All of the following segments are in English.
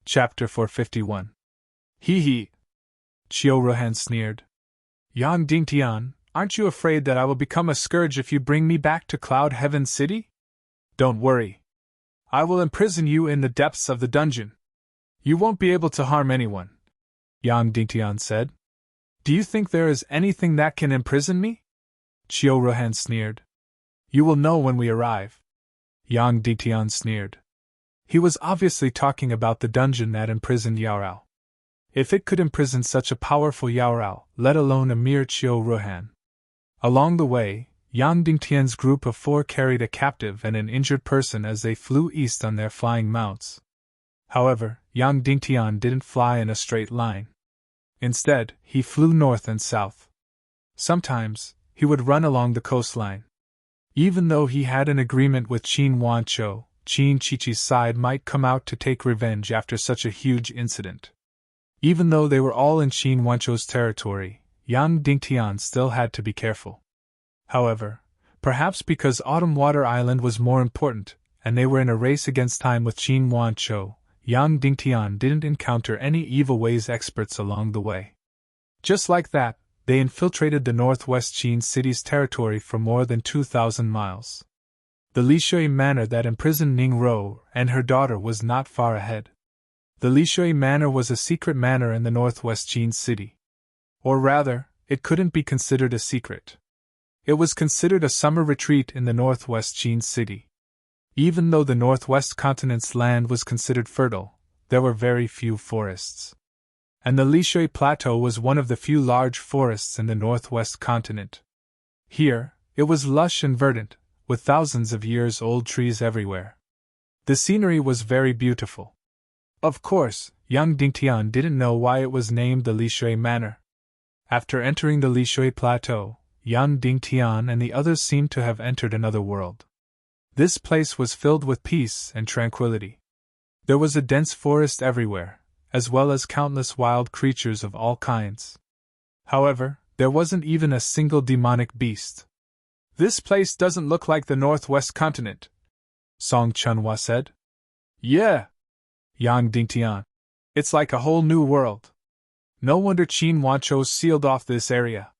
Chapter 451. Hee hee. Qiu Ruhan sneered. Yang Dingtian, aren't you afraid that I will become a scourge if you bring me back to Cloud Heaven City? Don't worry. I will imprison you in the depths of the dungeon. You won't be able to harm anyone, Yang Dingtian said. Do you think there is anything that can imprison me? Qiu Ruhan sneered. You will know when we arrive. Yang Dingtian sneered. He was obviously talking about the dungeon that imprisoned Yaorao. If it could imprison such a powerful Yaorao, let alone a mere Qiu Ruhan. Along the way, Yang Dingtian's group of 4 carried a captive and an injured person as they flew east on their flying mounts. However, Yang Dingtian didn't fly in a straight line. Instead, he flew north and south. Sometimes, he would run along the coastline. Even though he had an agreement with Qin Wanzhou, Qin Chichi's side might come out to take revenge after such a huge incident. Even though they were all in Qin Wanzhou's territory, Yang Dingtian still had to be careful. However, perhaps because Autumn Water Island was more important, and they were in a race against time with Qin Wanzhou, Yang Dingtian didn't encounter any evil ways experts along the way. Just like that, they infiltrated the northwest Qin city's territory for more than 2,000 miles. The Lishui Manor that imprisoned Ning Rou and her daughter was not far ahead. The Lishui Manor was a secret manor in the northwest Qin city. Or rather, it couldn't be considered a secret. It was considered a summer retreat in the northwest Qin city. Even though the northwest continent's land was considered fertile, there were very few forests. And the Lishui Plateau was one of the few large forests in the northwest continent. Here, it was lush and verdant, with thousands of years-old trees everywhere. The scenery was very beautiful. Of course, Yang Dingtian didn't know why it was named the Lishui Manor. After entering the Lishui Plateau, Yang Dingtian and the others seemed to have entered another world. This place was filled with peace and tranquility. There was a dense forest everywhere, as well as countless wild creatures of all kinds. However, there wasn't even a single demonic beast. This place doesn't look like the northwest continent, Song Chunhua said. Yeah, Yang Dingtian. It's like a whole new world. No wonder Qin Wanzhou sealed off this area.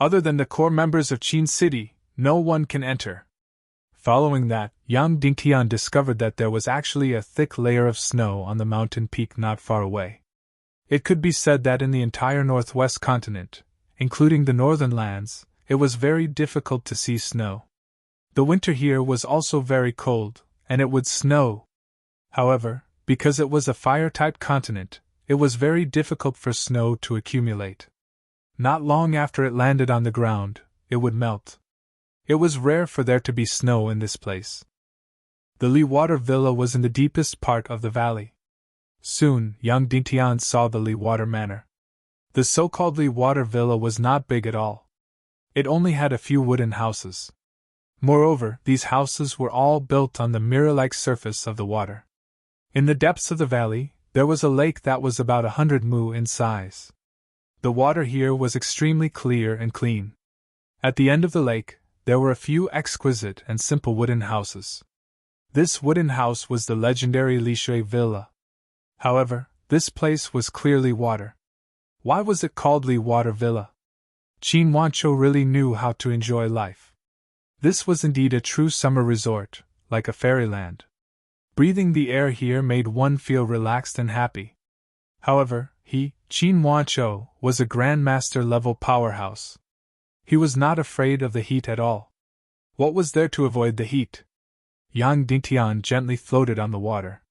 Other than the core members of Qin City, no one can enter. Following that, Yang Dingtian discovered that there was actually a thick layer of snow on the mountain peak not far away. It could be said that in the entire northwest continent, including the northern lands, it was very difficult to see snow. The winter here was also very cold, and it would snow. However, because it was a fire-type continent, it was very difficult for snow to accumulate. Not long after it landed on the ground, it would melt. It was rare for there to be snow in this place. The Li Water Villa was in the deepest part of the valley. Soon, Yang Dingtian saw the Li Water Manor. The so-called Li Water Villa was not big at all. It only had a few wooden houses. Moreover, these houses were all built on the mirror-like surface of the water. In the depths of the valley, there was a lake that was about 100 mu in size. The water here was extremely clear and clean. At the end of the lake, there were a few exquisite and simple wooden houses. This wooden house was the legendary Lishui Villa. However, this place was clearly water. Why was it called Li Water Villa? Qin Wanzhou really knew how to enjoy life. This was indeed a true summer resort, like a fairyland. Breathing the air here made one feel relaxed and happy. However, Qin Wanzhou, was a grandmaster-level powerhouse. He was not afraid of the heat at all. What was there to avoid the heat? Yang Dingtian gently floated on the water.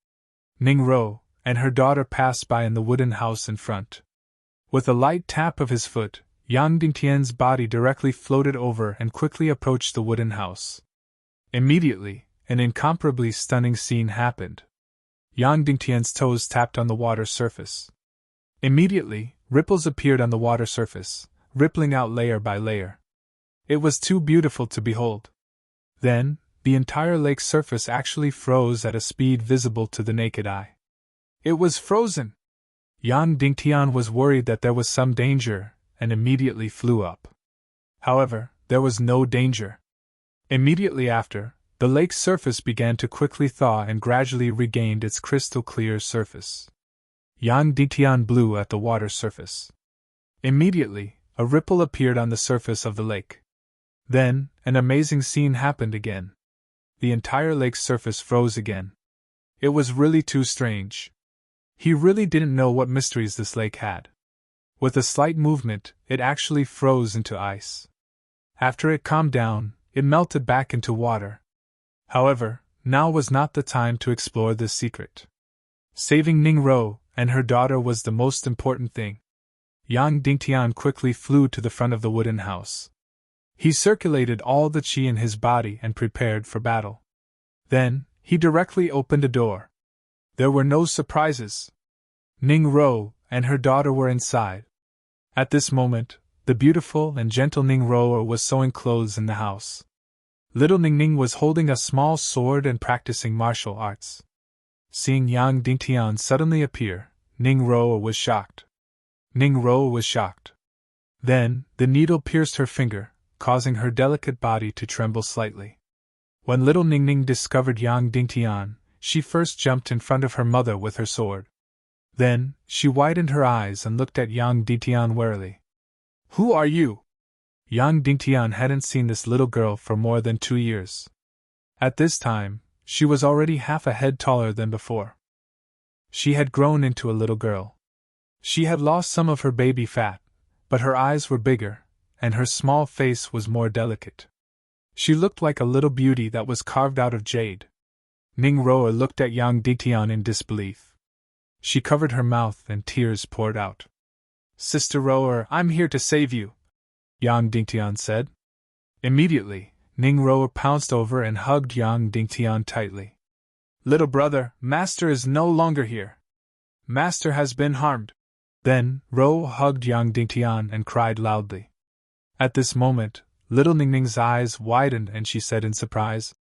Ning Rou and her daughter passed by in the wooden house in front. With a light tap of his foot, Yang Dingtian's body directly floated over and quickly approached the wooden house. Immediately, an incomparably stunning scene happened. Yang Dingtian's toes tapped on the water surface. Immediately, ripples appeared on the water surface, rippling out layer by layer. It was too beautiful to behold. Then, the entire lake's surface actually froze at a speed visible to the naked eye. It was frozen! Yang Dingtian was worried that there was some danger, and immediately flew up. However, there was no danger. Immediately after, the lake's surface began to quickly thaw and gradually regained its crystal clear surface. Yang Dingtian blew at the water surface. Immediately, a ripple appeared on the surface of the lake. Then, an amazing scene happened again. The entire lake's surface froze again. It was really too strange. He really didn't know what mysteries this lake had. With a slight movement, it actually froze into ice. After it calmed down, it melted back into water. However, now was not the time to explore this secret. Saving Ningro and her daughter was the most important thing. Yang Dingtian quickly flew to the front of the wooden house. He circulated all the qi in his body and prepared for battle. Then, he directly opened a door. There were no surprises. Ningro and her daughter were inside. At this moment, the beautiful and gentle Ningro was sewing clothes in the house. Little Ningning was holding a small sword and practicing martial arts. Seeing Yang Dingtian suddenly appear, Ningro was shocked. Then, the needle pierced her finger, causing her delicate body to tremble slightly. When little Ningning discovered Yang Dingtian, she first jumped in front of her mother with her sword. Then, she widened her eyes and looked at Yang Dingtian warily. "Who are you?" Yang Dingtian hadn't seen this little girl for more than 2 years. At this time, she was already half a head taller than before. She had grown into a little girl. She had lost some of her baby fat, but her eyes were bigger, and her small face was more delicate. She looked like a little beauty that was carved out of jade. Ningro looked at Yang Dingtian in disbelief. She covered her mouth and tears poured out. "Sister Roer, I'm here to save you," Yang Dingtian said. Immediately, Ningro pounced over and hugged Yang Dingtian tightly. "Little brother, Master is no longer here. Master has been harmed." Then, Ro hugged Yang Dingtian and cried loudly. At this moment, little Ningning's eyes widened and she said in surprise,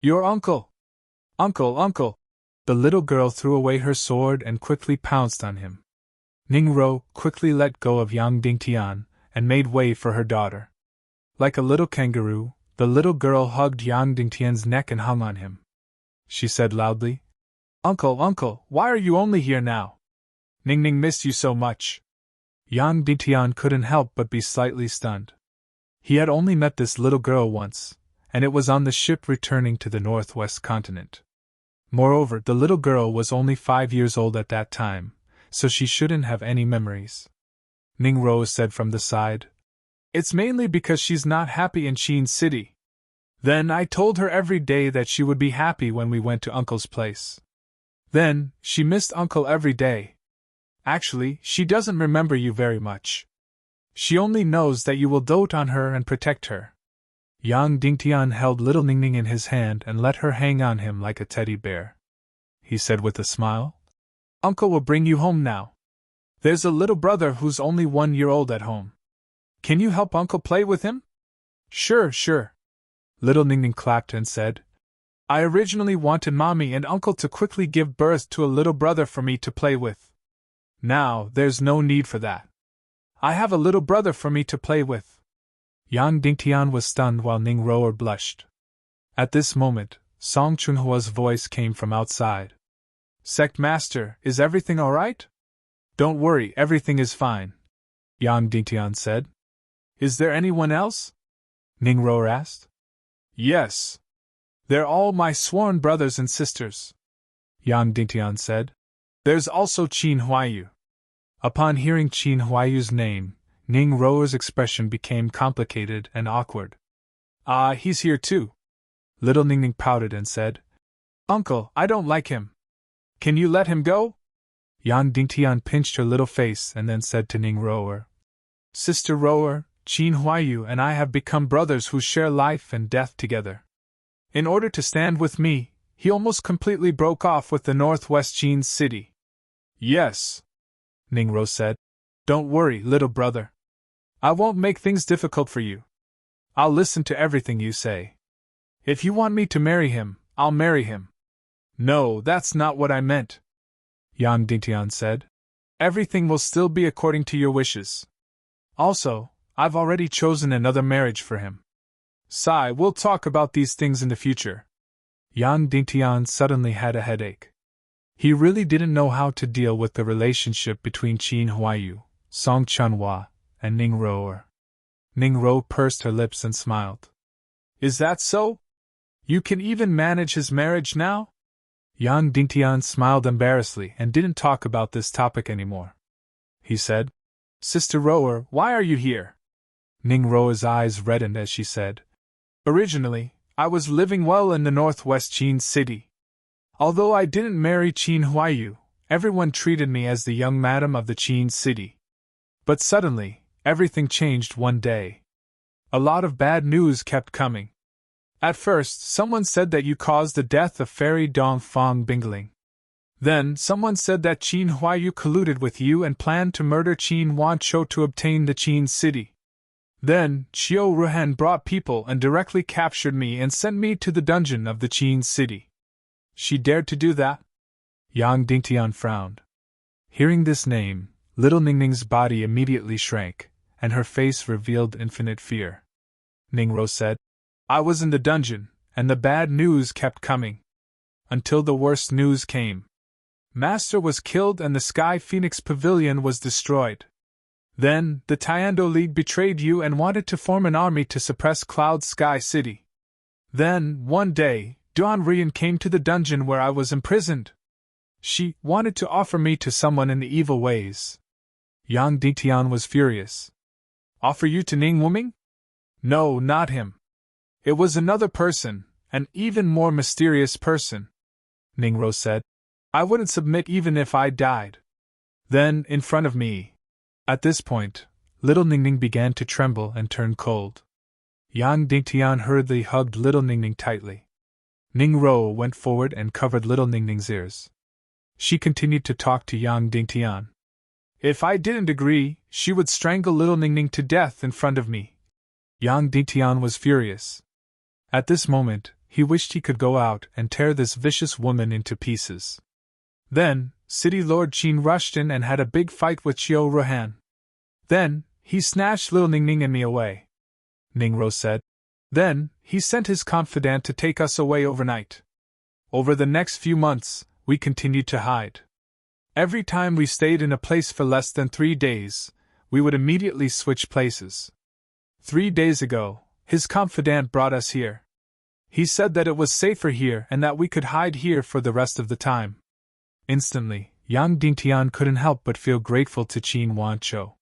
"Your uncle! Uncle!" The little girl threw away her sword and quickly pounced on him. Ningro quickly let go of Yang Dingtian and made way for her daughter. Like a little kangaroo, the little girl hugged Yang Dingtian's neck and hung on him. She said loudly, Uncle, why are you only here now? Ningning missed you so much." Yang Dingtian couldn't help but be slightly stunned. He had only met this little girl once, and it was on the ship returning to the northwest continent. Moreover, the little girl was only 5 years old at that time, so she shouldn't have any memories. Ningro said from the side, "It's mainly because she's not happy in Qin City. Then I told her every day that she would be happy when we went to Uncle's place. Then, she missed Uncle every day. Actually, she doesn't remember you very much. She only knows that you will dote on her and protect her." Yang Dingtian held little Ningning in his hand and let her hang on him like a teddy bear. He said with a smile, "Uncle will bring you home now. There's a little brother who's only 1 year old at home. Can you help Uncle play with him?" Sure. Little Ningning clapped and said, "I originally wanted Mommy and Uncle to quickly give birth to a little brother for me to play with. Now, there's no need for that. I have a little brother for me to play with." Yang Dingtian was stunned while Ningro blushed. At this moment, Song Chunhua's voice came from outside. "Sect Master, is everything all right?" "Don't worry, everything is fine," Yang Dingtian said. "Is there anyone else?" Ningro asked. "Yes. They're all my sworn brothers and sisters," Yang Dingtian said. "There's also Qin Huayu." Upon hearing Qin Huayu's name, Ningro's expression became complicated and awkward. "Ah, he's here too." Little Ningning pouted and said, "Uncle, I don't like him. Can you let him go?" Yang Dingtian pinched her little face and then said to Ningro, "Sister Roer, Qin Huayu and I have become brothers who share life and death together. In order to stand with me, he almost completely broke off with the northwest Qin city." "Yes," Ningro said. "Don't worry, little brother. I won't make things difficult for you. I'll listen to everything you say. If you want me to marry him, I'll marry him." "No, that's not what I meant," Yang Dingtian said. "Everything will still be according to your wishes. Also, I've already chosen another marriage for him. Sai, we'll talk about these things in the future." Yang Dingtian suddenly had a headache. He really didn't know how to deal with the relationship between Qin Huaiyu, Song Chunhua, and Ning Rouer. Ning Rou pursed her lips and smiled. Is that so? You can even manage his marriage now? Yang Dingtian smiled embarrassedly and didn't talk about this topic anymore. He said, Sister Rower, why are you here? Ning Rouer's eyes reddened as she said, Originally, I was living well in the northwest Qin city. Although I didn't marry Qin Huaiyu, everyone treated me as the young madam of the Qin city. But suddenly, everything changed one day. A lot of bad news kept coming. At first, someone said that you caused the death of Fairy Dong Fong Bingling. Then, someone said that Qin Huaiyu colluded with you and planned to murder Qin Wanchou to obtain the Qin city. Then, Qiu Ruhan brought people and directly captured me and sent me to the dungeon of the Qin city. She dared to do that? Yang Dingtian frowned. Hearing this name, little Ningning's body immediately shrank, and her face revealed infinite fear. Ningrou said, I was in the dungeon, and the bad news kept coming. Until the worst news came. Master was killed and the Sky Phoenix Pavilion was destroyed. Then, the Tiando League betrayed you and wanted to form an army to suppress Cloud Sky City. Then, one day, Duan Rian came to the dungeon where I was imprisoned. She wanted to offer me to someone in the evil ways. Yang Dingtian was furious. Offer you to Ning Wuming? No, not him. It was another person, an even more mysterious person. Ningrou said, I wouldn't submit even if I died. Then, in front of me. At this point, little Ningning began to tremble and turn cold. Yang Dingtian hurriedly hugged little Ningning tightly. Ningrou went forward and covered little Ningning's ears. She continued to talk to Yang Dingtian. If I didn't agree, she would strangle little Ningning to death in front of me. Yang Dingtian was furious. At this moment, he wished he could go out and tear this vicious woman into pieces. Then, City Lord Qin rushed in and had a big fight with Qiu Ruhan. Then, he snatched little Ningning and me away. Ningrou said. Then, he sent his confidant to take us away overnight. Over the next few months, we continued to hide. Every time we stayed in a place for less than 3 days, we would immediately switch places. 3 days ago, his confidant brought us here. He said that it was safer here and that we could hide here for the rest of the time. Instantly, Yang Dingtian couldn't help but feel grateful to Qin Wanchou.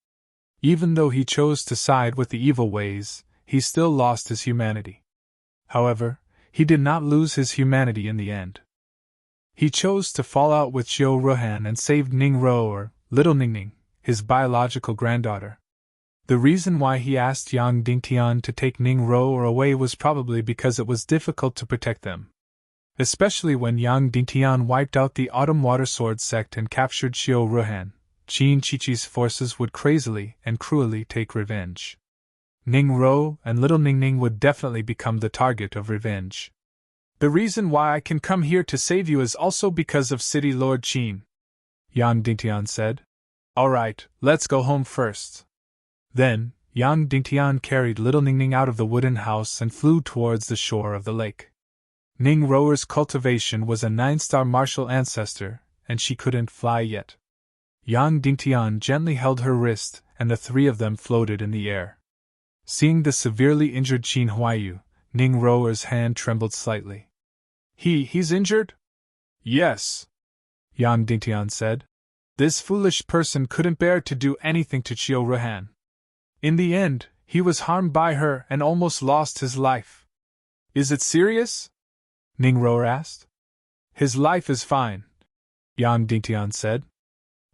Even though he chose to side with the evil ways, he still lost his humanity. However, he did not lose his humanity in the end. He chose to fall out with Qiu Ruhan and saved Ningrou, or little Ningning, his biological granddaughter. The reason why he asked Yang Dingtian to take Ningrou away was probably because it was difficult to protect them. Especially when Yang Dingtian wiped out the Autumn Water Sword sect and captured Qiu Ruhan, Qin Chichi's forces would crazily and cruelly take revenge. Ningrou and little Ningning would definitely become the target of revenge. The reason why I can come here to save you is also because of City Lord Qin, Yang Dingtian said. Alright, let's go home first. Then, Yang Dingtian carried little Ningning out of the wooden house and flew towards the shore of the lake. Ningrouer's cultivation was a 9-star martial ancestor, and she couldn't fly yet. Yang Dingtian gently held her wrist, and the three of them floated in the air. Seeing the severely injured Qin Huaiyu, Ningrouer's hand trembled slightly. He's injured? Yes, Yang Dingtian said. This foolish person couldn't bear to do anything to Qiu Ruhan. In the end, he was harmed by her and almost lost his life. Is it serious? Ningrou asked. His life is fine, Yang Dingtian said.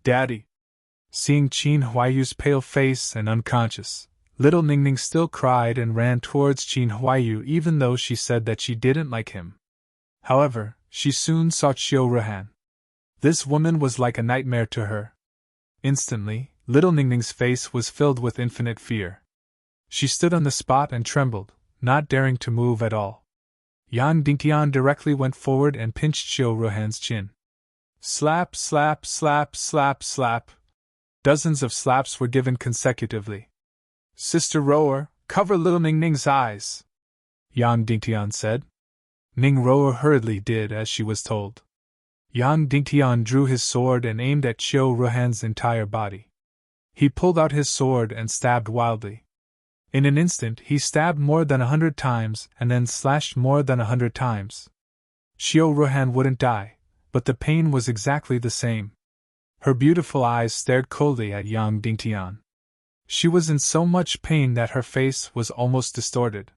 Daddy. Seeing Qin Huaiyu's pale face and unconscious, little Ningning still cried and ran towards Qin Huaiyu even though she said that she didn't like him. However, she soon saw Qiu Ruhan. This woman was like a nightmare to her. Instantly, little Ningning's face was filled with infinite fear. She stood on the spot and trembled, not daring to move at all. Yang Dingtian directly went forward and pinched Qiu Ruhan's chin. Slap, slap, slap, slap, slap. Dozens of slaps were given consecutively. Sister Rower, cover little Ningning's eyes, Yang Dingtian said. Ningrou hurriedly did as she was told. Yang Dingtian drew his sword and aimed at Qiu Ruhan's entire body. He pulled out his sword and stabbed wildly. In an instant he stabbed more than 100 times and then slashed more than 100 times. Qiu Ruhan wouldn't die, but the pain was exactly the same. Her beautiful eyes stared coldly at Yang Dingtian. She was in so much pain that her face was almost distorted.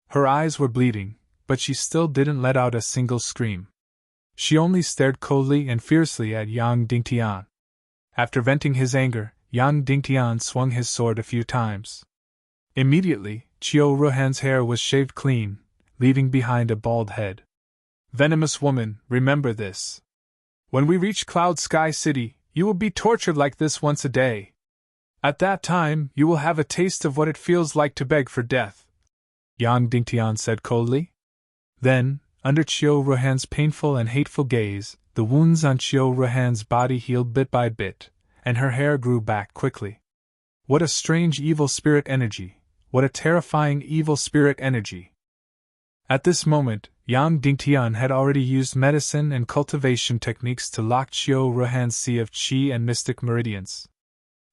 Her eyes were bleeding, but she still didn't let out a single scream. She only stared coldly and fiercely at Yang Dingtian. After venting his anger, Yang Dingtian swung his sword a few times. Immediately, Qiu Ruhan's hair was shaved clean, leaving behind a bald head. Venomous woman, remember this. When we reach Cloud Sky City, you will be tortured like this once a day. At that time, you will have a taste of what it feels like to beg for death, Yang Dingtian said coldly. Then, under Qiu Ruhan's painful and hateful gaze, the wounds on Qiu Ruhan's body healed bit by bit, and her hair grew back quickly. What a strange evil spirit energy! What a terrifying evil spirit energy! At this moment, Yang Dingtian had already used medicine and cultivation techniques to lock Qiu Ruhan's sea of qi and mystic meridians.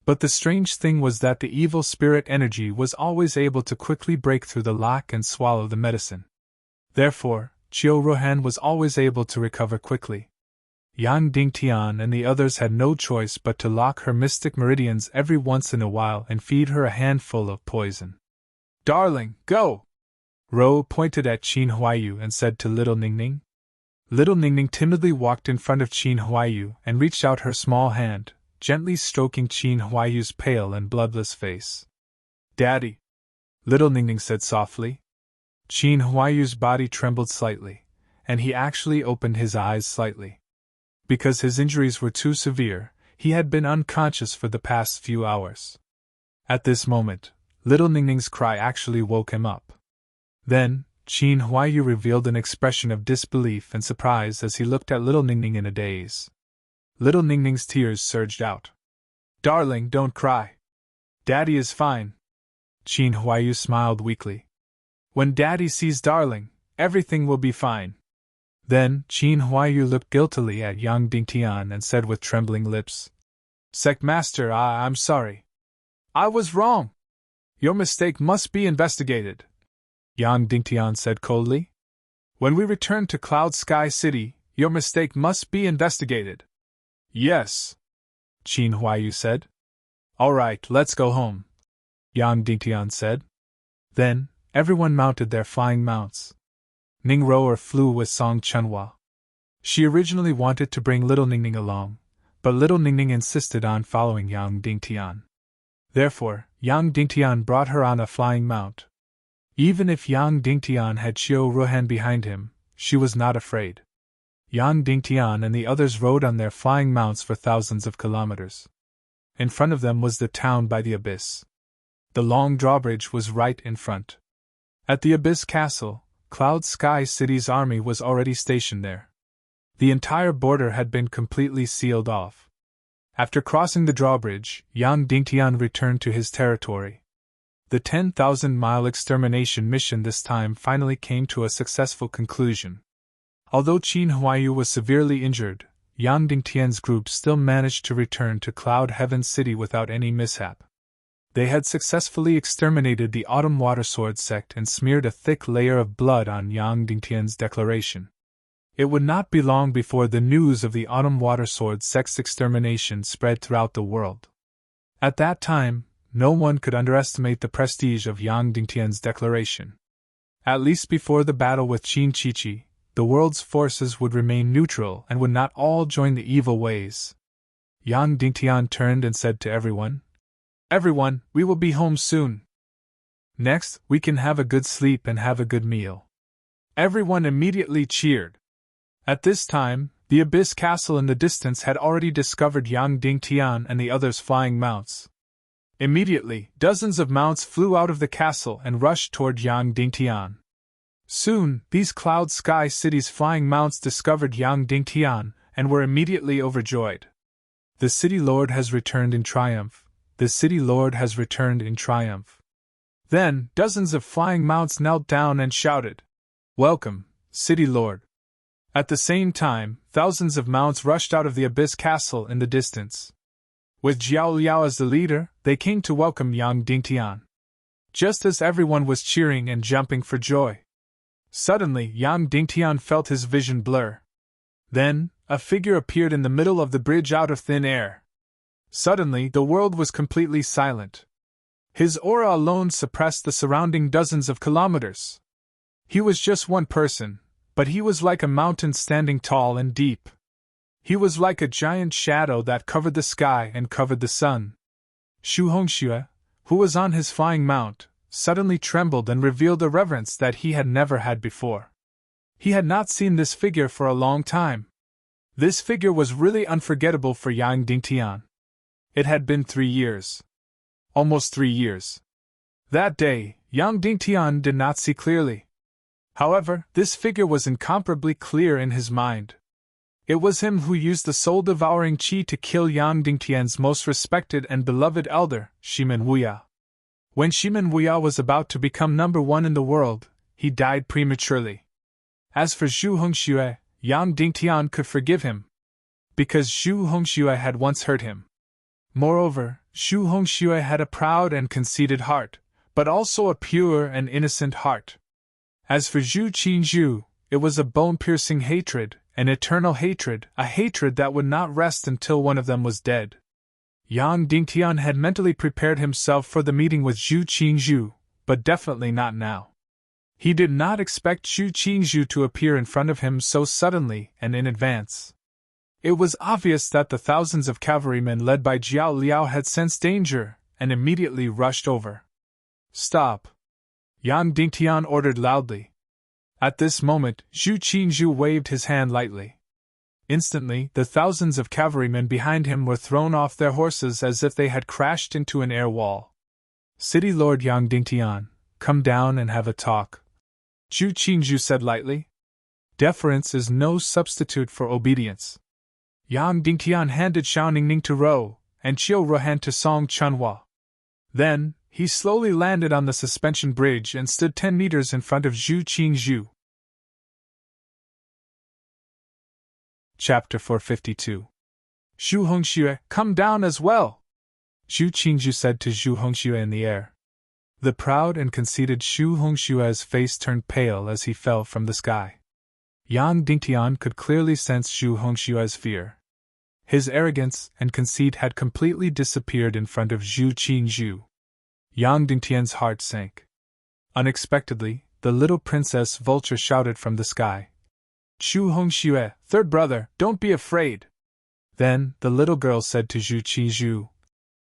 But the strange thing was that the evil spirit energy was always able to quickly break through the lock and swallow the medicine. Therefore, Qiu Ruhan was always able to recover quickly. Yang Dingtian and the others had no choice but to lock her mystic meridians every once in a while and feed her a handful of poison. Darling, go! Ro pointed at Qin Huaiyu and said to little Ningning. Little Ningning timidly walked in front of Qin Huaiyu and reached out her small hand, gently stroking Qin Huaiyu's pale and bloodless face. Daddy! Little Ningning said softly. Qin Huaiyu's body trembled slightly, and he actually opened his eyes slightly. Because his injuries were too severe, he had been unconscious for the past few hours. At this moment, little Ningning's cry actually woke him up. Then, Qin Huaiyu revealed an expression of disbelief and surprise as he looked at little Ningning in a daze. Little Ningning's tears surged out. Darling, don't cry. Daddy is fine. Qin Huaiyu smiled weakly. When Daddy sees Darling, everything will be fine. Then, Qin Huaiyu looked guiltily at Yang Dingtian and said with trembling lips, Sect Master, I'm sorry. I was wrong. Your mistake must be investigated, Yang Dingtian said coldly. When we return to Cloud Sky City, your mistake must be investigated. Yes, Qin Huaiyu said. All right, let's go home, Yang Dingtian said. Then, everyone mounted their flying mounts. Ningro flew with Song Chunhua. She originally wanted to bring little Ningning along, but little Ningning insisted on following Yang Dingtian. Therefore, Yang Dingtian brought her on a flying mount. Even if Yang Dingtian had Qiu Ruhan behind him, she was not afraid. Yang Dingtian and the others rode on their flying mounts for thousands of kilometers. In front of them was the town by the abyss. The long drawbridge was right in front. At the Abyss Castle, Cloud Sky City's army was already stationed there. The entire border had been completely sealed off. After crossing the drawbridge, Yang Dingtian returned to his territory. The 10,000-mile extermination mission this time finally came to a successful conclusion. Although Qin Huaiyu was severely injured, Yang Dingtian's group still managed to return to Cloud Heaven City without any mishap. They had successfully exterminated the Autumn Watersword sect and smeared a thick layer of blood on Yang Dingtian's declaration. It would not be long before the news of the Autumn Watersword sect's extermination spread throughout the world. At that time, no one could underestimate the prestige of Yang Dingtian's declaration. At least before the battle with Qin Chichi, the world's forces would remain neutral and would not all join the evil ways. Yang Dingtian turned and said to everyone, Everyone, we will be home soon. Next, we can have a good sleep and have a good meal. Everyone immediately cheered. At this time, the Abyss Castle in the distance had already discovered Yang Dingtian and the others' flying mounts. Immediately, dozens of mounts flew out of the castle and rushed toward Yang Dingtian. Soon, these Cloud Sky City's flying mounts discovered Yang Dingtian and were immediately overjoyed. The City Lord has returned in triumph. The City Lord has returned in triumph. Then, dozens of flying mounts knelt down and shouted, Welcome, City Lord. At the same time, thousands of mounts rushed out of the Abyss Castle in the distance. With Jiao Liao as the leader, they came to welcome Yang Dingtian. Just as everyone was cheering and jumping for joy. Suddenly, Yang Dingtian felt his vision blur. Then, a figure appeared in the middle of the bridge out of thin air. Suddenly, the world was completely silent. His aura alone suppressed the surrounding dozens of kilometers. He was just one person, but he was like a mountain standing tall and deep. He was like a giant shadow that covered the sky and covered the sun. Xu Hongxue, who was on his flying mount, suddenly trembled and revealed a reverence that he had never had before. He had not seen this figure for a long time. This figure was really unforgettable for Yang Dingtian. It had been 3 years. Almost 3 years. That day, Yang Dingtian did not see clearly. However, this figure was incomparably clear in his mind. It was him who used the soul-devouring qi to kill Yang Dingtian's most respected and beloved elder, Shimen Wuya. When Shimen Wuya was about to become number 1 in the world, he died prematurely. As for Xu Hongxue, Yang Dingtian could forgive him, because Xu Hongxue had once hurt him. Moreover, Xu Hongxue had a proud and conceited heart, but also a pure and innocent heart. As for Zhu Qingzhu, it was a bone-piercing hatred, an eternal hatred, a hatred that would not rest until one of them was dead. Yang Dingtian had mentally prepared himself for the meeting with Zhu Qingzhu, but definitely not now. He did not expect Zhu Qingzhu to appear in front of him so suddenly and in advance. It was obvious that the thousands of cavalrymen led by Jiao Liao had sensed danger and immediately rushed over. "Stop!" Yang Dingtian ordered loudly. At this moment, Zhu Qingzhu waved his hand lightly. Instantly, the thousands of cavalrymen behind him were thrown off their horses as if they had crashed into an air wall. "City Lord Yang Dingtian, come down and have a talk," Zhu Qingzhu said lightly. "Deference is no substitute for obedience." Yang Dingtian handed Xiao Ningning to Ro, and Qiu Ruhan to Song Chunhua. Then, he slowly landed on the suspension bridge and stood 10 meters in front of Zhu Qingzhu. Chapter 452. "Xu Hongxue, come down as well!" Zhu Qingzhu said to Xu Hongxue in the air. The proud and conceited Xu Hongxue's face turned pale as he fell from the sky. Yang Dingtian could clearly sense Xu Hongxue's fear. His arrogance and conceit had completely disappeared in front of Zhu Qingzhu. Yang Dingtian's heart sank. Unexpectedly, the little princess vulture shouted from the sky. "Xu Hongxue, third brother, don't be afraid." Then, the little girl said to Zhu Qingzhu,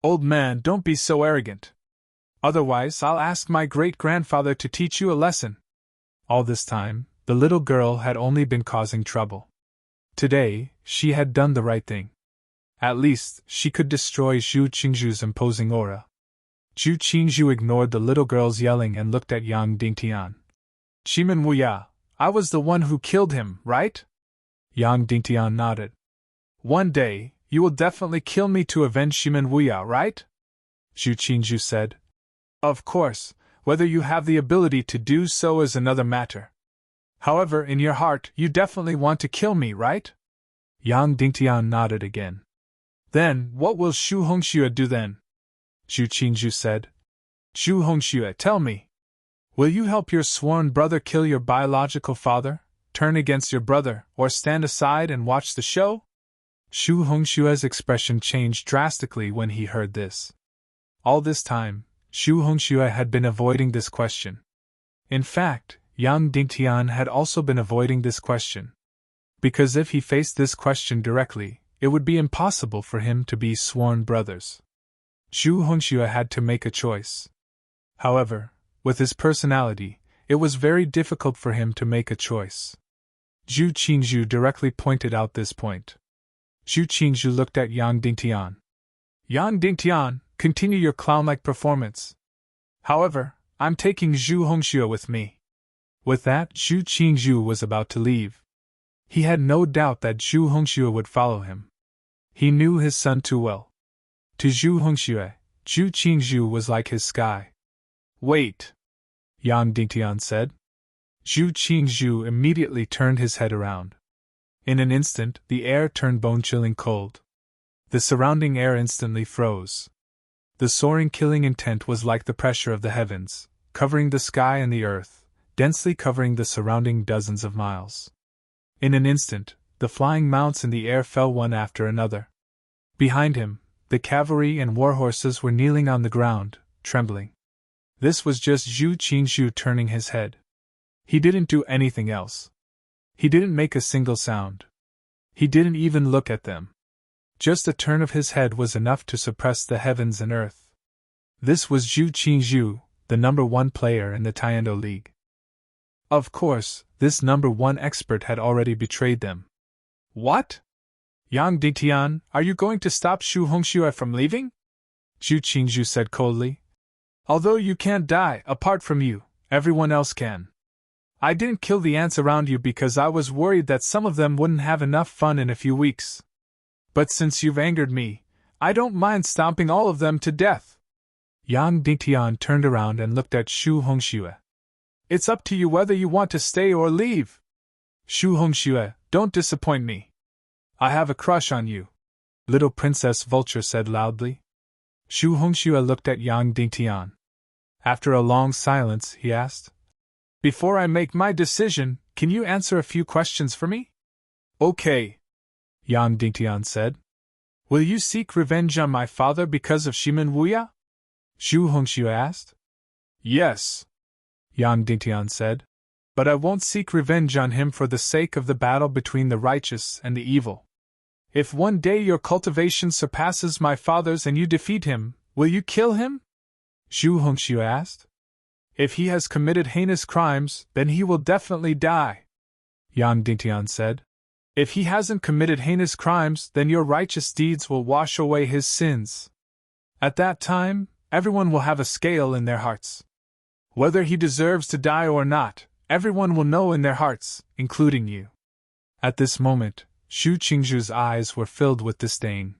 "Old man, don't be so arrogant. Otherwise, I'll ask my great-grandfather to teach you a lesson." All this time, the little girl had only been causing trouble. Today, she had done the right thing. At least, she could destroy Zhu Qingzhu's imposing aura. Zhu Qingzhu ignored the little girl's yelling and looked at Yang Dingtian. "Shimen Wuya, I was the one who killed him, right?" Yang Dingtian nodded. "One day, you will definitely kill me to avenge Shimen Wuya, right?" Zhu Qingzhu said. "Of course, whether you have the ability to do so is another matter. However, in your heart, you definitely want to kill me, right?" Yang Dingtian nodded again. "Then, what will Xu Hongxue do then?" Zhu Qingzhu said. "Xu Hongxue, tell me. Will you help your sworn brother kill your biological father, turn against your brother, or stand aside and watch the show?" Xu Hongxue's expression changed drastically when he heard this. All this time, Xu Hongxue had been avoiding this question. In fact, Yang Dingtian had also been avoiding this question. Because if he faced this question directly, it would be impossible for him to be sworn brothers. Xu Hongxue had to make a choice. However, with his personality, it was very difficult for him to make a choice. Zhu Qingzhu directly pointed out this point. Zhu Qingzhu looked at Yang Dingtian. "Yang Dingtian, continue your clown-like performance. However, I'm taking Xu Hongxue with me." With that, Zhu Qingzhu was about to leave. He had no doubt that Xu Hongxue would follow him. He knew his son too well. To Xu Hongxue, Zhu Qingzhu was like his sky. "Wait," Yang Dingtian said. Zhu Qingzhu immediately turned his head around. In an instant, the air turned bone-chilling cold. The surrounding air instantly froze. The soaring killing intent was like the pressure of the heavens, covering the sky and the earth, densely covering the surrounding dozens of miles. In an instant, the flying mounts in the air fell one after another. Behind him, the cavalry and warhorses were kneeling on the ground, trembling. This was just Zhu Qingzhu turning his head. He didn't do anything else. He didn't make a single sound. He didn't even look at them. Just a turn of his head was enough to suppress the heavens and earth. This was Zhu Qingzhu, the number 1 player in the Taekwondo League. Of course, this number 1 expert had already betrayed them. What? Yang Dingtian, are you going to stop Shu Hongxue from leaving? Zhu Qingzhu said coldly. Although you can't die, apart from you, everyone else can. I didn't kill the ants around you because I was worried that some of them wouldn't have enough fun in a few weeks. But since you've angered me, I don't mind stomping all of them to death. Yang Dingtian turned around and looked at Shu Hongxue. It's up to you whether you want to stay or leave. Shu Hongxue, don't disappoint me. I have a crush on you, little Princess Vulture said loudly. Shu Hongxue looked at Yang Dingtian. After a long silence, he asked, Before I make my decision, can you answer a few questions for me? Okay, Yang Dingtian said. Will you seek revenge on my father because of Shimen Wuya? Shu Hongxue asked. Yes, Yang Dingtian said. But I won't seek revenge on him for the sake of the battle between the righteous and the evil. If one day your cultivation surpasses my father's and you defeat him, will you kill him? Shu Hongxue asked. If he has committed heinous crimes, then he will definitely die, Yang Dingtian said. If he hasn't committed heinous crimes, then your righteous deeds will wash away his sins. At that time, everyone will have a scale in their hearts. Whether he deserves to die or not, everyone will know in their hearts, including you. At this moment, Zhu Qingzhu's eyes were filled with disdain.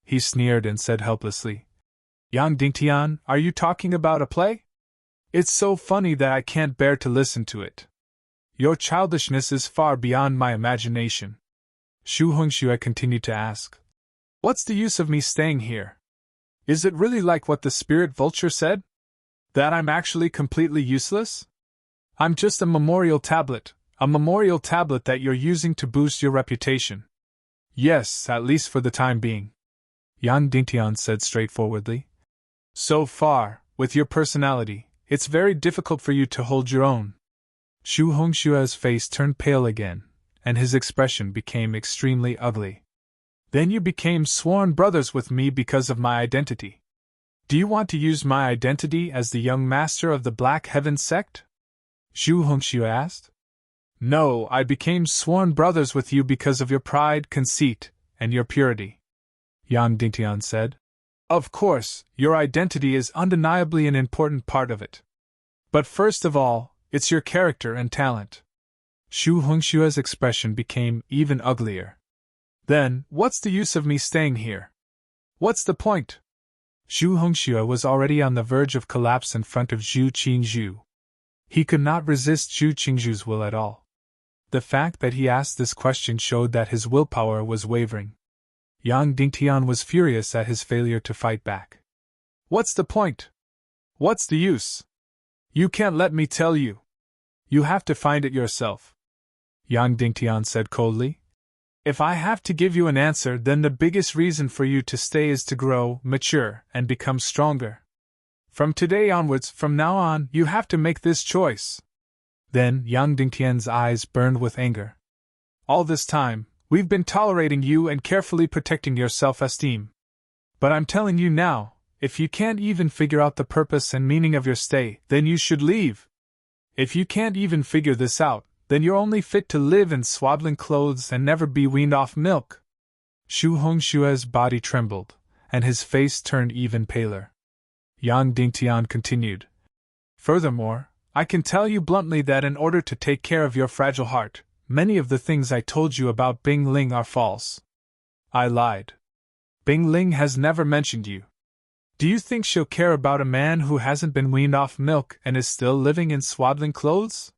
He sneered and said helplessly, Yang Dingtian, are you talking about a play? It's so funny that I can't bear to listen to it. Your childishness is far beyond my imagination. Shu Hongxue continued to ask, What's the use of me staying here? Is it really like what the spirit vulture said? That I'm actually completely useless? I'm just a memorial tablet that you're using to boost your reputation. Yes, at least for the time being, Yang Dingtian said straightforwardly. So far, with your personality, it's very difficult for you to hold your own. Shu Hongxue's face turned pale again, and his expression became extremely ugly. Then you became sworn brothers with me because of my identity. Do you want to use my identity as the young master of the Black Heaven sect? Shu Hongxue asked. No, I became sworn brothers with you because of your pride, conceit, and your purity, Yang Dingtian said. Of course, your identity is undeniably an important part of it. But first of all, it's your character and talent. Shu Hongxue's expression became even uglier. Then, what's the use of me staying here? What's the point? Shu Hongxue was already on the verge of collapse in front of Zhu Qingzhu. He could not resist Zhu Qingzhu's will at all. The fact that he asked this question showed that his willpower was wavering. Yang Dingtian was furious at his failure to fight back. What's the point? What's the use? You can't let me tell you. You have to find it yourself, Yang Dingtian said coldly. If I have to give you an answer, then the biggest reason for you to stay is to grow, mature, and become stronger. From today onwards, from now on, you have to make this choice. Then Yang Dingtian's eyes burned with anger. All this time, we've been tolerating you and carefully protecting your self-esteem. But I'm telling you now, if you can't even figure out the purpose and meaning of your stay, then you should leave. If you can't even figure this out, then you're only fit to live in swaddling clothes and never be weaned off milk. Shu Hongxue's body trembled, and his face turned even paler. Yang Dingtian continued. Furthermore, I can tell you bluntly that in order to take care of your fragile heart, many of the things I told you about Bing Ling are false. I lied. Bing Ling has never mentioned you. Do you think she'll care about a man who hasn't been weaned off milk and is still living in swaddling clothes?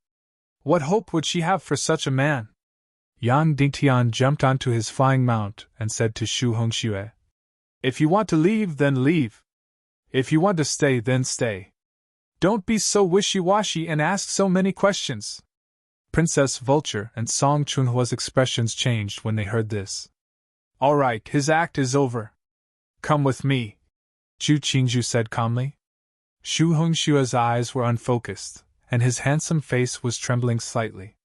What hope would she have for such a man? Yang Dingtian jumped onto his flying mount and said to Shu Hongxue, "If you want to leave, then leave. If you want to stay, then stay. Don't be so wishy-washy and ask so many questions." Princess Vulture and Song Chunhua's expressions changed when they heard this. "All right, his act is over. Come with me," Zhu Qingzhu said calmly. Shu Hongshua's eyes were unfocused, and his handsome face was trembling slightly.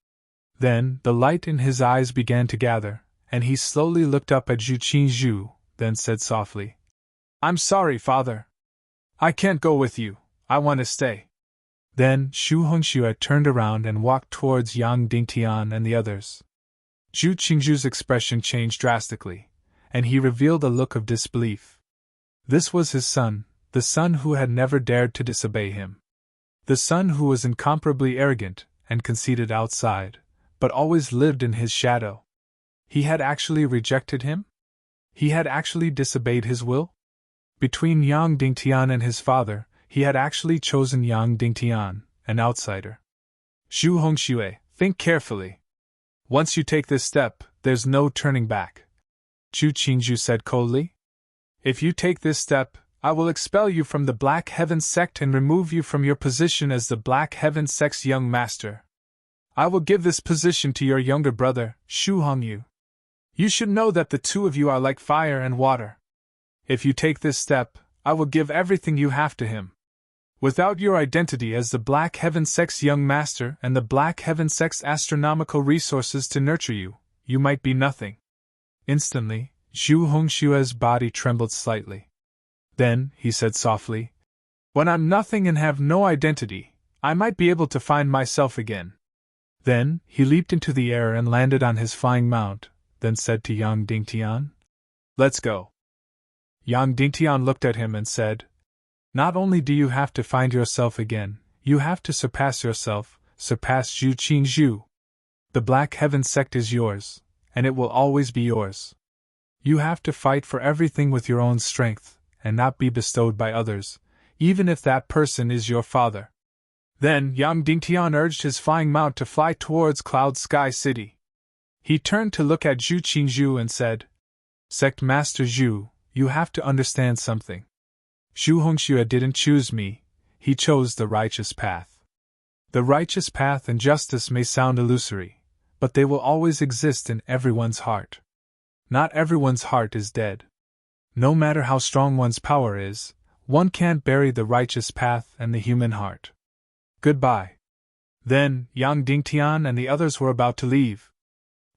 Then the light in his eyes began to gather, and he slowly looked up at Zhu Qingzhu, then said softly, "I'm sorry, father. I can't go with you. I want to stay." Then Shu Hongxue turned around and walked towards Yang Dingtian and the others. Zhu Qingzhu's expression changed drastically, and he revealed a look of disbelief. This was his son, the son who had never dared to disobey him. The son who was incomparably arrogant and conceited outside, but always lived in his shadow. He had actually rejected him? He had actually disobeyed his will? Between Yang Dingtian and his father, he had actually chosen Yang Dingtian, an outsider. Shu Hongxue, think carefully. Once you take this step, there's no turning back, Zhu Qingzhu said coldly. If you take this step, I will expel you from the Black Heaven sect and remove you from your position as the Black Heaven sect's young master. I will give this position to your younger brother, Shu Hongyu. You should know that the two of you are like fire and water. If you take this step, I will give everything you have to him. Without your identity as the Black Heaven sect's young master and the Black Heaven sect's astronomical resources to nurture you, you might be nothing. Instantly, Zhu Hongshue's body trembled slightly. Then, he said softly, "When I'm nothing and have no identity, I might be able to find myself again." Then, he leaped into the air and landed on his flying mount, then said to Yang Dingtian, "Let's go." Yang Dingtian looked at him and said, "Not only do you have to find yourself again, you have to surpass yourself, surpass Zhu Qingzhu. The Black Heaven sect is yours, and it will always be yours. You have to fight for everything with your own strength, and not be bestowed by others, even if that person is your father." Then Yang Dingtian urged his flying mount to fly towards Cloud Sky City. He turned to look at Zhu Qingzhu and said, "Sect Master Zhu, you have to understand something. Shu Hongxue didn't choose me, he chose the righteous path. The righteous path and justice may sound illusory, but they will always exist in everyone's heart. Not everyone's heart is dead. No matter how strong one's power is, one can't bury the righteous path and the human heart. Goodbye." Then, Yang Dingtian and the others were about to leave.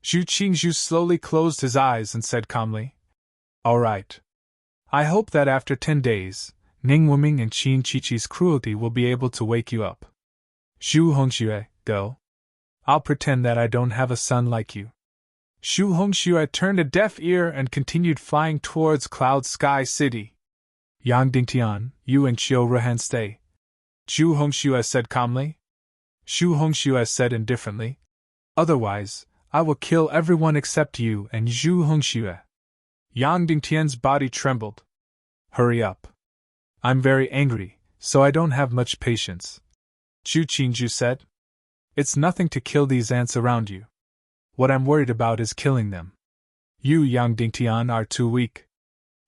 Zhu Qingzhu slowly closed his eyes and said calmly, "All right. I hope that after 10 days, Ning Wuming and Qin Chichi's cruelty will be able to wake you up. Shu Hongxue, go. I'll pretend that I don't have a son like you." Shu Hongxue turned a deaf ear and continued flying towards Cloud Sky City. "Yang Dingtian, you and Qiu Ruhan stay," Zhu Hongxue said calmly. Shu Hongxue said indifferently, "Otherwise, I will kill everyone except you and Zhu Hongxue." Yang Dingtian's body trembled. "Hurry up. I'm very angry, so I don't have much patience," Zhu Qingzhu said. "It's nothing to kill these ants around you. What I'm worried about is killing them. You, Yang Dingtian, are too weak.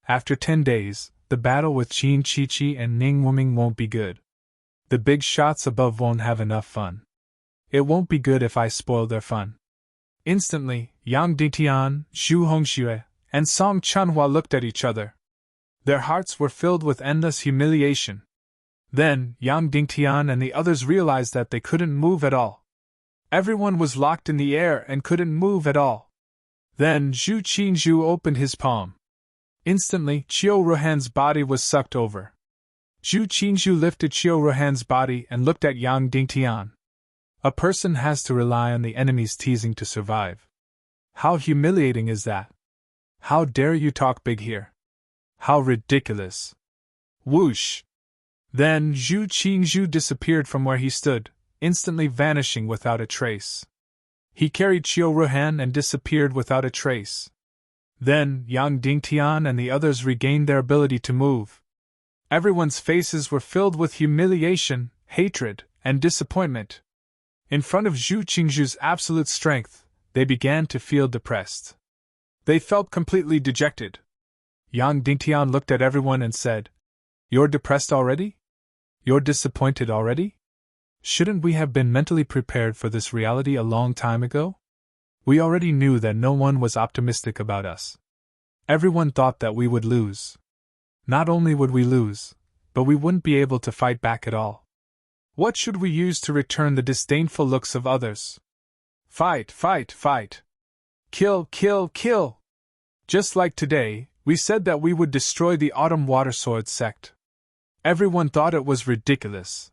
After 10 days, the battle with Qin Chichi and Ning Wuming won't be good. The big shots above won't have enough fun. It won't be good if I spoil their fun." Instantly, Yang Dingtian, Shu Hongxue, and Song Chunhua looked at each other. Their hearts were filled with endless humiliation. Then, Yang Dingtian and the others realized that they couldn't move at all. Everyone was locked in the air and couldn't move at all. Then Zhu Qingzhu opened his palm. Instantly, Qiu Ruhan's body was sucked over. Zhu Qingzhu lifted Qiu Ruhan's body and looked at Yang Dingtian. A person has to rely on the enemy's teasing to survive. How humiliating is that? How dare you talk big here? How ridiculous. Whoosh! Then Zhu Qingzhu disappeared from where he stood, instantly vanishing without a trace. He carried Qiu Ruhan and disappeared without a trace. Then Yang Dingtian and the others regained their ability to move. Everyone's faces were filled with humiliation, hatred, and disappointment. In front of Zhu Qingzhu's absolute strength, they began to feel depressed. They felt completely dejected. Yang Dingtian looked at everyone and said, "You're depressed already? You're disappointed already? Shouldn't we have been mentally prepared for this reality a long time ago? We already knew that no one was optimistic about us. Everyone thought that we would lose. Not only would we lose, but we wouldn't be able to fight back at all. What should we use to return the disdainful looks of others? Fight, fight, fight! Kill, kill, kill! Just like today, we said that we would destroy the Autumn Watersword sect. Everyone thought it was ridiculous.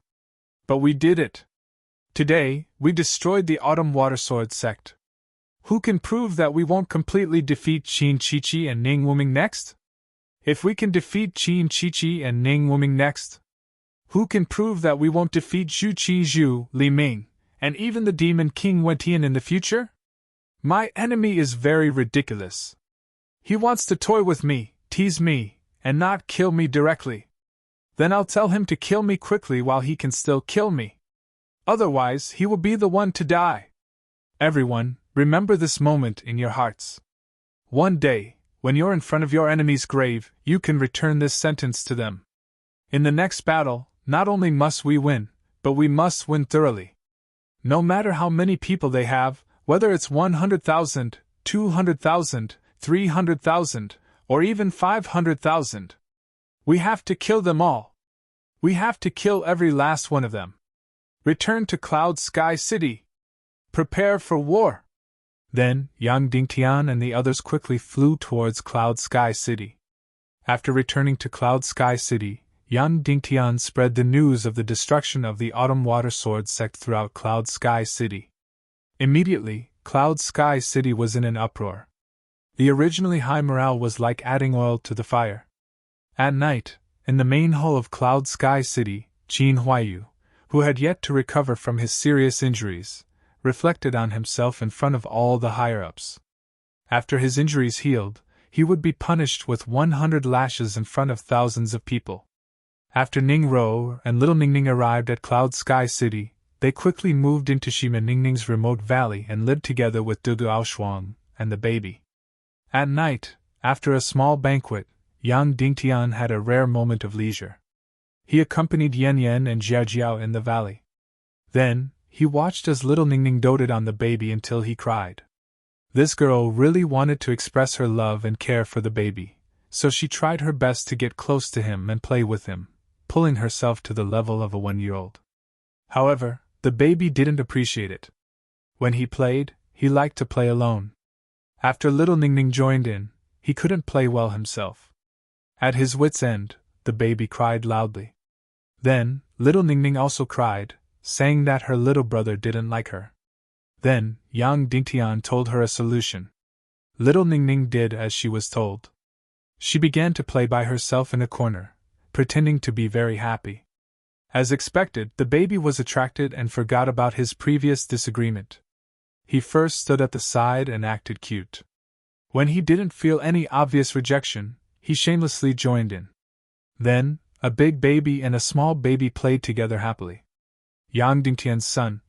But we did it. Today, we destroyed the Autumn Watersword sect. Who can prove that we won't completely defeat Qin Chichi and Ning Wuming next? If we can defeat Qin Chichi and Ning Wuming next, who can prove that we won't defeat Zhu Qizhu, Li Ming, and even the Demon King Wentian in the future? My enemy is very ridiculous. He wants to toy with me, tease me, and not kill me directly. Then I'll tell him to kill me quickly while he can still kill me. Otherwise, he will be the one to die. Everyone, remember this moment in your hearts. One day, when you're in front of your enemy's grave, you can return this sentence to them. In the next battle, not only must we win, but we must win thoroughly. No matter how many people they have, whether it's 100,000, 200,000, 300,000, or even 500,000. We have to kill them all. We have to kill every last one of them. Return to Cloud Sky City. Prepare for war. Then, Yang Dingtian and the others quickly flew towards Cloud Sky City. After returning to Cloud Sky City, Yang Dingtian spread the news of the destruction of the Autumn Watersword sect throughout Cloud Sky City. Immediately, Cloud Sky City was in an uproar. The originally high morale was like adding oil to the fire. At night, in the main hall of Cloud Sky City, Qin Huaiyu, who had yet to recover from his serious injuries, reflected on himself in front of all the higher-ups. After his injuries healed, he would be punished with 100 lashes in front of thousands of people. After Ning Ro and Little Ningning arrived at Cloud Sky City, they quickly moved into Shima Ningning's remote valley and lived together with Dugu Aoshuang and the baby. At night, after a small banquet, Yang Dingtian had a rare moment of leisure. He accompanied Yan Yan and Jiao Jiao in the valley. Then, he watched as Little Ningning doted on the baby until he cried. This girl really wanted to express her love and care for the baby, so she tried her best to get close to him and play with him, pulling herself to the level of a 1-year-old. However, the baby didn't appreciate it. When he played, he liked to play alone. After Little Ningning joined in, he couldn't play well himself. At his wits' end, the baby cried loudly. Then, Little Ningning also cried, saying that her little brother didn't like her. Then, Yang Dingtian told her a solution. Little Ningning did as she was told. She began to play by herself in a corner, pretending to be very happy. As expected, the baby was attracted and forgot about his previous disagreement. He first stood at the side and acted cute. When he didn't feel any obvious rejection, he shamelessly joined in. Then, a big baby and a small baby played together happily. Yang Dingtian's son.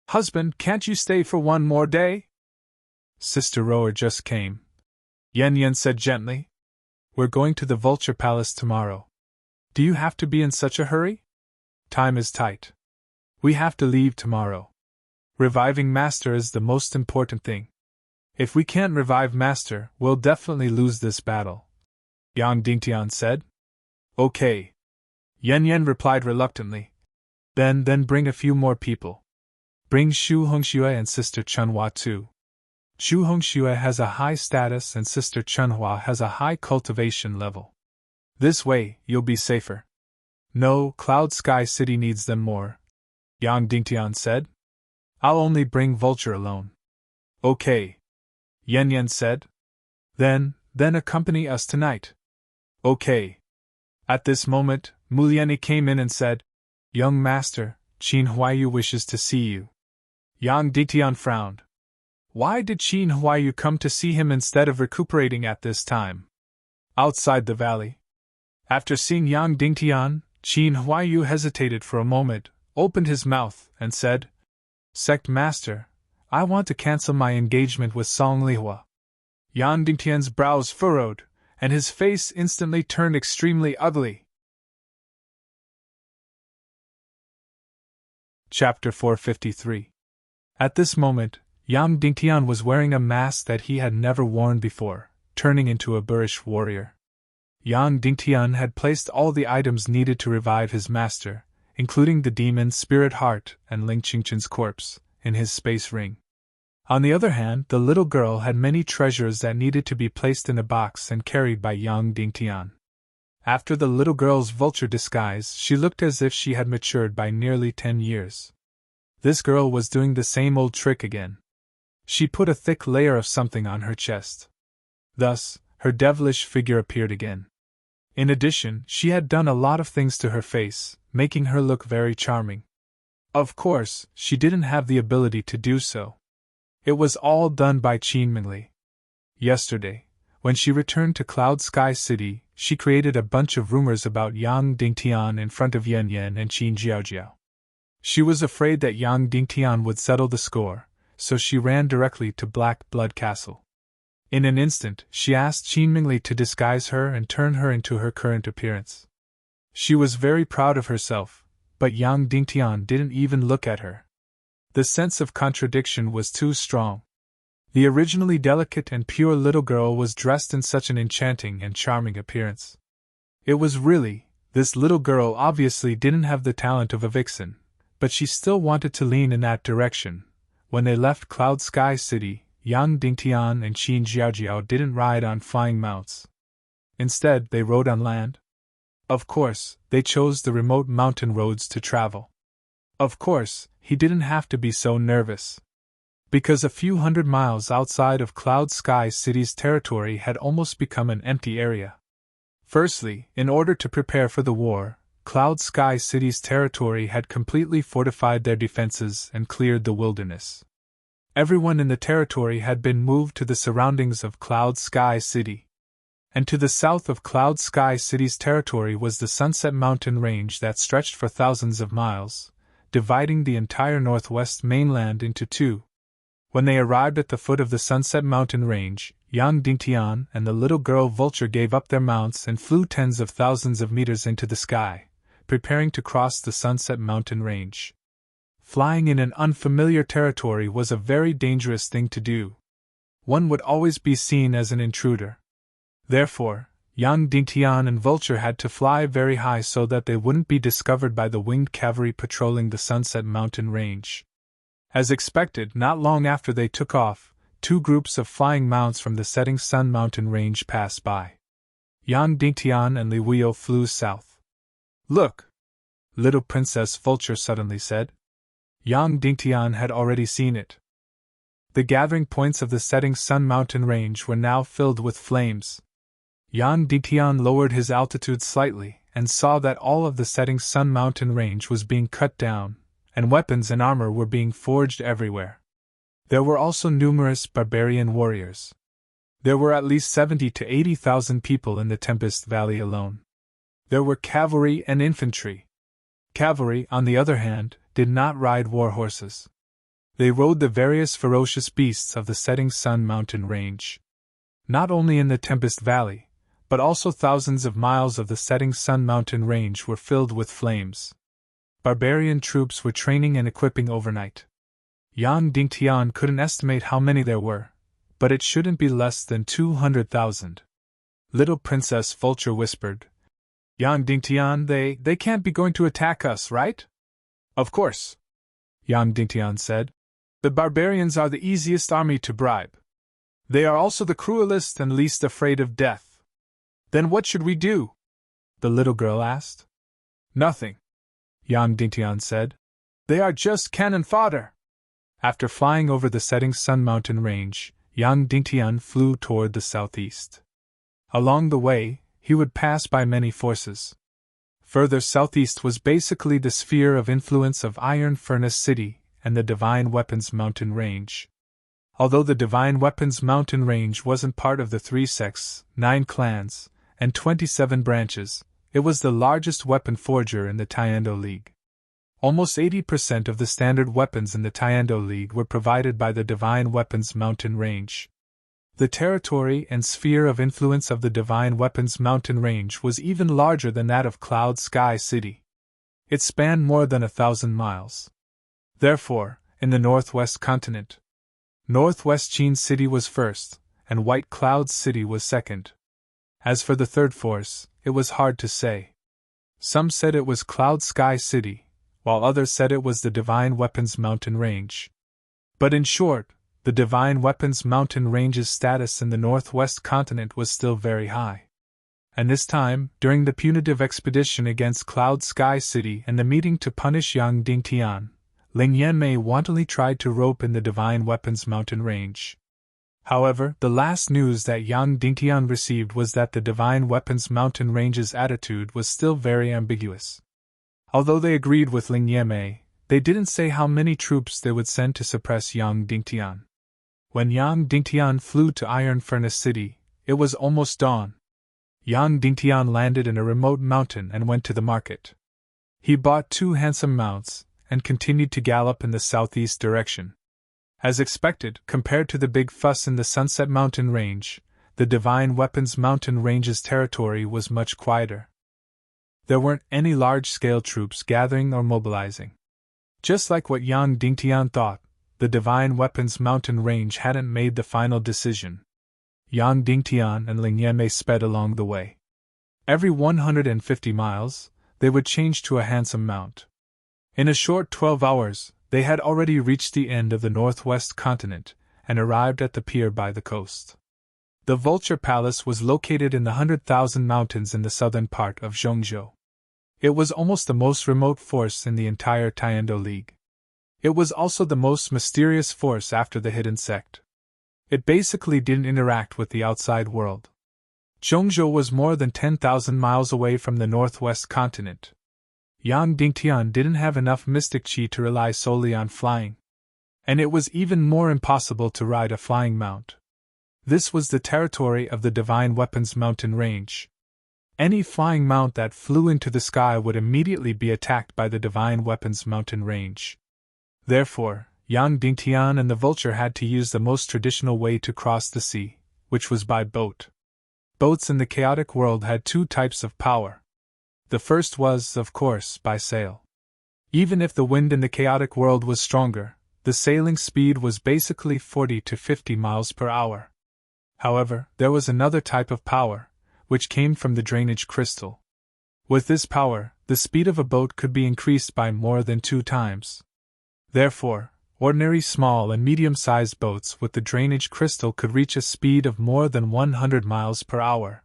"Husband, can't you stay for one more day?" Sister Rower just came. Yan Yan said gently. "We're going to the Vulture Palace tomorrow. Do you have to be in such a hurry? Time is tight. We have to leave tomorrow. Reviving Master is the most important thing. If we can't revive Master, we'll definitely lose this battle," Yang Dingtian said. "Okay." Yan Yan replied reluctantly. Then bring a few more people. Bring Xu Hongxue and Sister Chunhua too. Xu Hongxue has a high status and Sister Chunhua has a high cultivation level. This way, you'll be safer. No, Cloud Sky City needs them more, Yang Dingtian said. I'll only bring Vulture alone. Okay, Yan Yan said. Then accompany us tonight. Okay. At this moment, Muliani came in and said, Young Master, Qin Huaiyu wishes to see you. Yang Dingtian frowned. Why did Qin Huaiyu come to see him instead of recuperating at this time? Outside the valley. After seeing Yang Dingtian, Qin Huaiyu hesitated for a moment, opened his mouth, and said, Sect Master, I want to cancel my engagement with Song Lihua. Yan Dingtian's brows furrowed, and his face instantly turned extremely ugly. Chapter 453. At this moment, Yang Dingtian was wearing a mask that he had never worn before, turning into a boorish warrior. Yang Dingtian had placed all the items needed to revive his master, including the demon's spirit heart and Ling Qingchen's corpse, in his space ring. On the other hand, the little girl had many treasures that needed to be placed in a box and carried by Yang Dingtian. After the little girl's vulture disguise, she looked as if she had matured by nearly 10 years. This girl was doing the same old trick again. She put a thick layer of something on her chest. Thus, her devilish figure appeared again. In addition, she had done a lot of things to her face, making her look very charming. Of course, she didn't have the ability to do so. It was all done by Qin Mingli. Yesterday, when she returned to Cloud Sky City, she created a bunch of rumors about Yang Dingtian in front of Yan Yan and Qin Jiaojiao. She was afraid that Yang Dingtian would settle the score, so she ran directly to Black Blood Castle. In an instant, she asked Qin Mingli to disguise her and turn her into her current appearance. She was very proud of herself, but Yang Dingtian didn't even look at her. The sense of contradiction was too strong. The originally delicate and pure little girl was dressed in such an enchanting and charming appearance. It was really, this little girl obviously didn't have the talent of a vixen, but she still wanted to lean in that direction. When they left Cloud Sky City, Yang Dingtian and Qin Jiaojiao didn't ride on flying mounts. Instead, they rode on land. Of course, they chose the remote mountain roads to travel. Of course, he didn't have to be so nervous. Because a few hundred miles outside of Cloud Sky City's territory had almost become an empty area. Firstly, in order to prepare for the war, Cloud Sky City's territory had completely fortified their defenses and cleared the wilderness. Everyone in the territory had been moved to the surroundings of Cloud Sky City. And to the south of Cloud Sky City's territory was the Sunset Mountain Range that stretched for thousands of miles, dividing the entire northwest mainland into two. When they arrived at the foot of the Sunset Mountain Range, Yang Dingtian and the little girl Vulture gave up their mounts and flew tens of thousands of meters into the sky, preparing to cross the Sunset Mountain Range. Flying in an unfamiliar territory was a very dangerous thing to do. One would always be seen as an intruder. Therefore, Yang Dingtian and Vulture had to fly very high so that they wouldn't be discovered by the winged cavalry patrolling the Sunset Mountain Range. As expected, not long after they took off, two groups of flying mounts from the setting Sun Mountain Range passed by. Yang Dingtian and Li Wuyo flew south. "Look!" little Princess Vulture suddenly said. Yang Dingtian had already seen it. The gathering points of the setting Sun Mountain Range were now filled with flames. Yang Dingtian lowered his altitude slightly and saw that all of the setting Sun Mountain Range was being cut down, and weapons and armor were being forged everywhere. There were also numerous barbarian warriors. There were at least 70 to 80,000 people in the Tempest Valley alone. There were cavalry and infantry. Cavalry, on the other hand, did not ride war horses. They rode the various ferocious beasts of the setting Sun Mountain Range. Not only in the Tempest Valley, but also thousands of miles of the setting Sun Mountain Range were filled with flames. Barbarian troops were training and equipping overnight. Yang Dingtian couldn't estimate how many there were, but it shouldn't be less than 200,000. Little Princess Vulture whispered, "Yang Dingtian, they can't be going to attack us, right?" "Of course," Yang Dingtian said. "The barbarians are the easiest army to bribe. They are also the cruelest and least afraid of death." "Then what should we do?" the little girl asked. "Nothing," Yang Dingtian said. "They are just cannon fodder." After flying over the setting Sun Mountain Range, Yang Dingtian flew toward the southeast. Along the way, he would pass by many forces. Further southeast was basically the sphere of influence of Iron Furnace City and the Divine Weapons Mountain Range. Although the Divine Weapons Mountain Range wasn't part of the 3 sects, 9 clans, and 27 branches, it was the largest weapon forger in the Tiando League. Almost 80% of the standard weapons in the Tiando League were provided by the Divine Weapons Mountain Range. The territory and sphere of influence of the Divine Weapons Mountain Range was even larger than that of Cloud Sky City. It spanned more than 1,000 miles. Therefore, in the Northwest continent, Northwest Chin City was first, and White Cloud City was second. As for the third force, it was hard to say. Some said it was Cloud Sky City, while others said it was the Divine Weapons Mountain Range. But in short, the Divine Weapons Mountain Range's status in the Northwest continent was still very high. And this time, during the punitive expedition against Cloud Sky City and the meeting to punish Yang Dingtian, Ling Yanmei wantonly tried to rope in the Divine Weapons Mountain Range. However, the last news that Yang Dingtian received was that the Divine Weapons Mountain Range's attitude was still very ambiguous. Although they agreed with Ling Yanmei, they didn't say how many troops they would send to suppress Yang Dingtian. When Yang Dingtian flew to Iron Furnace City, it was almost dawn. Yang Dingtian landed in a remote mountain and went to the market. He bought 2 handsome mounts and continued to gallop in the southeast direction. As expected, compared to the big fuss in the Sunset Mountain Range, the Divine Weapons Mountain Range's territory was much quieter. There weren't any large-scale troops gathering or mobilizing. Just like what Yang Dingtian thought, the Divine Weapons Mountain Range hadn't made the final decision. Yang Dingtian and Ling Yanmei sped along the way. Every 150 miles, they would change to a handsome mount. In a short 12 hours, they had already reached the end of the Northwest continent and arrived at the pier by the coast. The Vulture Palace was located in the 100,000 mountains in the southern part of Zhongzhou. It was almost the most remote force in the entire Tiando League. It was also the most mysterious force after the hidden sect. It basically didn't interact with the outside world. Zhongzhou was more than 10,000 miles away from the Northwest continent. Yang Dingtian didn't have enough mystic chi to rely solely on flying. And it was even more impossible to ride a flying mount. This was the territory of the Divine Weapons Mountain Range. Any flying mount that flew into the sky would immediately be attacked by the Divine Weapons Mountain Range. Therefore, Yang Dingtian and the Vulture had to use the most traditional way to cross the sea, which was by boat. Boats in the chaotic world had 2 types of power. The first was, of course, by sail. Even if the wind in the chaotic world was stronger, the sailing speed was basically 40 to 50 miles per hour. However, there was another type of power, which came from the drainage crystal. With this power, the speed of a boat could be increased by more than 2 times. Therefore, ordinary small and medium-sized boats with the drainage crystal could reach a speed of more than 100 miles per hour.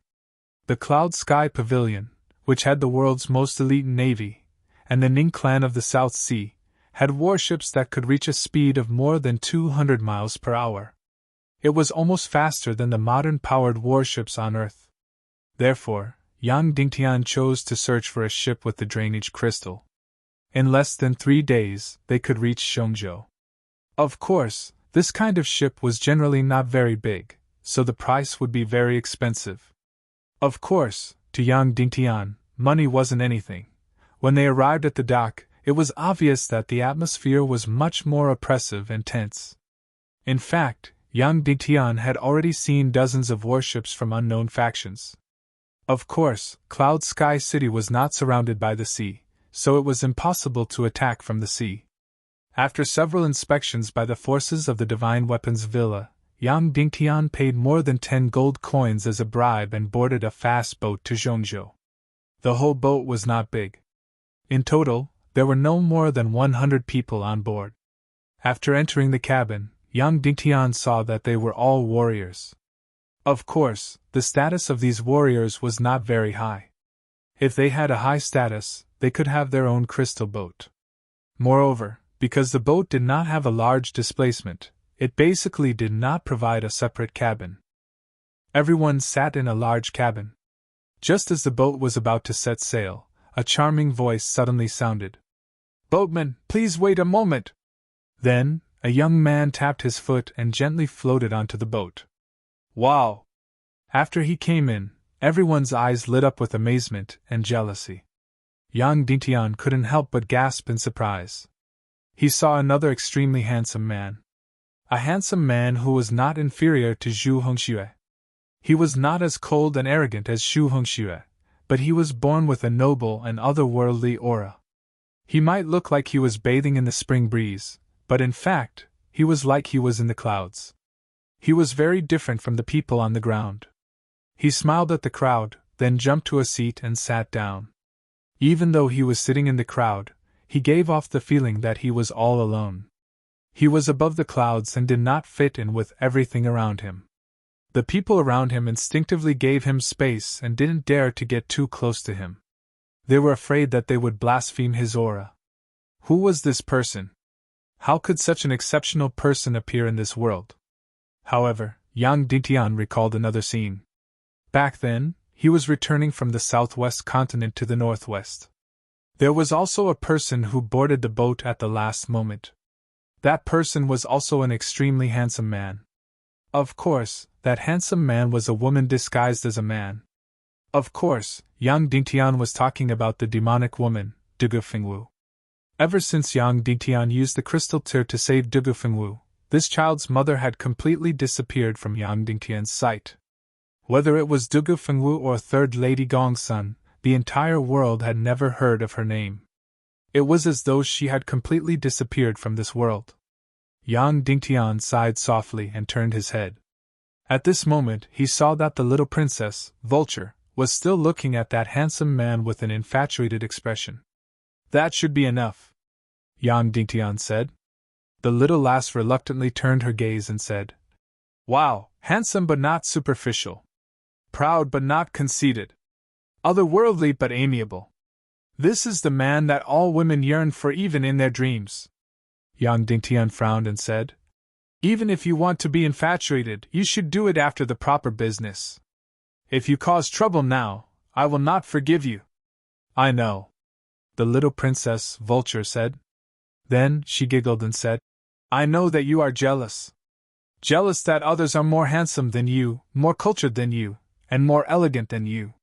The Cloud Sky Pavilion, which had the world's most elite navy, and the Ning clan of the South Sea, had warships that could reach a speed of more than 200 miles per hour. It was almost faster than the modern powered warships on Earth. Therefore, Yang Dingtian chose to search for a ship with the drainage crystal. In less than 3 days, they could reach Zhongzhou. Of course, this kind of ship was generally not very big, so the price would be very expensive. Of course, to Yang Dingtian, money wasn't anything. When they arrived at the dock, it was obvious that the atmosphere was much more oppressive and tense. In fact, Yang Dingtian had already seen dozens of warships from unknown factions. Of course, Cloud Sky City was not surrounded by the sea, so it was impossible to attack from the sea. After several inspections by the forces of the Divine Weapons Villa, Yang Dingtian paid more than 10 gold coins as a bribe and boarded a fast boat to Zhongzhou. The whole boat was not big. In total, there were no more than 100 people on board. After entering the cabin, Yang Dingtian saw that they were all warriors. Of course, the status of these warriors was not very high. If they had a high status, they could have their own crystal boat. Moreover, because the boat did not have a large displacement, it basically did not provide a separate cabin. Everyone sat in a large cabin. Just as the boat was about to set sail, a charming voice suddenly sounded. "Boatman, please wait a moment!" Then, a young man tapped his foot and gently floated onto the boat. Wow! After he came in, everyone's eyes lit up with amazement and jealousy. Yang Dingtian couldn't help but gasp in surprise. He saw another extremely handsome man. A handsome man who was not inferior to Zhu Hongxue. He was not as cold and arrogant as Zhu Hongxue, but he was born with a noble and otherworldly aura. He might look like he was bathing in the spring breeze, but in fact, he was like he was in the clouds. He was very different from the people on the ground. He smiled at the crowd, then jumped to a seat and sat down. Even though he was sitting in the crowd, he gave off the feeling that he was all alone. He was above the clouds and did not fit in with everything around him. The people around him instinctively gave him space and didn't dare to get too close to him. They were afraid that they would blaspheme his aura. Who was this person? How could such an exceptional person appear in this world? However, Yang Dingtian recalled another scene. Back then, he was returning from the southwest continent to the northwest. There was also a person who boarded the boat at the last moment. That person was also an extremely handsome man. Of course, that handsome man was a woman disguised as a man. Of course, Yang Dingtian was talking about the demonic woman, Dugu Fengwu. Ever since Yang Dingtian used the crystal tear to save Dugu Fengwu, this child's mother had completely disappeared from Yang Dingtian's sight. Whether it was Dugu Fengwu or Third Lady Gongsun, the entire world had never heard of her name. It was as though she had completely disappeared from this world. Yang Dingtian sighed softly and turned his head. At this moment he saw that the little princess, Vulture, was still looking at that handsome man with an infatuated expression. That should be enough, Yang Dingtian said. The little lass reluctantly turned her gaze and said, Wow, handsome but not superficial. Proud but not conceited. Otherworldly but amiable. This is the man that all women yearn for even in their dreams. Yang Dingtian frowned and said, Even if you want to be infatuated, you should do it after the proper business. If you cause trouble now, I will not forgive you. I know, the little princess Vulture said. Then she giggled and said, I know that you are jealous. Jealous that others are more handsome than you, more cultured than you, and more elegant than you.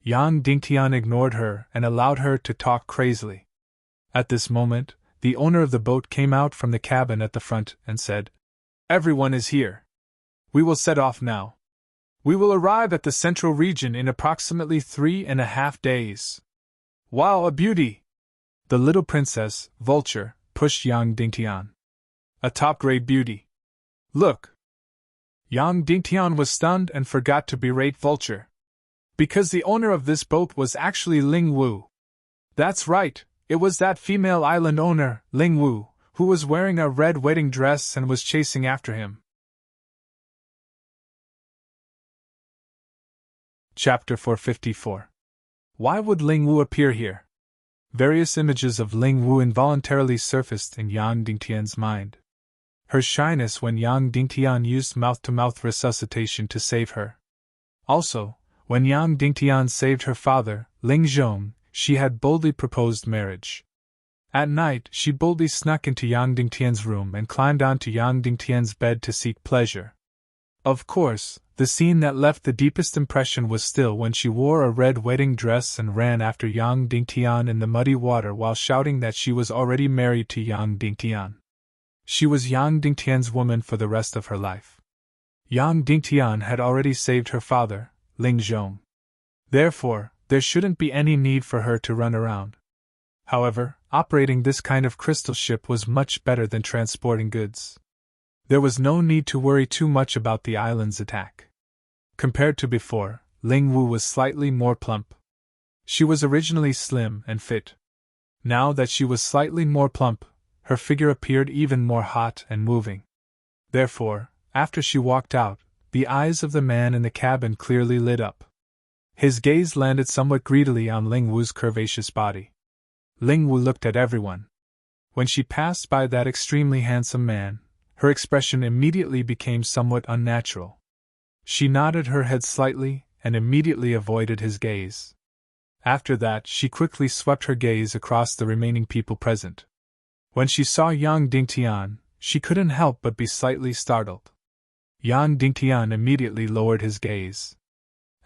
Yang Dingtian ignored her and allowed her to talk crazily. At this moment, the owner of the boat came out from the cabin at the front and said, Everyone is here. We will set off now. We will arrive at the central region in approximately 3.5 days. Wow, a beauty! The little princess, Vulture, pushed Yang Dingtian. A top-grade beauty. Look! Yang Dingtian was stunned and forgot to berate Vulture. Because the owner of this boat was actually Ling Wu. That's right, it was that female island owner, Ling Wu, who was wearing a red wedding dress and was chasing after him. Chapter 454. Why would Ling Wu appear here? Various images of Ling Wu involuntarily surfaced in Yang Dingtian's mind. Her shyness when Yang Dingtian used mouth-to-mouth resuscitation to save her. Also, when Yang Dingtian saved her father, Ling Zhong, she had boldly proposed marriage. At night, she boldly snuck into Yang Dingtian's room and climbed onto Yang Dingtian's bed to seek pleasure. Of course, the scene that left the deepest impression was still when she wore a red wedding dress and ran after Yang Dingtian in the muddy water while shouting that she was already married to Yang Dingtian. She was Yang Dingtian's woman for the rest of her life. Yang Dingtian had already saved her father, Ling Zhong. Therefore, there shouldn't be any need for her to run around. However, operating this kind of crystal ship was much better than transporting goods. There was no need to worry too much about the island's attack. Compared to before, Ling Wu was slightly more plump. She was originally slim and fit. Now that she was slightly more plump, her figure appeared even more hot and moving. Therefore, after she walked out, the eyes of the man in the cabin clearly lit up. His gaze landed somewhat greedily on Ling Wu's curvaceous body. Ling Wu looked at everyone. When she passed by that extremely handsome man, her expression immediately became somewhat unnatural. She nodded her head slightly and immediately avoided his gaze. After that, she quickly swept her gaze across the remaining people present. When she saw Yang Dingtian, she couldn't help but be slightly startled. Yang Dingtian immediately lowered his gaze.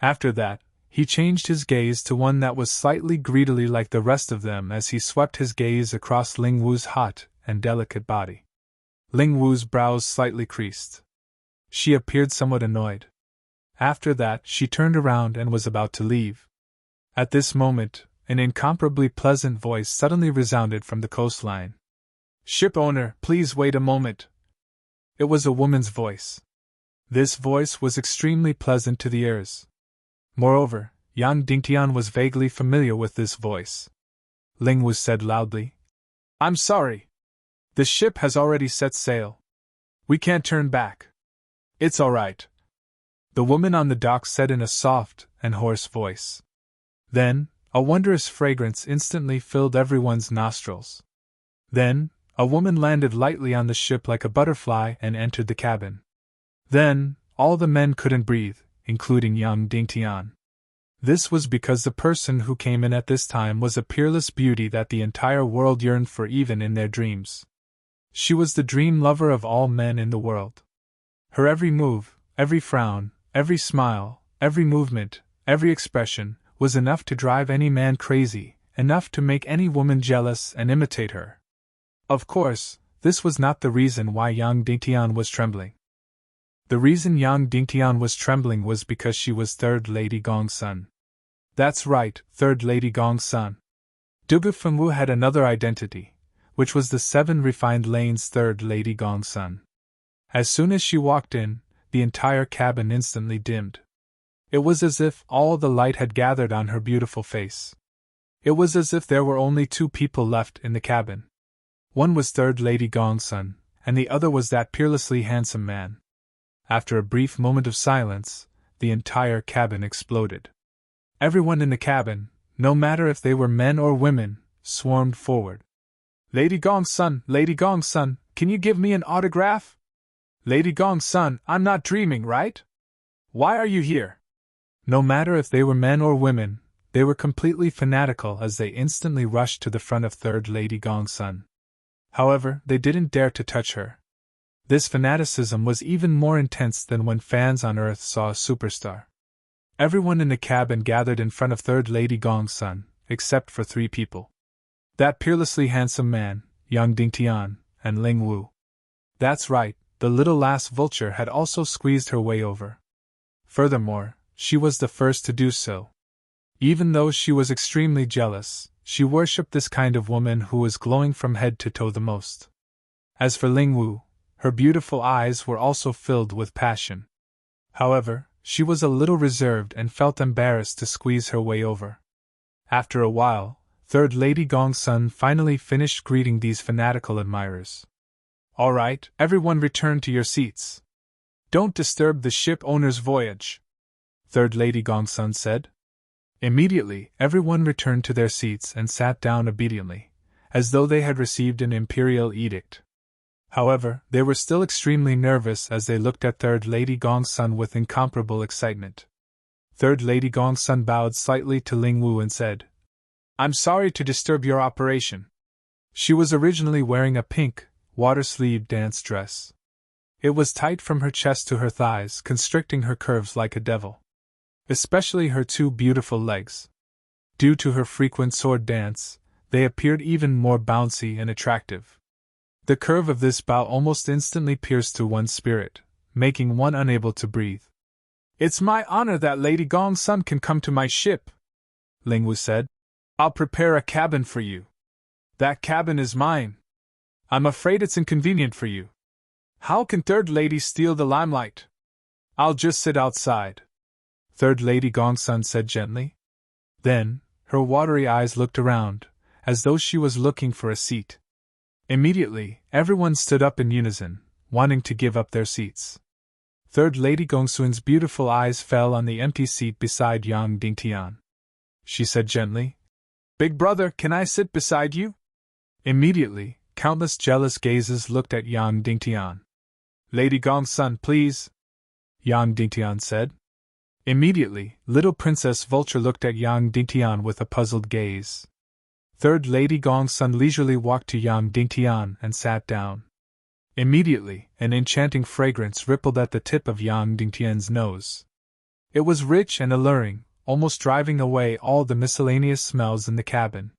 After that, He changed his gaze to one that was slightly greedily like the rest of them as he swept his gaze across Ling Wu's hot and delicate body. Ling Wu's brows slightly creased. She appeared somewhat annoyed. After that, she turned around and was about to leave. At this moment, an incomparably pleasant voice suddenly resounded from the coastline. "Ship owner, please wait a moment." It was a woman's voice. This voice was extremely pleasant to the ears. Moreover, Yang Dingtian was vaguely familiar with this voice. Ling Wu said loudly, "I'm sorry. The ship has already set sail. We can't turn back." "It's all right," the woman on the dock said in a soft and hoarse voice. Then, a wondrous fragrance instantly filled everyone's nostrils. Then, a woman landed lightly on the ship like a butterfly and entered the cabin. Then, all the men couldn't breathe, including Yang Dingtian. This was because the person who came in at this time was a peerless beauty that the entire world yearned for even in their dreams. She was the dream lover of all men in the world. Her every move, every frown, every smile, every movement, every expression, was enough to drive any man crazy, enough to make any woman jealous and imitate her. Of course, this was not the reason why Yang Dingtian was trembling. The reason Yang Dingtian was trembling was because she was Third Lady Gongsun. That's right, Third Lady Gongsun. Dugu Fengwu had another identity, which was the 7 Refined Lane's Third Lady Gongsun. As soon as she walked in, the entire cabin instantly dimmed. It was as if all the light had gathered on her beautiful face. It was as if there were only 2 people left in the cabin. One was Third Lady Gongsun, and the other was that peerlessly handsome man. After a brief moment of silence, the entire cabin exploded. Everyone in the cabin, no matter if they were men or women, swarmed forward. "Lady Gongsun, can you give me an autograph? Lady Gongsun, I'm not dreaming, right? Why are you here?" No matter if they were men or women, they were completely fanatical as they instantly rushed to the front of Third Lady Gongsun. However, they didn't dare to touch her. This fanaticism was even more intense than when fans on Earth saw a superstar. Everyone in the cabin gathered in front of Third Lady Gongsun, except for 3 people. That peerlessly handsome man, Yang Dingtian, and Ling Wu. That's right, the little lass vulture had also squeezed her way over. Furthermore, she was the first to do so. Even though she was extremely jealous, she worshipped this kind of woman who was glowing from head to toe the most. As for Ling Wu, her beautiful eyes were also filled with passion. However, she was a little reserved and felt embarrassed to squeeze her way over. After a while, Third Lady Gongsun finally finished greeting these fanatical admirers. "All right, everyone return to your seats. Don't disturb the ship owner's voyage," Third Lady Gongsun said. Immediately, everyone returned to their seats and sat down obediently, as though they had received an imperial edict. However, they were still extremely nervous as they looked at Third Lady Gongsun with incomparable excitement. Third Lady Gongsun bowed slightly to Ling Wu and said, "I'm sorry to disturb your operation." She was originally wearing a pink, water-sleeved dance dress. It was tight from her chest to her thighs, constricting her curves like a devil. Especially her 2 beautiful legs. Due to her frequent sword dance, they appeared even more bouncy and attractive. The curve of this bow almost instantly pierced through one's spirit, making one unable to breathe. "It's my honor that Lady Gongsun can come to my ship," Ling Wu said. "I'll prepare a cabin for you. That cabin is mine. I'm afraid it's inconvenient for you. How can Third Lady steal the limelight? I'll just sit outside," Third Lady Gongsun said gently. Then, her watery eyes looked around, as though she was looking for a seat. Immediately, everyone stood up in unison, wanting to give up their seats. Third Lady Gongsun's beautiful eyes fell on the empty seat beside Yang Dingtian. She said gently, "Big brother, can I sit beside you?" Immediately, countless jealous gazes looked at Yang Dingtian. "Lady Gongsun, please," Yang Dingtian said. Immediately, little Princess Vulture looked at Yang Dingtian with a puzzled gaze. Third Lady Gongsun leisurely walked to Yang Dingtian and sat down. Immediately, an enchanting fragrance rippled at the tip of Yang Dingtian's nose. It was rich and alluring, almost driving away all the miscellaneous smells in the cabin.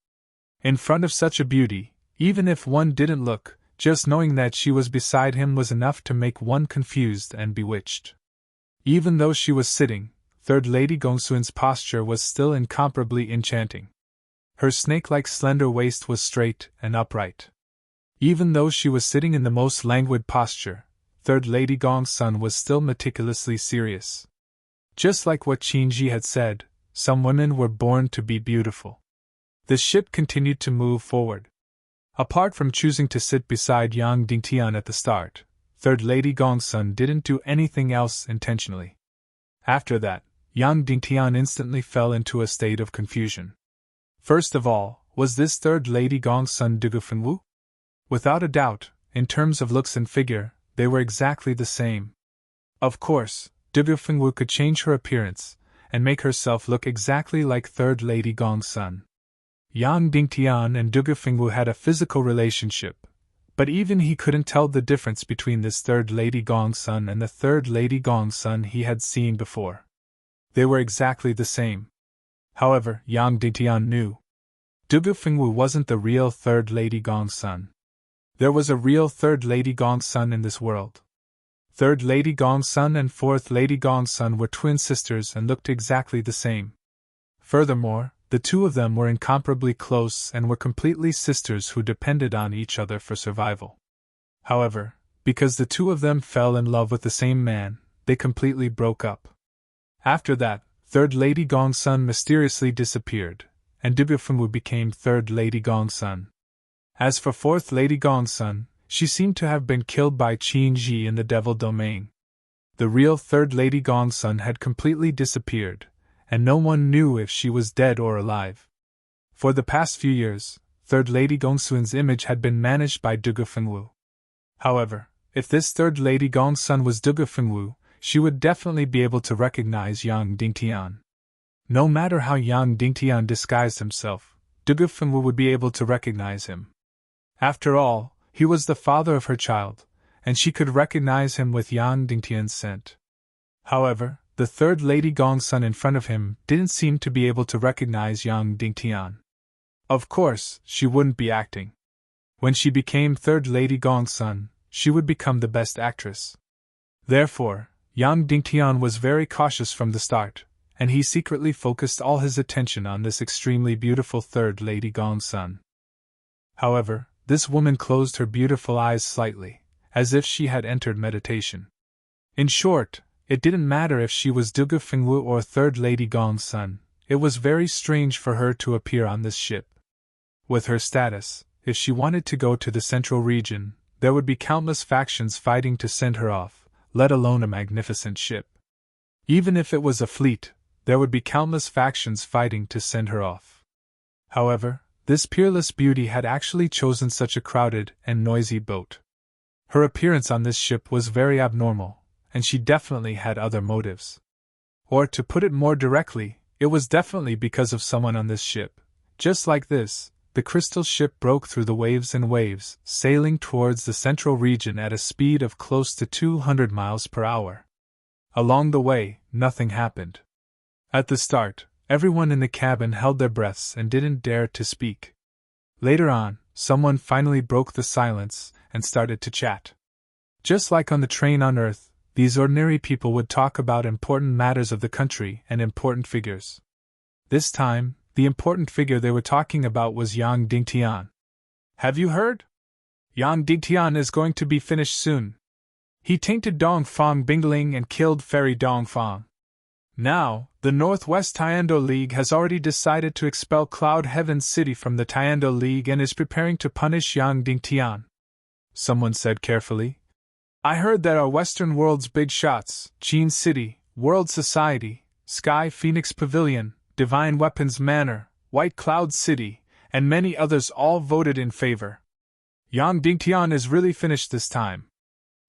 In front of such a beauty, even if one didn't look, just knowing that she was beside him was enough to make one confused and bewitched. Even though she was sitting, Third Lady Gongsun's posture was still incomparably enchanting. Her snake-like slender waist was straight and upright. Even though she was sitting in the most languid posture, Third Lady Gongsun was still meticulously serious. Just like what Qinji had said, some women were born to be beautiful. The ship continued to move forward. Apart from choosing to sit beside Yang Dingtian at the start, Third Lady Gongsun didn't do anything else intentionally. After that, Yang Dingtian instantly fell into a state of confusion. First of all, was this Third Lady Gongsun Dugufengwu? Without a doubt, in terms of looks and figure, they were exactly the same. Of course, Dugufengwu could change her appearance and make herself look exactly like Third Lady Gongsun. Yang Dingtian and Dugufengwu had a physical relationship, but even he couldn't tell the difference between this Third Lady Gongsun and the Third Lady Gongsun he had seen before. They were exactly the same. However, Yang Dingtian knew. Dugufengwu wasn't the real Third Lady Gongsun. There was a real Third Lady Gongsun in this world. Third Lady Gongsun and Fourth Lady Gongsun were twin sisters and looked exactly the same. Furthermore, the two of them were incomparably close and were completely sisters who depended on each other for survival. However, because the two of them fell in love with the same man, they completely broke up. After that, Third Lady Gongsun mysteriously disappeared, and Dugufengwu became Third Lady Gongsun. As for Fourth Lady Gongsun, she seemed to have been killed by Qinji in the Devil Domain. The real Third Lady Gongsun had completely disappeared, and no one knew if she was dead or alive. For the past few years, Third Lady Gongsun's image had been managed by Dugufengwu. However, if this Third Lady Gongsun was Dugufengwu, she would definitely be able to recognize Yang Dingtian. No matter how Yang Dingtian disguised himself, Dugufengwu would be able to recognize him. After all, he was the father of her child, and she could recognize him with Yang Dingtian's scent. However, the Third Lady Gongsun in front of him didn't seem to be able to recognize Yang Dingtian. Of course, she wouldn't be acting. When she became Third Lady Gongsun, she would become the best actress. Therefore, Yang Dingtian was very cautious from the start, and he secretly focused all his attention on this extremely beautiful Third Lady Gongsun. However, this woman closed her beautiful eyes slightly, as if she had entered meditation. In short, it didn't matter if she was Dugufengwu or Third Lady Gongsun, it was very strange for her to appear on this ship. With her status, if she wanted to go to the central region, there would be countless factions fighting to send her off, let alone a magnificent ship. Even if it was a fleet, there would be countless factions fighting to send her off. However, this peerless beauty had actually chosen such a crowded and noisy boat. Her appearance on this ship was very abnormal, and she definitely had other motives. Or to put it more directly, it was definitely because of someone on this ship. Just like this, the crystal ship broke through the waves and waves, sailing towards the central region at a speed of close to 200 miles per hour. Along the way, nothing happened. At the start, everyone in the cabin held their breaths and didn't dare to speak. Later on, someone finally broke the silence and started to chat. Just like on the train on Earth, these ordinary people would talk about important matters of the country and important figures. This time, the important figure they were talking about was Yang Dingtian. Have you heard? Yang Dingtian is going to be finished soon. He tainted Dongfang Bingling and killed Fairy Dongfang. Now, the Northwest Tiando League has already decided to expel Cloud Heaven City from the Tiando League and is preparing to punish Yang Dingtian. Someone said carefully. I heard that our Western world's big shots, Qin City, World Society, Sky Phoenix Pavilion, Divine Weapons Manor, White Cloud City, and many others all voted in favor. Yang Dingtian is really finished this time.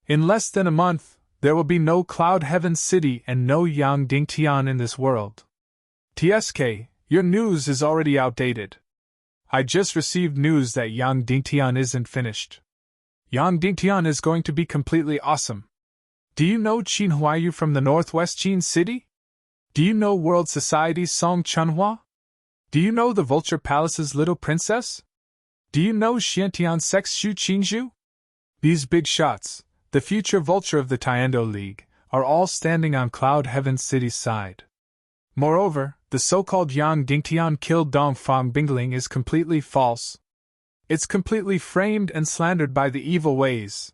In less than a month, there will be no Cloud Heaven City and no Yang Dingtian in this world. TSK, your news is already outdated. I just received news that Yang Dingtian isn't finished. Yang Dingtian is going to be completely awesome. Do you know Qin Huayu from the Northwest Qin City? Do you know World Society's Song Chunhua? Do you know the Vulture Palace's Little Princess? Do you know Xiantian's Sex Shu Qingzhu? These big shots, the future vulture of the Tiando League, are all standing on Cloud Heaven City's side. Moreover, the so-called Yang Dingtian killed Dongfang Bingling is completely false. It's completely framed and slandered by the evil ways.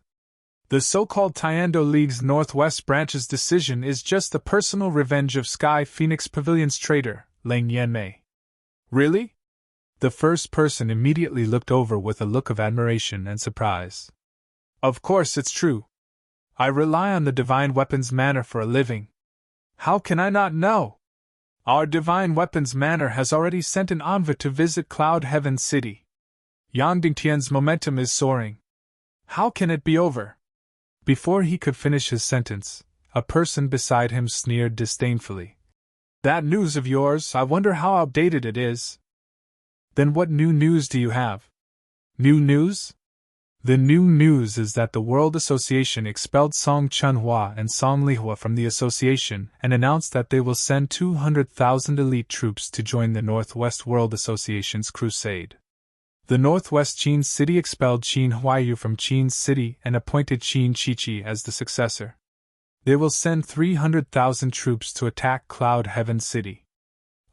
The so-called Tiando League's Northwest Branch's decision is just the personal revenge of Sky Phoenix Pavilion's traitor, Lang Yanmei. Really? The first person immediately looked over with a look of admiration and surprise. Of course it's true. I rely on the Divine Weapons Manor for a living. How can I not know? Our Divine Weapons Manor has already sent an envoy to visit Cloud Heaven City. Yang Dingtian's momentum is soaring. How can it be over? Before he could finish his sentence, a person beside him sneered disdainfully. That news of yours, I wonder how outdated it is. Then what new news do you have? New news? The new news is that the World Association expelled Song Chunhua and Song Lihua from the association and announced that they will send 200,000 elite troops to join the Northwest World Association's crusade. The Northwest Qin City expelled Qin Huaiyu from Qin City and appointed Qin Chichi as the successor. They will send 300,000 troops to attack Cloud Heaven City.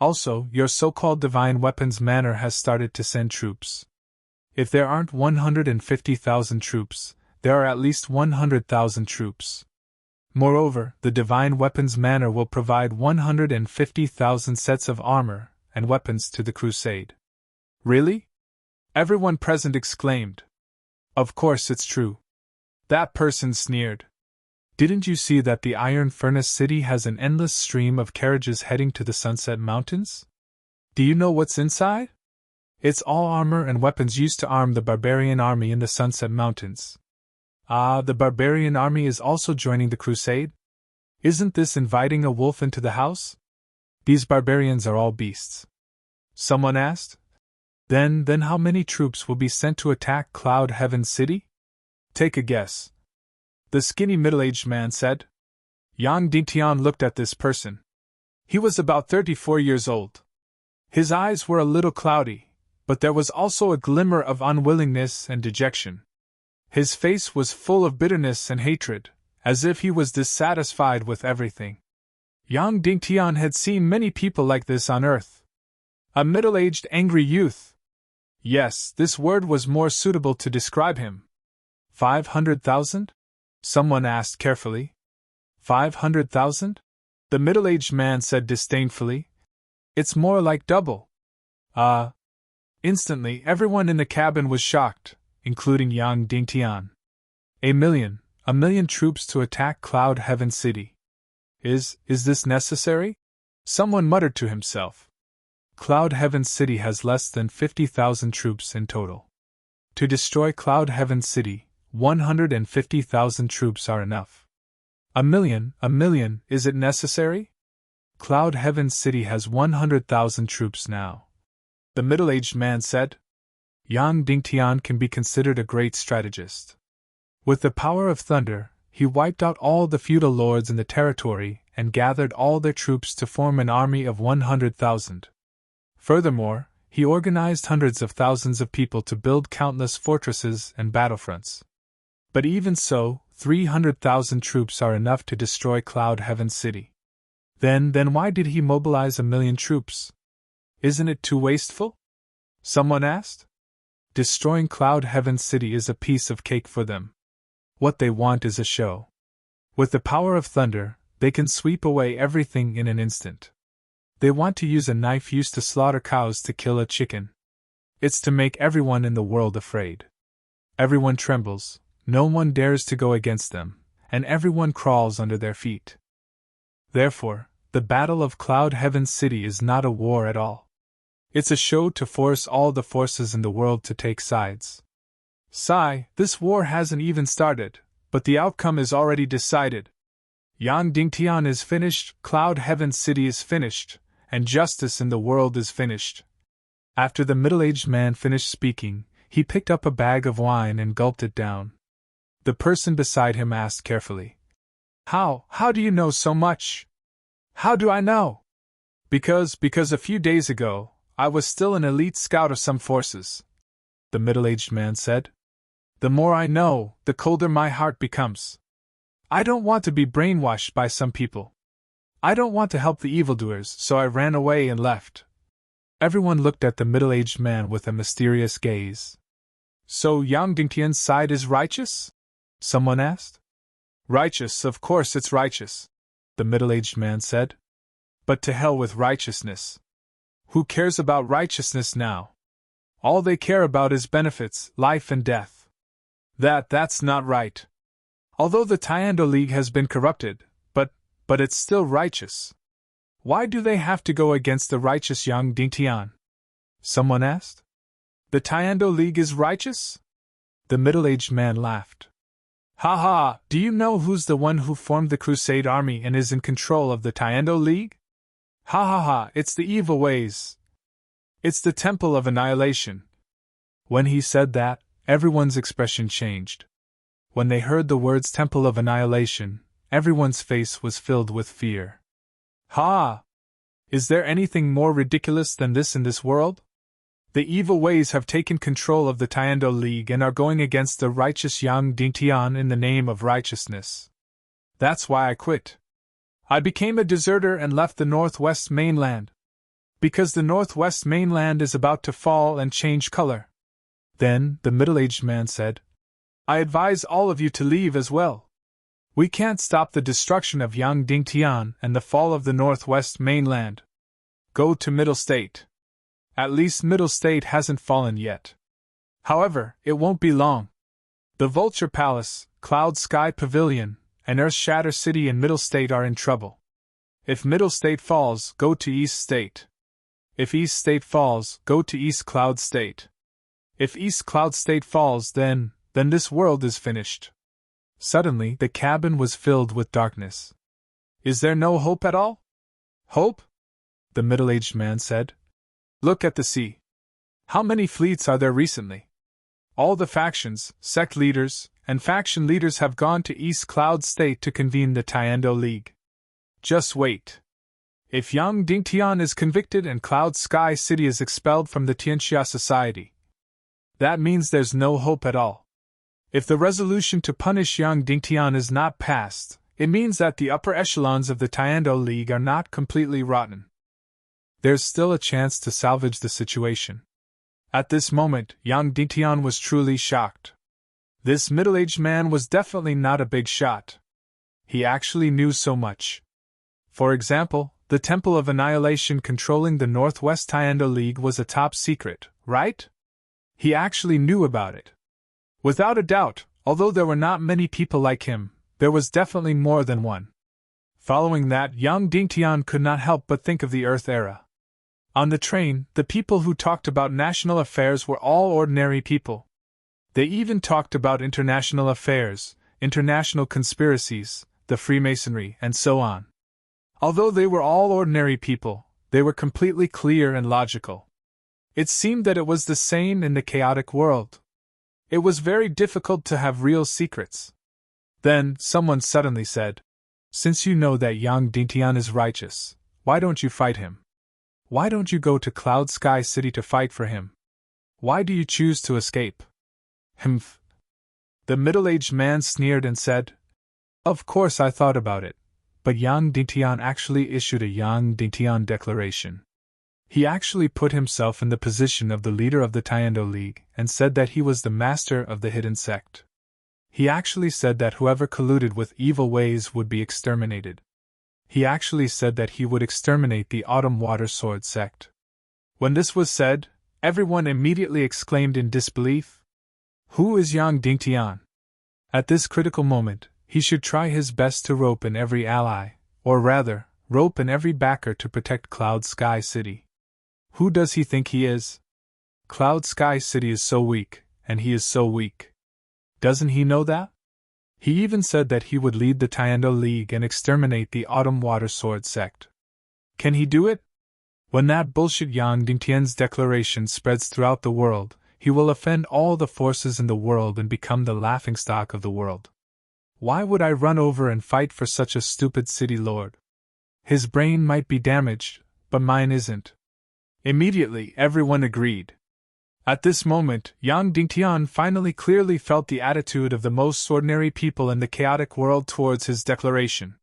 Also, your so-called Divine Weapons Manor has started to send troops. If there aren't 150,000 troops, there are at least 100,000 troops. Moreover, the Divine Weapons Manor will provide 150,000 sets of armor and weapons to the crusade. Really? Everyone present exclaimed. Of course it's true. That person sneered. Didn't you see that the Iron Furnace City has an endless stream of carriages heading to the Sunset Mountains? Do you know what's inside? It's all armor and weapons used to arm the barbarian army in the Sunset Mountains. Ah, the barbarian army is also joining the crusade? Isn't this inviting a wolf into the house? These barbarians are all beasts. Someone asked. Then how many troops will be sent to attack Cloud Heaven City? Take a guess. The skinny middle-aged man said. Yang Dingtian looked at this person. He was about 34 years old. His eyes were a little cloudy, but there was also a glimmer of unwillingness and dejection. His face was full of bitterness and hatred, as if he was dissatisfied with everything. Yang Dingtian had seen many people like this on Earth. A middle-aged angry youth. Yes, this word was more suitable to describe him. 500,000? Someone asked carefully. 500,000? The middle-aged man said disdainfully. It's more like double. Instantly, everyone in the cabin was shocked, including Yang Dingtian. A million troops to attack Cloud Heaven City. Is this necessary? Someone muttered to himself. Cloud Heaven City has less than 50,000 troops in total. To destroy Cloud Heaven City, 150,000 troops are enough. A million, is it necessary? Cloud Heaven City has 100,000 troops now. The middle-aged man said. Yang Dingtian can be considered a great strategist. With the power of thunder, he wiped out all the feudal lords in the territory and gathered all their troops to form an army of 100,000. Furthermore, he organized hundreds of thousands of people to build countless fortresses and battlefronts. But even so, 300,000 troops are enough to destroy Cloud Heaven City. Then why did he mobilize 1,000,000 troops? Isn't it too wasteful? Someone asked. Destroying Cloud Heaven City is a piece of cake for them. What they want is a show. With the power of thunder, they can sweep away everything in an instant. They want to use a knife used to slaughter cows to kill a chicken. It's to make everyone in the world afraid. Everyone trembles, no one dares to go against them, and everyone crawls under their feet. Therefore, the Battle of Cloud Heaven City is not a war at all. It's a show to force all the forces in the world to take sides. This war hasn't even started, but the outcome is already decided. Yang Dingtian is finished, Cloud Heaven City is finished, and justice in the world is finished. After the middle-aged man finished speaking, he picked up a bag of wine and gulped it down. The person beside him asked carefully, How do you know so much? How do I know? Because a few days ago, I was still an elite scout of some forces, the middle-aged man said. The more I know, the colder my heart becomes. I don't want to be brainwashed by some people. I don't want to help the evildoers, so I ran away and left. Everyone looked at the middle-aged man with a mysterious gaze. So Yang Dingtian's side is righteous? Someone asked. Righteous, of course it's righteous, the middle-aged man said. But to hell with righteousness. Who cares about righteousness now? All they care about is benefits, life and death. That's not right. Although the Tiando League has been corrupted, but it's still righteous. Why do they have to go against the righteous Yang Dingtian? Someone asked. The Tiando League is righteous? The middle-aged man laughed. Ha ha, do you know who's the one who formed the Crusade Army and is in control of the Tiando League? Ha ha ha, it's the evil ways. It's the Temple of Annihilation. When he said that, everyone's expression changed. When they heard the words Temple of Annihilation, everyone's face was filled with fear. Ha! Is there anything more ridiculous than this in this world? The evil ways have taken control of the Tiando League and are going against the righteous Yang Dingtian in the name of righteousness. That's why I quit. I became a deserter and left the Northwest mainland. Because the Northwest mainland is about to fall and change color. Then, the middle-aged man said, I advise all of you to leave as well. We can't stop the destruction of Yang Dingtian and the fall of the Northwest mainland. Go to Middle State. At least Middle State hasn't fallen yet. However, it won't be long. The Vulture Palace, Cloud Sky Pavilion, and Earth Shatter City in Middle State are in trouble. If Middle State falls, go to East State. If East State falls, go to East Cloud State. If East Cloud State falls, then this world is finished. Suddenly, the cabin was filled with darkness. Is there no hope at all? Hope? The middle-aged man said. Look at the sea. How many fleets are there recently? All the factions, sect leaders, and faction leaders have gone to East Cloud State to convene the Tiando League. Just wait. If Yang Dingtian is convicted and Cloud Sky City is expelled from the Tianxia Society, that means there's no hope at all. If the resolution to punish Yang Dingtian is not passed, it means that the upper echelons of the Tiando League are not completely rotten. There's still a chance to salvage the situation. At this moment, Yang Dingtian was truly shocked. This middle-aged man was definitely not a big shot. He actually knew so much. For example, the Temple of Annihilation controlling the Northwest Tiando League was a top secret, right? He actually knew about it. Without a doubt, although there were not many people like him, there was definitely more than one. Following that, Yang Dingtian could not help but think of the Earth era. On the train, the people who talked about national affairs were all ordinary people. They even talked about international affairs, international conspiracies, the Freemasonry, and so on. Although they were all ordinary people, they were completely clear and logical. It seemed that it was the same in the chaotic world. It was very difficult to have real secrets. Then, someone suddenly said, Since you know that Yang Dingtian is righteous, why don't you fight him? Why don't you go to Cloud Sky City to fight for him? Why do you choose to escape? Humph. The middle-aged man sneered and said, Of course I thought about it, but Yang Dingtian actually issued a Yang Dingtian declaration. He actually put himself in the position of the leader of the Tiando League and said that he was the master of the hidden sect. He actually said that whoever colluded with evil ways would be exterminated. He actually said that he would exterminate the Autumn Water Sword sect. When this was said, everyone immediately exclaimed in disbelief, Who is Yang Dingtian? At this critical moment, he should try his best to rope in every ally, or rather, rope in every backer to protect Cloud Sky City. Who does he think he is? Cloud Sky City is so weak, and he is so weak. Doesn't he know that? He even said that he would lead the Tiando League and exterminate the Autumn Water Sword sect. Can he do it? When that bullshit Yang Dingtian's declaration spreads throughout the world, he will offend all the forces in the world and become the laughingstock of the world. Why would I run over and fight for such a stupid city lord? His brain might be damaged, but mine isn't. Immediately, everyone agreed. At this moment, Yang Dingtian finally clearly felt the attitude of the most ordinary people in the chaotic world towards his declaration.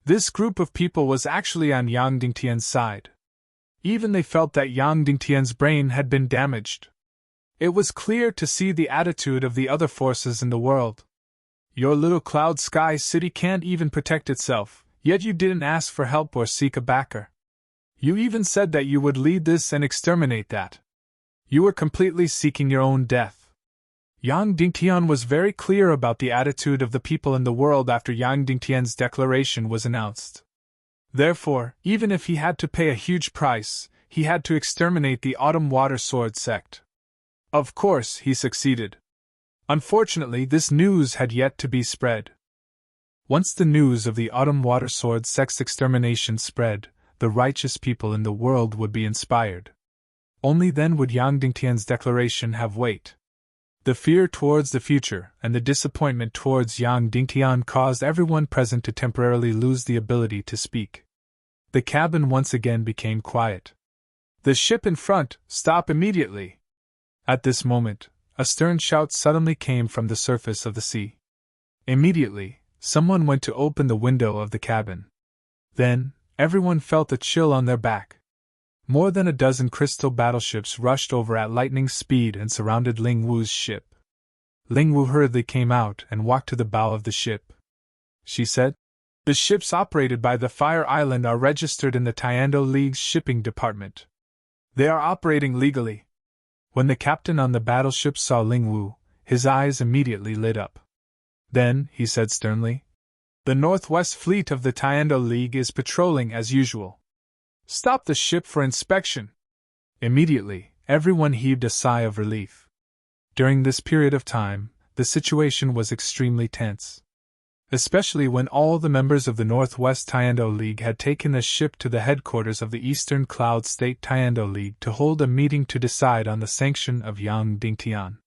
This group of people was actually on Yang Dingtian's side. Even they felt that Yang Dingtian's brain had been damaged. It was clear to see the attitude of the other forces in the world. Your little cloud sky city can't even protect itself, yet you didn't ask for help or seek a backer. You even said that you would lead this and exterminate that. You were completely seeking your own death. Yang Dingtian was very clear about the attitude of the people in the world after Yang Dingtian's declaration was announced. Therefore, even if he had to pay a huge price, he had to exterminate the Autumn Water Sword sect. Of course, he succeeded. Unfortunately, this news had yet to be spread. Once the news of the Autumn Water Sword sect's extermination spread, the righteous people in the world would be inspired. Only then would Yang Dingtian's declaration have weight. The fear towards the future and the disappointment towards Yang Dingtian caused everyone present to temporarily lose the ability to speak. The cabin once again became quiet. The ship in front, stop immediately! At this moment, a stern shout suddenly came from the surface of the sea. Immediately, someone went to open the window of the cabin. Then, everyone felt a chill on their back. More than a dozen crystal battleships rushed over at lightning speed and surrounded Ling Wu's ship. Ling Wu hurriedly came out and walked to the bow of the ship. She said, "The ships operated by the Fire Island are registered in the Tiando League's shipping department. They are operating legally." When the captain on the battleship saw Ling Wu, his eyes immediately lit up. Then, he said sternly, "The Northwest Fleet of the Tiando League is patrolling as usual. Stop the ship for inspection." Immediately, everyone heaved a sigh of relief. During this period of time, the situation was extremely tense. Especially when all the members of the Northwest Tiando League had taken a ship to the headquarters of the Eastern Cloud State Tiando League to hold a meeting to decide on the sanction of Yang Dingtian.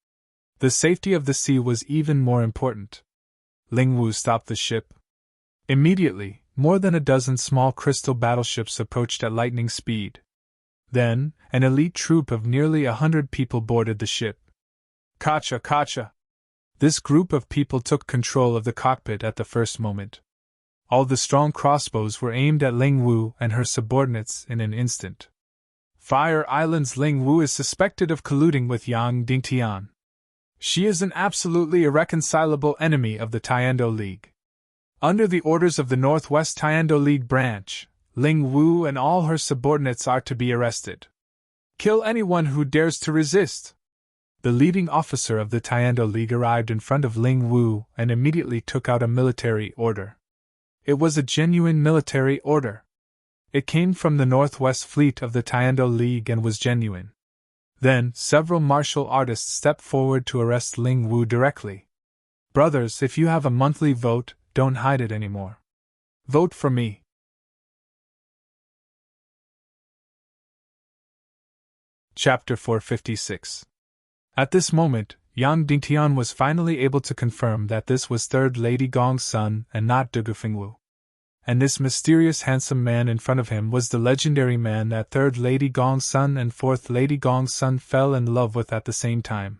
The safety of the sea was even more important. Ling Wu stopped the ship. Immediately, more than a dozen small crystal battleships approached at lightning speed. Then, an elite troop of nearly 100 people boarded the ship. Kacha, kacha! This group of people took control of the cockpit at the first moment. All the strong crossbows were aimed at Ling Wu and her subordinates in an instant. Fire Island's Ling Wu is suspected of colluding with Yang Dingtian. She is an absolutely irreconcilable enemy of the Tiando League. Under the orders of the Northwest Tiando League branch, Ling Wu and all her subordinates are to be arrested. Kill anyone who dares to resist. The leading officer of the Tiando League arrived in front of Ling Wu and immediately took out a military order. It was a genuine military order. It came from the Northwest Fleet of the Tiando League and was genuine. Then, several martial artists stepped forward to arrest Ling Wu directly. Brothers, if you have a monthly vote, don't hide it anymore. Vote for me. Chapter 456. At this moment, Yang Dingtian was finally able to confirm that this was Third Lady Gong's son and not Dugufengwu. And this mysterious handsome man in front of him was the legendary man that Third Lady Gong's son and Fourth Lady Gong's son fell in love with at the same time.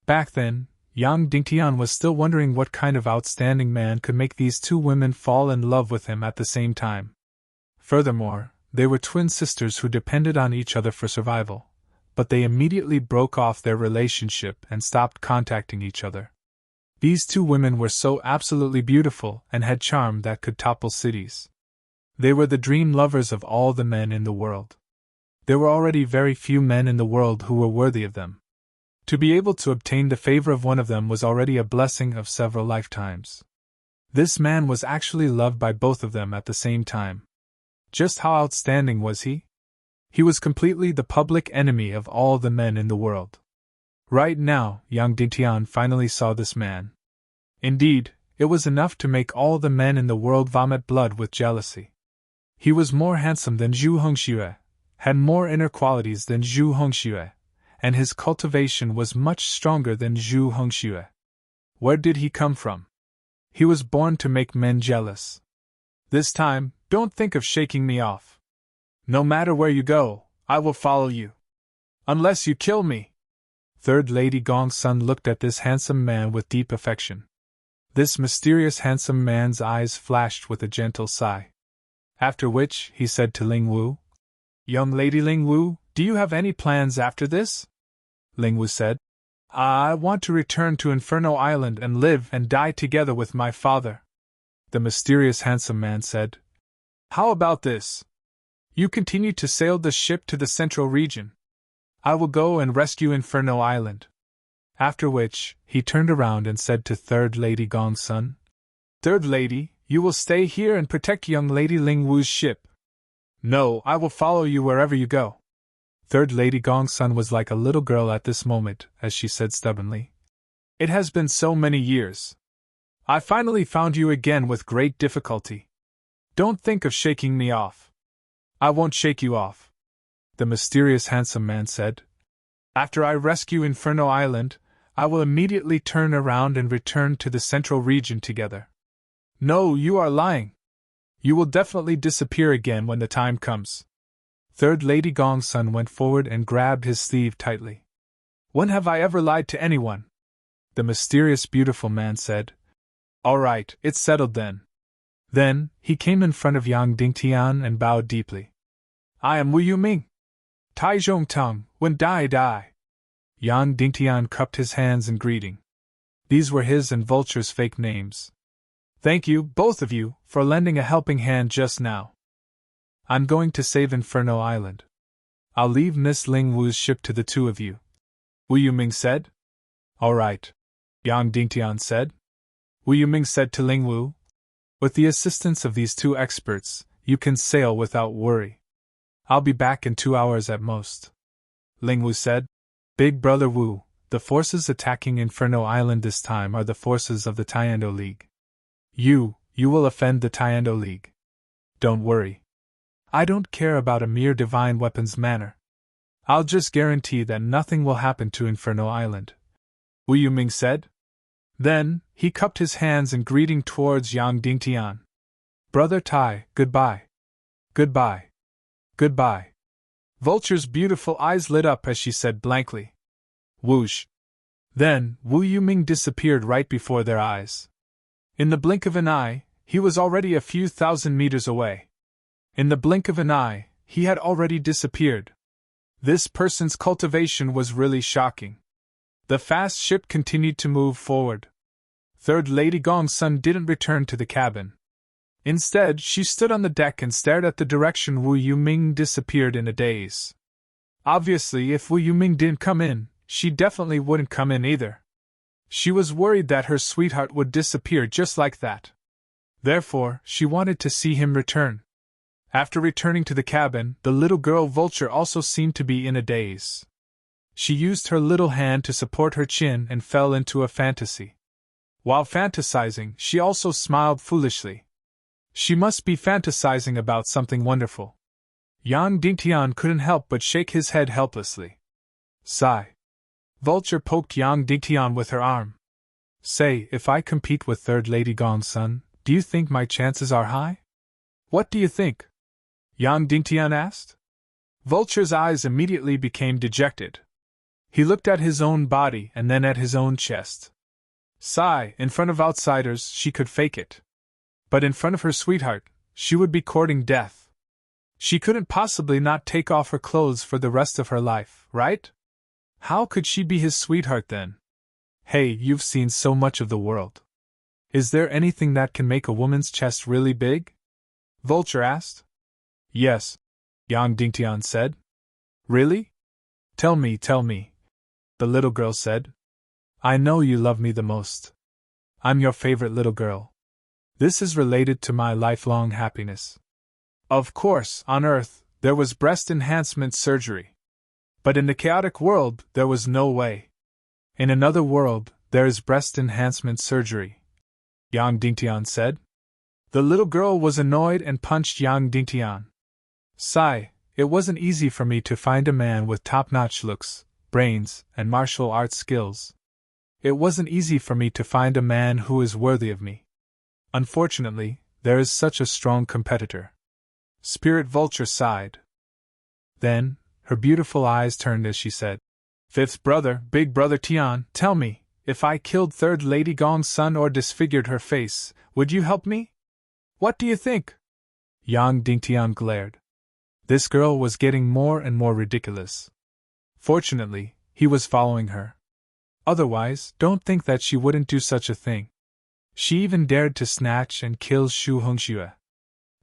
Back then, Yang Dingtian was still wondering what kind of outstanding man could make these two women fall in love with him at the same time. Furthermore, they were twin sisters who depended on each other for survival, but they immediately broke off their relationship and stopped contacting each other. These two women were so absolutely beautiful and had charm that could topple cities. They were the dream lovers of all the men in the world. There were already very few men in the world who were worthy of them. To be able to obtain the favor of one of them was already a blessing of several lifetimes. This man was actually loved by both of them at the same time. Just how outstanding was he? He was completely the public enemy of all the men in the world. Right now, Yang Dingtian finally saw this man. Indeed, it was enough to make all the men in the world vomit blood with jealousy. He was more handsome than Zhu Hongxue, had more inner qualities than Zhu Hongxue, and his cultivation was much stronger than Zhu Hongxue. Where did he come from? He was born to make men jealous. This time, don't think of shaking me off. No matter where you go, I will follow you. Unless you kill me. Third Lady Gongsun looked at this handsome man with deep affection. This mysterious handsome man's eyes flashed with a gentle sigh. After which, he said to Ling Wu, Young Lady Ling Wu, do you have any plans after this? Ling Wu said, I want to return to Inferno Island and live and die together with my father. The mysterious handsome man said, How about this? You continue to sail the ship to the central region. I will go and rescue Inferno Island. After which, he turned around and said to Third Lady Gongsun, Third Lady, you will stay here and protect young Lady Ling Wu's ship. No, I will follow you wherever you go. Third Lady Gongsun was like a little girl at this moment, as she said stubbornly. It has been so many years. I finally found you again with great difficulty. Don't think of shaking me off. I won't shake you off. The mysterious handsome man said. After I rescue Inferno Island, I will immediately turn around and return to the central region together. No, you are lying. You will definitely disappear again when the time comes. Third Lady Gongsun went forward and grabbed his sleeve tightly. When have I ever lied to anyone? The mysterious beautiful man said. All right, it's settled then. Then, he came in front of Yang Dingtian and bowed deeply. I am Wu Yuming. Tai Zhong Tong, when die die. Yang Dingtian cupped his hands in greeting. These were his and Vulture's fake names. Thank you, both of you, for lending a helping hand just now. I'm going to save Inferno Island. I'll leave Miss Ling Wu's ship to the two of you. Wu Yuming said. All right. Yang Dingtian said. Wu Yuming said to Ling Wu, with the assistance of these two experts, you can sail without worry. I'll be back in 2 hours at most. Ling Wu said, Big Brother Wu, the forces attacking Inferno Island this time are the forces of the Tiando League. You will offend the Tiando League. Don't worry. I don't care about a mere divine weapons manner. I'll just guarantee that nothing will happen to Inferno Island. Wu Yuming said. Then, he cupped his hands in greeting towards Yang Dingtian. Brother Tai, goodbye. Goodbye. Goodbye. Vulture's beautiful eyes lit up as she said blankly. Whoosh. Then, Wu Yuming disappeared right before their eyes. In the blink of an eye, he was already a few thousand meters away. In the blink of an eye, he had already disappeared. This person's cultivation was really shocking. The fast ship continued to move forward. Third Lady Gongsun didn't return to the cabin. Instead, she stood on the deck and stared at the direction Wu Yuming disappeared in a daze. Obviously, if Wu Yuming didn't come in, she definitely wouldn't come in either. She was worried that her sweetheart would disappear just like that. Therefore, she wanted to see him return. After returning to the cabin, the little girl Vulture also seemed to be in a daze. She used her little hand to support her chin and fell into a fantasy. While fantasizing, she also smiled foolishly. She must be fantasizing about something wonderful. Yang Dingtian couldn't help but shake his head helplessly. Sigh. Vulture poked Yang Dingtian with her arm. Say, if I compete with Third Lady Gongsun, do you think my chances are high? What do you think? Yang Dingtian asked. Vulture's eyes immediately became dejected. He looked at his own body and then at his own chest. Sigh, in front of outsiders, she could fake it. But in front of her sweetheart, she would be courting death. She couldn't possibly not take off her clothes for the rest of her life, right? How could she be his sweetheart then? Hey, you've seen so much of the world. Is there anything that can make a woman's chest really big? Vulture asked. Yes, Yang Dingtian said. Really? Tell me, the little girl said. I know you love me the most. I'm your favorite little girl. This is related to my lifelong happiness. Of course, on Earth, there was breast enhancement surgery. But in the chaotic world, there was no way. In another world, there is breast enhancement surgery, Yang Dingtian said. The little girl was annoyed and punched Yang Dingtian. Sigh, it wasn't easy for me to find a man with top-notch looks, brains, and martial arts skills. It wasn't easy for me to find a man who is worthy of me. Unfortunately, there is such a strong competitor. Spirit Vulture sighed. Then, her beautiful eyes turned as she said, "Fifth brother, big brother Tian, tell me, if I killed third Lady Gong's son or disfigured her face, would you help me? What do you think?" Yang Dingtian glared. This girl was getting more and more ridiculous. Fortunately, he was following her. Otherwise, don't think that she wouldn't do such a thing. She even dared to snatch and kill Shu Hongxue.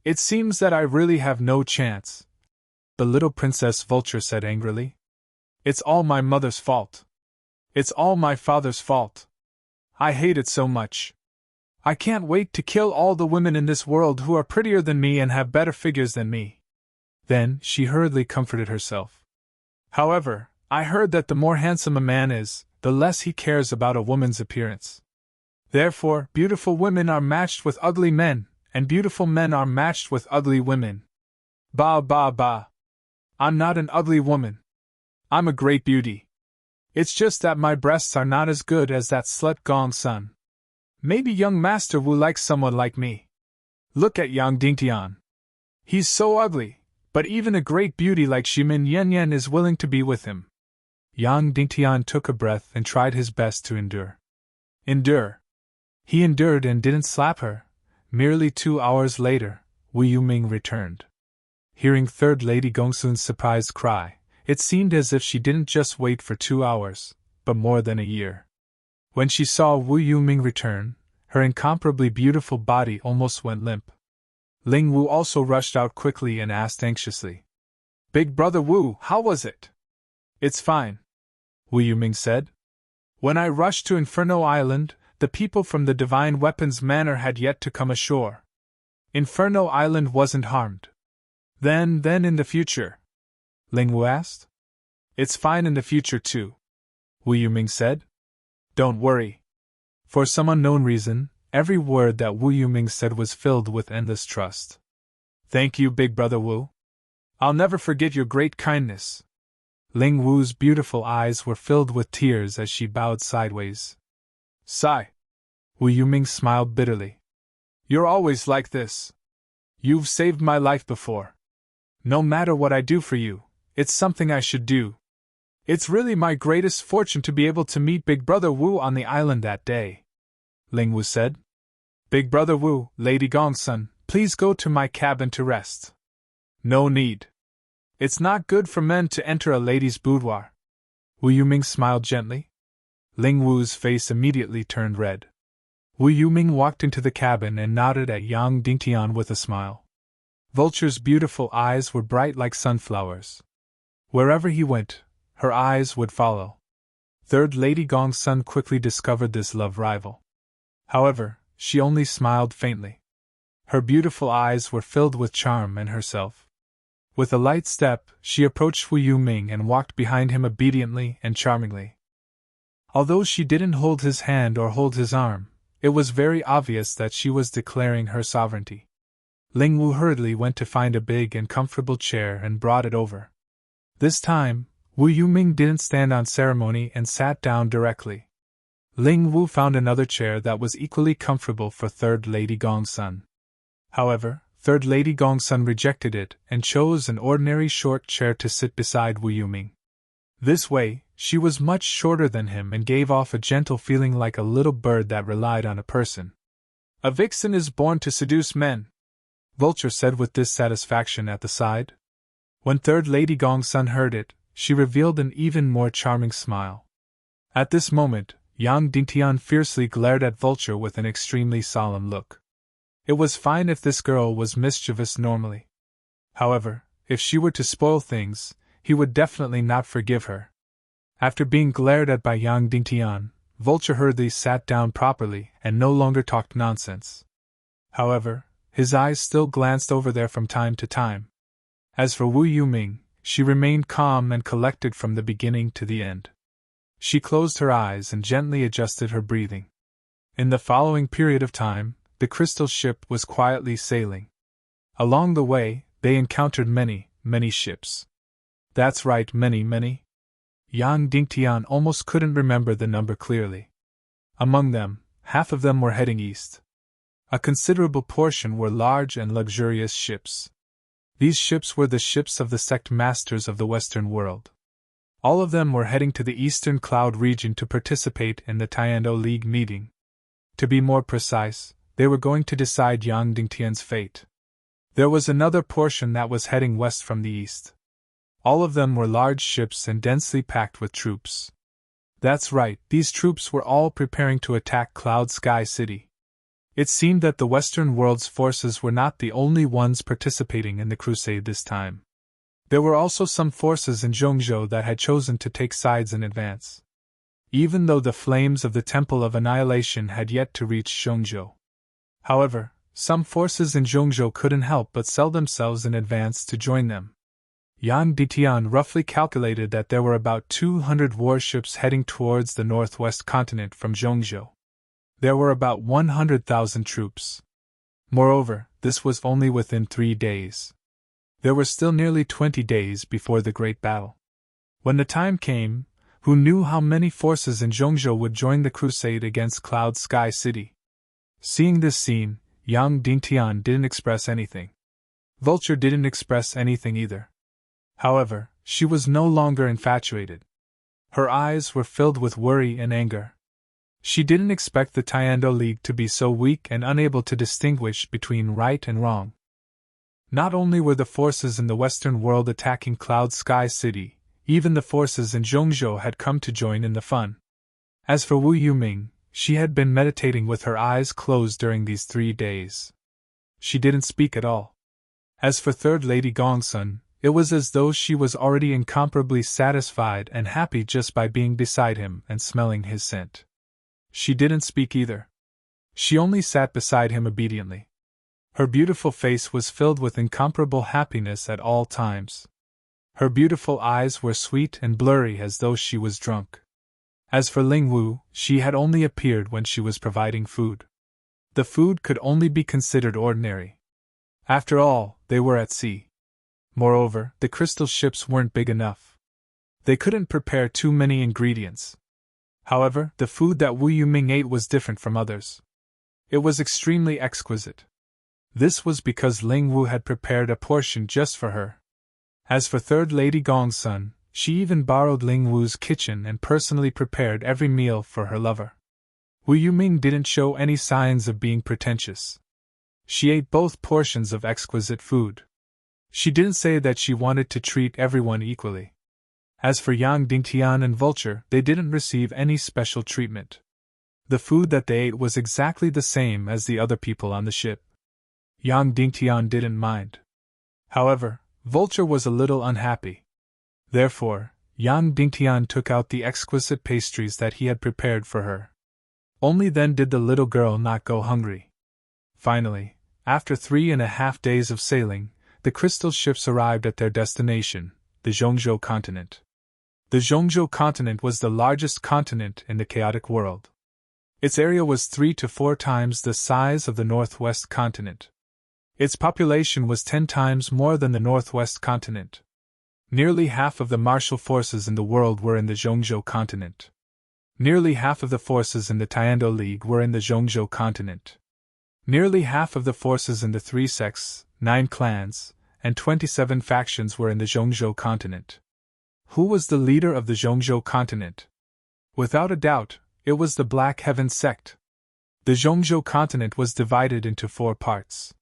"It seems that I really have no chance," the little Princess Vulture said angrily. "It's all my mother's fault. It's all my father's fault. I hate it so much. I can't wait to kill all the women in this world who are prettier than me and have better figures than me." Then she hurriedly comforted herself. "However, I heard that the more handsome a man is, the less he cares about a woman's appearance. Therefore, beautiful women are matched with ugly men, and beautiful men are matched with ugly women. Bah bah bah. I'm not an ugly woman. I'm a great beauty. It's just that my breasts are not as good as that slut Gong's son. Maybe young Master Wu likes someone like me. Look at Yang Dingtian. He's so ugly, but even a great beauty like Shimin Yan is willing to be with him." Yang Dingtian took a breath and tried his best to endure. Endure. He endured and didn't slap her. Merely 2 hours later, Wu Yuming returned. Hearing third Lady Gongsun's surprised cry, it seemed as if she didn't just wait for 2 hours, but more than a year. When she saw Wu Yuming return, her incomparably beautiful body almost went limp. Ling Wu also rushed out quickly and asked anxiously, "Big brother Wu, how was it?" "It's fine," Wu Yuming said. "When I rushed to Inferno Island, the people from the Divine Weapons Manor had yet to come ashore. Inferno Island wasn't harmed." Then in the future?" Ling Wu asked. "It's fine in the future too," Wu Yuming said. "Don't worry." For some unknown reason, every word that Wu Yuming said was filled with endless trust. "Thank you, big brother Wu. I'll never forget your great kindness." Ling Wu's beautiful eyes were filled with tears as she bowed sideways. "Sigh." Wu Yuming smiled bitterly. "You're always like this. You've saved my life before. No matter what I do for you, it's something I should do. It's really my greatest fortune to be able to meet Big Brother Wu on the island that day," Ling Wu said. "Big Brother Wu, Lady Gong's son, please go to my cabin to rest." "No need. It's not good for men to enter a lady's boudoir." Wu Yuming smiled gently. Ling Wu's face immediately turned red. Wu Yuming walked into the cabin and nodded at Yang Dingtian with a smile. Vulture's beautiful eyes were bright like sunflowers. Wherever he went, her eyes would follow. Third Lady Gong's son quickly discovered this love rival. However, she only smiled faintly. Her beautiful eyes were filled with charm and herself. With a light step, she approached Wu Yuming and walked behind him obediently and charmingly. Although she didn't hold his hand or hold his arm, it was very obvious that she was declaring her sovereignty. Ling Wu hurriedly went to find a big and comfortable chair and brought it over. This time, Wu Yuming didn't stand on ceremony and sat down directly. Ling Wu found another chair that was equally comfortable for third Lady Gong's son. However, third Lady Gong's son rejected it and chose an ordinary short chair to sit beside Wu Yuming. This way, she was much shorter than him and gave off a gentle feeling like a little bird that relied on a person. "A vixen is born to seduce men," Vulture said with dissatisfaction at the side. When third Lady Gong's son heard it, she revealed an even more charming smile. At this moment, Yang Dingtian fiercely glared at Vulture with an extremely solemn look. It was fine if this girl was mischievous normally. However, if she were to spoil things, he would definitely not forgive her. After being glared at by Yang Dingtian, Vulture hurriedly sat down properly and no longer talked nonsense. However, his eyes still glanced over there from time to time. As for Wu Yuming, she remained calm and collected from the beginning to the end. She closed her eyes and gently adjusted her breathing. In the following period of time, the crystal ship was quietly sailing. Along the way, they encountered many, many ships. That's right, many. Yang Dingtian almost couldn't remember the number clearly. Among them, half of them were heading east. A considerable portion were large and luxurious ships. These ships were the ships of the sect masters of the Western world. All of them were heading to the Eastern Cloud region to participate in the Tiando League meeting. To be more precise, they were going to decide Yang Dingtian's fate. There was another portion that was heading west from the east. All of them were large ships and densely packed with troops. That's right, these troops were all preparing to attack Cloud Sky City. It seemed that the Western world's forces were not the only ones participating in the crusade this time. There were also some forces in Zhongzhou that had chosen to take sides in advance. Even though the flames of the Temple of Annihilation had yet to reach Zhongzhou. However, some forces in Zhongzhou couldn't help but sell themselves in advance to join them. Yang Ditian roughly calculated that there were about 200 warships heading towards the northwest continent from Zhongzhou. There were about 100,000 troops. Moreover, this was only within 3 days. There were still nearly 20 days before the great battle. When the time came, who knew how many forces in Zhongzhou would join the crusade against Cloud Sky City? Seeing this scene, Yang Dingtian didn't express anything. Vulture didn't express anything either. However, she was no longer infatuated. Her eyes were filled with worry and anger. She didn't expect the Tiando League to be so weak and unable to distinguish between right and wrong. Not only were the forces in the Western world attacking Cloud Sky City, even the forces in Zhongzhou had come to join in the fun. As for Wu Yuming, she had been meditating with her eyes closed during these 3 days. She didn't speak at all. As for Third Lady Gongsun, it was as though she was already incomparably satisfied and happy just by being beside him and smelling his scent. She didn't speak either. She only sat beside him obediently. Her beautiful face was filled with incomparable happiness at all times. Her beautiful eyes were sweet and blurry as though she was drunk. As for Ling Wu, she had only appeared when she was providing food. The food could only be considered ordinary. After all, they were at sea. Moreover, the crystal ships weren't big enough. They couldn't prepare too many ingredients. However, the food that Wu Yuming ate was different from others. It was extremely exquisite. This was because Ling Wu had prepared a portion just for her. As for Third Lady Gongsun, she even borrowed Ling Wu's kitchen and personally prepared every meal for her lover. Wu Yuming didn't show any signs of being pretentious. She ate both portions of exquisite food. She didn't say that she wanted to treat everyone equally. As for Yang Dingtian and Vulture, they didn't receive any special treatment. The food that they ate was exactly the same as the other people on the ship. Yang Dingtian didn't mind. However, Vulture was a little unhappy. Therefore, Yang Dingtian took out the exquisite pastries that he had prepared for her. Only then did the little girl not go hungry. Finally, after 3.5 days of sailing, the crystal ships arrived at their destination, the Zhongzhou continent. The Zhongzhou continent was the largest continent in the chaotic world. Its area was 3 to 4 times the size of the Northwest continent. Its population was 10 times more than the Northwest continent. Nearly half of the martial forces in the world were in the Zhongzhou continent. Nearly half of the forces in the Tiando League were in the Zhongzhou continent. Nearly half of the forces in the 3 sects, 9 clans, and 27 factions were in the Zhongzhou continent. Who was the leader of the Zhongzhou continent? Without a doubt, it was the Black Heaven sect. The Zhongzhou continent was divided into 4 parts.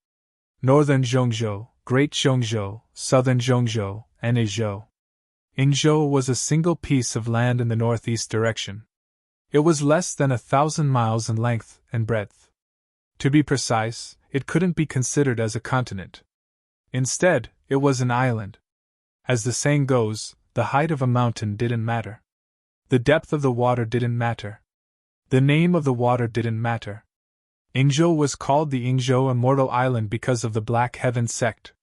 Northern Zhongzhou, Great Zhongzhou, Southern Zhongzhou, and Izhou. Yingzhou was a single piece of land in the northeast direction. It was less than 1,000 miles in length and breadth. To be precise, it couldn't be considered as a continent. Instead, it was an island. As the saying goes, the height of a mountain didn't matter. The depth of the water didn't matter. The name of the water didn't matter. Yingzhou was called the Yingzhou Immortal Island because of the Black Heaven sect.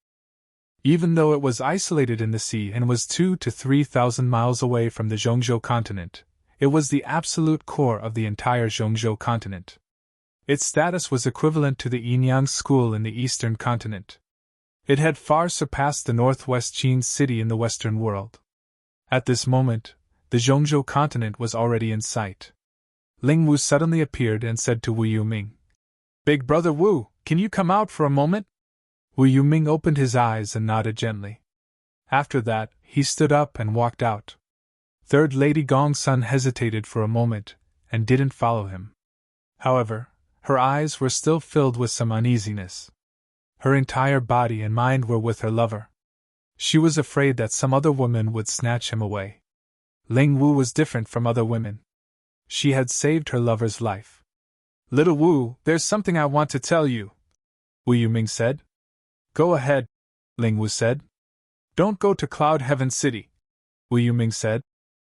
Even though it was isolated in the sea and was 2,000 to 3,000 miles away from the Zhongzhou continent, it was the absolute core of the entire Zhongzhou continent. Its status was equivalent to the Yinyang school in the eastern continent. It had far surpassed the Northwest Qin city in the Western world. At this moment, the Zhongzhou continent was already in sight. Ling Wu suddenly appeared and said to Wu Yuming, "Big brother Wu, can you come out for a moment?" Wu Yuming opened his eyes and nodded gently. After that, he stood up and walked out. Third Lady Gongsun hesitated for a moment, and didn't follow him. However, her eyes were still filled with some uneasiness. Her entire body and mind were with her lover. She was afraid that some other woman would snatch him away. Ling Wu was different from other women. She had saved her lover's life. "Little Wu, there's something I want to tell you," Wu Yuming said. "Go ahead," Ling Wu said. "Don't go to Cloud Heaven City," Wu Yuming said.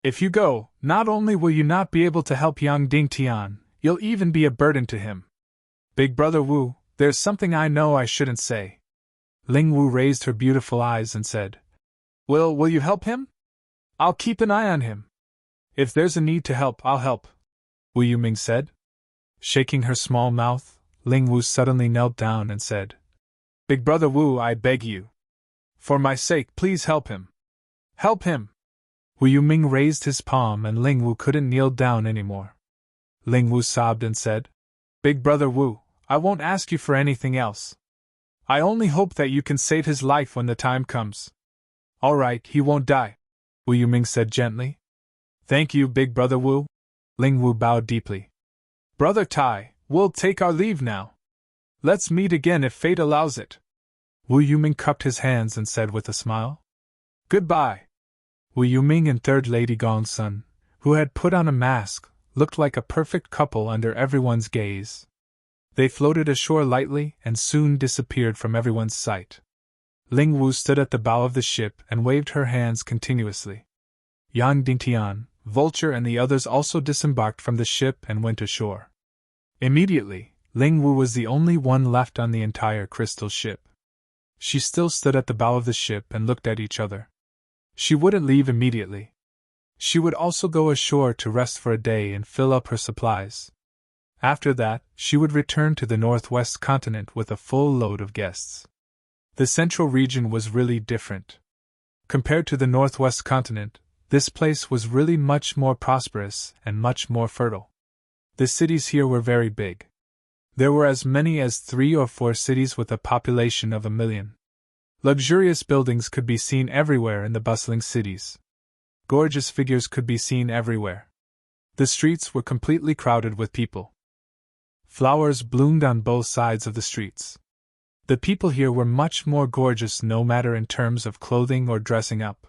"If you go, not only will you not be able to help Yang Dingtian, you'll even be a burden to him." "Big Brother Wu, there's something I know I shouldn't say." Ling Wu raised her beautiful eyes and said, Will you help him? I'll keep an eye on him." "If there's a need to help, I'll help," Wu Yuming said. Shaking her small mouth, Ling Wu suddenly knelt down and said, "Big Brother Wu, I beg you. For my sake, please help him. Help him!" Wu Yuming raised his palm and Ling Wu couldn't kneel down anymore. Ling Wu sobbed and said, "Big Brother Wu, I won't ask you for anything else. I only hope that you can save his life when the time comes." "All right, he won't die," Wu Yuming said gently. "Thank you, Big Brother Wu." Ling Wu bowed deeply. "Brother Tai, we'll take our leave now. Let's meet again if fate allows it." Wu Yuming cupped his hands and said with a smile, "Goodbye." Wu Yuming and Third Lady Gongsun, who had put on a mask, looked like a perfect couple under everyone's gaze. They floated ashore lightly and soon disappeared from everyone's sight. Ling Wu stood at the bow of the ship and waved her hands continuously. Yang Dingtian, Vulture and the others also disembarked from the ship and went ashore. Immediately, Ling Wu was the only one left on the entire crystal ship. She still stood at the bow of the ship and looked at each other. She wouldn't leave immediately. She would also go ashore to rest for a day and fill up her supplies. After that, she would return to the northwest continent with a full load of guests. The central region was really different. Compared to the northwest continent, this place was really much more prosperous and much more fertile. The cities here were very big. There were as many as 3 or 4 cities with a population of 1 million. Luxurious buildings could be seen everywhere in the bustling cities. Gorgeous figures could be seen everywhere. The streets were completely crowded with people. Flowers bloomed on both sides of the streets. The people here were much more gorgeous no matter in terms of clothing or dressing up.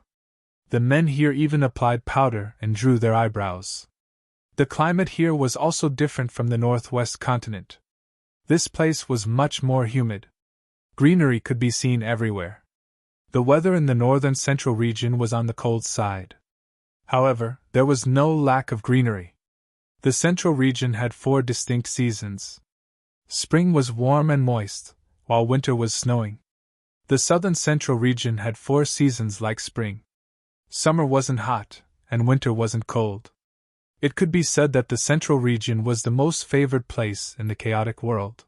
The men here even applied powder and drew their eyebrows. The climate here was also different from the northwest continent. This place was much more humid. Greenery could be seen everywhere. The weather in the northern central region was on the cold side. However, there was no lack of greenery. The central region had 4 distinct seasons. Spring was warm and moist, while winter was snowing. The southern central region had 4 seasons like spring. Summer wasn't hot, and winter wasn't cold. It could be said that the central region was the most favored place in the chaotic world.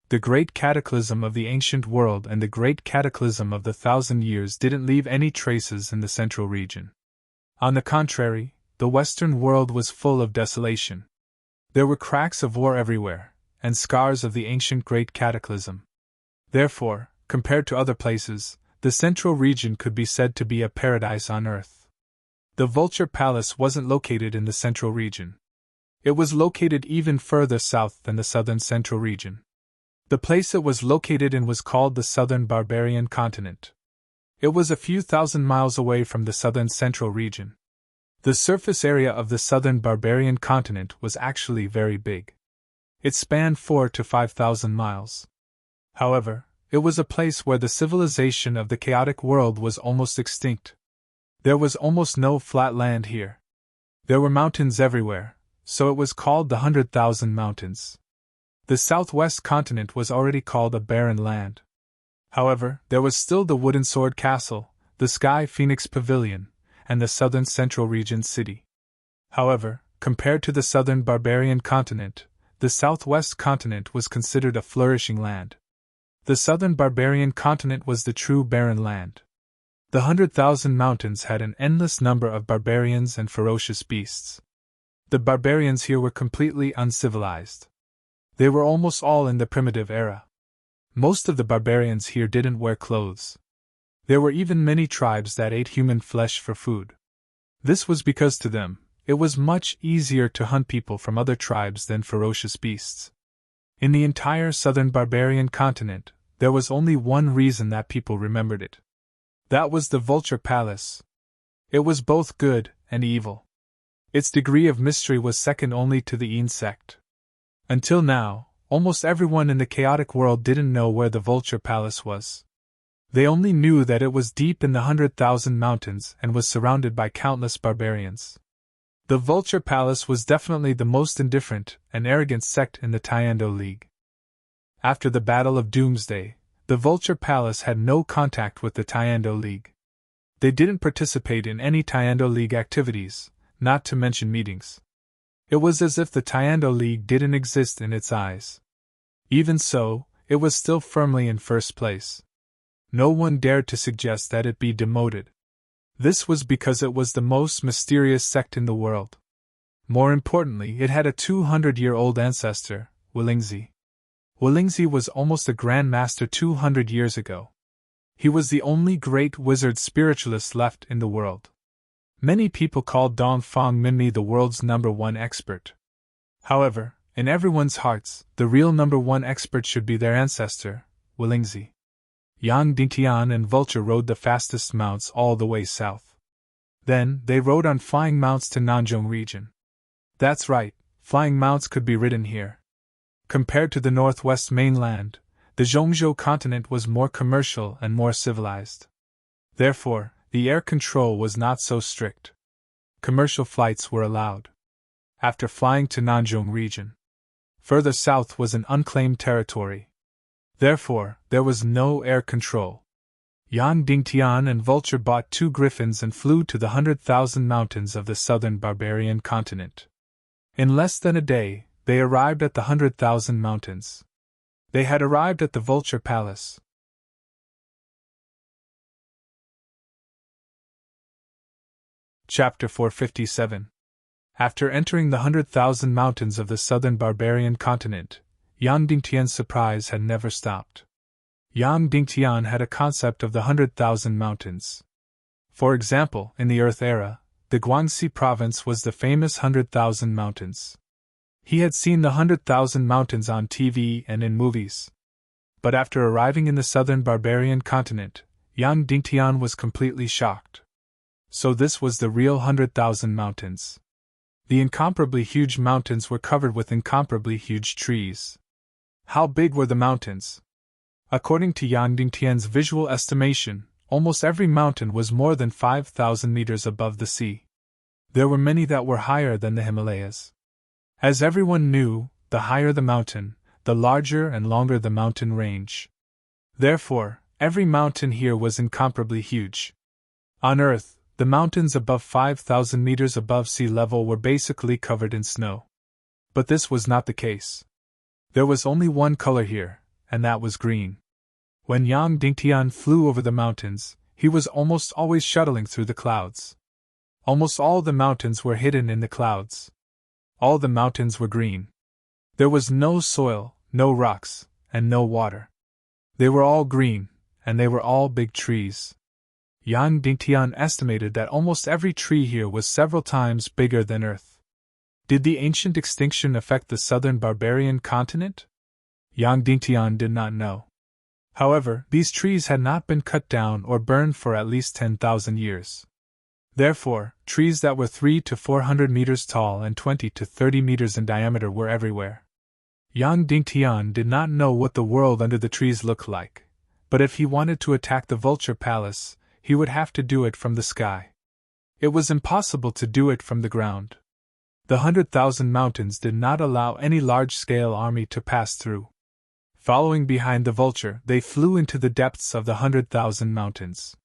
The great cataclysm of the ancient world and the great cataclysm of the 1,000 years didn't leave any traces in the central region. On the contrary, the western world was full of desolation. There were cracks of war everywhere, and scars of the ancient great cataclysm. Therefore, compared to other places, the central region could be said to be a paradise on earth. The Vulture Palace wasn't located in the central region. It was located even further south than the southern central region. The place it was located in was called the Southern Barbarian Continent. It was a few thousand miles away from the southern central region. The surface area of the Southern Barbarian Continent was actually very big. It spanned 4,000 to 5,000 miles. However, it was a place where the civilization of the chaotic world was almost extinct. There was almost no flat land here. There were mountains everywhere, so it was called the 100,000 Mountains. The southwest continent was already called a barren land. However, there was still the Wooden Sword Castle, the Sky Phoenix Pavilion, and the southern central region city. However, compared to the southern barbarian continent, the southwest continent was considered a flourishing land. The southern barbarian continent was the true barren land. The 100,000 Mountains had an endless number of barbarians and ferocious beasts. The barbarians here were completely uncivilized. They were almost all in the primitive era. Most of the barbarians here didn't wear clothes. There were even many tribes that ate human flesh for food. This was because to them, it was much easier to hunt people from other tribes than ferocious beasts. In the entire southern barbarian continent, there was only one reason that people remembered it. That was the Vulture Palace. It was both good and evil. Its degree of mystery was second only to the insect. Until now, almost everyone in the chaotic world didn't know where the Vulture Palace was. They only knew that it was deep in the 100,000 mountains and was surrounded by countless barbarians. The Vulture Palace was definitely the most indifferent and arrogant sect in the Tyando League. After the Battle of Doomsday, the Vulture Palace had no contact with the Tyando League. They didn't participate in any Tyando League activities, not to mention meetings. It was as if the Tyando League didn't exist in its eyes. Even so, it was still firmly in first place. No one dared to suggest that it be demoted. This was because it was the most mysterious sect in the world. More importantly, it had a 200-year-old ancestor, Willingzi. Willingzi was almost a Grand Master 200 years ago. He was the only great wizard spiritualist left in the world. Many people called Dong Fang Minmi the world's #1 expert. However, in everyone's hearts, the real #1 expert should be their ancestor, Willingzi. Yang Dingtian and Vulture rode the fastest mounts all the way south. Then, they rode on flying mounts to Nanjing region. That's right, flying mounts could be ridden here. Compared to the northwest mainland, the Zhongzhou continent was more commercial and more civilized. Therefore, the air control was not so strict. Commercial flights were allowed. After flying to Nanjing region, further south was an unclaimed territory. Therefore, there was no air control. Yang Dingtian and Vulture bought 2 griffins and flew to the 100,000 mountains of the southern barbarian continent. In less than a day, they arrived at the 100,000 mountains. They had arrived at the Vulture Palace. Chapter 457. After entering the 100,000 mountains of the southern barbarian continent, Yang Dingtian's surprise had never stopped. Yang Dingtian had a concept of the 100,000 mountains. For example, in the Earth era, the Guangxi province was the famous 100,000 mountains. He had seen the 100,000 mountains on TV and in movies. But after arriving in the southern barbarian continent, Yang Dingtian was completely shocked. So this was the real 100,000 mountains. The incomparably huge mountains were covered with incomparably huge trees. How big were the mountains? According to Yang Dingtian's visual estimation, almost every mountain was more than 5,000 meters above the sea. There were many that were higher than the Himalayas. As everyone knew, the higher the mountain, the larger and longer the mountain range. Therefore, every mountain here was incomparably huge. On Earth, the mountains above 5,000 meters above sea level were basically covered in snow. But this was not the case. There was only one color here, and that was green. When Yang Dingtian flew over the mountains, he was almost always shuttling through the clouds. Almost all the mountains were hidden in the clouds. All the mountains were green. There was no soil, no rocks, and no water. They were all green, and they were all big trees. Yang Dingtian estimated that almost every tree here was several times bigger than Earth. Did the ancient extinction affect the southern barbarian continent? Yang Dingtian did not know. However, these trees had not been cut down or burned for at least 10,000 years. Therefore, trees that were 300 to 400 meters tall and 20 to 30 meters in diameter were everywhere. Yang Dingtian did not know what the world under the trees looked like, but if he wanted to attack the Vulture Palace, he would have to do it from the sky. It was impossible to do it from the ground. The 100,000 mountains did not allow any large-scale army to pass through. Following behind the vulture, they flew into the depths of the 100,000 mountains.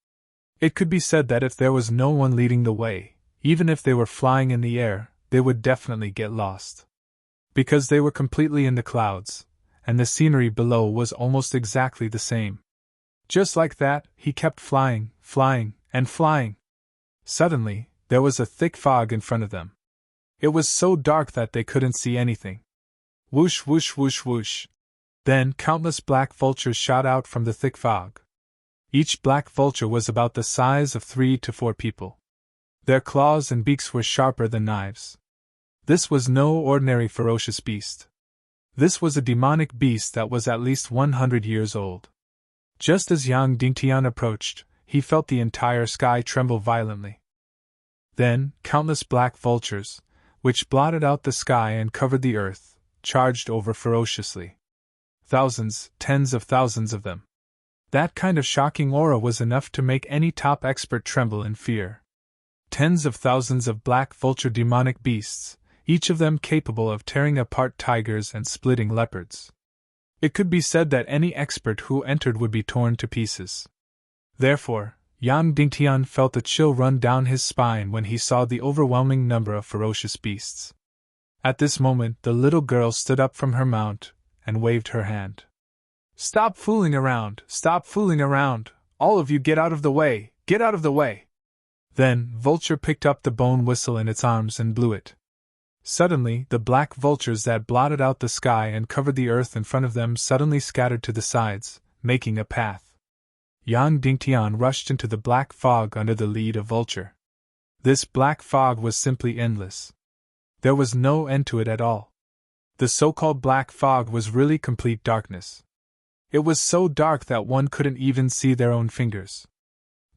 It could be said that if there was no one leading the way, even if they were flying in the air, they would definitely get lost. Because they were completely in the clouds, and the scenery below was almost exactly the same. Just like that, he kept flying, and flying. Suddenly, there was a thick fog in front of them. It was so dark that they couldn't see anything. Whoosh, whoosh, whoosh, whoosh. Then countless black vultures shot out from the thick fog. Each black vulture was about the size of 3 to 4 people. Their claws and beaks were sharper than knives. This was no ordinary ferocious beast. This was a demonic beast that was at least 100 years old. Just as Yang Dingtian approached, he felt the entire sky tremble violently. Then, countless black vultures, which blotted out the sky and covered the earth, charged over ferociously. Thousands, tens of thousands of them. That kind of shocking aura was enough to make any top expert tremble in fear. Tens of thousands of black vulture demonic beasts, each of them capable of tearing apart tigers and splitting leopards. It could be said that any expert who entered would be torn to pieces. Therefore, Yang Dingtian felt a chill run down his spine when he saw the overwhelming number of ferocious beasts. At this moment, the little girl stood up from her mount and waved her hand. "Stop fooling around! Stop fooling around! All of you get out of the way! Get out of the way!" Then, Vulture picked up the bone whistle in its arms and blew it. Suddenly, the black vultures that blotted out the sky and covered the earth in front of them suddenly scattered to the sides, making a path. Yang Dingtian rushed into the black fog under the lead of Vulture. This black fog was simply endless. There was no end to it at all. The so-called black fog was really complete darkness. It was so dark that one couldn't even see their own fingers.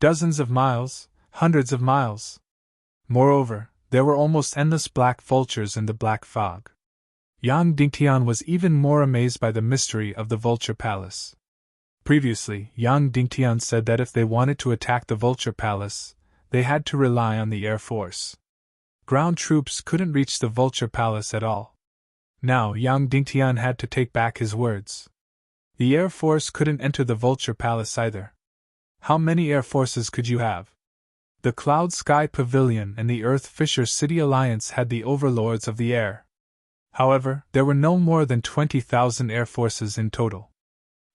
Dozens of miles, hundreds of miles. Moreover, there were almost endless black vultures in the black fog. Yang Dingtian was even more amazed by the mystery of the Vulture Palace. Previously, Yang Dingtian said that if they wanted to attack the Vulture Palace, they had to rely on the Air Force. Ground troops couldn't reach the Vulture Palace at all. Now Yang Dingtian had to take back his words. The Air Force couldn't enter the Vulture Palace either. How many Air Forces could you have? The Cloud Sky Pavilion and the Earth Fisher City Alliance had the overlords of the air. However, there were no more than 20,000 Air Forces in total.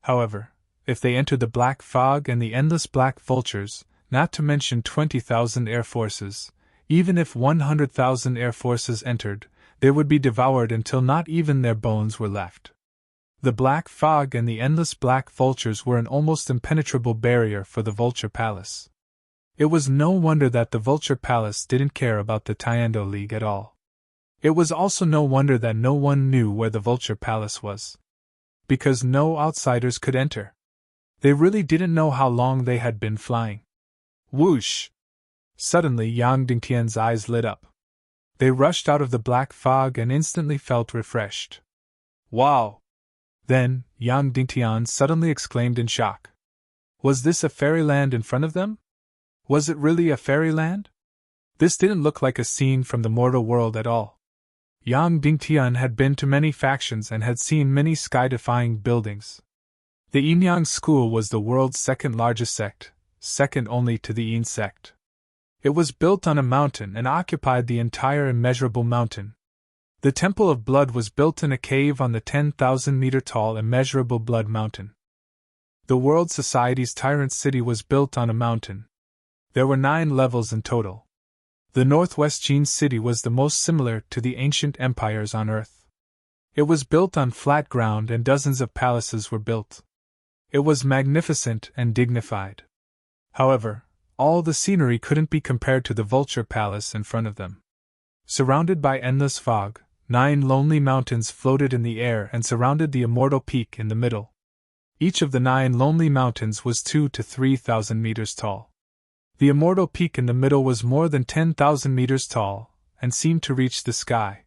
However, if they entered the black fog and the endless black vultures, not to mention 20,000 Air Forces, even if 100,000 Air Forces entered, they would be devoured until not even their bones were left. The black fog and the endless black vultures were an almost impenetrable barrier for the Vulture Palace. It was no wonder that the Vulture Palace didn't care about the Tiando League at all. It was also no wonder that no one knew where the Vulture Palace was. Because no outsiders could enter. They really didn't know how long they had been flying. Whoosh! Suddenly Yang Dingtian's eyes lit up. They rushed out of the black fog and instantly felt refreshed. Wow! Then, Yang Dingtian suddenly exclaimed in shock. Was this a fairyland in front of them? Was it really a fairyland? This didn't look like a scene from the mortal world at all. Yang Dingtian had been to many factions and had seen many sky-defying buildings. The Yinyang school was the world's second largest sect, second only to the Yin sect. It was built on a mountain and occupied the entire immeasurable mountain. The Temple of Blood was built in a cave on the 10,000-meter-tall immeasurable Blood Mountain. The World Society's Tyrant City was built on a mountain. There were 9 levels in total. The Northwest Jin City was the most similar to the ancient empires on Earth. It was built on flat ground and dozens of palaces were built. It was magnificent and dignified. However, all the scenery couldn't be compared to the Vulture Palace in front of them. Surrounded by endless fog, 9 lonely mountains floated in the air and surrounded the immortal peak in the middle. Each of the 9 lonely mountains was 2,000 to 3,000 meters tall. The immortal peak in the middle was more than 10,000 meters tall, and seemed to reach the sky.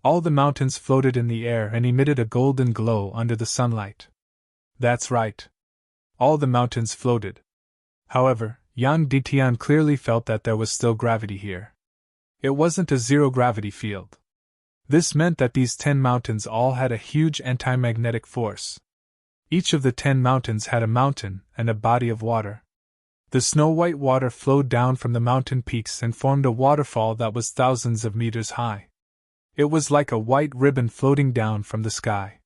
All the mountains floated in the air and emitted a golden glow under the sunlight. That's right. All the mountains floated. However, Yang Dingtian clearly felt that there was still gravity here. It wasn't a zero-gravity field. This meant that these 10 mountains all had a huge anti-magnetic force. Each of the 10 mountains had a mountain and a body of water. The snow-white water flowed down from the mountain peaks and formed a waterfall that was thousands of meters high. It was like a white ribbon floating down from the sky.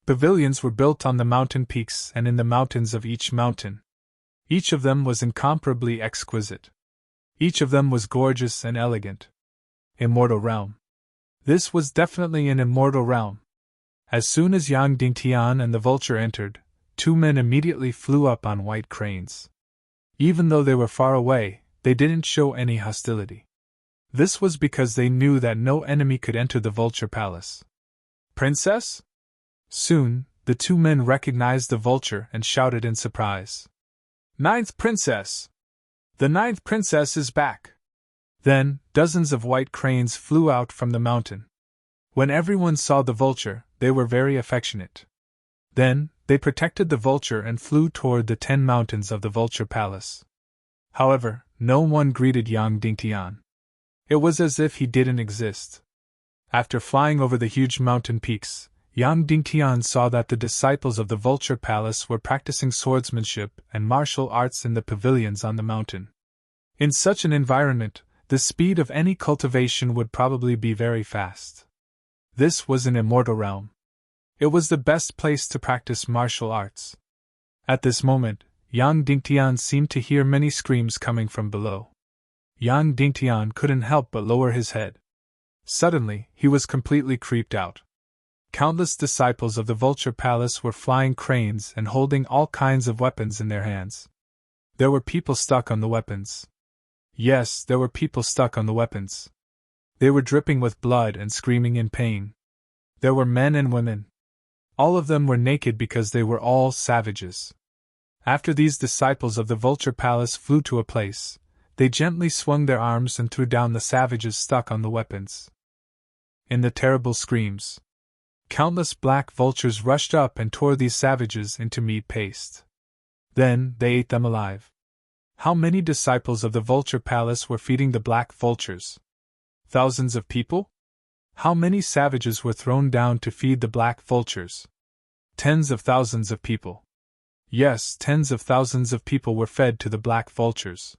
Pavilions were built on the mountain peaks and in the mountains of each mountain. Each of them was incomparably exquisite. Each of them was gorgeous and elegant. Immortal realm. This was definitely an immortal realm. As soon as Yang Dingtian and the vulture entered, two men immediately flew up on white cranes. Even though they were far away, they didn't show any hostility. This was because they knew that no enemy could enter the vulture palace. Princess? Soon, the two men recognized the vulture and shouted in surprise. Ninth Princess! The ninth princess is back! Then, dozens of white cranes flew out from the mountain. When everyone saw the vulture, they were very affectionate. Then, they protected the vulture and flew toward the 10 mountains of the vulture palace. However, no one greeted Yang Dingtian. It was as if he didn't exist. After flying over the huge mountain peaks, Yang Dingtian saw that the disciples of the vulture palace were practicing swordsmanship and martial arts in the pavilions on the mountain. In such an environment, the speed of any cultivation would probably be very fast. This was an immortal realm. It was the best place to practice martial arts. At this moment, Yang Dingtian seemed to hear many screams coming from below. Yang Dingtian couldn't help but lower his head. Suddenly, he was completely creeped out. Countless disciples of the vulture palace were flying cranes and holding all kinds of weapons in their hands. There were people stuck on the weapons. Yes, there were people stuck on the weapons. They were dripping with blood and screaming in pain. There were men and women. All of them were naked because they were all savages. After these disciples of the vulture palace flew to a place, they gently swung their arms and threw down the savages stuck on the weapons. In the terrible screams, countless black vultures rushed up and tore these savages into meat paste. Then they ate them alive. How many disciples of the vulture palace were feeding the black vultures? Thousands of people? How many savages were thrown down to feed the black vultures? Tens of thousands of people. Yes, tens of thousands of people were fed to the black vultures.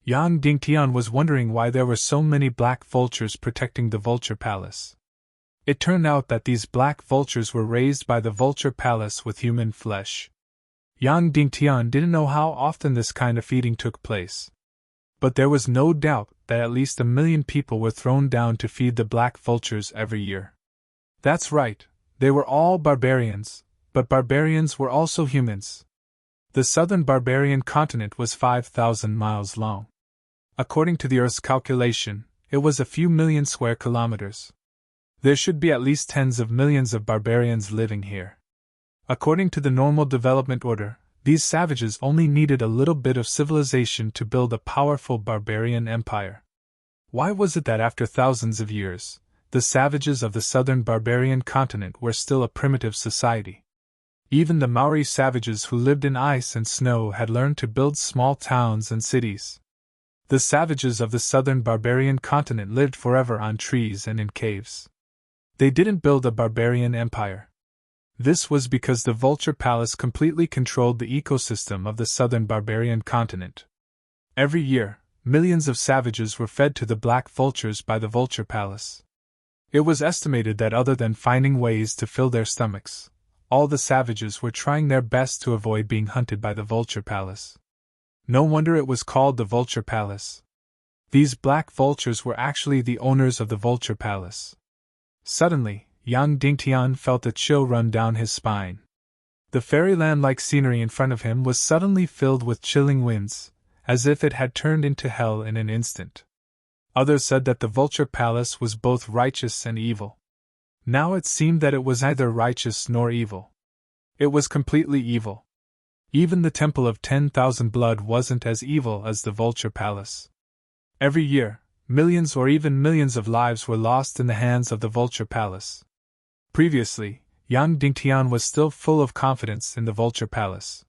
Yang Dingtian was wondering why there were so many black vultures protecting the vulture palace. It turned out that these black vultures were raised by the vulture palace with human flesh. Yang Dingtian didn't know how often this kind of feeding took place. But there was no doubt that at least 1 million people were thrown down to feed the black vultures every year. That's right, they were all barbarians, but barbarians were also humans. The southern barbarian continent was 5,000 miles long. According to the Earth's calculation, it was a few million square kilometers. There should be at least tens of millions of barbarians living here. According to the normal development order, these savages only needed a little bit of civilization to build a powerful barbarian empire. Why was it that after thousands of years, the savages of the southern barbarian continent were still a primitive society? Even the Maori savages who lived in ice and snow had learned to build small towns and cities. The savages of the southern barbarian continent lived forever on trees and in caves. They didn't build a barbarian empire. This was because the vulture palace completely controlled the ecosystem of the southern barbarian continent. Every year, millions of savages were fed to the black vultures by the vulture palace. It was estimated that other than finding ways to fill their stomachs, all the savages were trying their best to avoid being hunted by the vulture palace. No wonder it was called the vulture palace. These black vultures were actually the owners of the vulture palace. Suddenly, Yang Dingtian felt a chill run down his spine. The fairyland-like scenery in front of him was suddenly filled with chilling winds, as if it had turned into hell in an instant. Others said that the vulture palace was both righteous and evil. Now it seemed that it was neither righteous nor evil. It was completely evil. Even the Temple of 10,000 Blood wasn't as evil as the vulture palace. Every year, millions or even millions of lives were lost in the hands of the vulture palace. Previously, Yang Dingtian was still full of confidence in the vulture palace.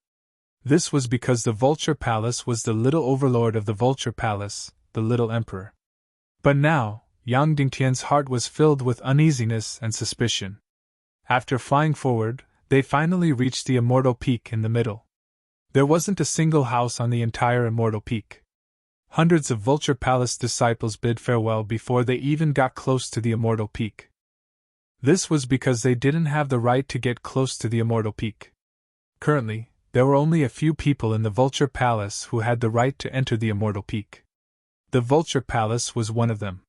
This was because the vulture palace was the little overlord of the vulture palace, the little emperor. But now, Yang Dingtian's heart was filled with uneasiness and suspicion. After flying forward, they finally reached the immortal peak in the middle. There wasn't a single house on the entire immortal peak. Hundreds of vulture palace disciples bid farewell before they even got close to the immortal peak. This was because they didn't have the right to get close to the immortal peak. Currently, there were only a few people in the vulture palace who had the right to enter the immortal peak. The vulture palace was one of them.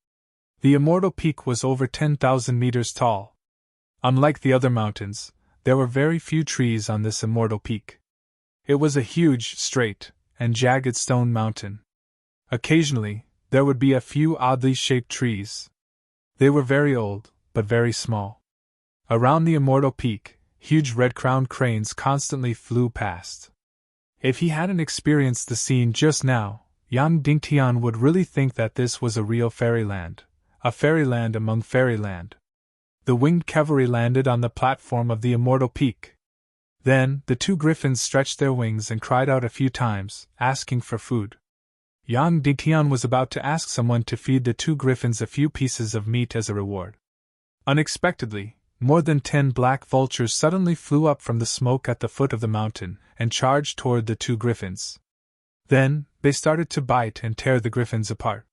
The immortal peak was over 10,000 meters tall. Unlike the other mountains, there were very few trees on this immortal peak. It was a huge, straight, and jagged stone mountain. Occasionally, there would be a few oddly shaped trees. They were very old, but very small. Around the immortal peak, huge red-crowned cranes constantly flew past. If he hadn't experienced the scene just now, Yang Dingtian would really think that this was a real fairyland, a fairyland among fairyland. The winged cavalry landed on the platform of the immortal peak. Then, the two griffins stretched their wings and cried out a few times, asking for food. Yang Dingtian was about to ask someone to feed the two griffins a few pieces of meat as a reward. Unexpectedly, more than 10 black vultures suddenly flew up from the smoke at the foot of the mountain and charged toward the two griffins. Then, they started to bite and tear the griffins apart.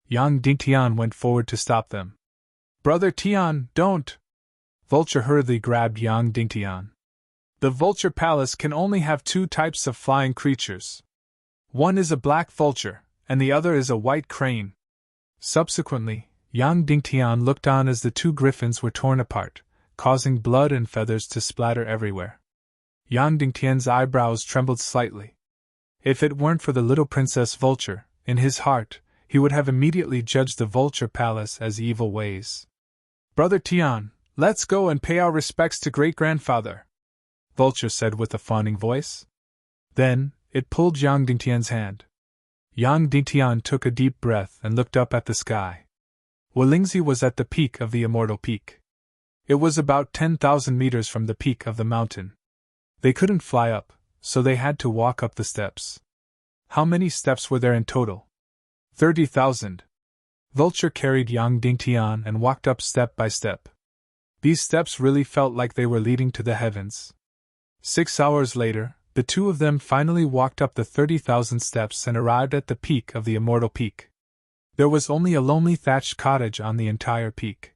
Yang Dingtian went forward to stop them. "Brother Tian, don't!" Vulture hurriedly grabbed Yang Dingtian. "The vulture palace can only have 2 types of flying creatures. One is a black vulture, and the other is a white crane." Subsequently, Yang Dingtian looked on as the two griffins were torn apart, causing blood and feathers to splatter everywhere. Yang Dingtian's eyebrows trembled slightly. If it weren't for the little princess vulture, in his heart, he would have immediately judged the vulture palace as evil ways. "Brother Tian, let's go and pay our respects to great-grandfather," Vulture said with a fawning voice. Then, it pulled Yang Dingtian's hand. Yang Dingtian took a deep breath and looked up at the sky. Wolingzi was at the peak of the immortal peak. It was about 10,000 meters from the peak of the mountain. They couldn't fly up, so they had to walk up the steps. How many steps were there in total? 30,000. Vulture carried Yang Dingtian and walked up step by step. These steps really felt like they were leading to the heavens. 6 hours later, the two of them finally walked up the 30,000 steps and arrived at the peak of the immortal peak. There was only a lonely thatched cottage on the entire peak.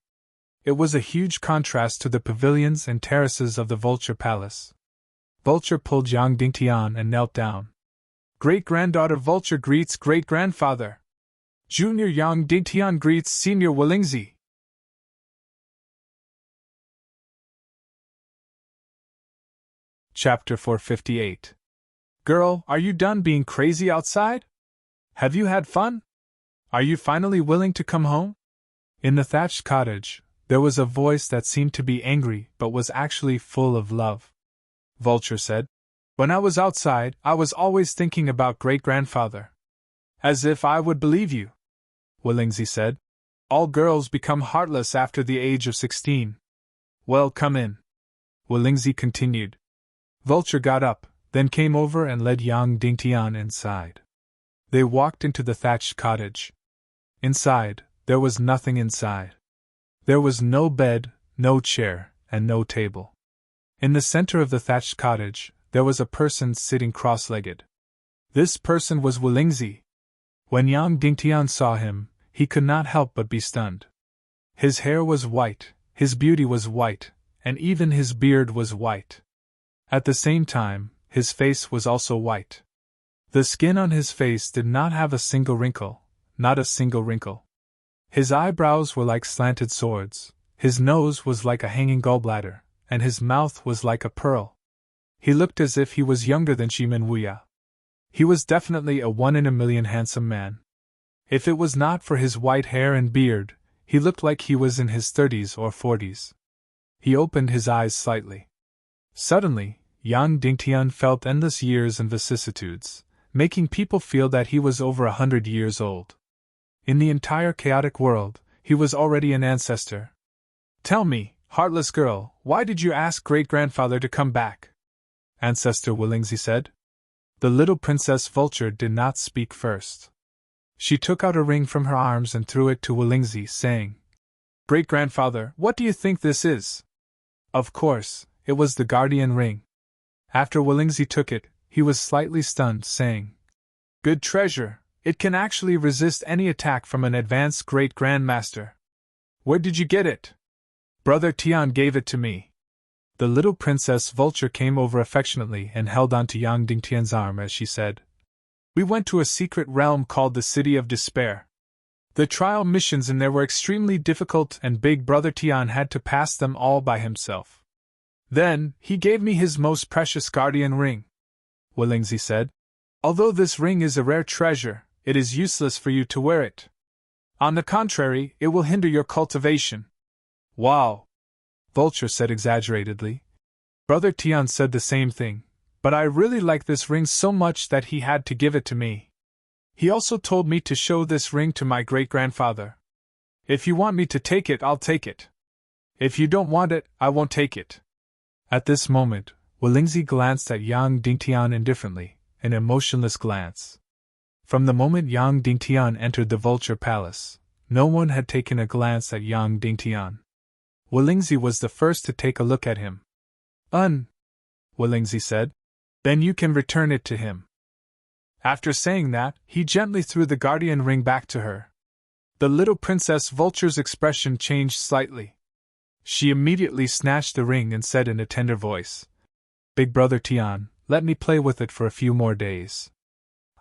It was a huge contrast to the pavilions and terraces of the Vulture Palace. Vulture pulled Yang Dingtian and knelt down. "Great-granddaughter Vulture greets great-grandfather. Junior Yang Dingtian greets Senior Wolingzi." Chapter 458. "Girl, are you done being crazy outside? Have you had fun? Are you finally willing to come home?" In the thatched cottage, there was a voice that seemed to be angry but was actually full of love. Vulture said, "When I was outside, I was always thinking about great-grandfather." "As if I would believe you," Wolingzi said. "All girls become heartless after the age of 16. "Well, come in," Wolingzi continued. Vulture got up, then came over and led Yang Dingtian inside. They walked into the thatched cottage. Inside, there was nothing inside. There was no bed, no chair, and no table. In the center of the thatched cottage, there was a person sitting cross-legged. This person was Wolingzi. When Yang Dingtian saw him, he could not help but be stunned. His hair was white, his beauty was white, and even his beard was white. At the same time, his face was also white. The skin on his face did not have a single wrinkle, not a single wrinkle. His eyebrows were like slanted swords, his nose was like a hanging gallbladder, and his mouth was like a pearl. He looked as if he was younger than Shimen Wuya. He was definitely a one-in-a-million handsome man. If it was not for his white hair and beard, he looked like he was in his 30s or 40s. He opened his eyes slightly. Suddenly, Yang Dingtian felt endless years and vicissitudes, making people feel that he was over 100 years old. In the entire chaotic world, he was already an ancestor. "Tell me, heartless girl, why did you ask great-grandfather to come back?" Ancestor Wolingzi said. The little Princess Vulture did not speak first. She took out a ring from her arms and threw it to Wolingzi, saying, "Great-grandfather, what do you think this is?" Of course, it was the guardian ring. After Wolingzi took it, he was slightly stunned, saying, "Good treasure, it can actually resist any attack from an advanced great-grandmaster. Where did you get it?" "Brother Tian gave it to me." The little Princess Vulture came over affectionately and held onto Yang Dingtian's arm as she said, "We went to a secret realm called the City of Despair. The trial missions in there were extremely difficult, and Big Brother Tian had to pass them all by himself. Then, he gave me his most precious guardian ring, Willingzi said. Although this ring is a rare treasure, it is useless for you to wear it. On the contrary, it will hinder your cultivation. Wow! Vulture said exaggeratedly. Brother Tian said the same thing, but I really like this ring so much that he had to give it to me. He also told me to show this ring to my great-grandfather. If you want me to take it, I'll take it. If you don't want it, I won't take it. At this moment, Willingzi glanced at Yang Dingtian indifferently, an emotionless glance. From the moment Yang Dingtian entered the Vulture Palace, no one had taken a glance at Yang Dingtian. Willingzi was the first to take a look at him. Willingzi said. Then you can return it to him. After saying that, he gently threw the guardian ring back to her. The little Princess Vulture's expression changed slightly. She immediately snatched the ring and said in a tender voice, Big Brother Tian, let me play with it for a few more days.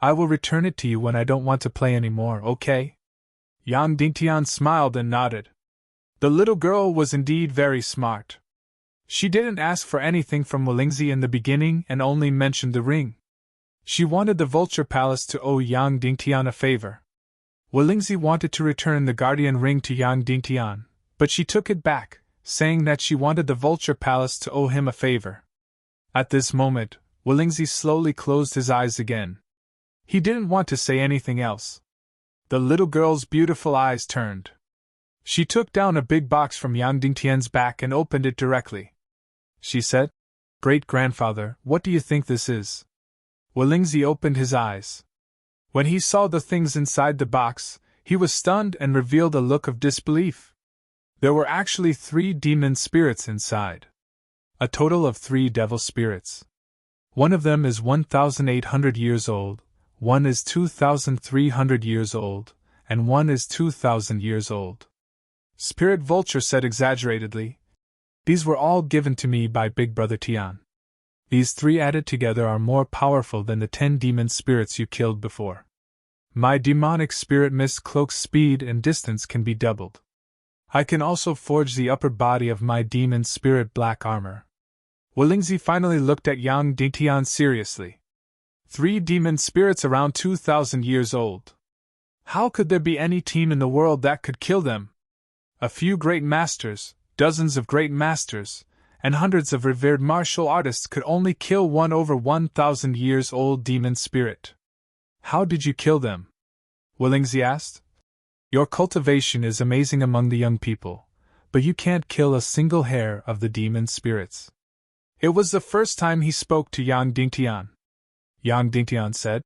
I will return it to you when I don't want to play anymore, okay? Yang Dingtian smiled and nodded. The little girl was indeed very smart. She didn't ask for anything from Willingzi in the beginning and only mentioned the ring. She wanted the Vulture Palace to owe Yang Dingtian a favor. Willingzi wanted to return the guardian ring to Yang Dingtian, but she took it back, saying that she wanted the Vulture Palace to owe him a favor. At this moment, Willingzi slowly closed his eyes again. He didn't want to say anything else. The little girl's beautiful eyes turned. She took down a big box from Yang Dingtian's back and opened it directly. She said, Great-grandfather, what do you think this is? Willingzi opened his eyes. When he saw the things inside the box, he was stunned and revealed a look of disbelief. There were actually 3 demon spirits inside. A total of 3 devil spirits. One of them is 1,800 years old, one is 2,300 years old, and one is 2,000 years old. Spirit Vulture said exaggeratedly, These were all given to me by Big Brother Tian. These 3 added together are more powerful than the 10 demon spirits you killed before. My demonic spirit mist cloak's speed and distance can be doubled. I can also forge the upper body of my demon spirit black armor. Willingzi finally looked at Yang Dingtian seriously. 3 demon spirits around 2,000 years old. How could there be any team in the world that could kill them? A few great masters, dozens of great masters, and hundreds of revered martial artists could only kill one over 1,000 years old demon spirit. How did you kill them? Willingzi asked. Your cultivation is amazing among the young people, but you can't kill a single hair of the demon spirits. It was the first time he spoke to Yang Dingtian. Yang Dingtian said,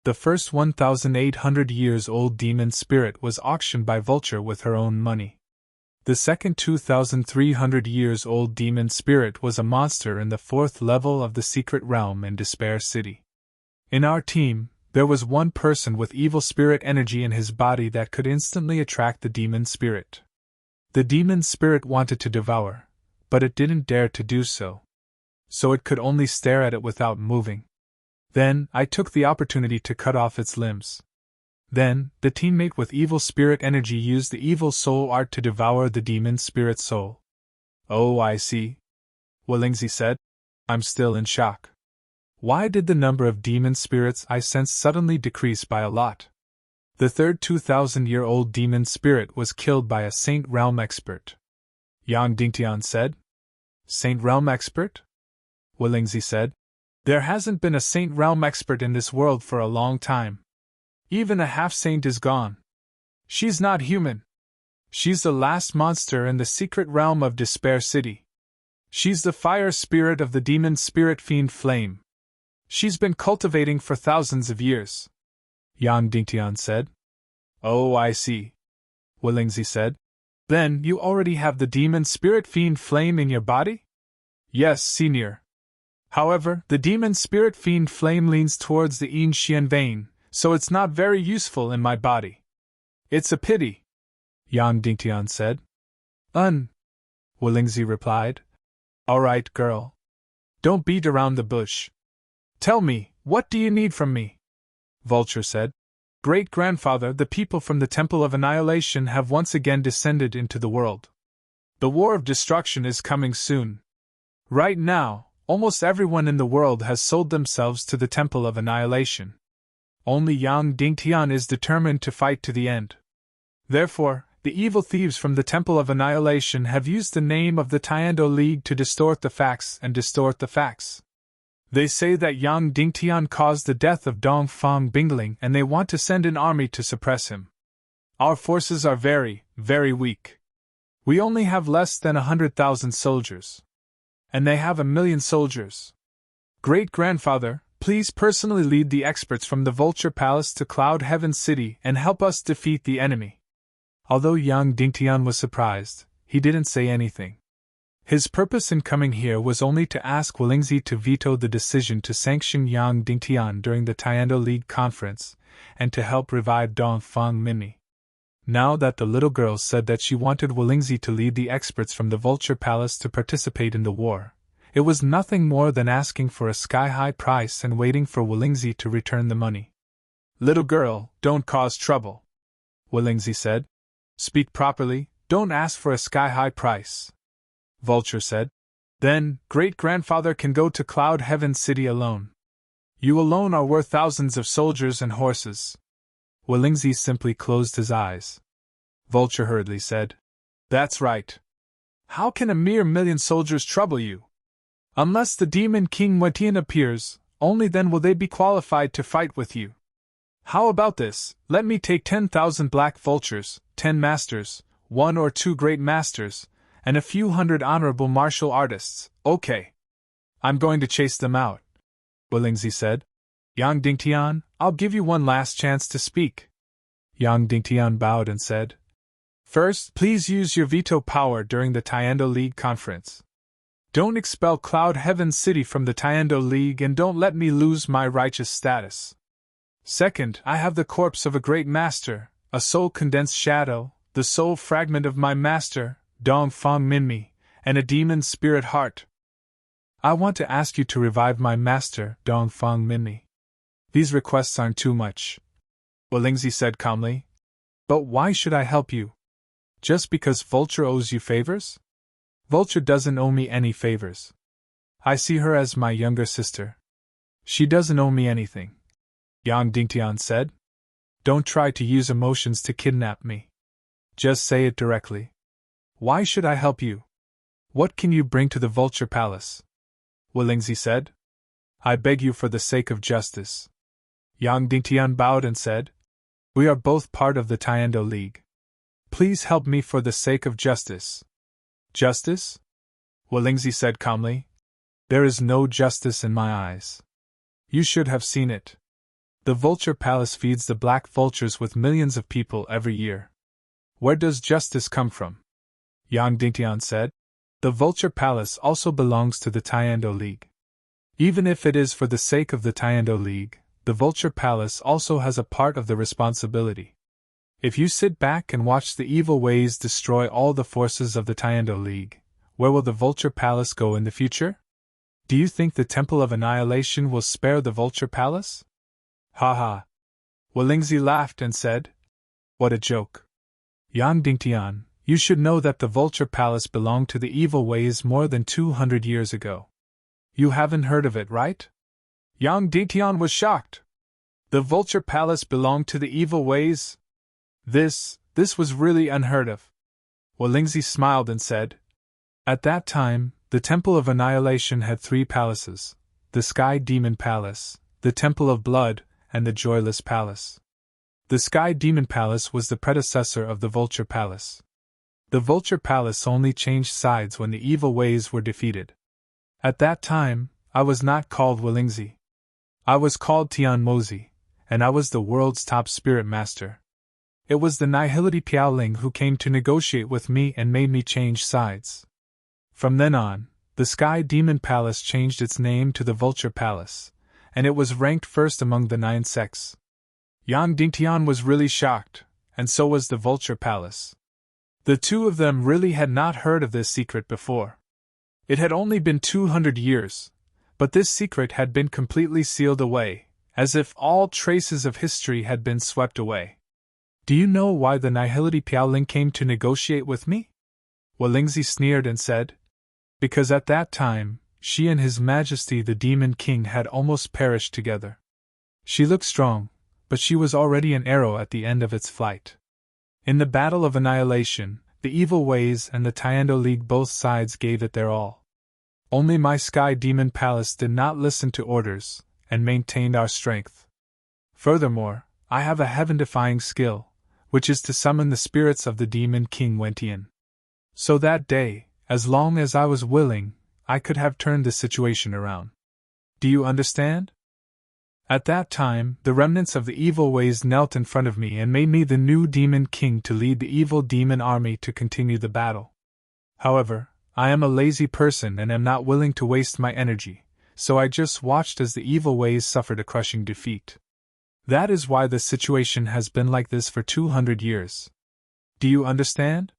The first 1,800 years old demon spirit was auctioned by Vulture with her own money. The second 2,300 years old demon spirit was a monster in the 4th level of the secret realm in Despair City. In our team, there was one person with evil spirit energy in his body that could instantly attract the demon spirit. The demon spirit wanted to devour, but it didn't dare to do so. So it could only stare at it without moving. Then, I took the opportunity to cut off its limbs. Then, the teammate with evil spirit energy used the evil soul art to devour the demon spirit soul. Oh, I see, Willingzi said. I'm still in shock. Why did the number of demon spirits I sensed suddenly decrease by a lot? The third 2,000-year-old demon spirit was killed by a Saint Realm expert. Yang Dingtian said. Saint Realm expert? Willingzi said. There hasn't been a Saint Realm expert in this world for a long time. Even a half-saint is gone. She's not human. She's the last monster in the secret realm of Despair City. She's the fire spirit of the demon spirit fiend Flame. She's been cultivating for thousands of years. Yang Dingtian said. Oh, I see, Willingzi said. Then you already have the demon spirit fiend Flame in your body? Yes, senior. However, the demon spirit fiend Flame leans towards the Yin Xian vein, so it's not very useful in my body. It's a pity, Yang Dingtian said. Willingzi replied. All right, girl. Don't beat around the bush. Tell me, what do you need from me? Vulture said. Great-grandfather, the people from the Temple of Annihilation have once again descended into the world. The war of destruction is coming soon. Right now, almost everyone in the world has sold themselves to the Temple of Annihilation. Only Yang Dingtian is determined to fight to the end. Therefore, the evil thieves from the Temple of Annihilation have used the name of the Tiando League to distort the facts and distort the facts. They say that Yang Dingtian caused the death of Dongfang Bingling and they want to send an army to suppress him. Our forces are very, very weak. We only have less than 100,000 soldiers. And they have 1,000,000 soldiers. Great-grandfather, please personally lead the experts from the Vulture Palace to Cloud Heaven City and help us defeat the enemy. Although Yang Dingtian was surprised, he didn't say anything. His purpose in coming here was only to ask Wolingzi to veto the decision to sanction Yang Dingtian during the Tiando League conference, and to help revive Dongfang Minmi. Now that the little girl said that she wanted Wolingzi to lead the experts from the Vulture Palace to participate in the war, it was nothing more than asking for a sky-high price and waiting for Wolingzi to return the money. Little girl, don't cause trouble, Wolingzi said. Speak properly, don't ask for a sky-high price. Vulture said. Then, great-grandfather can go to Cloud Heaven City alone. You alone are worth thousands of soldiers and horses. Wolingzi simply closed his eyes. Vulture hurriedly said. That's right. How can a mere 1,000,000 soldiers trouble you? Unless the demon King Wetian appears, only then will they be qualified to fight with you. How about this? Let me take 10,000 black vultures, 10 masters, 1 or 2 great masters, and a few hundred honorable martial artists. Okay. I'm going to chase them out, Wolingzi said. Yang Dingtian, I'll give you one last chance to speak. Yang Dingtian bowed and said. First, please use your veto power during the Tiando League conference. Don't expel Cloud Heaven City from the Tiando League and don't let me lose my righteous status. Second, I have the corpse of a great master, a soul-condensed shadow, the soul fragment of my master, Dongfang Minmi, and a demon spirit heart. I want to ask you to revive my master, Dongfang Minmi. These requests aren't too much, Wolingzi said calmly. But why should I help you? Just because Vulture owes you favors? Vulture doesn't owe me any favors. I see her as my younger sister. She doesn't owe me anything, Yang Dingtian said. Don't try to use emotions to kidnap me. Just say it directly. Why should I help you? What can you bring to the Vulture Palace? Wolingzi said. I beg you for the sake of justice. Yang Dingtian bowed and said. We are both part of the Tiando League. Please help me for the sake of justice. Justice? Wolingzi said calmly. There is no justice in my eyes. You should have seen it. The Vulture Palace feeds the black vultures with millions of people every year. Where does justice come from? Yang Dingtian said. The Vulture Palace also belongs to the Tiando League. Even if it is for the sake of the Tiando League, the Vulture Palace also has a part of the responsibility. If you sit back and watch the evil ways destroy all the forces of the Tiando League, where will the Vulture Palace go in the future? Do you think the Temple of Annihilation will spare the Vulture Palace? Ha ha. Wolingzi laughed and said. What a joke. Yang Dingtian, you should know that the Vulture Palace belonged to the evil ways more than 200 years ago. You haven't heard of it, right? Yang Dingtian was shocked. The Vulture Palace belonged to the evil ways? This was really unheard of. Wolingzi smiled and said. At that time, the Temple of Annihilation had 3 palaces, the Sky Demon Palace, the Temple of Blood, and the Joyless Palace. The Sky Demon Palace was the predecessor of the Vulture Palace. The Vulture Palace only changed sides when the evil ways were defeated. At that time, I was not called Wolingzi. I was called Tian Mozi, and I was the world's top spirit master. It was the Nihility Piaoling who came to negotiate with me and made me change sides. From then on, the Sky Demon Palace changed its name to the Vulture Palace, and it was ranked first among the 9 sects. Yang Dingtian was really shocked, and so was the Vulture Palace. The two of them really had not heard of this secret before. It had only been 200 years, but this secret had been completely sealed away, as if all traces of history had been swept away. Do you know why the Nihility Piaoling came to negotiate with me? Walingzi sneered and said, because at that time, she and His Majesty the Demon King had almost perished together. She looked strong, but she was already an arrow at the end of its flight. In the battle of annihilation, the evil ways and the Tiando League both sides gave it their all. Only my Sky Demon Palace did not listen to orders, and maintained our strength. Furthermore, I have a heaven-defying skill, which is to summon the spirits of the Demon King Wentian. So that day, as long as I was willing, I could have turned the situation around. Do you understand? At that time, the remnants of the evil ways knelt in front of me and made me the new Demon King to lead the evil demon army to continue the battle. However, I am a lazy person and am not willing to waste my energy, so I just watched as the evil ways suffered a crushing defeat. That is why the situation has been like this for 200 years. Do you understand?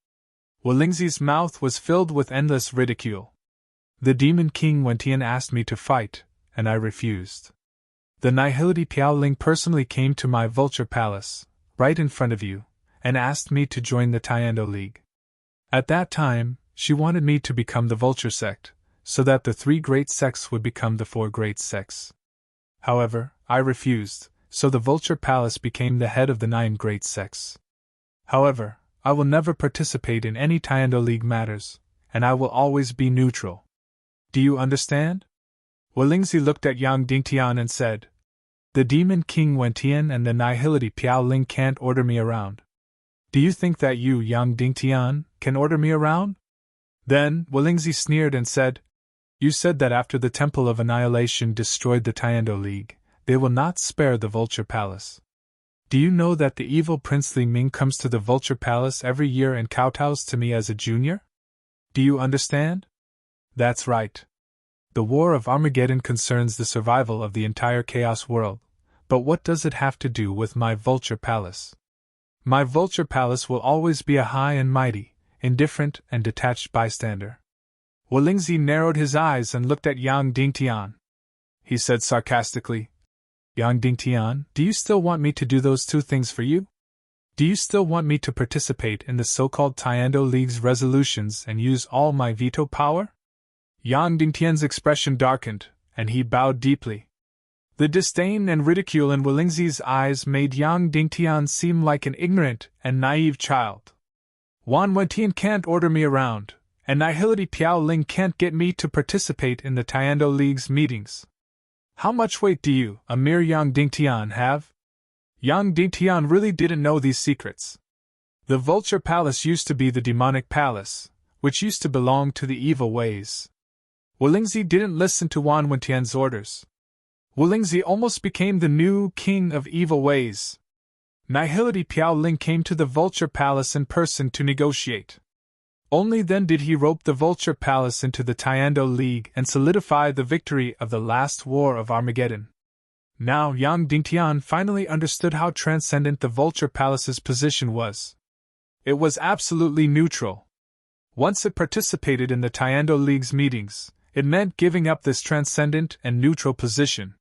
Walingzi's mouth was filled with endless ridicule. The Demon King Wentian asked me to fight, and I refused. The Nihility Piaoling personally came to my Vulture Palace, right in front of you, and asked me to join the Tiando League. At that time, she wanted me to become the Vulture Sect, so that the 3 great sects would become the 4 great sects. However, I refused, so the Vulture Palace became the head of the 9 great sects. However, I will never participate in any Tiando League matters, and I will always be neutral. Do you understand? Walingzi looked at Yang Dingtian and said, the Demon King Wentian and the Nihility Piaoling can't order me around. Do you think that you, Yang Dingtian, can order me around? Then, Walingzi sneered and said, you said that after the Temple of Annihilation destroyed the Tiando League, they will not spare the Vulture Palace. Do you know that the evil Prince Li Ming comes to the Vulture Palace every year and kowtows to me as a junior? Do you understand? That's right. The War of Armageddon concerns the survival of the entire Chaos world, but what does it have to do with my Vulture Palace? My Vulture Palace will always be a high and mighty, indifferent and detached bystander. Walingzi narrowed his eyes and looked at Yang Dingtian. He said sarcastically, Yang Dingtian, do you still want me to do those 2 things for you? Do you still want me to participate in the so-called Tiando League's resolutions and use all my veto power? Yang Dingtian's expression darkened, and he bowed deeply. The disdain and ridicule in Walingzi's eyes made Yang Dingtian seem like an ignorant and naive child. Wan Wentian can't order me around, and Nihility Piaoling can't get me to participate in the Tiando League's meetings. How much weight do you, a mere Yang Dingtian, have? Yang Dingtian really didn't know these secrets. The Vulture Palace used to be the Demonic Palace, which used to belong to the evil ways. Walingzi didn't listen to Wan Wentian's orders. Walingzi almost became the new king of evil ways. Nihility Piaoling came to the Vulture Palace in person to negotiate. Only then did he rope the Vulture Palace into the Tiando League and solidify the victory of the last war of Armageddon. Now Yang Dingtian finally understood how transcendent the Vulture Palace's position was. It was absolutely neutral. Once it participated in the Tiando League's meetings, it meant giving up this transcendent and neutral position.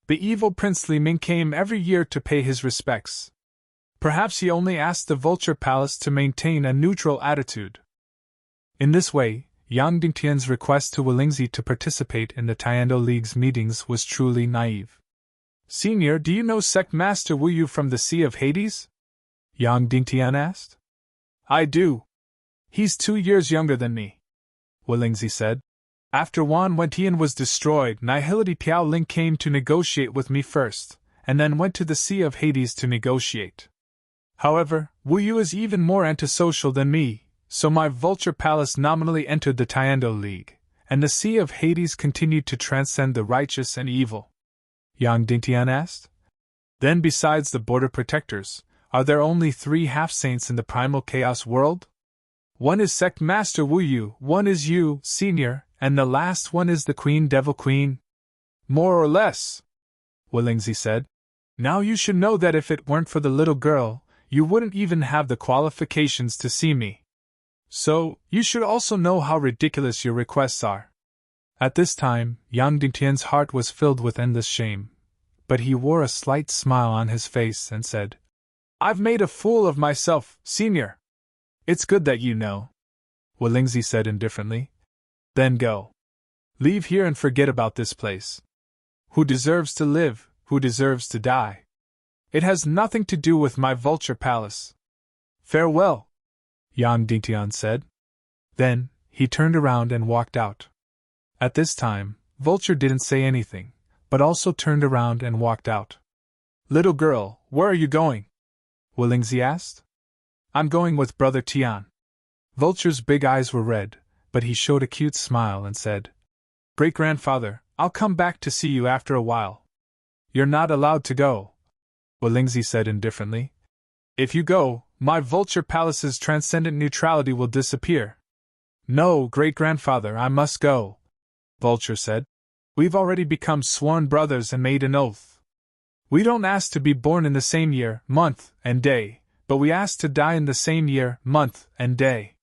The evil Prince Li Ming came every year to pay his respects. Perhaps he only asked the Vulture Palace to maintain a neutral attitude. In this way, Yang Dingtian's request to Walingzi to participate in the Tiando League's meetings was truly naive. Senior, do you know Sect Master Wu Yu from the Sea of Hades? Yang Dingtian asked. I do. He's 2 years younger than me, Walingzi said. After Wan Wentian was destroyed, Nihility Piaoling came to negotiate with me first, and then went to the Sea of Hades to negotiate. However, Wu Yu is even more antisocial than me, so my Vulture Palace nominally entered the Tiando League, and the Sea of Hades continued to transcend the righteous and evil. Yang Dingtian asked. Then besides the border protectors, are there only 3 half-saints in the primal chaos world? One is Sect Master Wu Yu, one is you, Senior, and the last one is the Queen Devil Queen. More or less, Walingzi said. Now you should know that if it weren't for the little girl, you wouldn't even have the qualifications to see me. So, you should also know how ridiculous your requests are. At this time, Yang Dingtian's heart was filled with endless shame, but he wore a slight smile on his face and said, "I've made a fool of myself, Senior." "It's good that you know," Willingzy said indifferently. "Then go. Leave here and forget about this place. Who deserves to live, who deserves to die? It has nothing to do with my vulture palace. Farewell," Yang Dingtian said. Then, he turned around and walked out. At this time, Vulture didn't say anything, but also turned around and walked out. "Little girl, where are you going?" Willingzy asked. "I'm going with Brother Tian." Vulture's big eyes were red, but he showed a cute smile and said, "Great-grandfather, I'll come back to see you after a while." "You're not allowed to go," Willingzy said indifferently. "If you go, my vulture palace's transcendent neutrality will disappear." "No, great-grandfather, I must go," Vulture said. "We've already become sworn brothers and made an oath. We don't ask to be born in the same year, month, and day, but we ask to die in the same year, month, and day.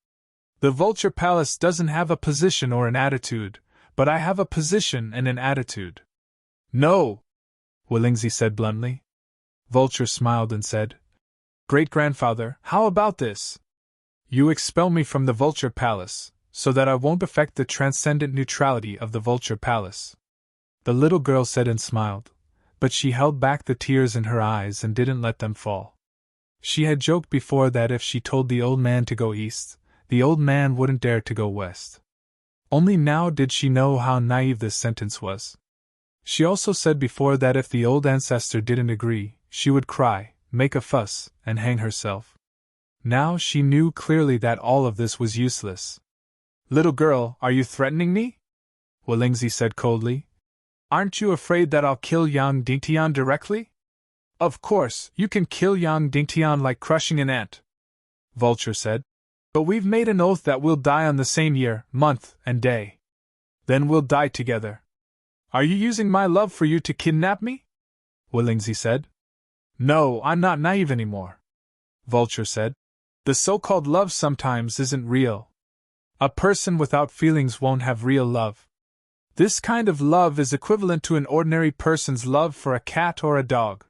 The Vulture Palace doesn't have a position or an attitude, but I have a position and an attitude." "No," Willingzy said bluntly. Vulture smiled and said, "Great-grandfather, how about this? You expel me from the Vulture Palace, so that I won't affect the transcendent neutrality of the Vulture Palace." The little girl said and smiled, but she held back the tears in her eyes and didn't let them fall. She had joked before that if she told the old man to go east, the old man wouldn't dare to go west. Only now did she know how naive this sentence was. She also said before that if the old ancestor didn't agree, she would cry, make a fuss, and hang herself. Now she knew clearly that all of this was useless. "Little girl, are you threatening me?" Willingzy said coldly. "Aren't you afraid that I'll kill Yang Dingtian directly?" "Of course, you can kill Yang Dingtian like crushing an ant," Vulture said. "But we've made an oath that we'll die on the same year, month, and day. Then we'll die together." "Are you using my love for you to kidnap me?" Willingzy said. "No, I'm not naive anymore," Vulture said. "The so-called love sometimes isn't real. A person without feelings won't have real love. This kind of love is equivalent to an ordinary person's love for a cat or a dog.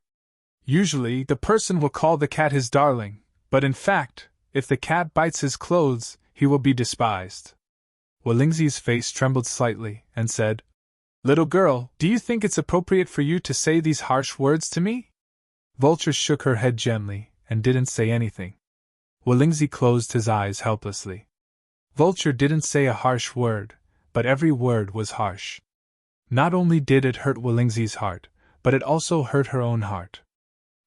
Usually, the person will call the cat his darling, but in fact, if the cat bites his clothes, he will be despised." Willingzy's face trembled slightly, and said, "Little girl, do you think it's appropriate for you to say these harsh words to me?" Vulture shook her head gently, and didn't say anything. Willingzy closed his eyes helplessly. Vulture didn't say a harsh word, but every word was harsh. Not only did it hurt Willingzy's heart, but it also hurt her own heart.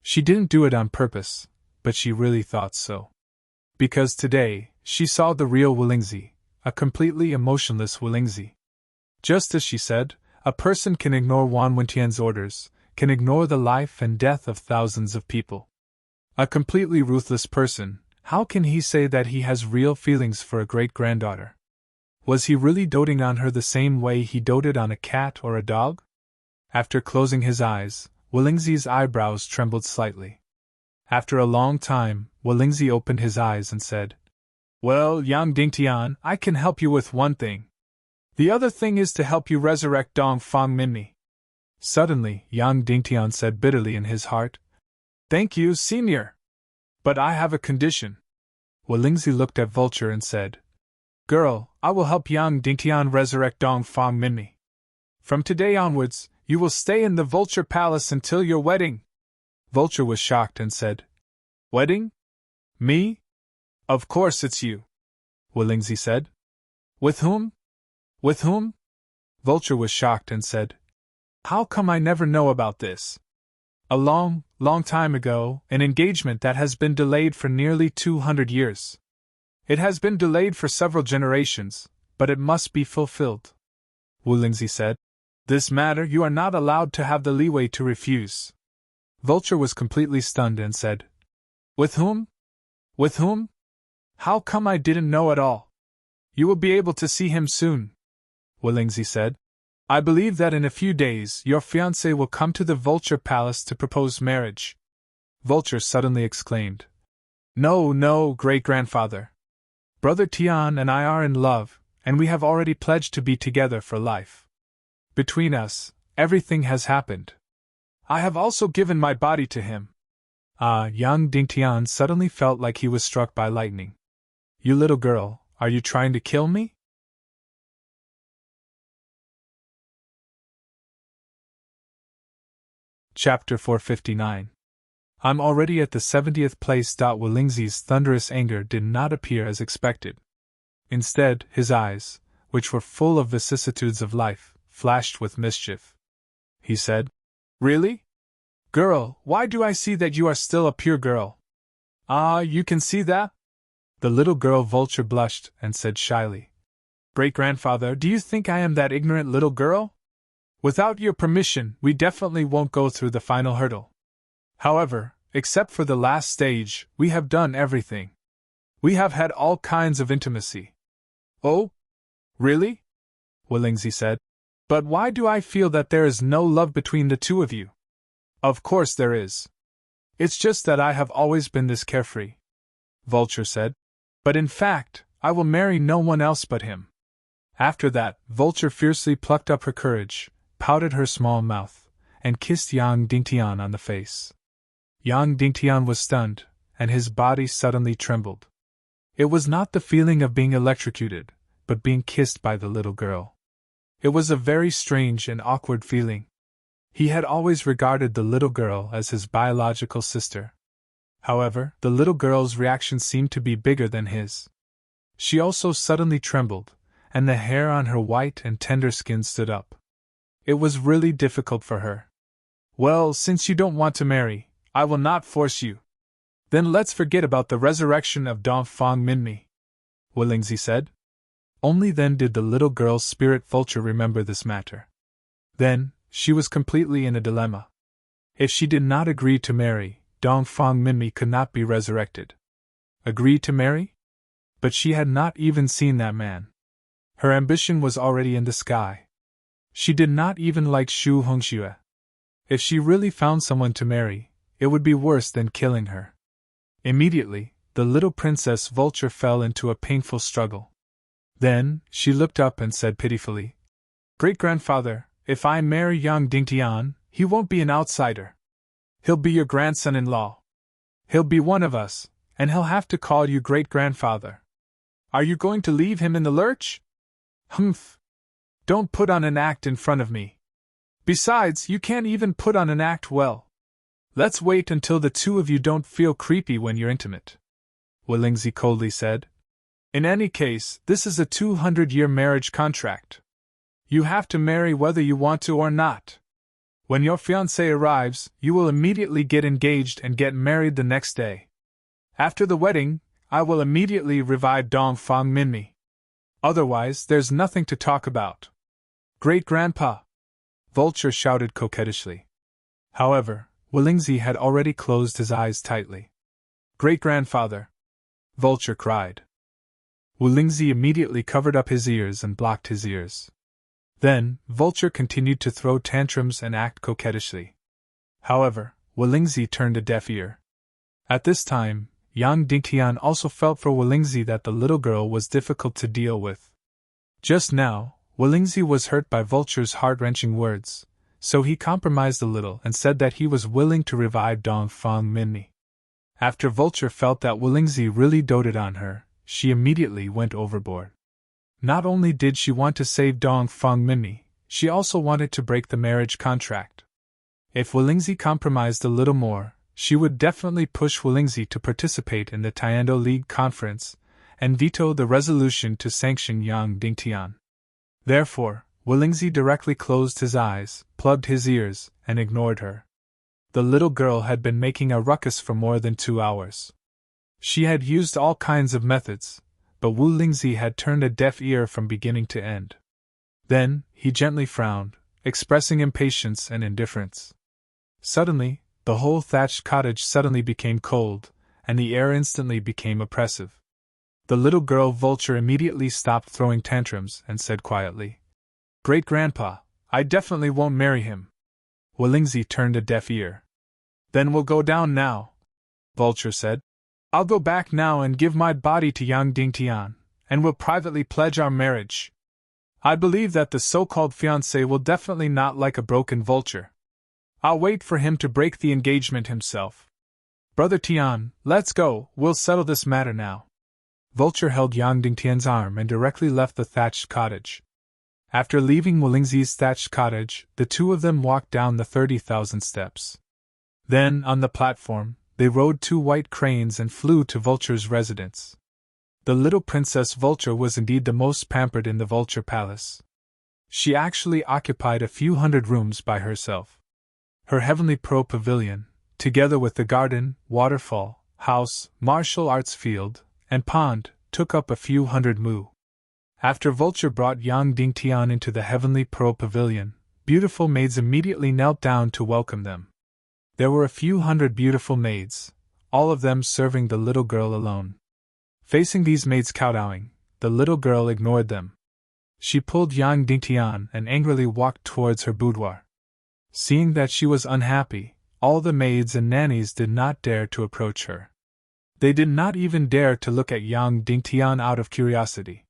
She didn't do it on purpose, but she really thought so. Because today, she saw the real Willingzy, a completely emotionless Willingzy. Just as she said, a person can ignore Wan Wentian's orders, can ignore the life and death of thousands of people. A completely ruthless person, how can he say that he has real feelings for a great-granddaughter? Was he really doting on her the same way he doted on a cat or a dog? After closing his eyes, Willingzy's eyebrows trembled slightly. After a long time, Willingzy opened his eyes and said, "Well, Yang Dingtian, I can help you with one thing. The other thing is to help you resurrect Dong Fang Minmi." Suddenly, Yang Dingtian said bitterly in his heart, "Thank you, Senior. But I have a condition." Willingzy looked at Vulture and said, "Girl, I will help Yang Dingtian resurrect Dong Fang Minmi. From today onwards, you will stay in the Vulture Palace until your wedding." Vulture was shocked and said, "Wedding? Me? Of course it's you," Willingzy said. "With whom? With whom?" Vulture was shocked and said, "How come I never know about this? A long, long time ago, an engagement that has been delayed for nearly 200 years. It has been delayed for several generations, but it must be fulfilled," Willingzy said. "This matter you are not allowed to have the leeway to refuse." Vulture was completely stunned and said, "With whom? With whom? How come I didn't know at all?" "You will be able to see him soon," Willingzy said. "I believe that in a few days your fiancé will come to the Vulture Palace to propose marriage." Vulture suddenly exclaimed, "No, no, great-grandfather. Brother Tian and I are in love, and we have already pledged to be together for life. Between us, everything has happened. I have also given my body to him. Yang Dingtian suddenly felt like he was struck by lightning. You little girl, are you trying to kill me? Chapter 459. I'm already at the 70th place. Wolingzi's thunderous anger did not appear as expected. Instead, his eyes, which were full of vicissitudes of life, flashed with mischief. He said, Really? Girl, why do I see that you are still a pure girl? You can see that? The little girl Vulture blushed and said shyly, Great-grandfather, do you think I am that ignorant little girl? Without your permission, we definitely won't go through the final hurdle. However, except for the last stage, we have done everything. We have had all kinds of intimacy. Oh? Really? Wolingzi said. But why do I feel that there is no love between the two of you? Of course there is. It's just that I have always been this carefree. Vulture said. But in fact, I will marry no one else but him. After that, Vulture fiercely plucked up her courage, pouted her small mouth, and kissed Yang Dingtian on the face. Yang Dingtian was stunned, and his body suddenly trembled. It was not the feeling of being electrocuted, but being kissed by the little girl. It was a very strange and awkward feeling. He had always regarded the little girl as his biological sister. However, the little girl's reaction seemed to be bigger than his. She also suddenly trembled, and the hair on her white and tender skin stood up. It was really difficult for her. Well, since you don't want to marry, I will not force you. Then let's forget about the resurrection of Dongfang Minmi, Wolingzi said. Only then did the little girl's spirit Vulture remember this matter. Then, she was completely in a dilemma. If she did not agree to marry, Dongfang Minmi could not be resurrected. Agree to marry? But she had not even seen that man. Her ambition was already in the sky. She did not even like Shu Hongxue. If she really found someone to marry, it would be worse than killing her. Immediately, the little Princess Vulture fell into a painful struggle. Then, she looked up and said pitifully, Great-grandfather, if I marry Yang Dingtian, he won't be an outsider. He'll be your grandson-in-law. He'll be one of us, and he'll have to call you great-grandfather. Are you going to leave him in the lurch? Humph! Don't put on an act in front of me. Besides, you can't even put on an act well. Let's wait until the two of you don't feel creepy when you're intimate, Wolingzi coldly said. In any case, this is a 200-year marriage contract. You have to marry whether you want to or not. When your fiancé arrives, you will immediately get engaged and get married the next day. After the wedding, I will immediately revive Dongfang Minmi. Otherwise, there's nothing to talk about. Great-grandpa! Vulture shouted coquettishly. However, Wolingzi had already closed his eyes tightly. Great-grandfather! Vulture cried. Wolingzi immediately covered up his ears and blocked his ears. Then, Vulture continued to throw tantrums and act coquettishly. However, Wolingzi turned a deaf ear. At this time, Yang Dingtian also felt for Wolingzi that the little girl was difficult to deal with. Just now, Wolingzi was hurt by Vulture's heart-wrenching words, so he compromised a little and said that he was willing to revive Dongfang Minmi. After Vulture felt that Wolingzi really doted on her, she immediately went overboard. Not only did she want to save Dongfang Minmi, she also wanted to break the marriage contract. If Wolingzi compromised a little more, she would definitely push Wolingzi to participate in the Tiando League conference and veto the resolution to sanction Yang Dingtian. Therefore, Wolingzi directly closed his eyes, plugged his ears, and ignored her. The little girl had been making a ruckus for more than 2 hours. She had used all kinds of methods, but Wolingzi had turned a deaf ear from beginning to end. Then, he gently frowned, expressing impatience and indifference. Suddenly, the whole thatched cottage suddenly became cold, and the air instantly became oppressive. The little girl Vulture immediately stopped throwing tantrums and said quietly, Great-grandpa, I definitely won't marry him. Wolingzi turned a deaf ear. Then we'll go down now, Vulture said. I'll go back now and give my body to Yang Dingtian, and we'll privately pledge our marriage. I believe that the so-called fiancé will definitely not like a broken vulture. I'll wait for him to break the engagement himself. Brother Tian, let's go, we'll settle this matter now. Vulture held Yang Dingtian's arm and directly left the thatched cottage. After leaving Wulingzi's thatched cottage, the two of them walked down the 30,000 steps. Then, on the platform, they rode 2 white cranes and flew to Vulture's residence. The little Princess Vulture was indeed the most pampered in the Vulture Palace. She actually occupied a few hundred rooms by herself. Her heavenly pearl pavilion, together with the garden, waterfall, house, martial arts field, and pond, took up a few hundred mu. After Vulture brought Yang Dingtian into the heavenly pearl pavilion, beautiful maids immediately knelt down to welcome them. There were a few hundred beautiful maids, all of them serving the little girl alone. Facing these maids kowtowing, the little girl ignored them. She pulled Yang Dingtian and angrily walked towards her boudoir. Seeing that she was unhappy, all the maids and nannies did not dare to approach her. They did not even dare to look at Yang Dingtian out of curiosity.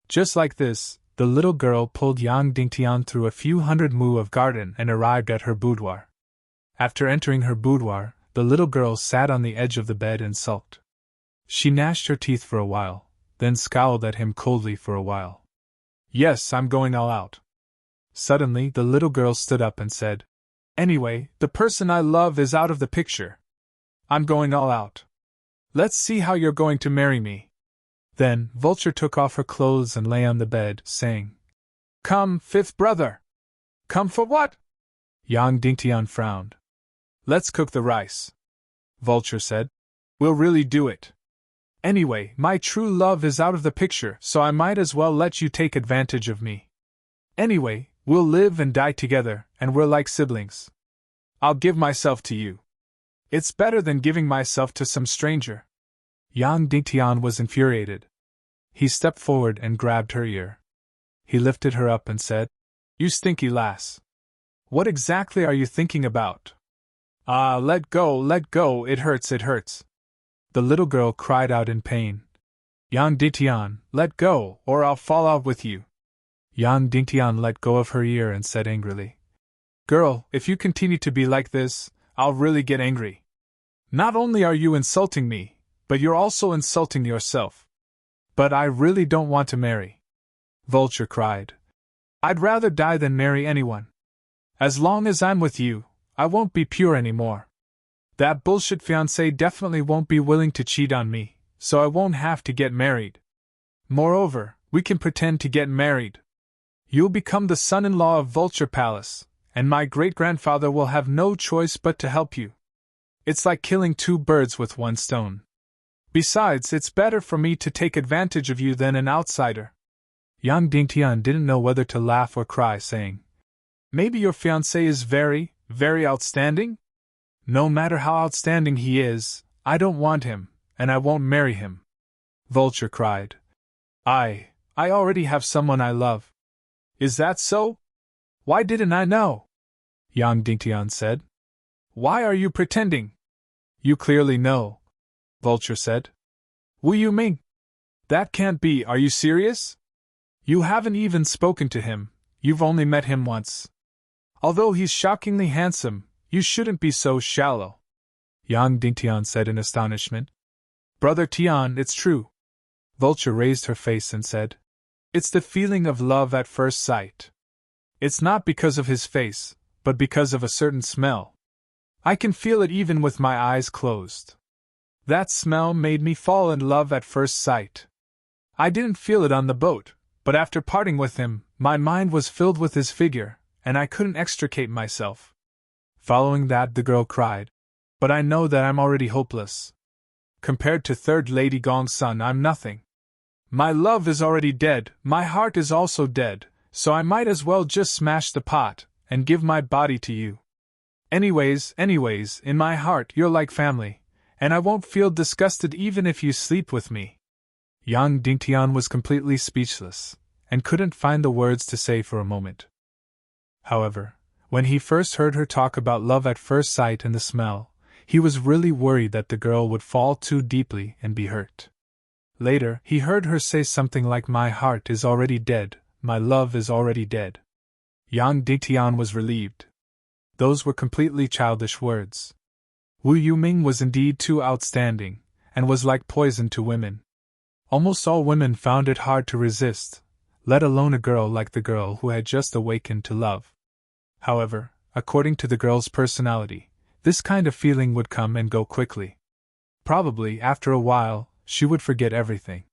Just like this, the little girl pulled Yang Dingtian through a few hundred mu of garden and arrived at her boudoir. After entering her boudoir, the little girl sat on the edge of the bed and sulked. She gnashed her teeth for a while, then scowled at him coldly for a while. Yes, I'm going all out. Suddenly, the little girl stood up and said, Anyway, the person I love is out of the picture. I'm going all out. Let's see how you're going to marry me. Then, Vulture took off her clothes and lay on the bed, saying, Come, fifth brother! Come for what? Yang Dingtian frowned. Let's cook the rice. Vulture said. We'll really do it. Anyway, my true love is out of the picture, so I might as well let you take advantage of me. Anyway, we'll live and die together, and we're like siblings. I'll give myself to you. It's better than giving myself to some stranger. Yang Dingtian was infuriated. He stepped forward and grabbed her ear. He lifted her up and said, You stinky lass. What exactly are you thinking about? Ah, let go, it hurts, it hurts. The little girl cried out in pain. Yang Dingtian, let go, or I'll fall out with you. Yang Dingtian let go of her ear and said angrily, Girl, if you continue to be like this, I'll really get angry. Not only are you insulting me, but you're also insulting yourself. But I really don't want to marry. Vulture cried. I'd rather die than marry anyone. As long as I'm with you, I won't be pure anymore. That bullshit fiancé definitely won't be willing to cheat on me, so I won't have to get married. Moreover, we can pretend to get married. You'll become the son-in-law of Vulture Palace, and my great-grandfather will have no choice but to help you. It's like killing 2 birds with 1 stone. Besides, it's better for me to take advantage of you than an outsider. Yang Dingtian didn't know whether to laugh or cry, saying, Maybe your fiancé is very, very outstanding? No matter how outstanding he is, I don't want him, and I won't marry him. Vulture cried. I already have someone I love. Is that so? Why didn't I know? Yang Dingtian said. Why are you pretending? You clearly know, Vulture said. Wu Yuming? That can't be, are you serious? You haven't even spoken to him, you've only met him once. Although he's shockingly handsome, you shouldn't be so shallow. Yang Dingtian said in astonishment. Brother Tian, it's true. Vulture raised her face and said, It's the feeling of love at first sight. It's not because of his face, but because of a certain smell. I can feel it even with my eyes closed. That smell made me fall in love at first sight. I didn't feel it on the boat, but after parting with him, my mind was filled with his figure, and I couldn't extricate myself. Following that, the girl cried, But I know that I'm already hopeless. Compared to Third Lady Gong's son, I'm nothing. My love is already dead, my heart is also dead, so I might as well just smash the pot, and give my body to you. Anyways, in my heart you're like family, and I won't feel disgusted even if you sleep with me. Yang Dingtian was completely speechless, and couldn't find the words to say for a moment. However, when he first heard her talk about love at first sight and the smell, he was really worried that the girl would fall too deeply and be hurt. Later, he heard her say something like, My heart is already dead, my love is already dead. Yang Dingtian was relieved. Those were completely childish words. Wu Yuming was indeed too outstanding, and was like poison to women. Almost all women found it hard to resist, let alone a girl like the girl who had just awakened to love. However, according to the girl's personality, this kind of feeling would come and go quickly. Probably, after a while, she would forget everything.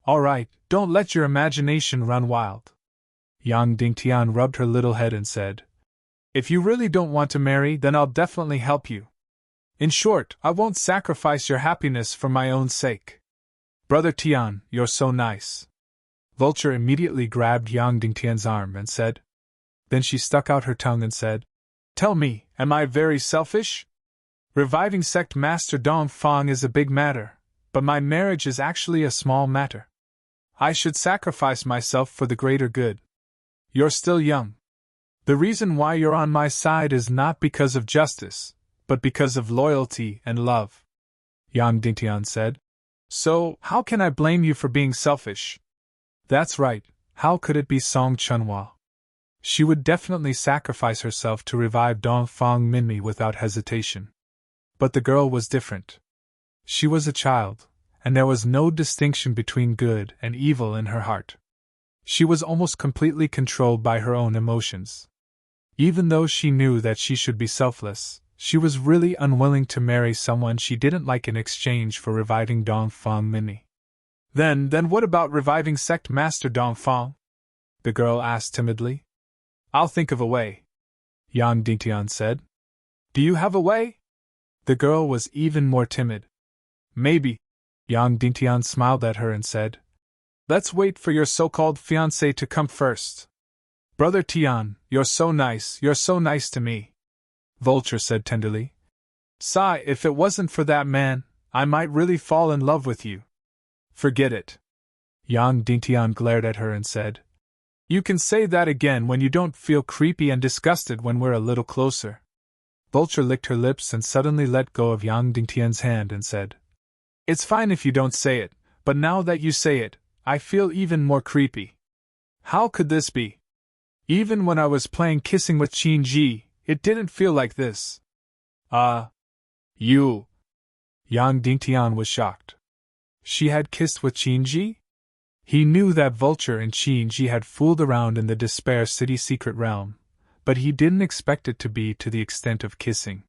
All right, don't let your imagination run wild. Yang Dingtian rubbed her little head and said, If you really don't want to marry, then I'll definitely help you. In short, I won't sacrifice your happiness for my own sake. Brother Tian, you're so nice. Vulture immediately grabbed Yang Dingtian's arm and said. Then she stuck out her tongue and said, Tell me, am I very selfish? Reviving sect master Dong Fang is a big matter, but my marriage is actually a small matter. I should sacrifice myself for the greater good. You're still young. The reason why you're on my side is not because of justice, but because of loyalty and love. Yang Dingtian said. So, how can I blame you for being selfish? That's right, how could it be Song Chunhua? She would definitely sacrifice herself to revive Dong Fang Minmi without hesitation. But the girl was different. She was a child, and there was no distinction between good and evil in her heart. She was almost completely controlled by her own emotions. Even though she knew that she should be selfless, she was really unwilling to marry someone she didn't like in exchange for reviving Dong Fang Minmi. Then what about reviving sect master Dong Fang? The girl asked timidly. I'll think of a way, Yang Dingtian said. Do you have a way? The girl was even more timid. Maybe. Yang Dingtian smiled at her and said, Let's wait for your so-called fiancé to come first. Brother Tian, you're so nice to me, Vulture said tenderly. Sigh, if it wasn't for that man, I might really fall in love with you. Forget it. Yang Dingtian glared at her and said, You can say that again when you don't feel creepy and disgusted when we're a little closer. Vulture licked her lips and suddenly let go of Yang Dingtian's hand and said, It's fine if you don't say it, but now that you say it, I feel even more creepy. How could this be? Even when I was playing kissing with Qin Ji, it didn't feel like this. You. Yang Dingtian was shocked. She had kissed with Qin Ji? He knew that Vulture and Qin Ji had fooled around in the Despair City secret realm, but he didn't expect it to be to the extent of kissing.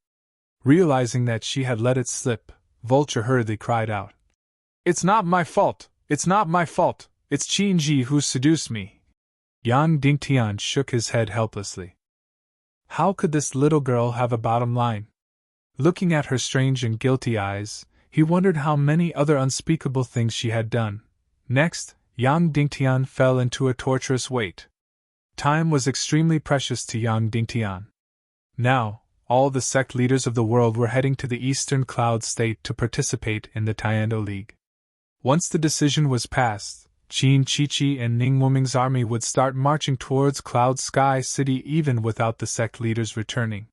Realizing that she had let it slip, Vulture hurriedly cried out, It's not my fault! It's not my fault! It's Qin Ji who seduced me! Yang Dingtian shook his head helplessly. How could this little girl have a bottom line? Looking at her strange and guilty eyes, he wondered how many other unspeakable things she had done. Next, Yang Dingtian fell into a torturous wait. Time was extremely precious to Yang Dingtian. Now, all the sect leaders of the world were heading to the Eastern Cloud State to participate in the Tiando League. Once the decision was passed, Qin Chichi and Ning Wuming's army would start marching towards Cloud Sky City even without the sect leaders returning.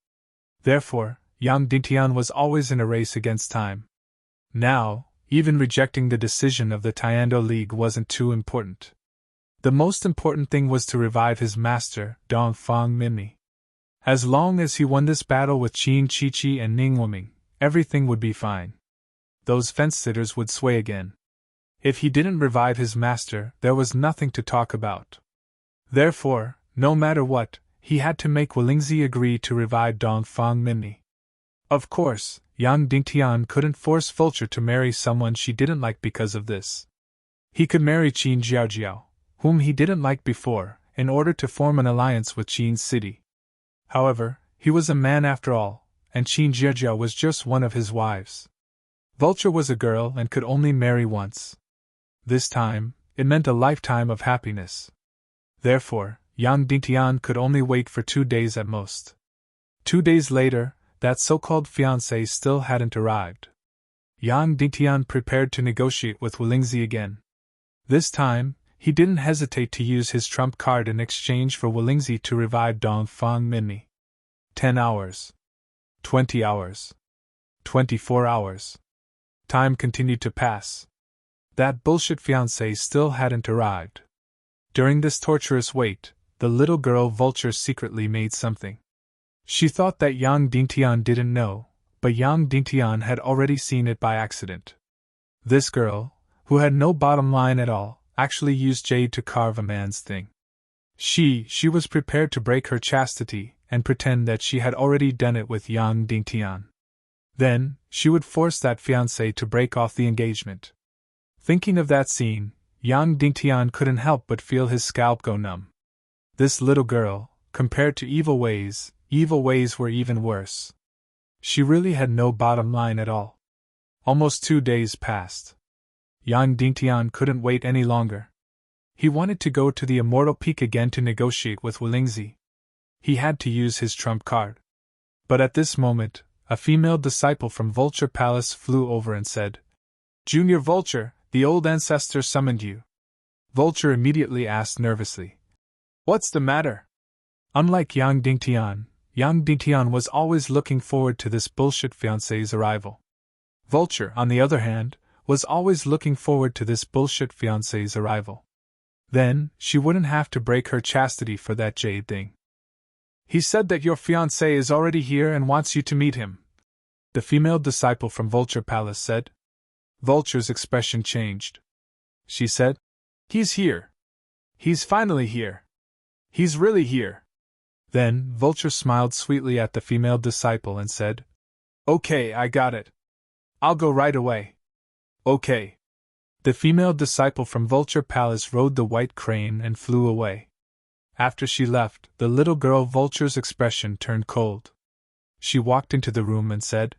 Therefore, Yang Dingtian was always in a race against time. Now, even rejecting the decision of the Tiando League wasn't too important. The most important thing was to revive his master, Dong Fang Minmi. As long as he won this battle with Qin Chichi and Ning Wuming, everything would be fine. Those fence-sitters would sway again. If he didn't revive his master, there was nothing to talk about. Therefore, no matter what, he had to make Walingzi agree to revive Dong Fang Minmi. Of course, Yang Dingtian couldn't force Vulture to marry someone she didn't like because of this. He could marry Qin Jiaojiao, whom he didn't like before, in order to form an alliance with Qin City. However, he was a man after all, and Qin Jiaojiao was just one of his wives. Vulture was a girl and could only marry once. This time, it meant a lifetime of happiness. Therefore, Yang Dingtian could only wait for 2 days at most. 2 days later, that so-called fiancé still hadn't arrived. Yang Dingtian prepared to negotiate with Walingzi again. This time, he didn't hesitate to use his trump card in exchange for Walingzi to revive Dong Fang Minmi. 10 hours. 20 hours. 24 hours. Time continued to pass. That bullshit fiancé still hadn't arrived. During this torturous wait, the little girl Vulture secretly made something. She thought that Yang Dingtian didn't know, but Yang Dingtian had already seen it by accident. This girl, who had no bottom line at all, actually used jade to carve a man's thing. She was prepared to break her chastity and pretend that she had already done it with Yang Dingtian. Then, she would force that fiancé to break off the engagement. Thinking of that scene, Yang Dingtian couldn't help but feel his scalp go numb. This little girl, compared to evil ways were even worse. She really had no bottom line at all. Almost 2 days passed. Yang Dingtian couldn't wait any longer. He wanted to go to the Immortal Peak again to negotiate with Wulingzi. He had to use his trump card. But at this moment, a female disciple from Vulture Palace flew over and said, "Junior Vulture, the old ancestor summoned you." Vulture immediately asked nervously, "What's the matter?" Unlike Yang Dingtian was always looking forward to this bullshit fiancé's arrival. Vulture, on the other hand, was always looking forward to this bullshit fiancé's arrival. Then, she wouldn't have to break her chastity for that jade thing. "He said that your fiancé is already here and wants you to meet him," the female disciple from Vulture Palace said. Vulture's expression changed. She said, "He's here. He's finally here. He's really here." Then, Vulture smiled sweetly at the female disciple and said, "Okay, I got it. I'll go right away." "Okay." The female disciple from Vulture Palace rode the white crane and flew away. After she left, the little girl Vulture's expression turned cold. She walked into the room and said,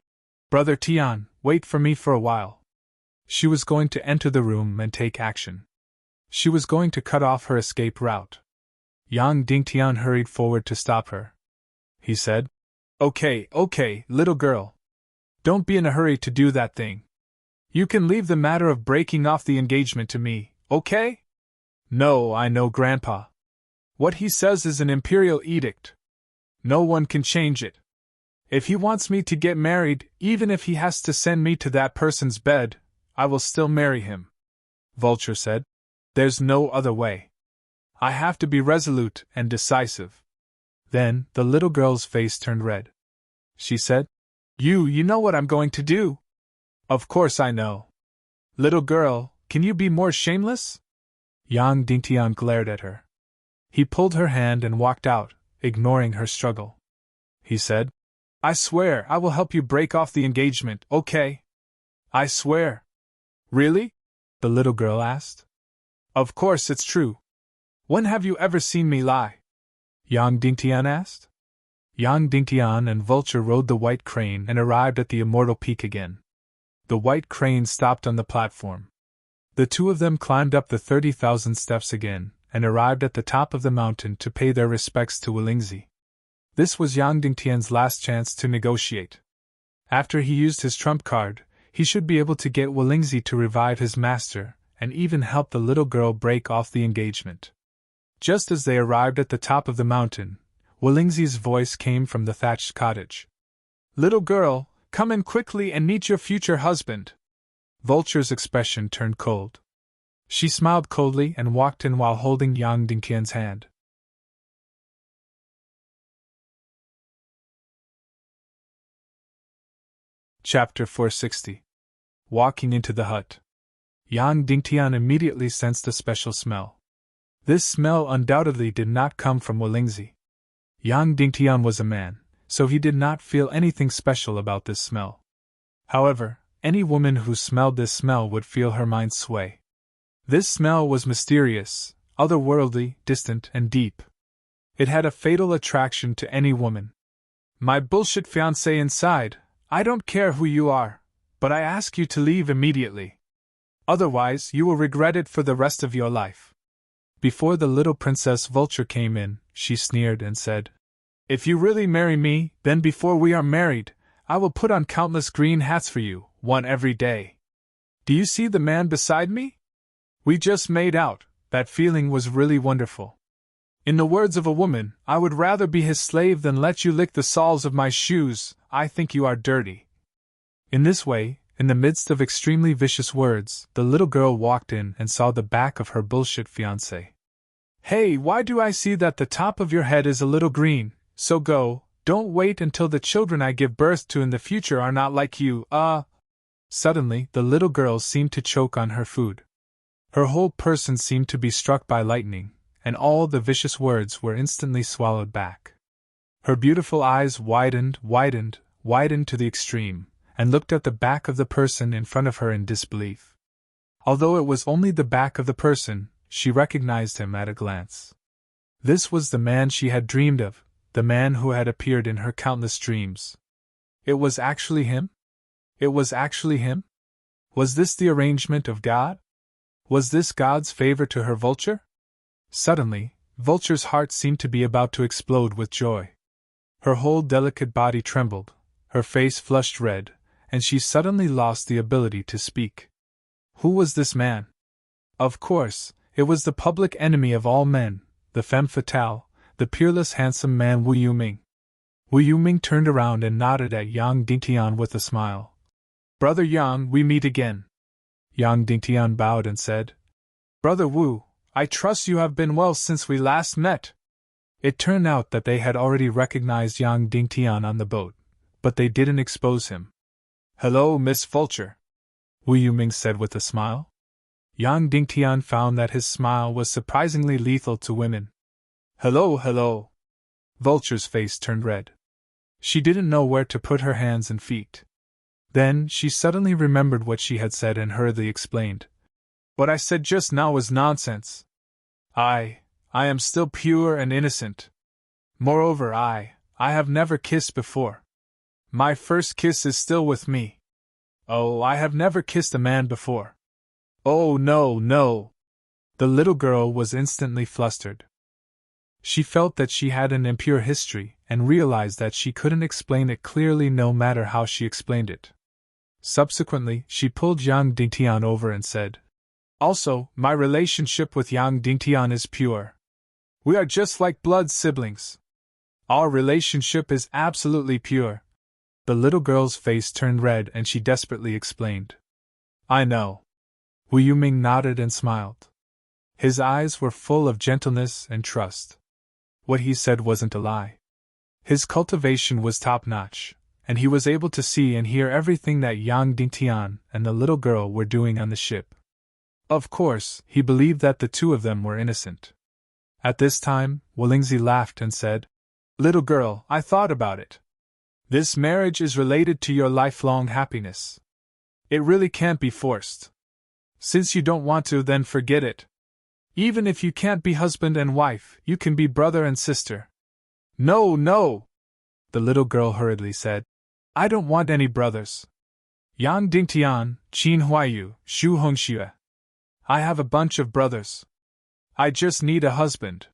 "Brother Tian, wait for me for a while." She was going to enter the room and take action. She was going to cut off her escape route. Yang Dingtian hurried forward to stop her. He said, Okay, little girl. Don't be in a hurry to do that thing. You can leave the matter of breaking off the engagement to me, okay?" "No, I know, Grandpa. What he says is an imperial edict. No one can change it. If he wants me to get married, even if he has to send me to that person's bed, I will still marry him," Vulture said. "There's no other way. I have to be resolute and decisive." Then, the little girl's face turned red. She said, You know what I'm going to do?" "Of course I know. Little girl, can you be more shameless?" Yang Dingtian glared at her. He pulled her hand and walked out, ignoring her struggle. He said, "I swear I will help you break off the engagement, okay? I swear." "Really?" the little girl asked. "Of course it's true. When have you ever seen me lie?" Yang Dingtian asked. Yang Dingtian and Vulture rode the white crane and arrived at the Immortal Peak again. The white crane stopped on the platform. The two of them climbed up the 30,000 steps again, and arrived at the top of the mountain to pay their respects to Wulingzi. This was Yang Dingtian's last chance to negotiate. After he used his trump card, he should be able to get Wulingzi to revive his master, and even help the little girl break off the engagement. Just as they arrived at the top of the mountain, Wulingzi's voice came from the thatched cottage. "Little girl, come in quickly and meet your future husband." Vulture's expression turned cold. She smiled coldly and walked in while holding Yang Dingtian's hand. Chapter 460. Walking into the hut. Yang Dingtian immediately sensed a special smell. This smell undoubtedly did not come from Wulingzi. Yang Dingtian was a man, so he did not feel anything special about this smell. However, any woman who smelled this smell would feel her mind sway. This smell was mysterious, otherworldly, distant, and deep. It had a fatal attraction to any woman. "My bullshit fiancé inside, I don't care who you are, but I ask you to leave immediately. Otherwise, you will regret it for the rest of your life." Before the little Princess Vulture came in, she sneered and said, "If you really marry me, then before we are married, I will put on countless green hats for you, one every day. Do you see the man beside me? We just made out. That feeling was really wonderful. In the words of a woman, I would rather be his slave than let you lick the soles of my shoes. I think you are dirty." In this way, in the midst of extremely vicious words, the little girl walked in and saw the back of her bullshit fiancé. "Hey, why do I see that the top of your head is a little green? So go, Don't wait until the children I give birth to in the future are not like you, Suddenly, the little girl seemed to choke on her food. Her whole person seemed to be struck by lightning, and all the vicious words were instantly swallowed back. Her beautiful eyes widened to the extreme, and looked at the back of the person in front of her in disbelief. Although it was only the back of the person, she recognized him at a glance. This was the man she had dreamed of, the man who had appeared in her countless dreams. It was actually him? It was actually him? Was this the arrangement of God? Was this God's favor to her Vulture? Suddenly, Vulture's heart seemed to be about to explode with joy. Her whole delicate body trembled, her face flushed red, and she suddenly lost the ability to speak. Who was this man? Of course, it was the public enemy of all men, the femme fatale, the peerless handsome man Wu Yuming. Wu Yuming turned around and nodded at Yang Dingtian with a smile. Brother Yang, we meet again. Yang Dingtian bowed and said, Brother Wu, I trust you have been well since we last met. It turned out that they had already recognized Yang Dingtian on the boat, but they didn't expose him. Hello, Miss Vulture, Wu Yuming said with a smile. Yang Dingtian found that his smile was surprisingly lethal to women. Hello, hello. Vulture's face turned red. She didn't know where to put her hands and feet. Then she suddenly remembered what she had said and hurriedly explained. What I said just now was nonsense. I am still pure and innocent. Moreover, I have never kissed before. My first kiss is still with me. Oh, I have never kissed a man before. Oh, no, no. The little girl was instantly flustered. She felt that she had an impure history and realized that she couldn't explain it clearly no matter how she explained it. Subsequently, she pulled Yang Dingtian over and said, Also, my relationship with Yang Dingtian is pure. We are just like blood siblings. Our relationship is absolutely pure. The little girl's face turned red and she desperately explained. I know. Wu Yuming nodded and smiled. His eyes were full of gentleness and trust. What he said wasn't a lie. His cultivation was top-notch, and he was able to see and hear everything that Yang Dingtian and the little girl were doing on the ship. Of course, he believed that the two of them were innocent. At this time, Wolingzi laughed and said, Little girl, I thought about it. This marriage is related to your lifelong happiness. It really can't be forced. Since you don't want to, then forget it. Even if you can't be husband and wife, you can be brother and sister. No, no! The little girl hurriedly said. I don't want any brothers. Yang Dingtian, Qin Huayu, Shu Hongxue. I have a bunch of brothers. I just need a husband.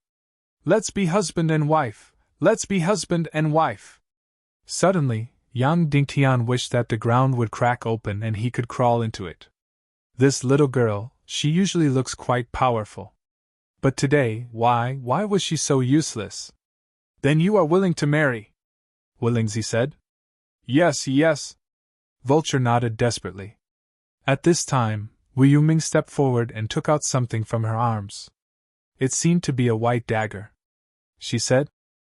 Let's be husband and wife. Let's be husband and wife. Suddenly, Yang Dingtian wished that the ground would crack open and he could crawl into it. This little girl, she usually looks quite powerful. But today, why was she so useless? Then you are willing to marry? Wolingzi said. Yes, yes. Vulture nodded desperately. At this time, Wu Yuming stepped forward and took out something from her arms. It seemed to be a white dagger. She said,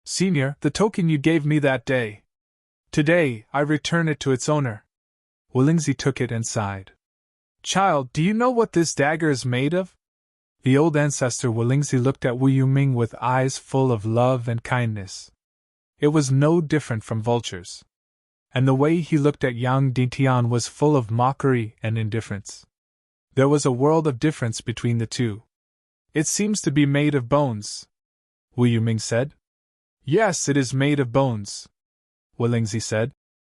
Senior, the token you gave me that day. Today, I return it to its owner. Wolingzi took it and sighed. Child, do you know what this dagger is made of? The old ancestor Wolingzi looked at Wu Yuming with eyes full of love and kindness. It was no different from Vulture's. And the way he looked at Yang Dingtian was full of mockery and indifference. There was a world of difference between the two. It seems to be made of bones, Wu Yuming said. Yes, it is made of bones, Wolingzi said.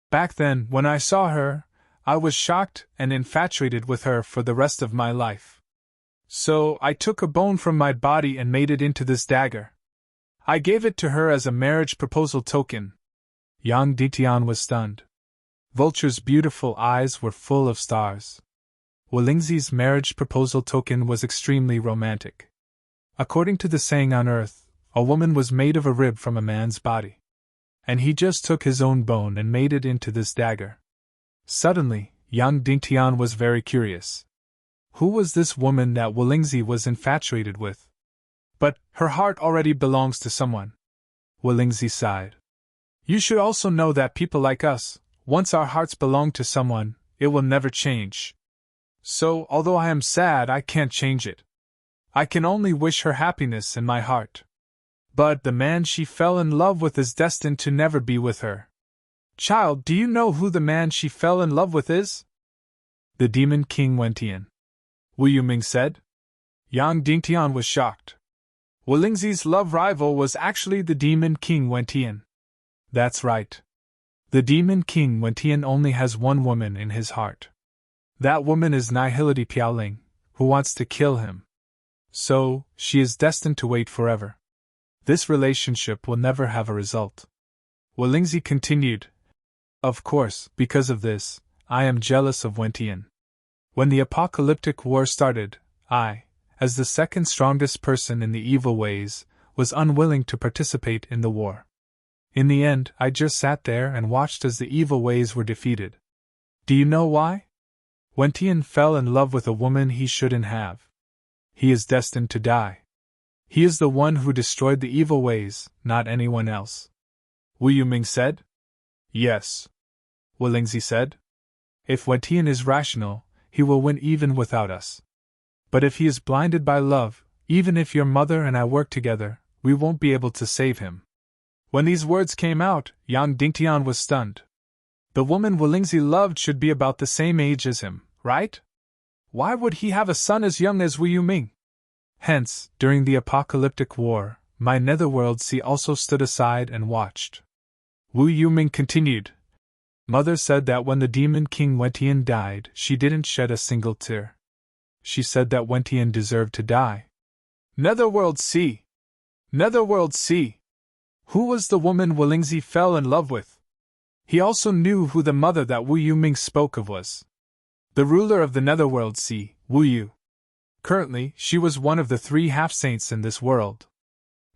Back then, when I saw her, I was shocked and infatuated with her for the rest of my life. So, I took a bone from my body and made it into this dagger. I gave it to her as a marriage proposal token. Yang Dingtian was stunned. Vulture's beautiful eyes were full of stars. Wolingzi's marriage proposal token was extremely romantic. According to the saying on Earth, a woman was made of a rib from a man's body. And he just took his own bone and made it into this dagger. Suddenly, Yang Dingtian was very curious. Who was this woman that Wolingzi was infatuated with? But her heart already belongs to someone. Wolingzi sighed. You should also know that people like us, once our hearts belong to someone, it will never change. So, although I am sad, I can't change it. I can only wish her happiness in my heart. But the man she fell in love with is destined to never be with her. Child, do you know who the man she fell in love with is? The Demon King Wentian. Wu Yuming said. Yang Dingtian was shocked. Wu Lingzi's love rival was actually the Demon King Wentian. That's right. The Demon King Wentian only has one woman in his heart. That woman is Nihility Piaoling, who wants to kill him. So, she is destined to wait forever. This relationship will never have a result. Wu Lingzi continued. Of course, because of this, I am jealous of Wentian. When the apocalyptic war started, I, as the second strongest person in the evil ways, was unwilling to participate in the war. In the end, I just sat there and watched as the evil ways were defeated. Do you know why? Wentian fell in love with a woman he shouldn't have. He is destined to die. He is the one who destroyed the evil ways, not anyone else. Wu Yuming said. Yes. Wu Lingzi said. If Wentian is rational, he will win even without us. But if he is blinded by love, even if your mother and I work together, we won't be able to save him. When these words came out, Yang Dingtian was stunned. The woman Wu Lingzi loved should be about the same age as him, right? Why would he have a son as young as Wu Yuming? Hence, during the apocalyptic war, my netherworld sea also stood aside and watched. Wu Yuming continued. Mother said that when the Demon King Wentian died, she didn't shed a single tear. She said that Wentian deserved to die. Netherworld sea! Netherworld sea! Who was the woman Wu Lingzi fell in love with? He also knew who the mother that Wu Yuming spoke of was. The ruler of the Netherworld sea, Wu Yu. Currently, she was one of the 3 half-saints in this world.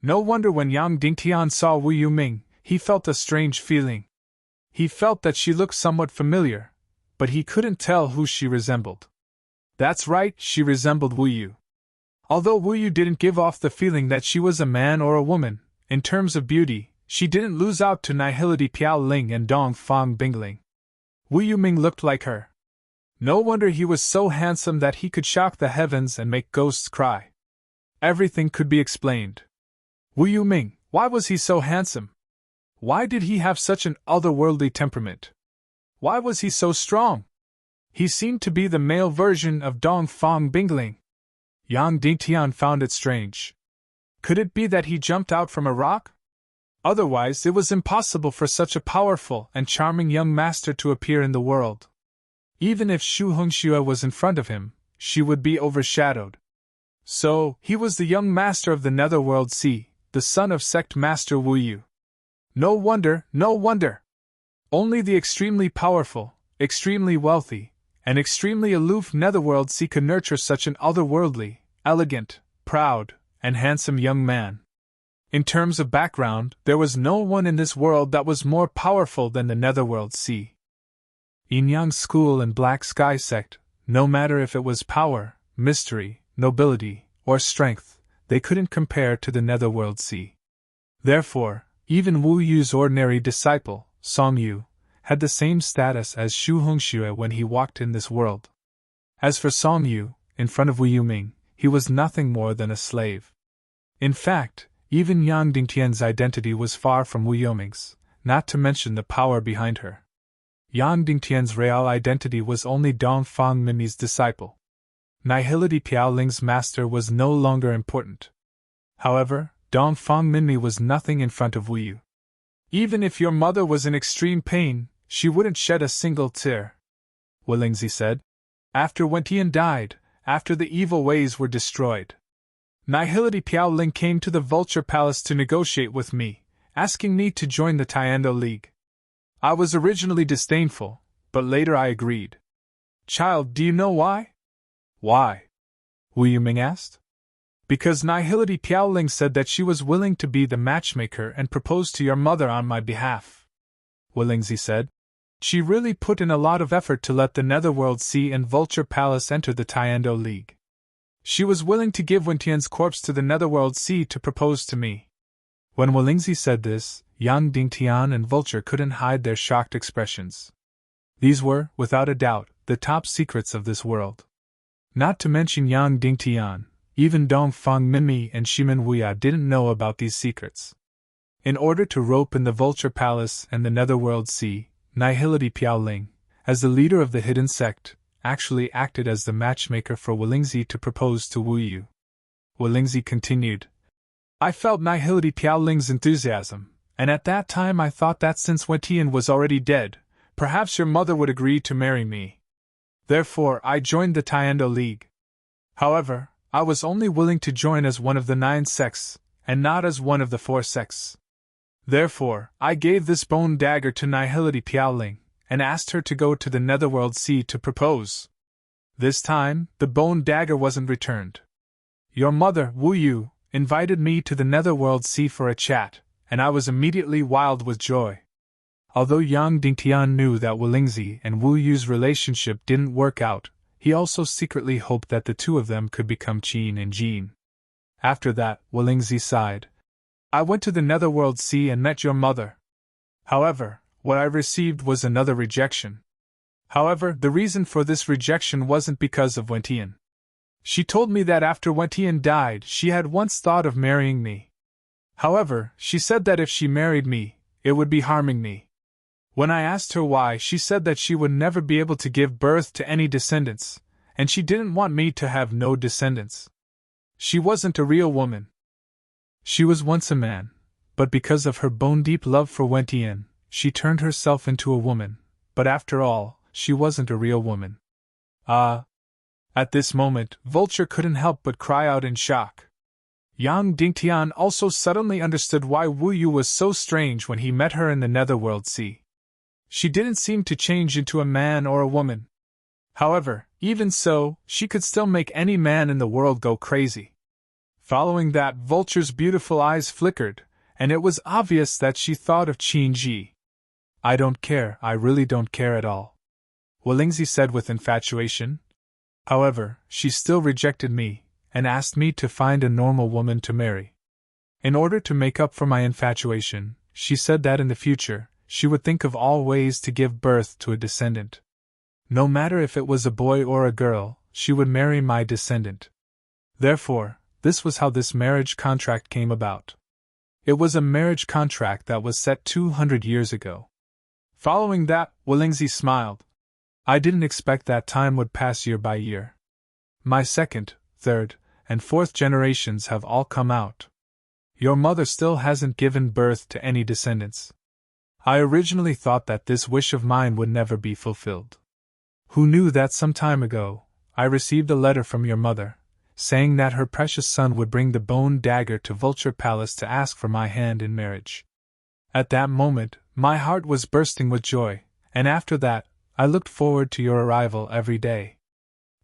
No wonder when Yang Dingtian saw Wu Yuming, he felt a strange feeling. He felt that she looked somewhat familiar, but he couldn't tell who she resembled. That's right, she resembled Wu Yu. Although Wu Yu didn't give off the feeling that she was a man or a woman, in terms of beauty, she didn't lose out to Nihility Piaoling and Dong Fang Bingling. Wu Yuming looked like her. No wonder he was so handsome that he could shock the heavens and make ghosts cry. Everything could be explained. Wu Yuming, why was he so handsome? Why did he have such an otherworldly temperament? Why was he so strong? He seemed to be the male version of Dong Fang Bingling. Yang Dingtian found it strange. Could it be that he jumped out from a rock? Otherwise, it was impossible for such a powerful and charming young master to appear in the world. Even if Shu Hongxue was in front of him, she would be overshadowed. So, he was the young master of the Netherworld Sea, the son of Sect Master Wu Yu. No wonder, no wonder! Only the extremely powerful, extremely wealthy, and extremely aloof Netherworld Sea could nurture such an otherworldly, elegant, proud, and handsome young man. In terms of background, there was no one in this world that was more powerful than the Netherworld Sea. Yin Yang School and Black Sky Sect, no matter if it was power, mystery, nobility, or strength, they couldn't compare to the Netherworld Sea. Therefore, even Wu Yu's ordinary disciple, Song Yu, had the same status as Shu Hongxue when he walked in this world. As for Song Yu, in front of Wu Yuming, he was nothing more than a slave. In fact, even Yang Dingtian's identity was far from Wu Yuming's, not to mention the power behind her. Yang Dingtian's real identity was only Dong Fang Minmi's disciple. Nihility Piaoling's master was no longer important. However, Dong Fang Minmi was nothing in front of Wu Yu. Even if your mother was in extreme pain, she wouldn't shed a single tear, Wu Lingzi said. After Wentian died, after the evil ways were destroyed, Nihility Piaoling came to the Vulture Palace to negotiate with me, asking me to join the Tiando League. I was originally disdainful, but later I agreed. Child, do you know why? Why? Wu Yuming asked. Because Nihility Piaoling said that she was willing to be the matchmaker and propose to your mother on my behalf, Wu Lingzi said. She really put in a lot of effort to let the Netherworld Sea and Vulture Palace enter the Tiando League. She was willing to give Wentian's corpse to the Netherworld Sea to propose to me. When Wu Lingzi said this, Yang Dingtian and Vulture couldn't hide their shocked expressions. These were, without a doubt, the top secrets of this world. Not to mention Yang Dingtian, even Dongfang Minmi and Shimen Wuya didn't know about these secrets. In order to rope in the Vulture Palace and the Netherworld Sea, Nihility Piaoling, as the leader of the hidden sect, actually acted as the matchmaker for Walingzi to propose to Wu Yu. Walingzi continued, I felt Nihility Piaoling's enthusiasm, and at that time I thought that since Wentian was already dead, perhaps your mother would agree to marry me. Therefore, I joined the Tiando League. However, I was only willing to join as one of the 9 sects, and not as one of the 4 sects. Therefore, I gave this bone dagger to Nihility Piaoling, and asked her to go to the Netherworld Sea to propose. This time, the bone dagger wasn't returned. Your mother, Wu Yu, invited me to the Netherworld Sea for a chat, and I was immediately wild with joy. Although Yang Dingtian knew that Walingzi and Wu Yu's relationship didn't work out, he also secretly hoped that the two of them could become Qin and Jin. After that, Walingzi sighed. I went to the Netherworld Sea and met your mother. However, what I received was another rejection. However, the reason for this rejection wasn't because of Wentian. She told me that after Wentian died, she had once thought of marrying me. However, she said that if she married me, it would be harming me. When I asked her why, she said that she would never be able to give birth to any descendants, and she didn't want me to have no descendants. She wasn't a real woman. She was once a man, but because of her bone-deep love for Wentian, she turned herself into a woman, but after all, she wasn't a real woman. Ah! At this moment, Vulture couldn't help but cry out in shock. Yang Dingtian also suddenly understood why Wu Yu was so strange when he met her in the Netherworld Sea. She didn't seem to change into a man or a woman. However, even so, she could still make any man in the world go crazy. Following that, Vulture's beautiful eyes flickered, and it was obvious that she thought of Qin Ji. I don't care, I really don't care at all, Walingzi said with infatuation. However, she still rejected me, and asked me to find a normal woman to marry. In order to make up for my infatuation, she said that in the future, she would think of all ways to give birth to a descendant. No matter if it was a boy or a girl, she would marry my descendant. Therefore, this was how this marriage contract came about. It was a marriage contract that was set 200 years ago. Following that, Walingzi smiled. I didn't expect that time would pass year by year. My 2nd, 3rd, and 4th generations have all come out. Your mother still hasn't given birth to any descendants. I originally thought that this wish of mine would never be fulfilled. Who knew that some time ago, I received a letter from your mother, saying that her precious son would bring the bone dagger to Vulture Palace to ask for my hand in marriage. At that moment, my heart was bursting with joy, and after that, I looked forward to your arrival every day.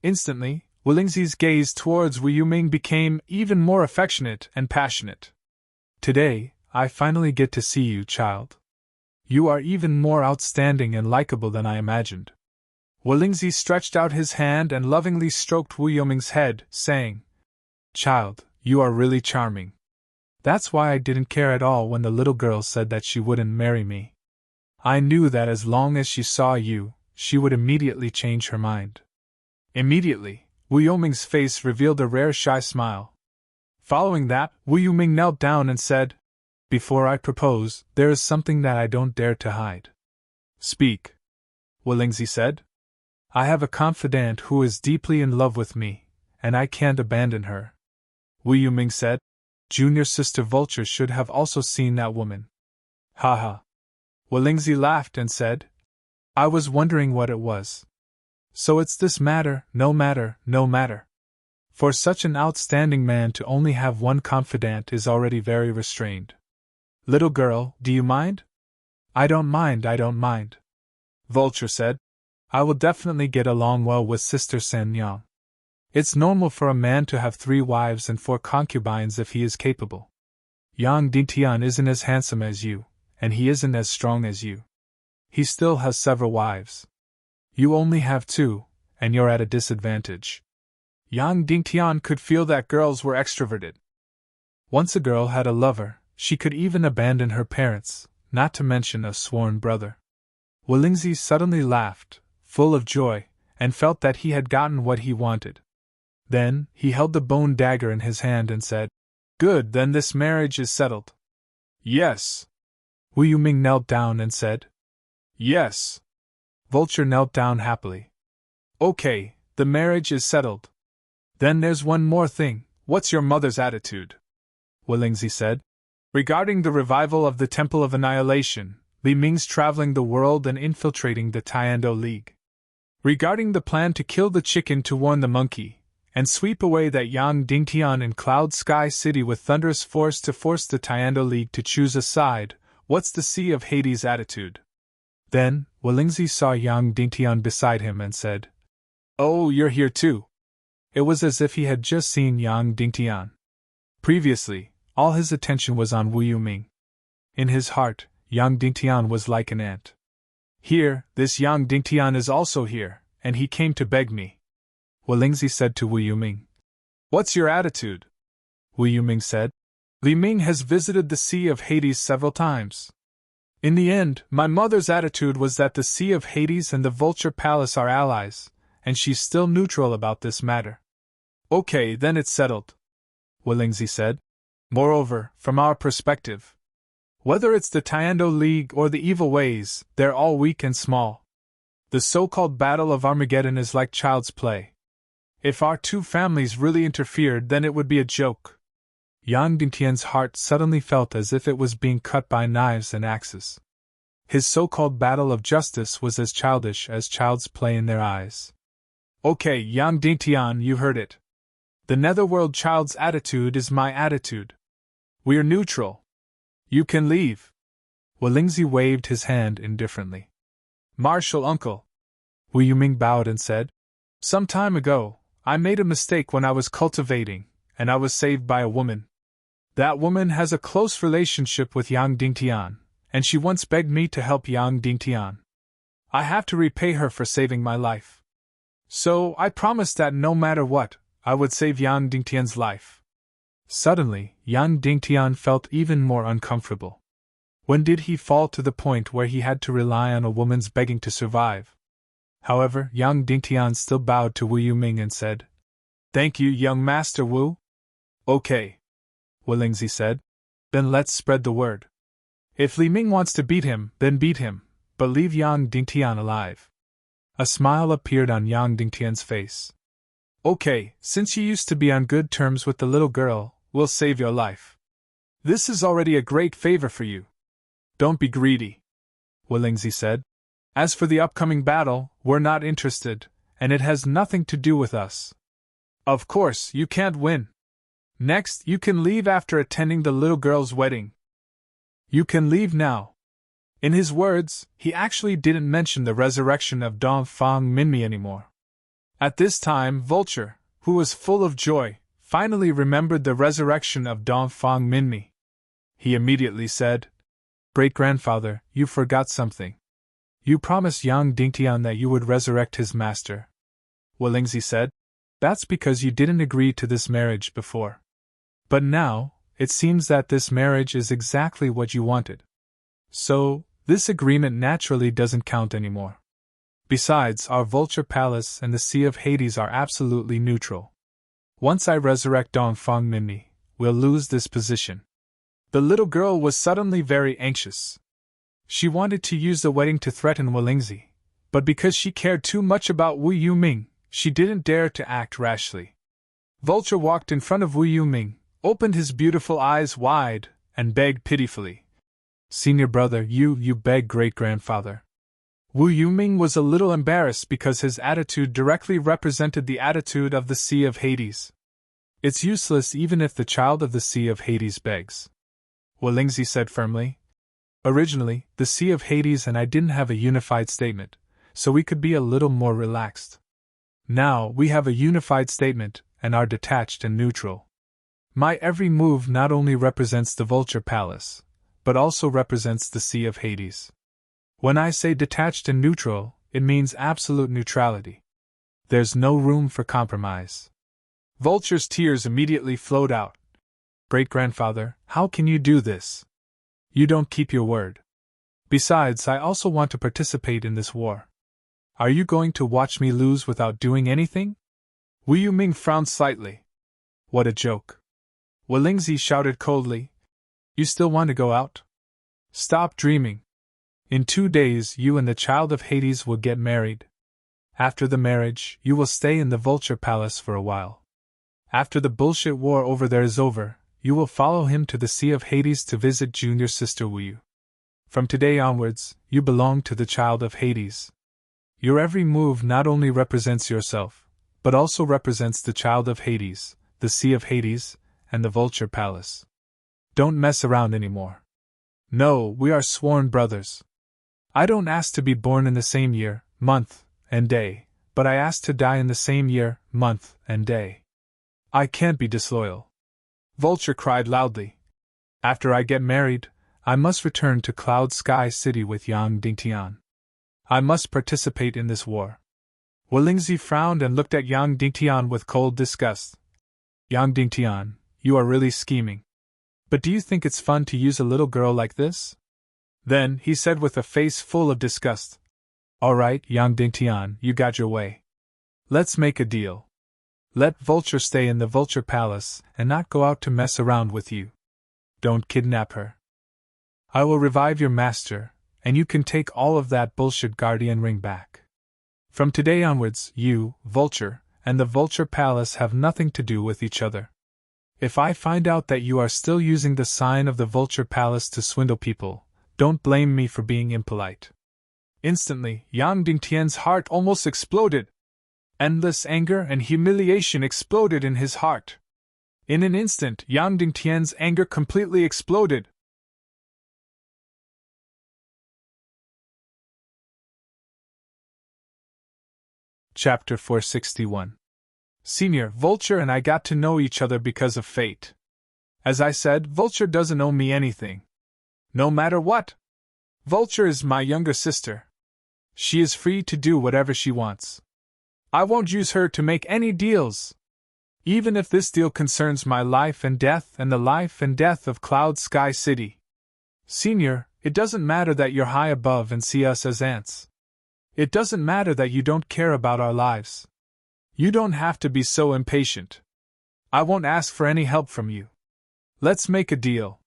Instantly, Walingzi's gaze towards Wu Yuming became even more affectionate and passionate. Today, I finally get to see you, child. You are even more outstanding and likable than I imagined. Walingzi stretched out his hand and lovingly stroked Wu Yuming's head, saying, Child, you are really charming. That's why I didn't care at all when the little girl said that she wouldn't marry me. I knew that as long as she saw you, she would immediately change her mind. Immediately, Wu Yuming's face revealed a rare shy smile. Following that, Wu Yuming knelt down and said, Before I propose, there is something that I don't dare to hide. Speak, Walingzi said. I have a confidante who is deeply in love with me, and I can't abandon her. Wu Yuming said. Junior sister Vulture should have also seen that woman. Ha. Walingzi laughed and said, I was wondering what it was. So it's this matter, no matter. For such an outstanding man to only have one confidant is already very restrained. Little girl, do you mind? I don't mind, Vulture said. I will definitely get along well with Sister San Yang. It's normal for a man to have 3 wives and 4 concubines if he is capable. Yang Dingtian isn't as handsome as you, and he isn't as strong as you. He still has several wives. You only have 2, and you're at a disadvantage. Yang Dingtian could feel that girls were extroverted. Once a girl had a lover, she could even abandon her parents, not to mention a sworn brother. Walingzi suddenly laughed, full of joy, and felt that he had gotten what he wanted. Then, he held the bone dagger in his hand and said, "Good, then this marriage is settled." "Yes." Wu Yuming knelt down and said, "Yes." Vulture knelt down happily. "Okay, the marriage is settled. Then there's one more thing. What's your mother's attitude?" Walingzi said. "Regarding the revival of the Temple of Annihilation, Li Ming's traveling the world and infiltrating the Tiando League. Regarding the plan to kill the chicken to warn the monkey, and sweep away that Yang Dingtian in Cloud Sky City with thunderous force to force the Tiando League to choose a side, what's the Sea of Hades' attitude?" Then, Walingzi saw Yang Dingtian beside him and said, "Oh, you're here too." It was as if he had just seen Yang Dingtian. Previously, all his attention was on Wu Yuming. In his heart, Yang Dingtian was like an ant. "Here, this Yang Dingtian is also here, and he came to beg me." Walingzi said to Wu Yuming, "What's your attitude?" Wu Yuming said, "Li Ming has visited the Sea of Hades several times. In the end, my mother's attitude was that the Sea of Hades and the Vulture Palace are allies, and she's still neutral about this matter." "Okay, then it's settled," Walingzi said. "Moreover, from our perspective, whether it's the Tiando League or the Evil Ways, they're all weak and small. The so-called Battle of Armageddon is like child's play. If our two families really interfered, then it would be a joke." Yang Dingtian's heart suddenly felt as if it was being cut by knives and axes. His so-called battle of justice was as childish as child's play in their eyes. "Okay, Yang Dingtian, you heard it. The Netherworld child's attitude is my attitude. We're neutral. You can leave." Walingzi waved his hand indifferently. "Martial uncle." Wu Yuming bowed and said, "Some time ago, I made a mistake when I was cultivating, and I was saved by a woman. That woman has a close relationship with Yang Dingtian, and she once begged me to help Yang Dingtian. I have to repay her for saving my life. So, I promised that no matter what, I would save Yang Dingtian's life." Suddenly, Yang Dingtian felt even more uncomfortable. When did he fall to the point where he had to rely on a woman's begging to survive? However, Yang Dingtian still bowed to Wu Yuming and said, "Thank you, young Master Wu." "Okay," Walingzi said. "Then let's spread the word. If Li Ming wants to beat him, then beat him, but leave Yang Dingtian alive." A smile appeared on Yang Dingtian's face. "Okay, since you used to be on good terms with the little girl, we'll save your life. This is already a great favor for you. Don't be greedy," Walingzi said. "As for the upcoming battle, we're not interested, and it has nothing to do with us. Of course, you can't win. Next, you can leave after attending the little girl's wedding. You can leave now." In his words, he actually didn't mention the resurrection of Dongfang Minmi anymore. At this time, Vulture, who was full of joy, finally remembered the resurrection of Dongfang Minmi. He immediately said, "Great-grandfather, you forgot something. You promised Yang Dingtian that you would resurrect his master." Walingzi said, "That's because you didn't agree to this marriage before. But now, it seems that this marriage is exactly what you wanted. So, this agreement naturally doesn't count anymore. Besides, our Vulture Palace and the Sea of Hades are absolutely neutral. Once I resurrect Dongfang Minmi, we'll lose this position." The little girl was suddenly very anxious. She wanted to use the wedding to threaten Walingzi, but because she cared too much about Wu Yuming, she didn't dare to act rashly. Vulture walked in front of Wu Yuming, opened his beautiful eyes wide, and begged pitifully, "Senior brother, you beg great-grandfather." Wu Yuming was a little embarrassed because his attitude directly represented the attitude of the Sea of Hades. "It's useless even if the child of the Sea of Hades begs," Walingzi said firmly. "Originally, the Sea of Hades and I didn't have a unified statement, so we could be a little more relaxed. Now we have a unified statement and are detached and neutral. My every move not only represents the Vulture Palace, but also represents the Sea of Hades. When I say detached and neutral, it means absolute neutrality. There's no room for compromise." Vulture's tears immediately flowed out. Great-grandfather, how can you do this? You don't keep your word. Besides, I also want to participate in this war. Are you going to watch me lose without doing anything? Wu Yuming frowned slightly. What a joke. Walingzi shouted coldly. You still want to go out? Stop dreaming. In 2 days you and the child of Hades will get married. After the marriage, you will stay in the Vulture Palace for a while. After the bullshit war over there is over, you will follow him to the Sea of Hades to visit junior sister Wu Yu. From today onwards, you belong to the child of Hades. Your every move not only represents yourself, but also represents the child of Hades, the Sea of Hades, and the Vulture Palace. Don't mess around anymore. No, we are sworn brothers. I don't ask to be born in the same year, month, and day, but I ask to die in the same year, month, and day. I can't be disloyal. Vulture cried loudly. After I get married, I must return to Cloud Sky City with Yang Dingtian. I must participate in this war. Walingzi frowned and looked at Yang Dingtian with cold disgust. Yang Dingtian, you are really scheming. But do you think it's fun to use a little girl like this? Then, he said with a face full of disgust. All right, Yang Dingtian, you got your way. Let's make a deal. Let Vulture stay in the Vulture Palace and not go out to mess around with you. Don't kidnap her. I will revive your master, and you can take all of that bullshit guardian ring back. From today onwards, you, Vulture, and the Vulture Palace have nothing to do with each other. If I find out that you are still using the sign of the Vulture Palace to swindle people, don't blame me for being impolite. Instantly, Yang Dingtian's heart almost exploded. Endless anger and humiliation exploded in his heart. In an instant, Yang Dingtian's anger completely exploded. Chapter 461. Senior, Vulture and I got to know each other because of fate. As I said, Vulture doesn't owe me anything. No matter what. Vulture is my younger sister. She is free to do whatever she wants. I won't use her to make any deals. Even if this deal concerns my life and death and the life and death of Cloud Sky City. Senior, it doesn't matter that you're high above and see us as ants. It doesn't matter that you don't care about our lives. You don't have to be so impatient. I won't ask for any help from you. Let's make a deal.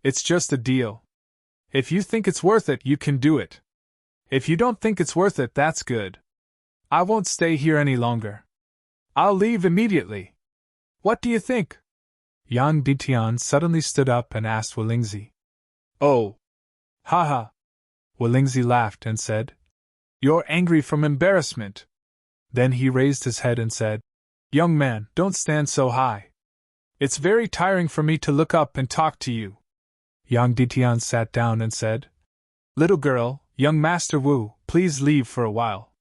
It's just a deal. If you think it's worth it, you can do it. If you don't think it's worth it, that's good. I won't stay here any longer. I'll leave immediately. What do you think? Yang Dingtian suddenly stood up and asked Walingzi. Oh. Haha. Walingzi laughed and said, You're angry from embarrassment. Then he raised his head and said, Young man, don't stand so high. It's very tiring for me to look up and talk to you. Yang Dingtian sat down and said, Little girl, young Master Wu, please leave for a while.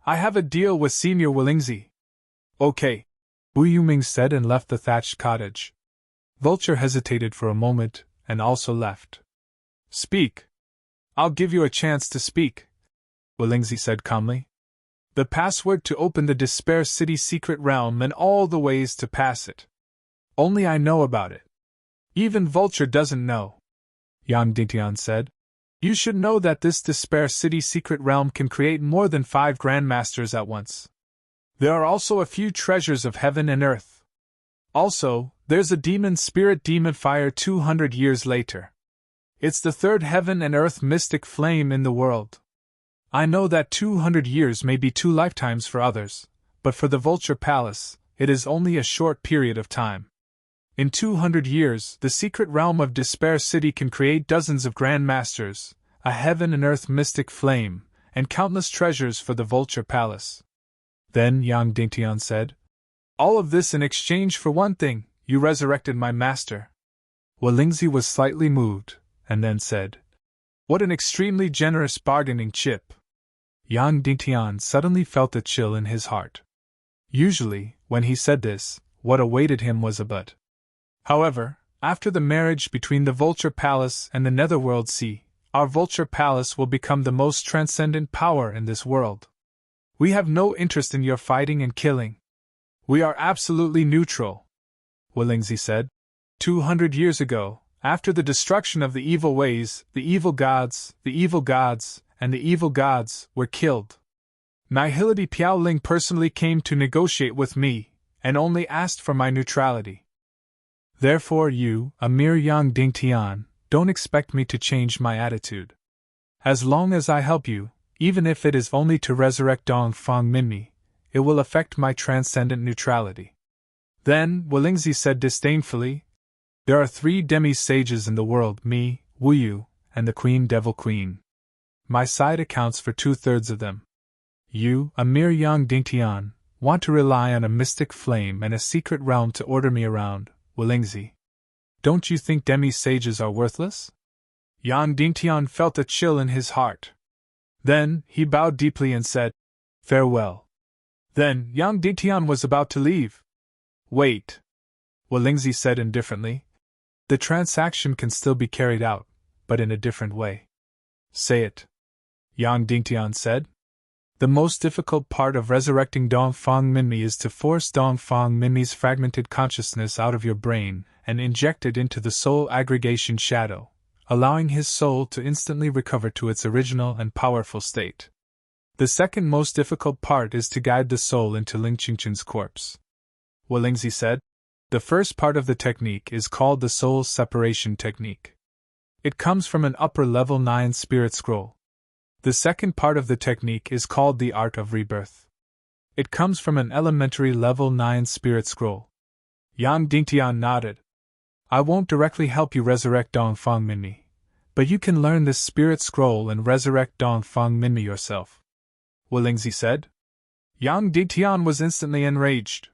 I have a deal with Senior Walingzi. Okay. Wu Yuming said and left the thatched cottage. Vulture hesitated for a moment and also left. Speak. I'll give you a chance to speak, Walingzi said calmly. The password to open the Despair City secret realm and all the ways to pass it. Only I know about it. Even Vulture doesn't know. Yang Dingtian said. You should know that this Despair City secret realm can create more than 5 grandmasters at once. There are also a few treasures of heaven and earth. Also, there's a demon spirit demon fire 200 years later. It's the 3rd heaven and earth mystic flame in the world. I know that 200 years may be 2 lifetimes for others, but for the Vulture Palace, it is only a short period of time. In 200 years, the secret realm of Despair City can create dozens of Grand Masters, a heaven and earth mystic flame, and countless treasures for the Vulture Palace. Then Yang Dingtian said, All of this in exchange for one thing, you resurrected my master. Walingzi was slightly moved, and then said, What an extremely generous bargaining chip. Yang Dingtian suddenly felt a chill in his heart. Usually, when he said this, what awaited him was a but. However, after the marriage between the Vulture Palace and the Netherworld Sea, our Vulture Palace will become the most transcendent power in this world. We have no interest in your fighting and killing. We are absolutely neutral, Walingzi said. 200 years ago, after the destruction of the evil ways, the evil gods, and the evil gods were killed. Nihility Piaoling personally came to negotiate with me, and only asked for my neutrality. Therefore you, a mere Yang Dingtian, don't expect me to change my attitude. As long as I help you, even if it is only to resurrect Dongfang Minmi, it will affect my transcendent neutrality. Then, Walingzi said disdainfully, there are 3 demi-sages in the world, me, Wu Yu, and the Queen Devil Queen. My side accounts for 2/3 of them. You, a mere Yang Dingtian, want to rely on a mystic flame and a secret realm to order me around, Walingzi. Don't you think demi-sages are worthless? Yang Dingtian felt a chill in his heart. Then, he bowed deeply and said, farewell. Then, Yang Dingtian was about to leave. Wait, Walingzi said indifferently. The transaction can still be carried out, but in a different way. Say it, Yang Dingtian said. The most difficult part of resurrecting Dongfang Minmi is to force Dongfang Minmi's fragmented consciousness out of your brain and inject it into the soul aggregation shadow, allowing his soul to instantly recover to its original and powerful state. The second most difficult part is to guide the soul into Ling Qingqin's corpse. Walingzi said. The first part of the technique is called the soul separation technique. It comes from an upper level 9 spirit scroll. The second part of the technique is called the art of rebirth. It comes from an elementary level 9 spirit scroll. Yang Dingtian nodded. I won't directly help you resurrect Dongfang Minmi, but you can learn this spirit scroll and resurrect Dongfang Minmi yourself, Walingzi said. Yang Dingtian was instantly enraged.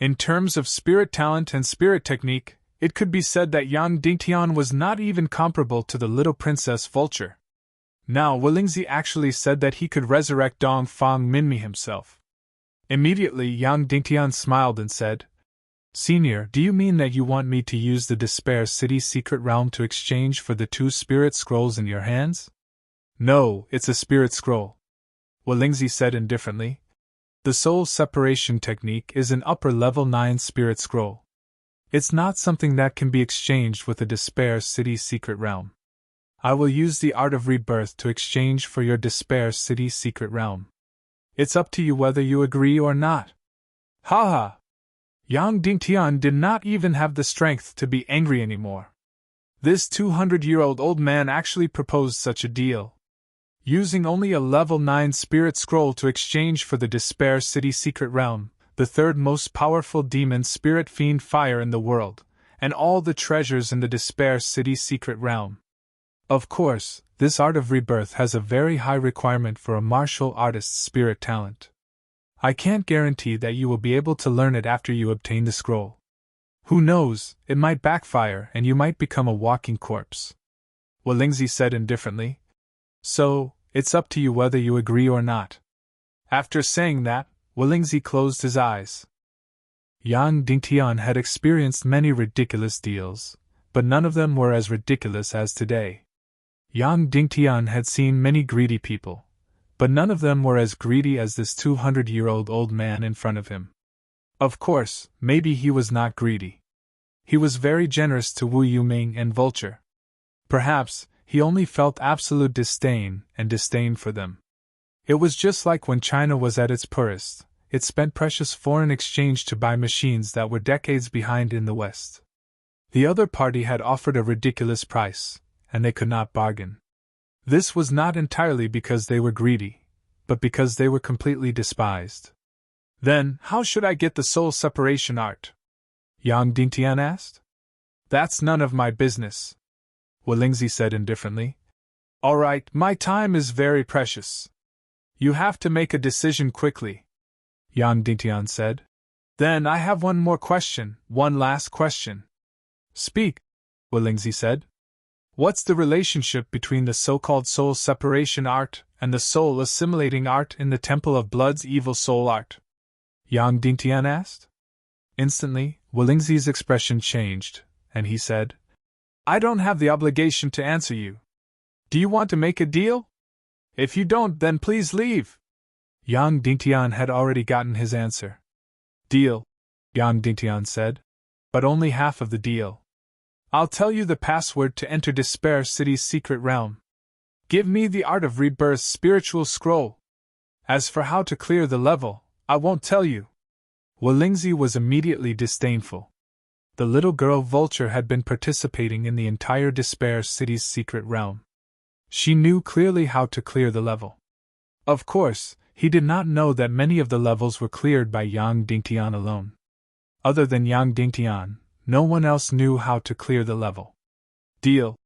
In terms of spirit talent and spirit technique, it could be said that Yang Dingtian was not even comparable to the little princess Vulture. Now Walingzi actually said that he could resurrect Dongfang Minmi himself. Immediately Yang Dingtian smiled and said, Senior, do you mean that you want me to use the Despair City secret realm to exchange for the 2 spirit scrolls in your hands? No, it's a spirit scroll, Walingzi said indifferently. The soul separation technique is an upper level 9 spirit scroll. It's not something that can be exchanged with the Despair City secret realm. I will use the art of rebirth to exchange for your Despair City secret realm. It's up to you whether you agree or not. Ha ha! Yang Dingtian did not even have the strength to be angry anymore. This 200-year-old old man actually proposed such a deal. Using only a level 9 spirit scroll to exchange for the Despair City secret realm, the 3rd most powerful demon spirit fiend fire in the world, and all the treasures in the Despair City secret realm. Of course, this art of rebirth has a very high requirement for a martial artist's spirit talent. I can't guarantee that you will be able to learn it after you obtain the scroll. Who knows, it might backfire and you might become a walking corpse, Walingzi said indifferently. So, it's up to you whether you agree or not. After saying that, Walingzi closed his eyes. Yang Dingtian had experienced many ridiculous deals, but none of them were as ridiculous as today. Yang Dingtian had seen many greedy people, but none of them were as greedy as this 200-year-old old man in front of him. Of course, maybe he was not greedy. He was very generous to Wu Yuming and Vulture. Perhaps, he only felt absolute disdain for them. It was just like when China was at its poorest, it spent precious foreign exchange to buy machines that were decades behind in the West. The other party had offered a ridiculous price, and they could not bargain. This was not entirely because they were greedy, but because they were completely despised. Then, how should I get the soul separation art? Yang Dingtian asked. That's none of my business, Walingzi said indifferently. All right, my time is very precious. You have to make a decision quickly, Yang Dingtian said. Then I have one last question. Speak, Walingzi said. What's the relationship between the so-called soul separation art and the soul assimilating art in the Temple of Blood's evil soul art? Yang Dingtian asked. Instantly, Walingzi's expression changed, and he said, I don't have the obligation to answer you. Do you want to make a deal? If you don't, then please leave. Yang Dingtian had already gotten his answer. Deal, Yang Dingtian said. But only half of the deal. I'll tell you the password to enter Despair City's secret realm. Give me the Art of Rebirth's spiritual scroll. As for how to clear the level, I won't tell you. Walingzi was immediately disdainful. The little girl Vulture had been participating in the entire Despair City's secret realm. She knew clearly how to clear the level. Of course, he did not know that many of the levels were cleared by Yang Dingtian alone. Other than Yang Dingtian, no one else knew how to clear the level. Deal,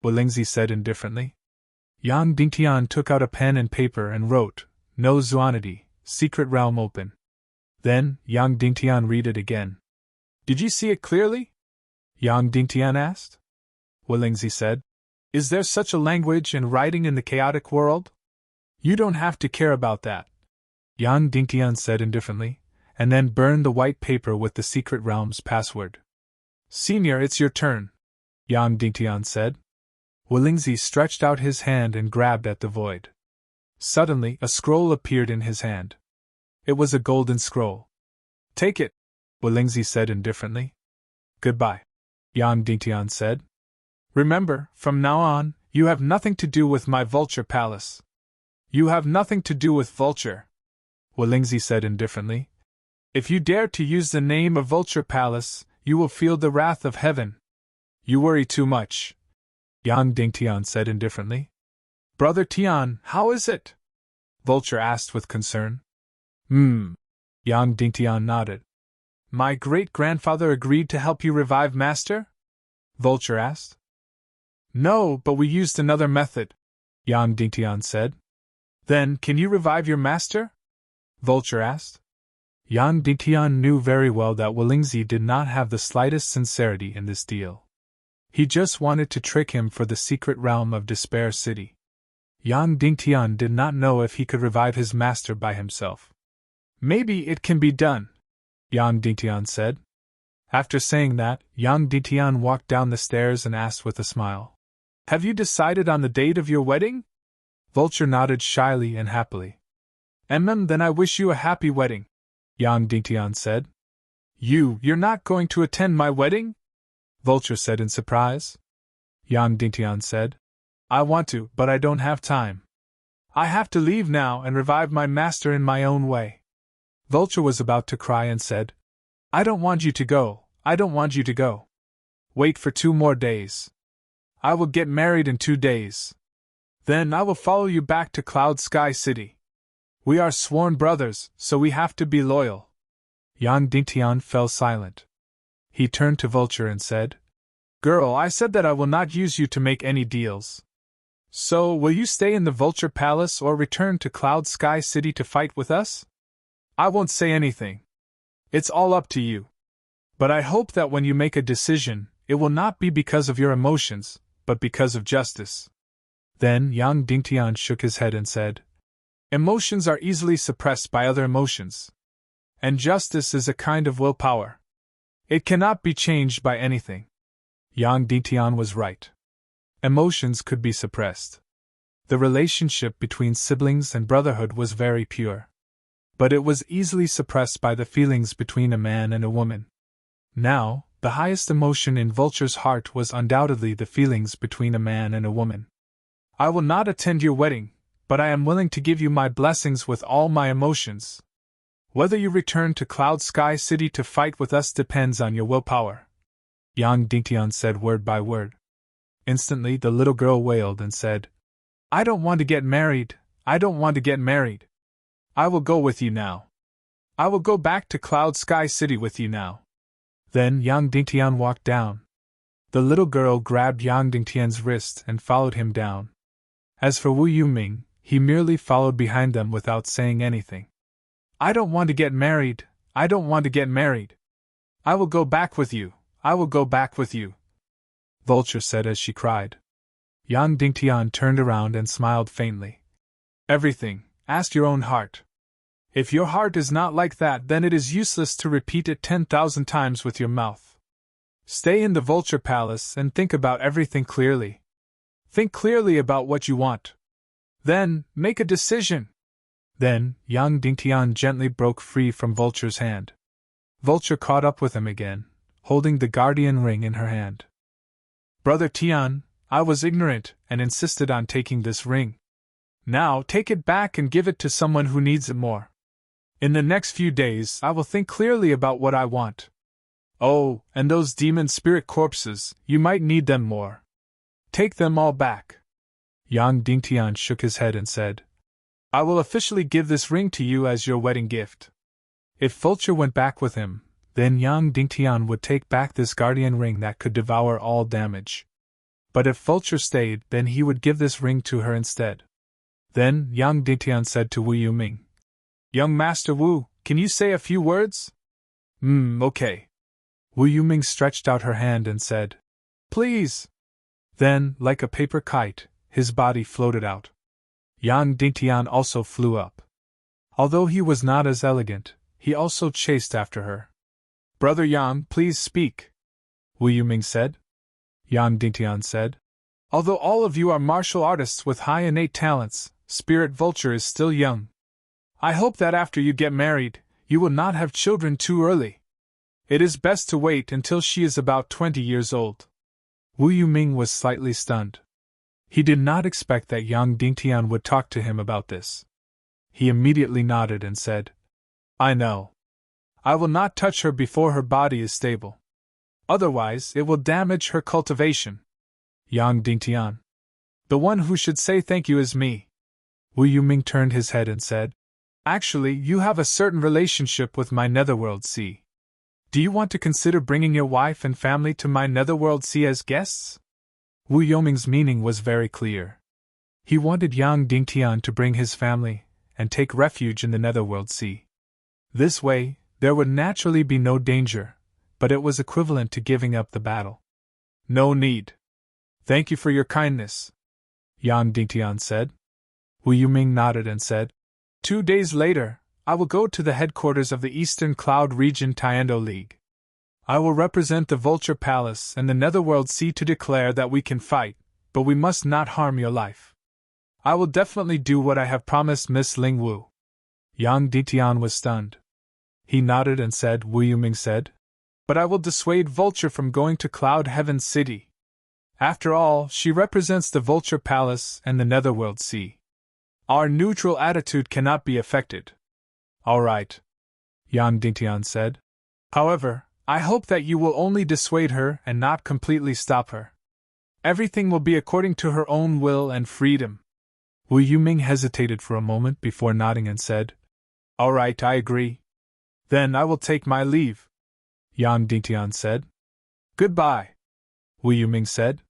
Walingzi said indifferently. Yang Dingtian took out a pen and paper and wrote, No Zuanity, secret realm open. Then, Yang Dingtian read it again. Did you see it clearly? Yang Dingtian asked. Walingzi said, Is there such a language and writing in the chaotic world? You don't have to care about that, Yang Dingtian said indifferently, and then burned the white paper with the secret realm's password. Senior, it's your turn, Yang Dingtian said. Walingzi stretched out his hand and grabbed at the void. Suddenly, a scroll appeared in his hand. It was a golden scroll. Take it, Walingzi said indifferently. Goodbye, Yang Dingtian said. Remember, from now on, you have nothing to do with my Vulture Palace. You have nothing to do with Vulture, Walingzi said indifferently. If you dare to use the name of Vulture Palace, you will feel the wrath of heaven. You worry too much, Yang Dingtian said indifferently. Brother Tian, how is it? Vulture asked with concern. Yang Dingtian nodded. My great-grandfather agreed to help you revive Master? Vulture asked. No, but we used another method, Yang Dingtian said. Then, can you revive your master? Vulture asked. Yang Dingtian knew very well that Walingzi did not have the slightest sincerity in this deal. He just wanted to trick him for the secret realm of Despair City. Yang Dingtian did not know if he could revive his master by himself. Maybe it can be done, Yang Dingtian said. After saying that, Yang Dingtian walked down the stairs and asked with a smile, Have you decided on the date of your wedding? Vulture nodded shyly and happily. Then I wish you a happy wedding, Yang Dingtian said. You're not going to attend my wedding? Vulture said in surprise. Yang Dingtian said, I want to, but I don't have time. I have to leave now and revive my master in my own way. Vulture was about to cry and said, I don't want you to go, I don't want you to go. Wait for 2 more days. I will get married in 2 days. Then I will follow you back to Cloud Sky City. We are sworn brothers, so we have to be loyal. Yang Dingtian fell silent. He turned to Vulture and said, Girl, I said that I will not use you to make any deals. So, will you stay in the Vulture Palace or return to Cloud Sky City to fight with us? I won't say anything. It's all up to you. But I hope that when you make a decision, it will not be because of your emotions, but because of justice. Then Yang Dingtian shook his head and said, Emotions are easily suppressed by other emotions. And justice is a kind of willpower. It cannot be changed by anything. Yang Dingtian was right. Emotions could be suppressed. The relationship between siblings and brotherhood was very pure. But it was easily suppressed by the feelings between a man and a woman. Now, the highest emotion in Vulture's heart was undoubtedly the feelings between a man and a woman. I will not attend your wedding, but I am willing to give you my blessings with all my emotions. Whether you return to Cloud Sky City to fight with us depends on your willpower. Yang Dingtian said word by word. Instantly the little girl wailed and said, I don't want to get married, I don't want to get married. I will go with you now. I will go back to Cloud Sky City with you now. Then Yang Dingtian walked down. The little girl grabbed Yang Dingtian's wrist and followed him down. As for Wu Yuming, he merely followed behind them without saying anything. I don't want to get married, I don't want to get married. I will go back with you, I will go back with you, Vulture said as she cried. Yang Dingtian turned around and smiled faintly. Everything, ask your own heart. If your heart is not like that, then it is useless to repeat it 10,000 times with your mouth. Stay in the Vulture Palace and think about everything clearly. Think clearly about what you want. Then, make a decision. Then, Yang Dingtian gently broke free from Vulture's hand. Vulture caught up with him again, holding the guardian ring in her hand. Brother Tian, I was ignorant and insisted on taking this ring. Now take it back and give it to someone who needs it more. In the next few days, I will think clearly about what I want. Oh, and those demon spirit corpses, you might need them more. Take them all back. Yang Dingtian shook his head and said, I will officially give this ring to you as your wedding gift. If Vulture went back with him, then Yang Dingtian would take back this guardian ring that could devour all damage. But if Vulture stayed, then he would give this ring to her instead. Then Yang Dingtian said to Wu Yuming, Young Master Wu, can you say a few words? Okay. Wu Yuming stretched out her hand and said, Please. Then, like a paper kite, his body floated out. Yang Dingtian also flew up. Although he was not as elegant, he also chased after her. Brother Yang, please speak. Wu Yuming said. Yang Dingtian said, Although all of you are martial artists with high innate talents, Spirit Vulture is still young. I hope that after you get married, you will not have children too early. It is best to wait until she is about 20 years old. Wu Yuming was slightly stunned. He did not expect that Yang Dingtian would talk to him about this. He immediately nodded and said, I know. I will not touch her before her body is stable. Otherwise, it will damage her cultivation. Yang Dingtian. The one who should say thank you is me. Wu Yuming turned his head and said, Actually, you have a certain relationship with my netherworld sea. Do you want to consider bringing your wife and family to my netherworld sea as guests? Wu Yuming's meaning was very clear. He wanted Yang Dingtian to bring his family and take refuge in the netherworld sea. This way, there would naturally be no danger, but it was equivalent to giving up the battle. No need. Thank you for your kindness, Yang Dingtian said. Wu Yuming nodded and said, 2 days later, I will go to the headquarters of the Eastern Cloud Region Tiendo League. I will represent the Vulture Palace and the Netherworld Sea to declare that we can fight, but we must not harm your life. I will definitely do what I have promised Miss Ling Wu. Yang Dingtian was stunned. He nodded and said, Wu Yuming said, But I will dissuade Vulture from going to Cloud Heaven City. After all, she represents the Vulture Palace and the Netherworld Sea. Our neutral attitude cannot be affected. All right, Yang Dingtian said. However, I hope that you will only dissuade her and not completely stop her. Everything will be according to her own will and freedom. Wu Yuming hesitated for a moment before nodding and said, All right, I agree. Then I will take my leave. Yang Dingtian said. Goodbye, Wu Yuming said.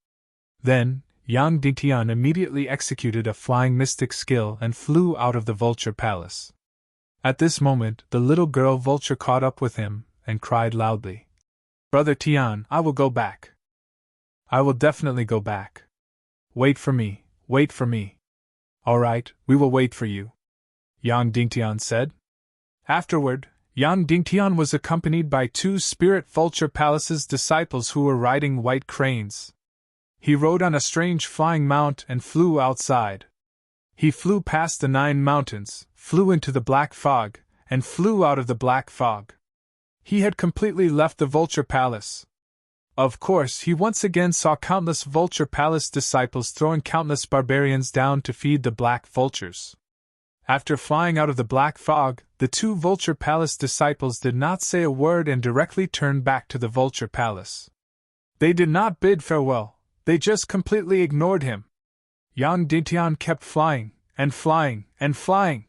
Then, Yang Dingtian immediately executed a flying mystic skill and flew out of the Vulture Palace. At this moment, the little girl Vulture caught up with him and cried loudly, Brother Tian, I will go back. I will definitely go back. Wait for me, wait for me. All right, we will wait for you, Yang Dingtian said. Afterward, Yang Dingtian was accompanied by 2 Spirit Vulture Palace's disciples who were riding white cranes. He rode on a strange flying mount and flew outside. He flew past the 9 mountains, flew into the black fog, and flew out of the black fog. He had completely left the Vulture Palace. Of course, he once again saw countless Vulture Palace disciples throwing countless barbarians down to feed the black vultures. After flying out of the black fog, the 2 Vulture Palace disciples did not say a word and directly turned back to the Vulture Palace. They did not bid farewell. They just completely ignored him. Yang Dingtian kept flying, and flying, and flying.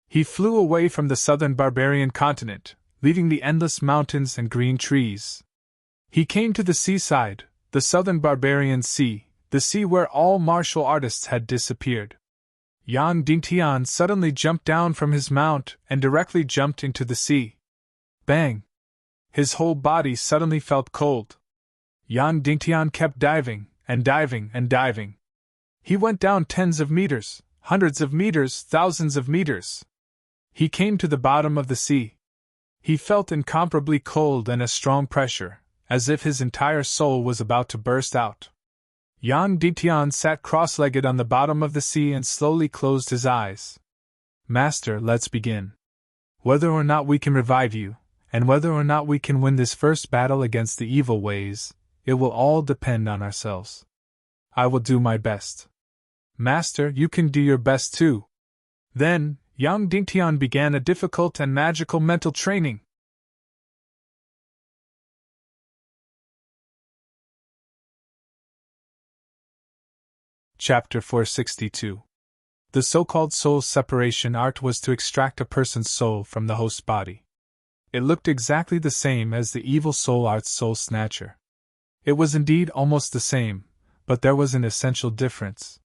He flew away from the southern barbarian continent, leaving the endless mountains and green trees. He came to the seaside, the southern barbarian sea, the sea where all martial artists had disappeared. Yang Dingtian suddenly jumped down from his mount and directly jumped into the sea. Bang! His whole body suddenly felt cold. Yang Dingtian kept diving, and diving, and diving. He went down tens of meters, hundreds of meters, thousands of meters. He came to the bottom of the sea. He felt incomparably cold and a strong pressure, as if his entire soul was about to burst out. Yang Dingtian sat cross-legged on the bottom of the sea and slowly closed his eyes. Master, let's begin. Whether or not we can revive you, and whether or not we can win this first battle against the evil ways, it will all depend on ourselves. I will do my best. Master, you can do your best too. Then, Yang Dingtian began a difficult and magical mental training. Chapter 462. The so-called soul separation art was to extract a person's soul from the host's body. It looked exactly the same as the evil soul art's soul snatcher. It was indeed almost the same, but there was an essential difference.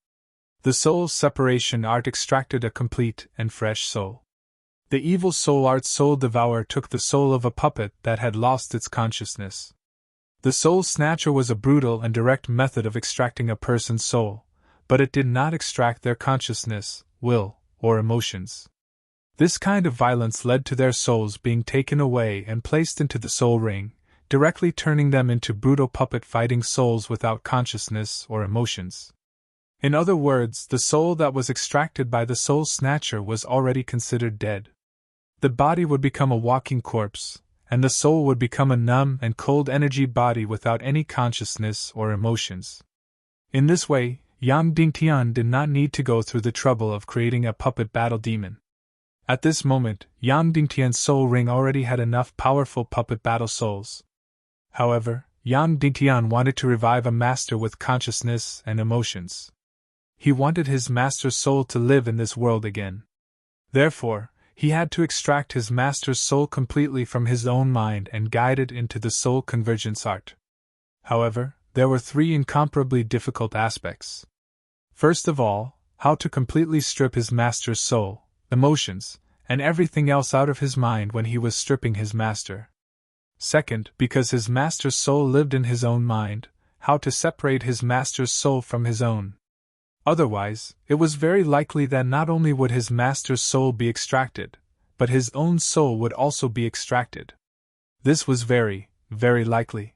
The soul separation art extracted a complete and fresh soul. The evil soul art's soul devourer took the soul of a puppet that had lost its consciousness. The soul snatcher was a brutal and direct method of extracting a person's soul, but it did not extract their consciousness, will, or emotions. This kind of violence led to their souls being taken away and placed into the soul ring, directly turning them into brutal puppet-fighting souls without consciousness or emotions. In other words, the soul that was extracted by the soul snatcher was already considered dead. The body would become a walking corpse, and the soul would become a numb and cold energy body without any consciousness or emotions. In this way, Yang Dingtian did not need to go through the trouble of creating a puppet battle demon. At this moment, Yang Dingtian's soul ring already had enough powerful puppet battle souls. However, Yang Dingtian wanted to revive a master with consciousness and emotions. He wanted his master's soul to live in this world again. Therefore, he had to extract his master's soul completely from his own mind and guide it into the soul convergence art. However, there were three incomparably difficult aspects. First of all, how to completely strip his master's soul, emotions, and everything else out of his mind when he was stripping his master. Second, because his master's soul lived in his own mind, how to separate his master's soul from his own. Otherwise, it was very likely that not only would his master's soul be extracted, but his own soul would also be extracted. This was very, very likely.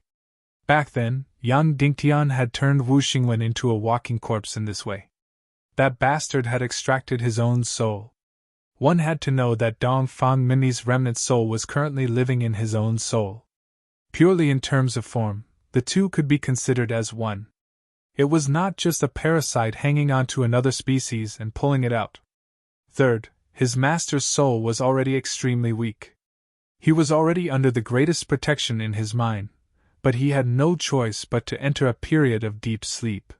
Back then, Yang Dingtian had turned Wu Xingwen into a walking corpse in this way. That bastard had extracted his own soul. One had to know that Dong Fang Minmi's remnant soul was currently living in his own soul. Purely in terms of form, the two could be considered as one. It was not just a parasite hanging onto another species and pulling it out. Third, his master's soul was already extremely weak. He was already under the greatest protection in his mind, but he had no choice but to enter a period of deep sleep.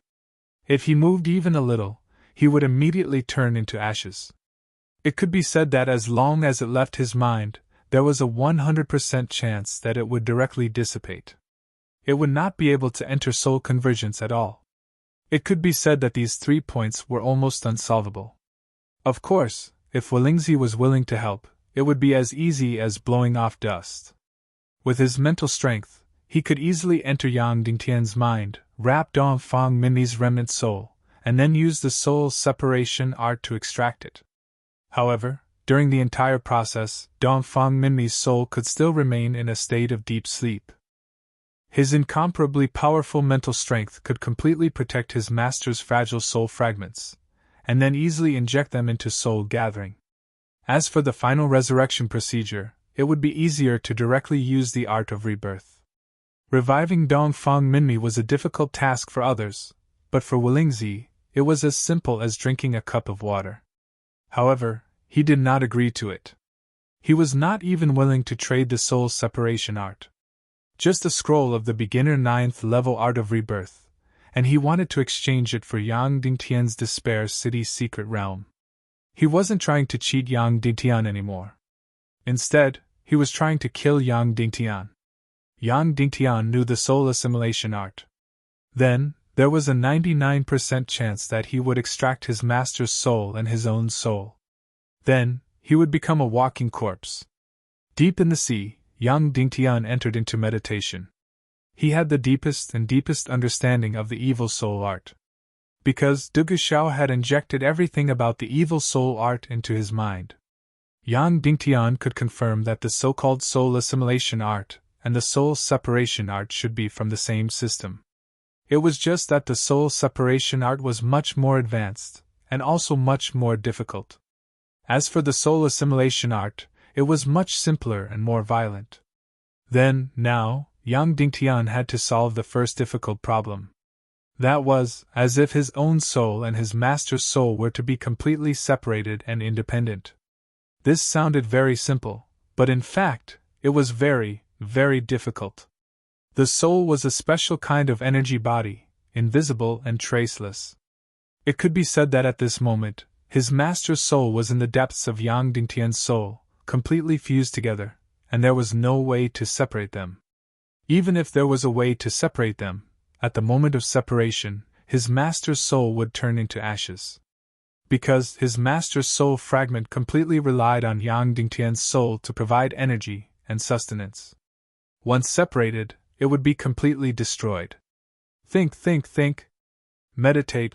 If he moved even a little, he would immediately turn into ashes. It could be said that as long as it left his mind, there was a 100% chance that it would directly dissipate. It would not be able to enter soul convergence at all. It could be said that these 3 points were almost unsolvable. Of course, if Walingzi was willing to help, it would be as easy as blowing off dust. With his mental strength, he could easily enter Yang Dingtian's mind, wrap Dong Fang Minmi's remnant soul, and then use the soul separation art to extract it. However, during the entire process, Dong Fang Minmi's soul could still remain in a state of deep sleep. His incomparably powerful mental strength could completely protect his master's fragile soul fragments, and then easily inject them into soul gathering. As for the final resurrection procedure, it would be easier to directly use the art of rebirth. Reviving Dong Fang Minmi was a difficult task for others, but for Walingzi, it was as simple as drinking a cup of water. However, he did not agree to it. He was not even willing to trade the soul separation art. Just a scroll of the beginner 9th level art of rebirth, and he wanted to exchange it for Yang Dingtian's Despair City's secret realm. He wasn't trying to cheat Yang Dingtian anymore. Instead, he was trying to kill Yang Dingtian. Yang Dingtian knew the soul assimilation art. Then, there was a 99% chance that he would extract his master's soul and his own soul. Then, he would become a walking corpse. Deep in the sea, Yang Dingtian entered into meditation. He had the deepest understanding of the evil soul art. Because Du Guxiao had injected everything about the evil soul art into his mind. Yang Dingtian could confirm that the so-called soul assimilation art and the soul separation art should be from the same system. It was just that the soul separation art was much more advanced, and also much more difficult. As for the soul assimilation art, it was much simpler and more violent. Then, now, Yang Dingtian had to solve the first difficult problem. That was, as if his own soul and his master's soul were to be completely separated and independent. This sounded very simple, but in fact, it was very, very difficult. The soul was a special kind of energy body, invisible and traceless. It could be said that at this moment, his master's soul was in the depths of Yang Dingtian's soul, completely fused together, and there was no way to separate them. Even if there was a way to separate them, at the moment of separation, his master's soul would turn into ashes. Because his master's soul fragment completely relied on Yang Dingtian's soul to provide energy and sustenance. Once separated, it would be completely destroyed. Think. Meditate.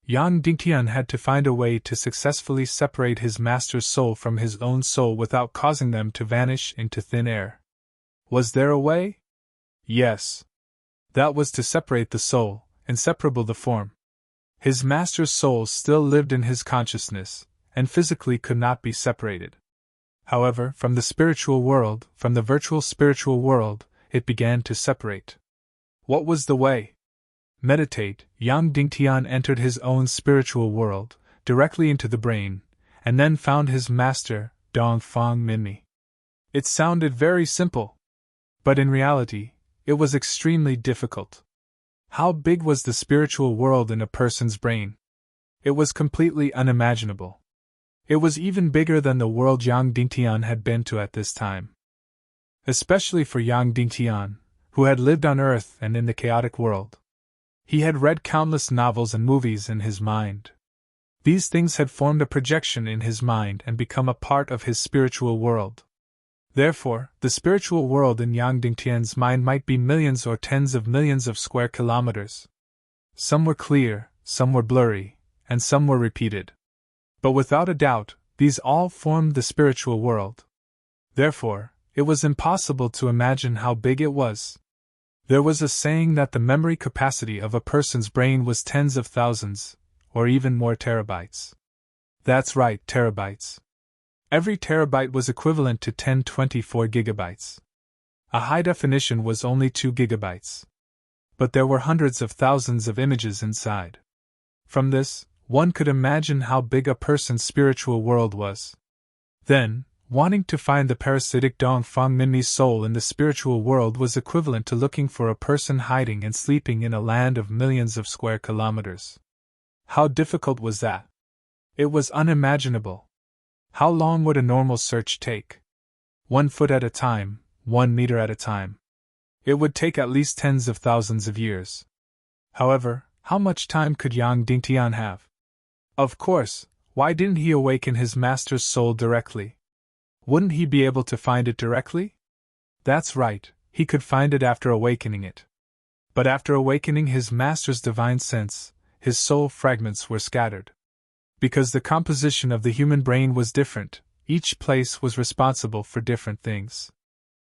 Yang Dingtian had to find a way to successfully separate his master's soul from his own soul without causing them to vanish into thin air. Was there a way? Yes. That was to separate the soul, inseparable the form. His master's soul still lived in his consciousness, and physically could not be separated. However, from the spiritual world, from the virtual spiritual world, it began to separate. What was the way? Meditate. Yang Dingtian entered his own spiritual world, directly into the brain, and then found his master, Dongfang Minmi. It sounded very simple. But in reality, it was extremely difficult. How big was the spiritual world in a person's brain? It was completely unimaginable. It was even bigger than the world Yang Dingtian had been to at this time. Especially for Yang Dingtian, who had lived on Earth and in the chaotic world. He had read countless novels and movies in his mind. These things had formed a projection in his mind and become a part of his spiritual world. Therefore, the spiritual world in Yang Dingtian's mind might be millions or tens of millions of square kilometers. Some were clear, some were blurry, and some were repeated. But without a doubt, these all formed the spiritual world. Therefore, it was impossible to imagine how big it was. There was a saying that the memory capacity of a person's brain was tens of thousands, or even more terabytes. That's right, terabytes. Every terabyte was equivalent to 1024 gigabytes. A high definition was only 2 gigabytes. But there were hundreds of thousands of images inside. From this, one could imagine how big a person's spiritual world was. Then, wanting to find the parasitic Dongfang Minmi's soul in the spiritual world was equivalent to looking for a person hiding and sleeping in a land of millions of square kilometers. How difficult was that? It was unimaginable. How long would a normal search take? 1 foot at a time, 1 meter at a time. It would take at least tens of thousands of years. However, how much time could Yang Dingtian have? Of course, why didn't he awaken his master's soul directly? Wouldn't he be able to find it directly? That's right, he could find it after awakening it. But after awakening his master's divine sense, his soul fragments were scattered. Because the composition of the human brain was different, each place was responsible for different things.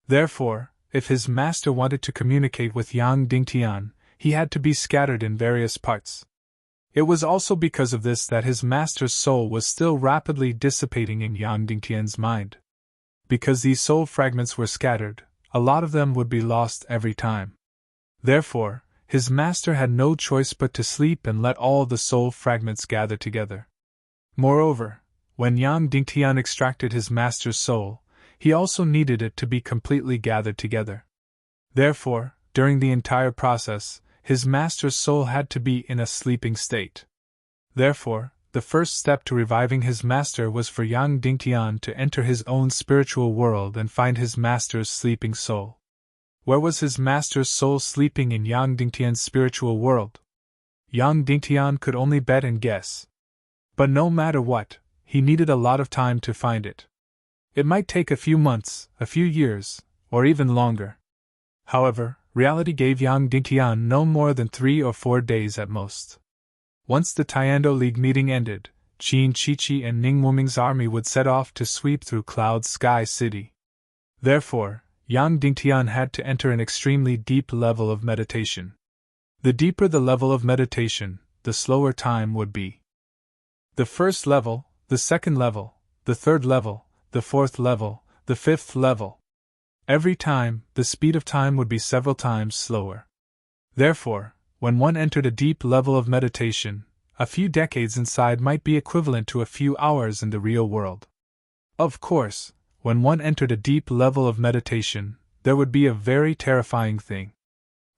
Therefore, if his master wanted to communicate with Yang Dingtian, he had to be scattered in various parts. It was also because of this that his master's soul was still rapidly dissipating in Yang Dingtian's mind. Because these soul fragments were scattered, a lot of them would be lost every time. Therefore, his master had no choice but to sleep and let all the soul fragments gather together. Moreover, when Yang Dingtian extracted his master's soul, he also needed it to be completely gathered together. Therefore, during the entire process, his master's soul had to be in a sleeping state. Therefore, the first step to reviving his master was for Yang Dingtian to enter his own spiritual world and find his master's sleeping soul. Where was his master's soul sleeping in Yang Dingtian's spiritual world? Yang Dingtian could only bet and guess. But no matter what, he needed a lot of time to find it. It might take a few months, a few years, or even longer. However, reality gave Yang Dingtian no more than 3 or 4 days at most. Once the Tiando League meeting ended, Qin Chichi and Ning Wuming's army would set off to sweep through Cloud Sky City. Therefore, Yang Dingtian had to enter an extremely deep level of meditation. The deeper the level of meditation, the slower time would be. The first level, the second level, the third level, the fourth level, the fifth level. Every time, the speed of time would be several times slower. Therefore, when one entered a deep level of meditation, a few decades inside might be equivalent to a few hours in the real world. Of course, when one entered a deep level of meditation, there would be a very terrifying thing.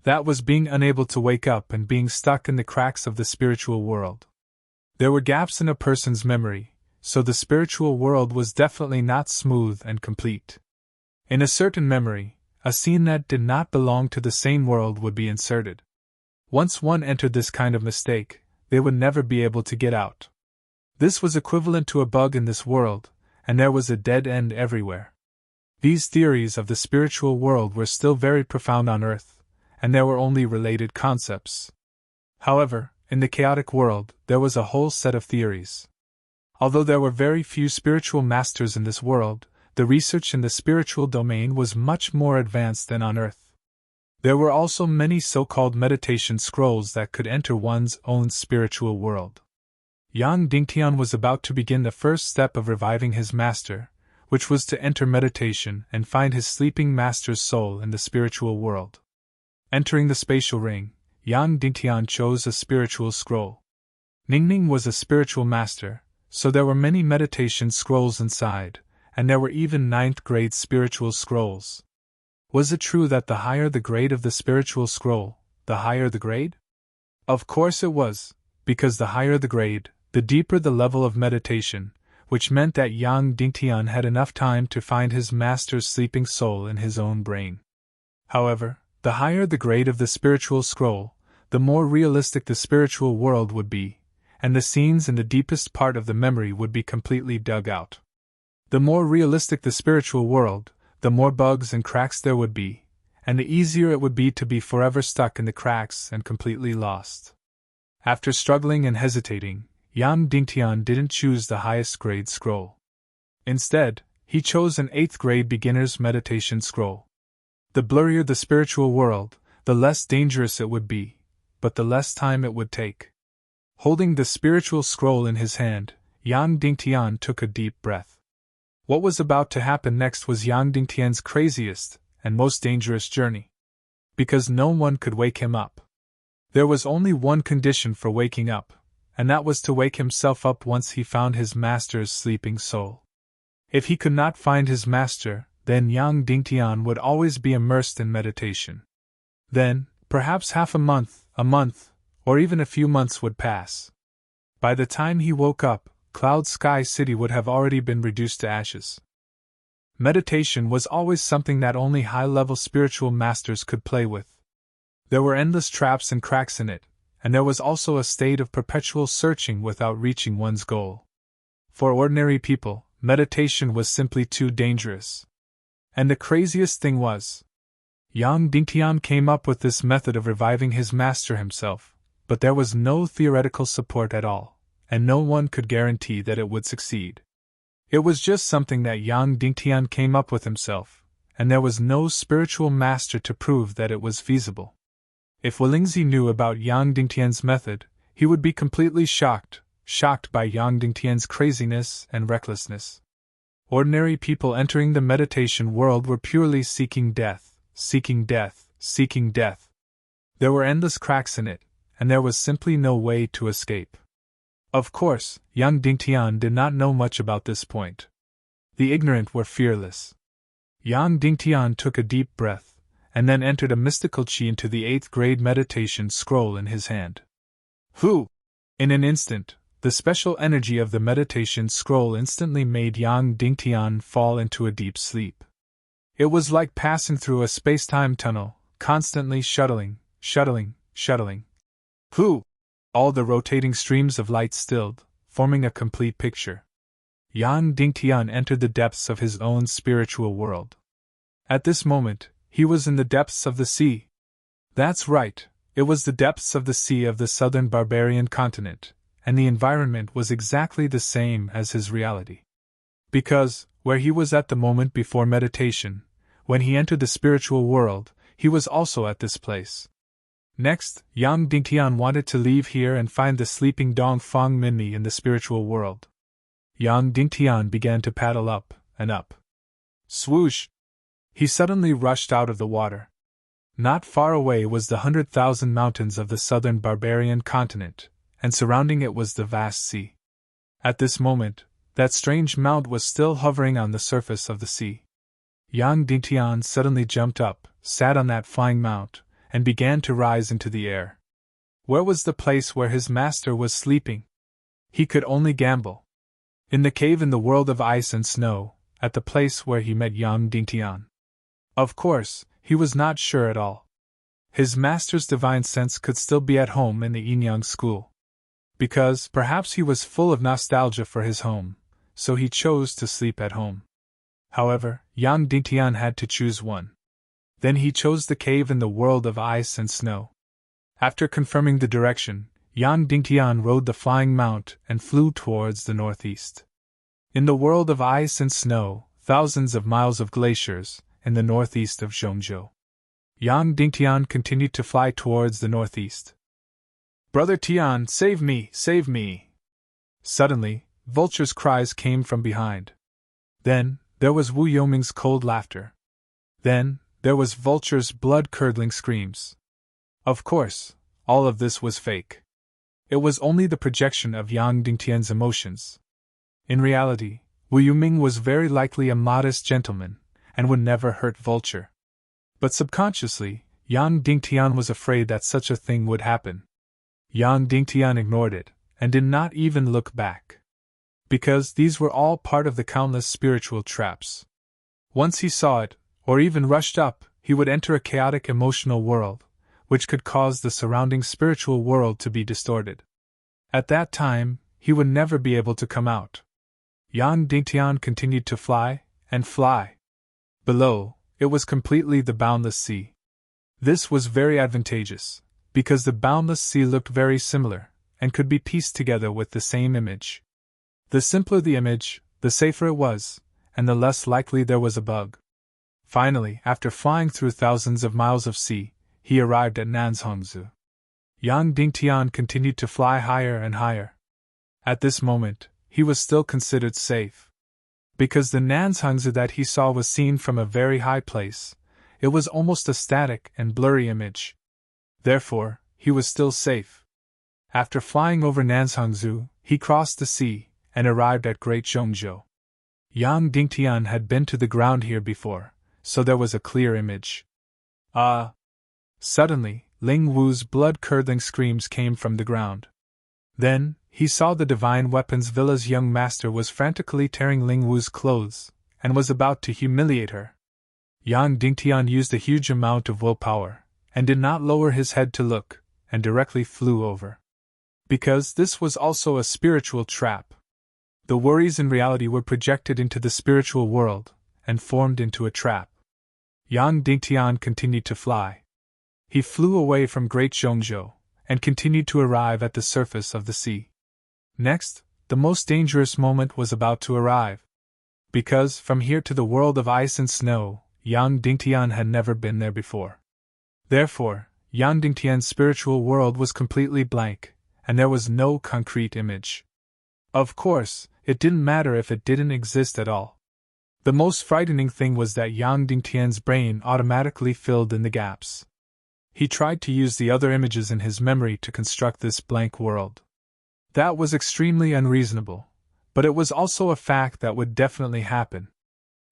That was being unable to wake up and being stuck in the cracks of the spiritual world. There were gaps in a person's memory, so the spiritual world was definitely not smooth and complete. In a certain memory, a scene that did not belong to the same world would be inserted. Once one entered this kind of mistake, they would never be able to get out. This was equivalent to a bug in this world, and there was a dead end everywhere. These theories of the spiritual world were still very profound on Earth, and there were only related concepts. However, in the chaotic world, there was a whole set of theories. Although there were very few spiritual masters in this world, the research in the spiritual domain was much more advanced than on Earth. There were also many so-called meditation scrolls that could enter one's own spiritual world. Yang Dingtian was about to begin the first step of reviving his master, which was to enter meditation and find his sleeping master's soul in the spiritual world. Entering the spatial ring, Yang Dingtian chose a spiritual scroll. Ningning was a spiritual master, so there were many meditation scrolls inside, and there were even 9th grade spiritual scrolls. Was it true that the higher the grade of the spiritual scroll, the higher the grade? Of course it was, because the higher the grade, the deeper the level of meditation, which meant that Yang Dingtian had enough time to find his master's sleeping soul in his own brain. However, the higher the grade of the spiritual scroll, the more realistic the spiritual world would be, and the scenes in the deepest part of the memory would be completely dug out. The more realistic the spiritual world, the more bugs and cracks there would be, and the easier it would be to be forever stuck in the cracks and completely lost. After struggling and hesitating, Yang Dingtian didn't choose the highest grade scroll. Instead, he chose an 8th grade beginner's meditation scroll. The blurrier the spiritual world, the less dangerous it would be, but the less time it would take. Holding the spiritual scroll in his hand, Yang Dingtian took a deep breath. What was about to happen next was Yang Dingtian's craziest and most dangerous journey. Because no one could wake him up. There was only one condition for waking up, and that was to wake himself up once he found his master's sleeping soul. If he could not find his master, then Yang Dingtian would always be immersed in meditation. Then, perhaps half a month, or even a few months would pass. By the time he woke up, Cloud Sky City would have already been reduced to ashes. Meditation was always something that only high-level spiritual masters could play with. There were endless traps and cracks in it, and there was also a state of perpetual searching without reaching one's goal. For ordinary people, meditation was simply too dangerous. And the craziest thing was, Yang Dingtian came up with this method of reviving his master himself, but there was no theoretical support at all, and no one could guarantee that it would succeed. It was just something that Yang Dingtian came up with himself, and there was no spiritual master to prove that it was feasible. If Walingzi knew about Yang Dingtian's method, he would be completely shocked by Yang Dingtian's craziness and recklessness. Ordinary people entering the meditation world were purely seeking death. There were endless cracks in it, and there was simply no way to escape. Of course, Yang Dingtian did not know much about this point. The ignorant were fearless. Yang Dingtian took a deep breath, and then entered a mystical chi into the 8th grade meditation scroll in his hand. Whew! In an instant, the special energy of the meditation scroll instantly made Yang Dingtian fall into a deep sleep. It was like passing through a space-time tunnel, constantly shuttling. Whew! All the rotating streams of light stilled, forming a complete picture. Yang Dingtian entered the depths of his own spiritual world. At this moment, he was in the depths of the sea. That's right, it was the depths of the sea of the southern barbarian continent, and the environment was exactly the same as his reality. Because, where he was at the moment before meditation, when he entered the spiritual world, he was also at this place. Next, Yang Dingtian wanted to leave here and find the sleeping Dongfang Minmi in the spiritual world. Yang Dingtian began to paddle up and up. Swoosh! He suddenly rushed out of the water. Not far away was the 100,000 mountains of the southern barbarian continent, and surrounding it was the vast sea. At this moment, that strange mount was still hovering on the surface of the sea. Yang Dingtian suddenly jumped up, sat on that flying mount, and began to rise into the air. Where was the place where his master was sleeping? He could only gamble. In the cave in the world of ice and snow, at the place where he met Yang Dingtian. Of course, he was not sure at all. His master's divine sense could still be at home in the Yinyang school. Because perhaps he was full of nostalgia for his home, so he chose to sleep at home. However, Yang Dingtian had to choose one. Then he chose the cave in the world of ice and snow. After confirming the direction, Yang Dingtian rode the flying mount and flew towards the northeast. In the world of ice and snow, thousands of miles of glaciers, in the northeast of Zhongzhou. Yang Dingtian continued to fly towards the northeast. "Brother Tian, save me, save me!" Suddenly, vultures' cries came from behind. Then, there was Wu Yoming's cold laughter. Then, there was vultures' blood-curdling screams. Of course, all of this was fake. It was only the projection of Yang Dingtian's emotions. In reality, Wu Yoming was very likely a modest gentleman, and would never hurt Vulture. But subconsciously, Yang Dingtian was afraid that such a thing would happen. Yang Dingtian ignored it, and did not even look back. Because these were all part of the countless spiritual traps. Once he saw it, or even rushed up, he would enter a chaotic emotional world, which could cause the surrounding spiritual world to be distorted. At that time, he would never be able to come out. Yang Dingtian continued to fly, and fly. Below, it was completely the boundless sea. This was very advantageous, because the boundless sea looked very similar, and could be pieced together with the same image. The simpler the image, the safer it was, and the less likely there was a bug. Finally, after flying through thousands of miles of sea, he arrived at Nanzhongzhou. Yang Dingtian continued to fly higher and higher. At this moment, he was still considered safe. Because the Nanzhongzhou that he saw was seen from a very high place, it was almost a static and blurry image. Therefore, he was still safe. After flying over Nanzhongzhou, he crossed the sea, and arrived at Great Zhongzhou. Yang Dingtian had been to the ground here before, so there was a clear image. Ah! Suddenly, Ling Wu's blood-curdling screams came from the ground. Then, he saw the Divine Weapons Villa's young master was frantically tearing Ling Wu's clothes, and was about to humiliate her. Yang Dingtian used a huge amount of willpower, and did not lower his head to look, and directly flew over. Because this was also a spiritual trap. The worries in reality were projected into the spiritual world, and formed into a trap. Yang Dingtian continued to fly. He flew away from Great Zhongzhou, and continued to arrive at the surface of the sea. Next, the most dangerous moment was about to arrive. Because, from here to the world of ice and snow, Yang Dingtian had never been there before. Therefore, Yang Dingtian's spiritual world was completely blank, and there was no concrete image. Of course, it didn't matter if it didn't exist at all. The most frightening thing was that Yang Dingtian's brain automatically filled in the gaps. He tried to use the other images in his memory to construct this blank world. That was extremely unreasonable, but it was also a fact that would definitely happen.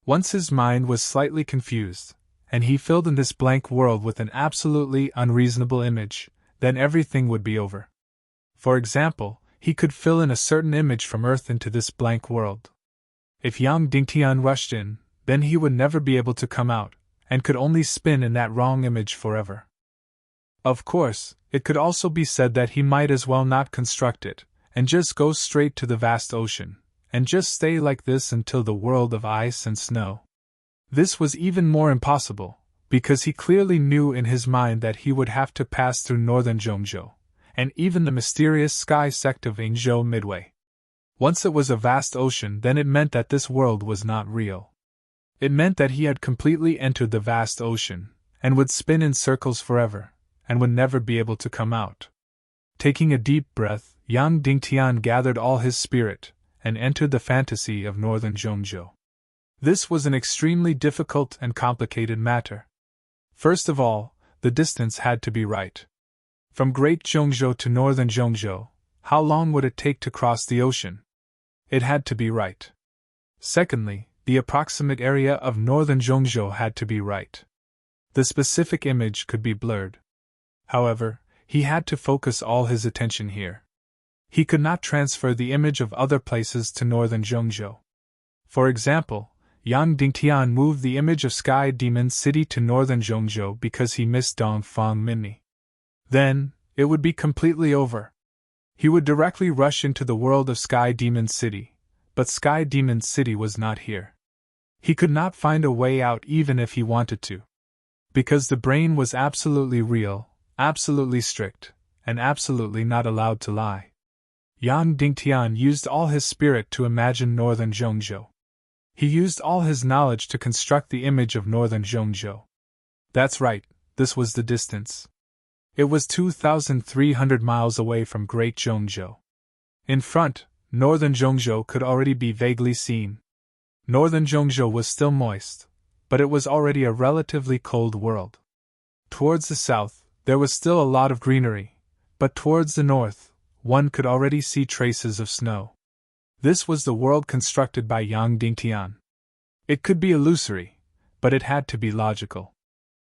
Once his mind was slightly confused, and he filled in this blank world with an absolutely unreasonable image, then everything would be over. For example, he could fill in a certain image from Earth into this blank world. If Yang Dingtian rushed in, then he would never be able to come out, and could only spin in that wrong image forever. Of course, it could also be said that he might as well not construct it, and just go straight to the vast ocean, and just stay like this until the world of ice and snow. This was even more impossible, because he clearly knew in his mind that he would have to pass through northern Zhongzhou, and even the mysterious sky sect of Yingzhou Midway. Once it was a vast ocean, then it meant that this world was not real. It meant that he had completely entered the vast ocean, and would spin in circles forever, and would never be able to come out. Taking a deep breath, Yang Dingtian gathered all his spirit, and entered the fantasy of northern Zhongzhou. This was an extremely difficult and complicated matter. First of all, the distance had to be right. From Great Zhongzhou to Northern Zhongzhou, how long would it take to cross the ocean? It had to be right. Secondly, the approximate area of Northern Zhongzhou had to be right. The specific image could be blurred. However, he had to focus all his attention here. He could not transfer the image of other places to Northern Zhongzhou. For example, Yang Dingtian moved the image of Sky Demon City to Northern Zhongzhou because he missed Dongfang Minmi. Then, it would be completely over. He would directly rush into the world of Sky Demon City, but Sky Demon City was not here. He could not find a way out even if he wanted to. Because the brain was absolutely real, absolutely strict, and absolutely not allowed to lie. Yang Dingtian used all his spirit to imagine Northern Zhongzhou. He used all his knowledge to construct the image of Northern Zhongzhou. That's right, this was the distance. It was 2,300 miles away from Great Zhongzhou. In front, Northern Zhongzhou could already be vaguely seen. Northern Zhongzhou was still moist, but it was already a relatively cold world. Towards the south, there was still a lot of greenery, but towards the north, one could already see traces of snow. This was the world constructed by Yang Dingtian. It could be illusory, but it had to be logical.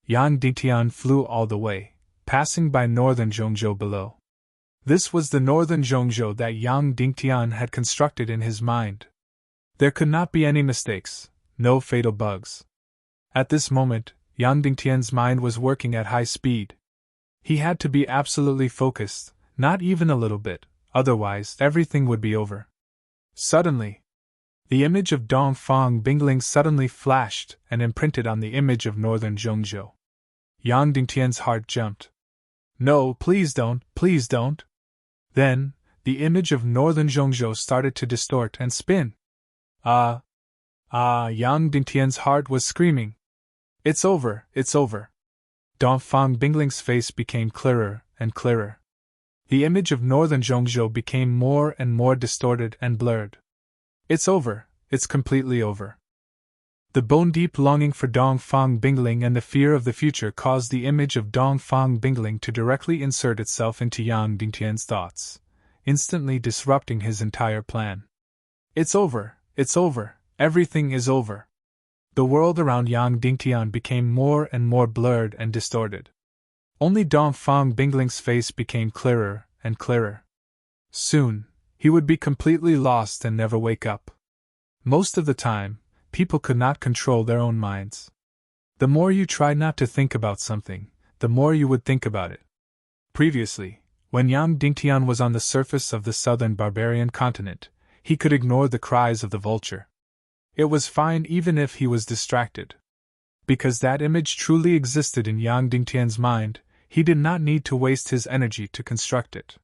Yang Dingtian flew all the way, passing by Northern Zhongzhou below. This was the Northern Zhongzhou that Yang Dingtian had constructed in his mind. There could not be any mistakes, no fatal bugs. At this moment, Yang Dingtian's mind was working at high speed. He had to be absolutely focused, not even a little bit, otherwise everything would be over. Suddenly, the image of Dongfang Bingling suddenly flashed and imprinted on the image of Northern Zhongzhou. Yang Dingtian's heart jumped. No, please don't, please don't. Then, the image of Northern Zhongzhou started to distort and spin. Yang Dingtian's heart was screaming. It's over, it's over. Dongfang Bingling's face became clearer and clearer. The image of Northern Zhongzhou became more and more distorted and blurred. It's over, it's completely over. The bone-deep longing for Dongfang Bingling and the fear of the future caused the image of Dongfang Bingling to directly insert itself into Yang Dingtian's thoughts, instantly disrupting his entire plan. It's over, everything is over. The world around Yang Dingtian became more and more blurred and distorted. Only Dongfang Bingling's face became clearer and clearer. Soon, he would be completely lost and never wake up. Most of the time, people could not control their own minds. The more you tried not to think about something, the more you would think about it. Previously, when Yang Dingtian was on the surface of the southern barbarian continent, he could ignore the cries of the vulture. It was fine even if he was distracted. Because that image truly existed in Yang Dingtian's mind, he did not need to waste his energy to construct it.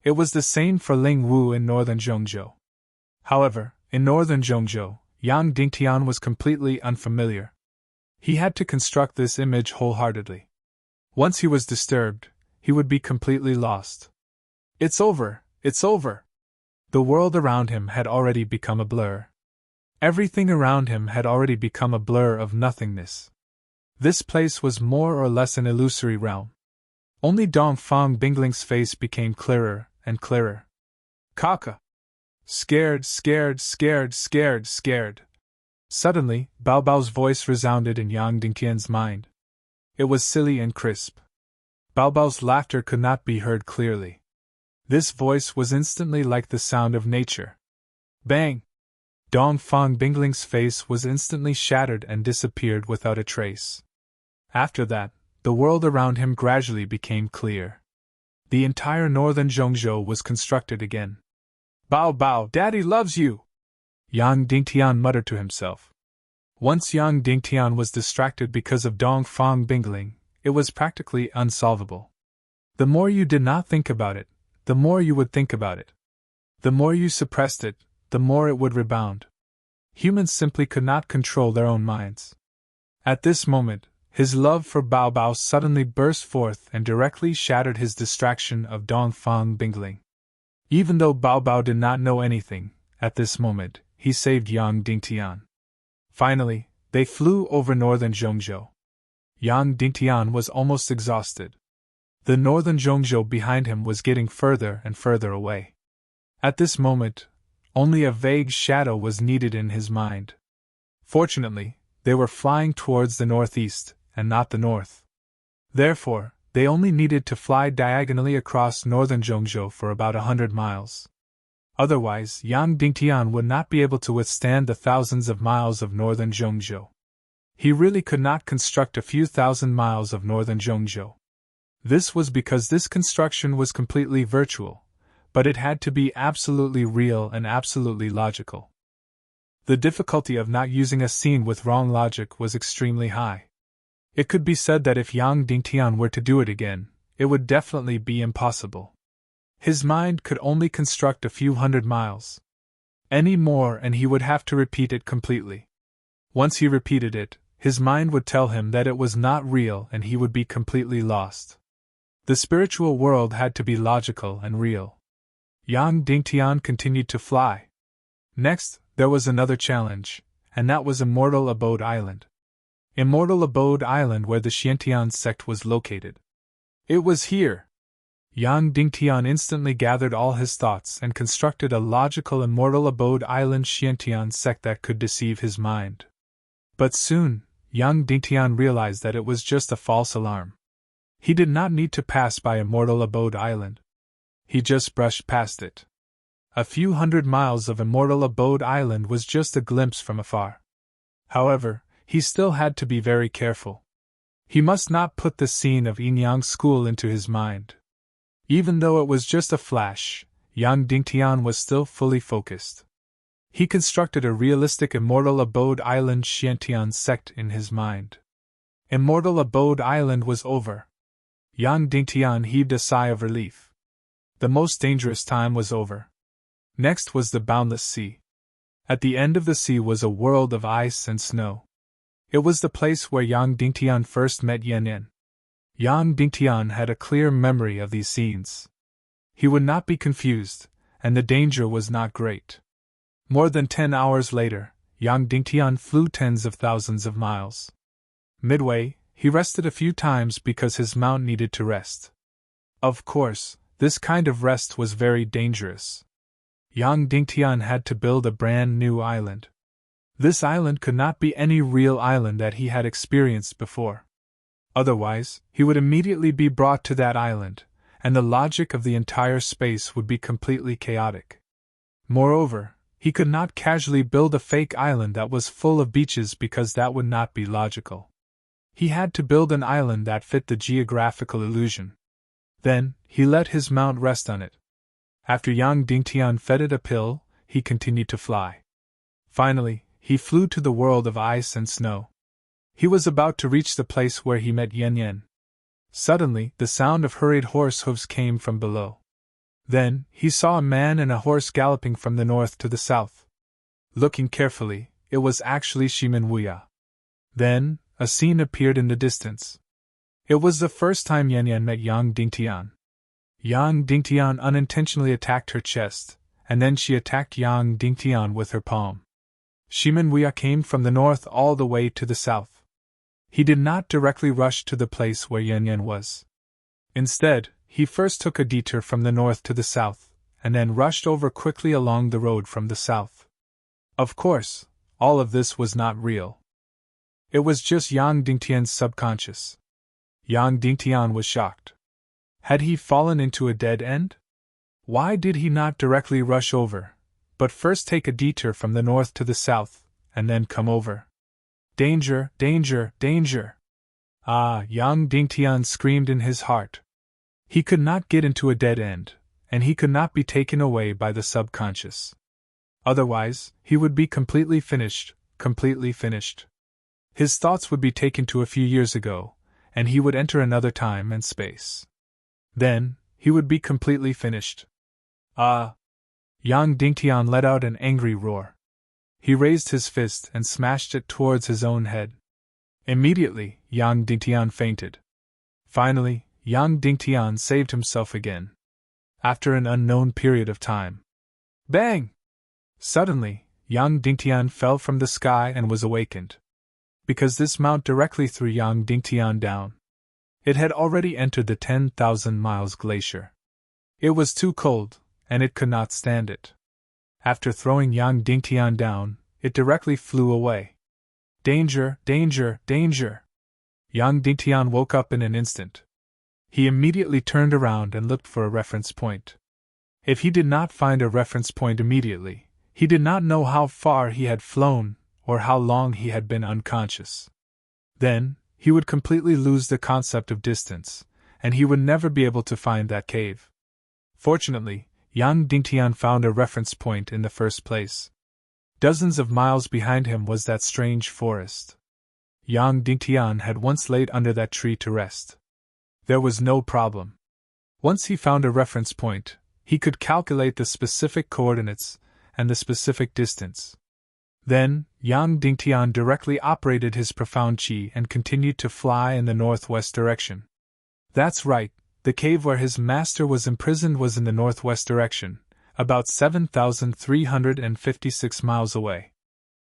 It was the same for Ling Wu in Northern Zhongzhou. However, in Northern Zhongzhou, Yang Dingtian was completely unfamiliar. He had to construct this image wholeheartedly. Once he was disturbed, he would be completely lost. It's over, it's over. The world around him had already become a blur. Everything around him had already become a blur of nothingness. This place was more or less an illusory realm. Only Dongfang Bingling's face became clearer and clearer. Kaka! Scared. Suddenly, Bao Bao's voice resounded in Yang Dingtian's mind. It was silly and crisp. Bao Bao's laughter could not be heard clearly. This voice was instantly like the sound of nature. Bang! Dongfang Bingling's face was instantly shattered and disappeared without a trace. After that, the world around him gradually became clear. The entire Northern Zhongzhou was constructed again. Bao Bao, Daddy loves you! Yang Dingtian muttered to himself. Once Yang Dingtian was distracted because of Dongfang Bingling, it was practically unsolvable. The more you did not think about it, the more you would think about it. The more you suppressed it, the more it would rebound. Humans simply could not control their own minds. At this moment, his love for Bao Bao suddenly burst forth and directly shattered his distraction of Dongfang Bingling. Even though Bao Bao did not know anything, at this moment, he saved Yang Dingtian. Finally, they flew over northern Zhongzhou. Yang Dingtian was almost exhausted. The northern Zhongzhou behind him was getting further and further away. At this moment, only a vague shadow was needed in his mind. Fortunately, they were flying towards the northeast, and not the north. Therefore, they only needed to fly diagonally across northern Zhongzhou for about 100 miles. Otherwise, Yang Dingtian would not be able to withstand the thousands of miles of northern Zhongzhou. He really could not construct a few thousand miles of northern Zhongzhou. This was because this construction was completely virtual, but it had to be absolutely real and absolutely logical. The difficulty of not using a scene with wrong logic was extremely high. It could be said that if Yang Dingtian were to do it again, it would definitely be impossible. His mind could only construct a few hundred miles. Any more and he would have to repeat it completely. Once he repeated it, his mind would tell him that it was not real and he would be completely lost. The spiritual world had to be logical and real. Yang Dingtian continued to fly. Next, there was another challenge, and that was Immortal Abode Island. Immortal Abode Island, where the Xiantian sect was located. It was here. Yang Dingtian instantly gathered all his thoughts and constructed a logical Immortal Abode Island Xiantian sect that could deceive his mind. But soon, Yang Dingtian realized that it was just a false alarm. He did not need to pass by Immortal Abode Island. He just brushed past it. A few hundred miles of Immortal Abode Island was just a glimpse from afar. However, he still had to be very careful. He must not put the scene of Yinyang School into his mind. Even though it was just a flash, Yang Dingtian was still fully focused. He constructed a realistic Immortal Abode Island Xiantian sect in his mind. Immortal Abode Island was over. Yang Dingtian heaved a sigh of relief. The most dangerous time was over. Next was the boundless sea. At the end of the sea was a world of ice and snow. It was the place where Yang Dingtian first met Yan Yan. Yang Dingtian had a clear memory of these scenes. He would not be confused, and the danger was not great. More than 10 hours later, Yang Dingtian flew tens of thousands of miles. Midway, he rested a few times because his mount needed to rest. Of course, this kind of rest was very dangerous. Yang Dingtian had to build a brand new island. This island could not be any real island that he had experienced before. Otherwise, he would immediately be brought to that island, and the logic of the entire space would be completely chaotic. Moreover, he could not casually build a fake island that was full of beaches because that would not be logical. He had to build an island that fit the geographical illusion. Then, he let his mount rest on it. After Yang Dingtian fed it a pill, he continued to fly. Finally, he flew to the world of ice and snow. He was about to reach the place where he met Yan Yan. Suddenly, the sound of hurried horse hooves came from below. Then, he saw a man and a horse galloping from the north to the south. Looking carefully, it was actually Shimin Wuya. Then, a scene appeared in the distance. It was the first time Yan Yan met Yang Dingtian. Yang Dingtian unintentionally attacked her chest, and then she attacked Yang Dingtian with her palm. Shimin Wuya came from the north all the way to the south. He did not directly rush to the place where Yan Yan was. Instead, he first took a detour from the north to the south, and then rushed over quickly along the road from the south. Of course, all of this was not real. It was just Yang Dingtian's subconscious. Yang Dingtian was shocked. Had he fallen into a dead end? Why did he not directly rush over, but first take a detour from the north to the south, and then come over? Danger, danger, danger! Ah, Yang Dingtian screamed in his heart. He could not get into a dead end, and he could not be taken away by the subconscious. Otherwise, he would be completely finished, completely finished. His thoughts would be taken to a few years ago, and he would enter another time and space. Then, he would be completely finished. Ah! Yang Dingtian let out an angry roar. He raised his fist and smashed it towards his own head. Immediately, Yang Dingtian fainted. Finally, Yang Dingtian saved himself again. After an unknown period of time. Bang! Suddenly, Yang Dingtian fell from the sky and was awakened. Because this mount directly threw Yang Dingtian down. It had already entered the 10,000 miles glacier. It was too cold, and it could not stand it. After throwing Yang Dingtian down, it directly flew away. Danger, danger, danger! Yang Dingtian woke up in an instant. He immediately turned around and looked for a reference point. If he did not find a reference point immediately, he did not know how far he had flown or how long he had been unconscious. Then, he would completely lose the concept of distance, and he would never be able to find that cave. Fortunately, Yang Dingtian found a reference point in the first place. Dozens of miles behind him was that strange forest. Yang Dingtian had once laid under that tree to rest. There was no problem. Once he found a reference point, he could calculate the specific coordinates and the specific distance. Then, Yang Dingtian directly operated his profound qi and continued to fly in the northwest direction. That's right, the cave where his master was imprisoned was in the northwest direction, about 7,356 miles away.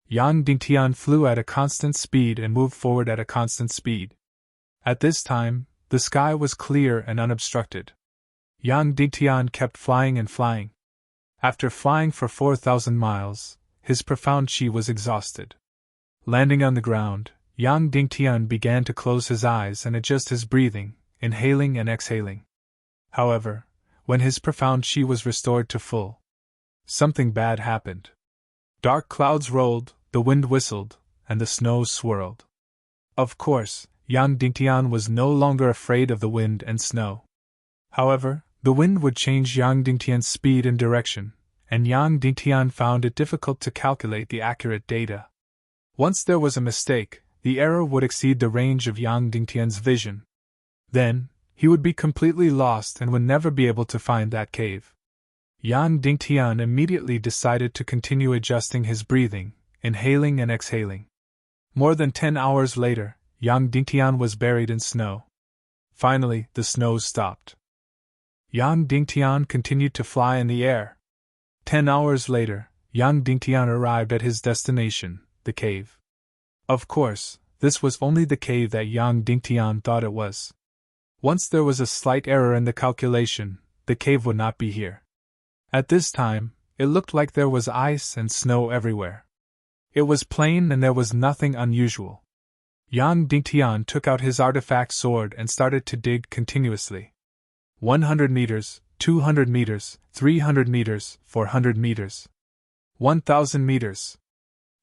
Yang Dingtian flew at a constant speed and moved forward at a constant speed. At this time, the sky was clear and unobstructed. Yang Dingtian kept flying and flying. After flying for 4,000 miles, his profound qi was exhausted. Landing on the ground, Yang Dingtian began to close his eyes and adjust his breathing, inhaling and exhaling. However, when his profound qi was restored to full, something bad happened. Dark clouds rolled, the wind whistled, and the snow swirled. Of course, Yang Dingtian was no longer afraid of the wind and snow. However, the wind would change Yang Dingtian's speed and direction, and Yang Dingtian found it difficult to calculate the accurate data. Once there was a mistake, the error would exceed the range of Yang Dingtian's vision. Then, he would be completely lost and would never be able to find that cave. Yang Dingtian immediately decided to continue adjusting his breathing, inhaling and exhaling. More than 10 hours later, Yang Dingtian was buried in snow. Finally, the snow stopped. Yang Dingtian continued to fly in the air. 10 hours later, Yang Dingtian arrived at his destination, the cave. Of course, this was only the cave that Yang Dingtian thought it was. Once there was a slight error in the calculation, the cave would not be here. At this time, it looked like there was ice and snow everywhere. It was plain and there was nothing unusual. Yang Dingtian took out his artifact sword and started to dig continuously. 100 meters, 200 meters, 300 meters, 400 meters. 1,000 meters.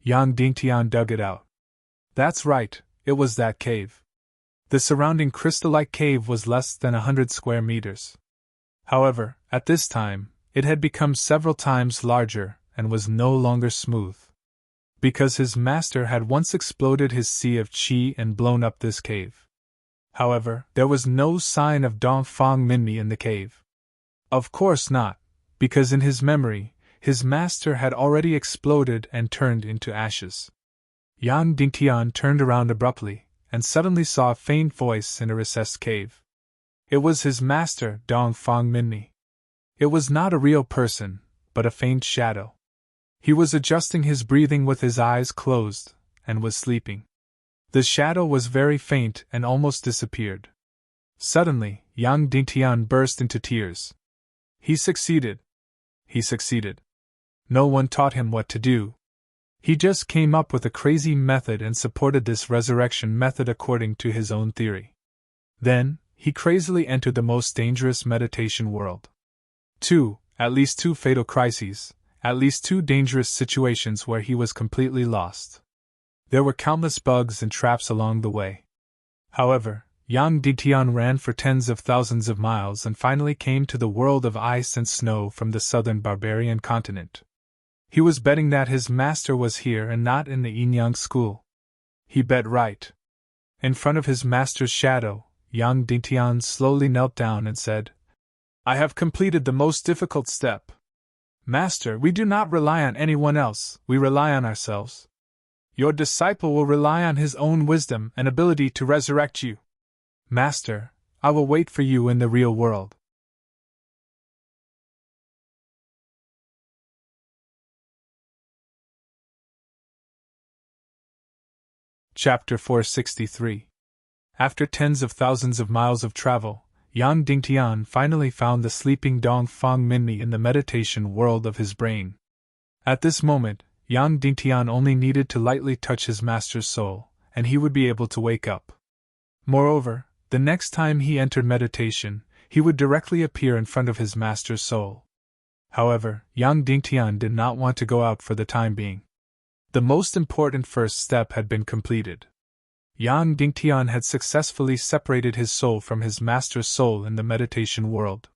Yang Dingtian dug it out. That's right, it was that cave. The surrounding crystal-like cave was less than 100 square meters. However, at this time, it had become several times larger and was no longer smooth. Because his master had once exploded his sea of qi and blown up this cave. However, there was no sign of Dongfang Minmi in the cave. Of course not, because in his memory, his master had already exploded and turned into ashes. Yang Dingtian turned around abruptly, and suddenly saw a faint voice in a recessed cave. It was his master, Dongfang Minmi. It was not a real person, but a faint shadow. He was adjusting his breathing with his eyes closed, and was sleeping. The shadow was very faint and almost disappeared. Suddenly, Yang Dingtian burst into tears. He succeeded. He succeeded. No one taught him what to do. He just came up with a crazy method and supported this resurrection method according to his own theory. Then, he crazily entered the most dangerous meditation world. At least two fatal crises, at least 2 dangerous situations where he was completely lost. There were countless bugs and traps along the way. However, Yang Dingtian ran for tens of thousands of miles and finally came to the world of ice and snow from the southern barbarian continent. He was betting that his master was here and not in the Yinyang school. He bet right. In front of his master's shadow, Yang Dingtian slowly knelt down and said, "I have completed the most difficult step. Master, we do not rely on anyone else, we rely on ourselves. Your disciple will rely on his own wisdom and ability to resurrect you. Master, I will wait for you in the real world." Chapter 463. After tens of thousands of miles of travel, Yang Dingtian finally found the sleeping Dong Fang Minmi in the meditation world of his brain. At this moment, Yang Dingtian only needed to lightly touch his master's soul, and he would be able to wake up. Moreover, the next time he entered meditation, he would directly appear in front of his master's soul. However, Yang Dingtian did not want to go out for the time being. The most important first step had been completed. Yang Dingtian had successfully separated his soul from his master's soul in the meditation world.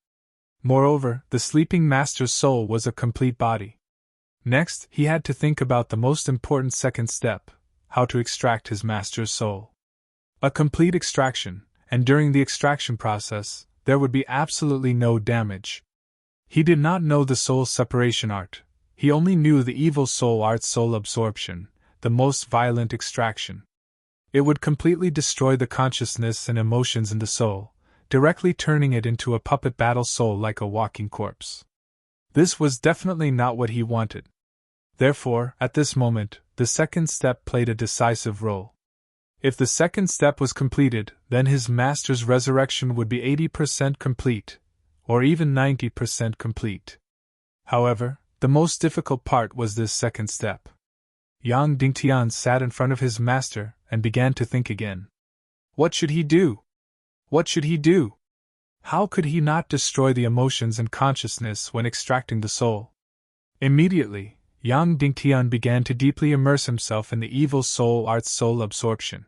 Moreover, the sleeping master's soul was a complete body. Next, he had to think about the most important second step: how to extract his master's soul. A complete extraction, and during the extraction process, there would be absolutely no damage. He did not know the soul separation art. He only knew the evil soul art: soul absorption, the most violent extraction. It would completely destroy the consciousness and emotions in the soul, directly turning it into a puppet battle soul like a walking corpse. This was definitely not what he wanted. Therefore, at this moment, the second step played a decisive role. If the second step was completed, then his master's resurrection would be 80% complete, or even 90% complete. However, the most difficult part was this second step. Yang Dingtian sat in front of his master and began to think again. What should he do? What should he do? How could he not destroy the emotions and consciousness when extracting the soul? Immediately, Yang Dingtian began to deeply immerse himself in the evil soul art's soul absorption.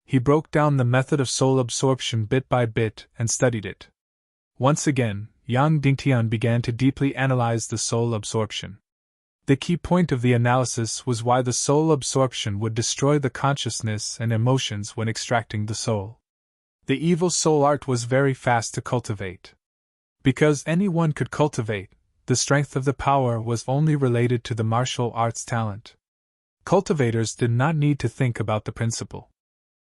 He broke down the method of soul absorption bit by bit and studied it. Once again, Yang Dingtian began to deeply analyze the soul absorption. The key point of the analysis was why the soul absorption would destroy the consciousness and emotions when extracting the soul. The evil soul art was very fast to cultivate. Because anyone could cultivate, the strength of the power was only related to the martial arts talent. Cultivators did not need to think about the principle.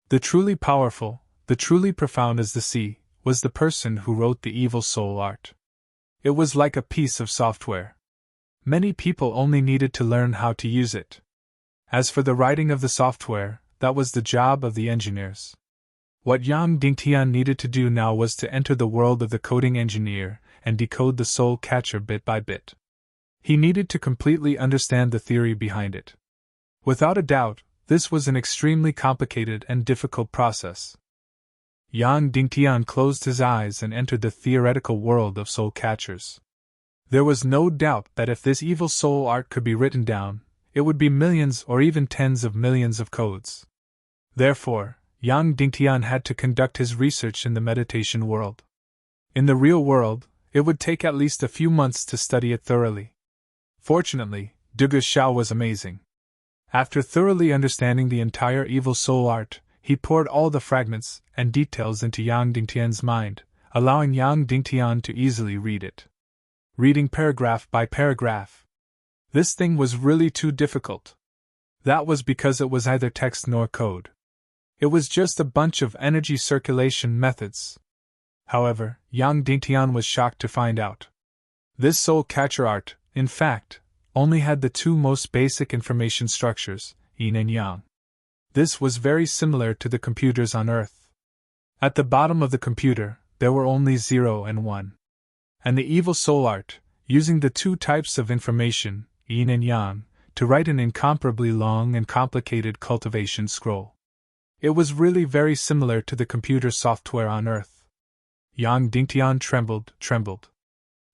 The truly powerful, the truly profound as the sea, was the person who wrote the evil soul art. It was like a piece of software. Many people only needed to learn how to use it. As for the writing of the software, that was the job of the engineers. What Yang Dingtian needed to do now was to enter the world of the coding engineer and decode the soul catcher bit by bit. He needed to completely understand the theory behind it. Without a doubt, this was an extremely complicated and difficult process. Yang Dingtian closed his eyes and entered the theoretical world of soul catchers. There was no doubt that if this evil soul art could be written down, it would be millions or even tens of millions of codes. Therefore, Yang Dingtian had to conduct his research in the meditation world. In the real world, it would take at least a few months to study it thoroughly. Fortunately, Duge Xiao was amazing. After thoroughly understanding the entire evil soul art, he poured all the fragments and details into Yang Dingtian's mind, allowing Yang Dingtian to easily read it. Reading paragraph by paragraph. This thing was really too difficult. That was because it was neither text nor code. It was just a bunch of energy circulation methods. However, Yang Dingtian was shocked to find out. This soul catcher art, in fact, only had the two most basic information structures, yin and yang. This was very similar to the computers on Earth. At the bottom of the computer, there were only 0 and 1. And the evil soul art, using the two types of information, yin and yang, to write an incomparably long and complicated cultivation scroll. It was really very similar to the computer software on Earth. Yang Dingtian trembled.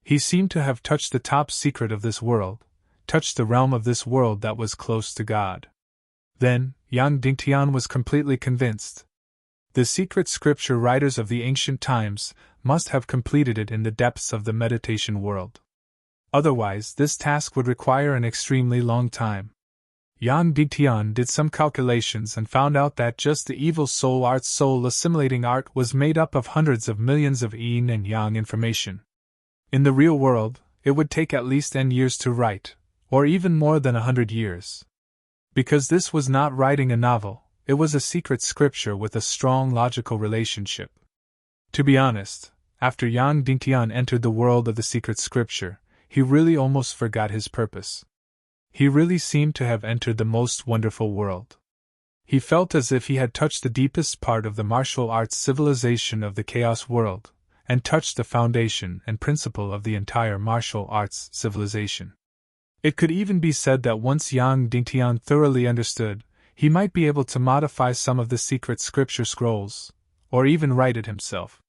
He seemed to have touched the top secret of this world, touched the realm of this world that was close to God. Then, Yang Dingtian was completely convinced. The secret scripture writers of the ancient times must have completed it in the depths of the meditation world. Otherwise, this task would require an extremely long time. Yang Dingtian did some calculations and found out that just the evil soul art's soul assimilating art was made up of hundreds of millions of yin and yang information. In the real world, it would take at least n years to write, or even more than 100 years. Because this was not writing a novel, it was a secret scripture with a strong logical relationship. To be honest, after Yang Dingtian entered the world of the secret scripture, he really almost forgot his purpose. He really seemed to have entered the most wonderful world. He felt as if he had touched the deepest part of the martial arts civilization of the chaos world, and touched the foundation and principle of the entire martial arts civilization. It could even be said that once Yang Dingtian thoroughly understood, he might be able to modify some of the secret scripture scrolls, or even write it himself.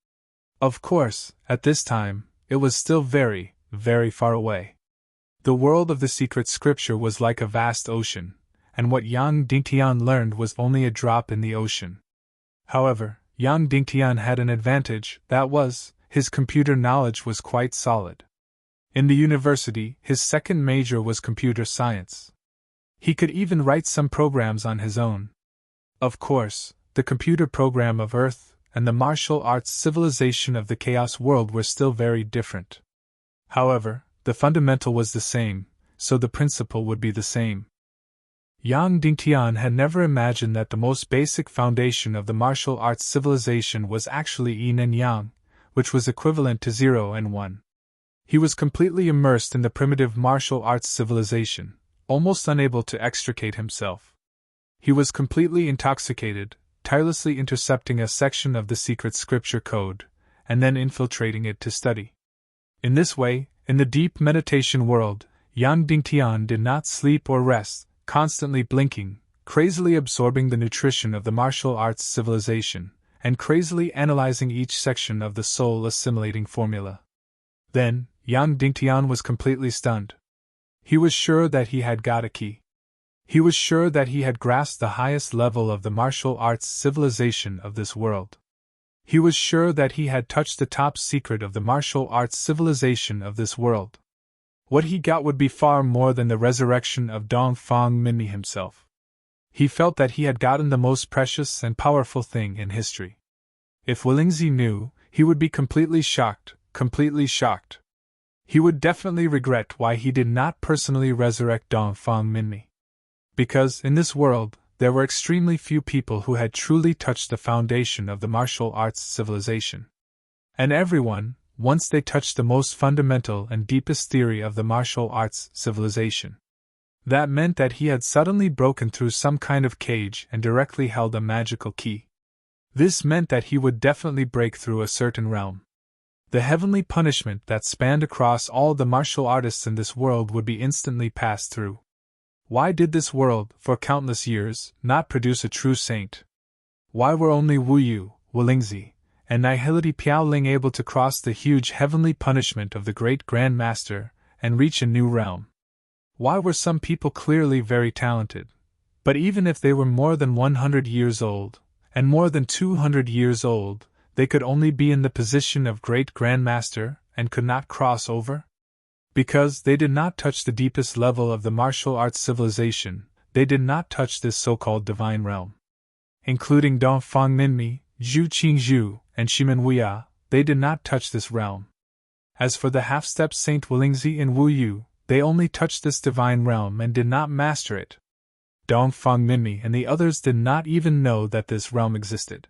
Of course, at this time, it was still very, very far away. The world of the secret scripture was like a vast ocean, and what Yang Dingtian learned was only a drop in the ocean. However, Yang Dingtian had an advantage, that was, his computer knowledge was quite solid. In the university, his second major was computer science. He could even write some programs on his own. Of course, the computer program of Earth and the martial arts civilization of the chaos world were still very different. However, the fundamental was the same, so the principle would be the same. Yang Dingtian had never imagined that the most basic foundation of the martial arts civilization was actually yin and yang, which was equivalent to 0 and 1. He was completely immersed in the primitive martial arts civilization, almost unable to extricate himself. He was completely intoxicated, tirelessly intercepting a section of the secret scripture code, and then infiltrating it to study. In this way, in the deep meditation world, Yang Dingtian did not sleep or rest, constantly blinking, crazily absorbing the nutrition of the martial arts civilization, and crazily analyzing each section of the soul-assimilating formula. Then, Yang Dingtian was completely stunned. He was sure that he had got a key. He was sure that he had grasped the highest level of the martial arts civilization of this world. He was sure that he had touched the top secret of the martial arts civilization of this world. What he got would be far more than the resurrection of Dong Fang Minmi himself. He felt that he had gotten the most precious and powerful thing in history. If Willingzi knew, he would be completely shocked, completely shocked. He would definitely regret why he did not personally resurrect Dong Fang Minmi. Because, in this world, there were extremely few people who had truly touched the foundation of the martial arts civilization. And everyone, once they touched the most fundamental and deepest theory of the martial arts civilization, that meant that he had suddenly broken through some kind of cage and directly held a magical key. This meant that he would definitely break through a certain realm. The heavenly punishment that spanned across all the martial artists in this world would be instantly passed through. Why did this world, for countless years, not produce a true saint? Why were only Wu Yu, Willingzi, and Nihility Piaoling able to cross the huge heavenly punishment of the great Grand Master and reach a new realm? Why were some people clearly very talented, but even if they were more than 100 years old, and more than 200 years old, they could only be in the position of great Grand Master and could not cross over? Because they did not touch the deepest level of the martial arts civilization, they did not touch this so-called divine realm. Including Dong Fang Minmi, Zhu Qingzhu, and Shimen Wuya, they did not touch this realm. As for the half-step Saint Willingzi and Wu Yu, they only touched this divine realm and did not master it. Dong Fang Minmi and the others did not even know that this realm existed.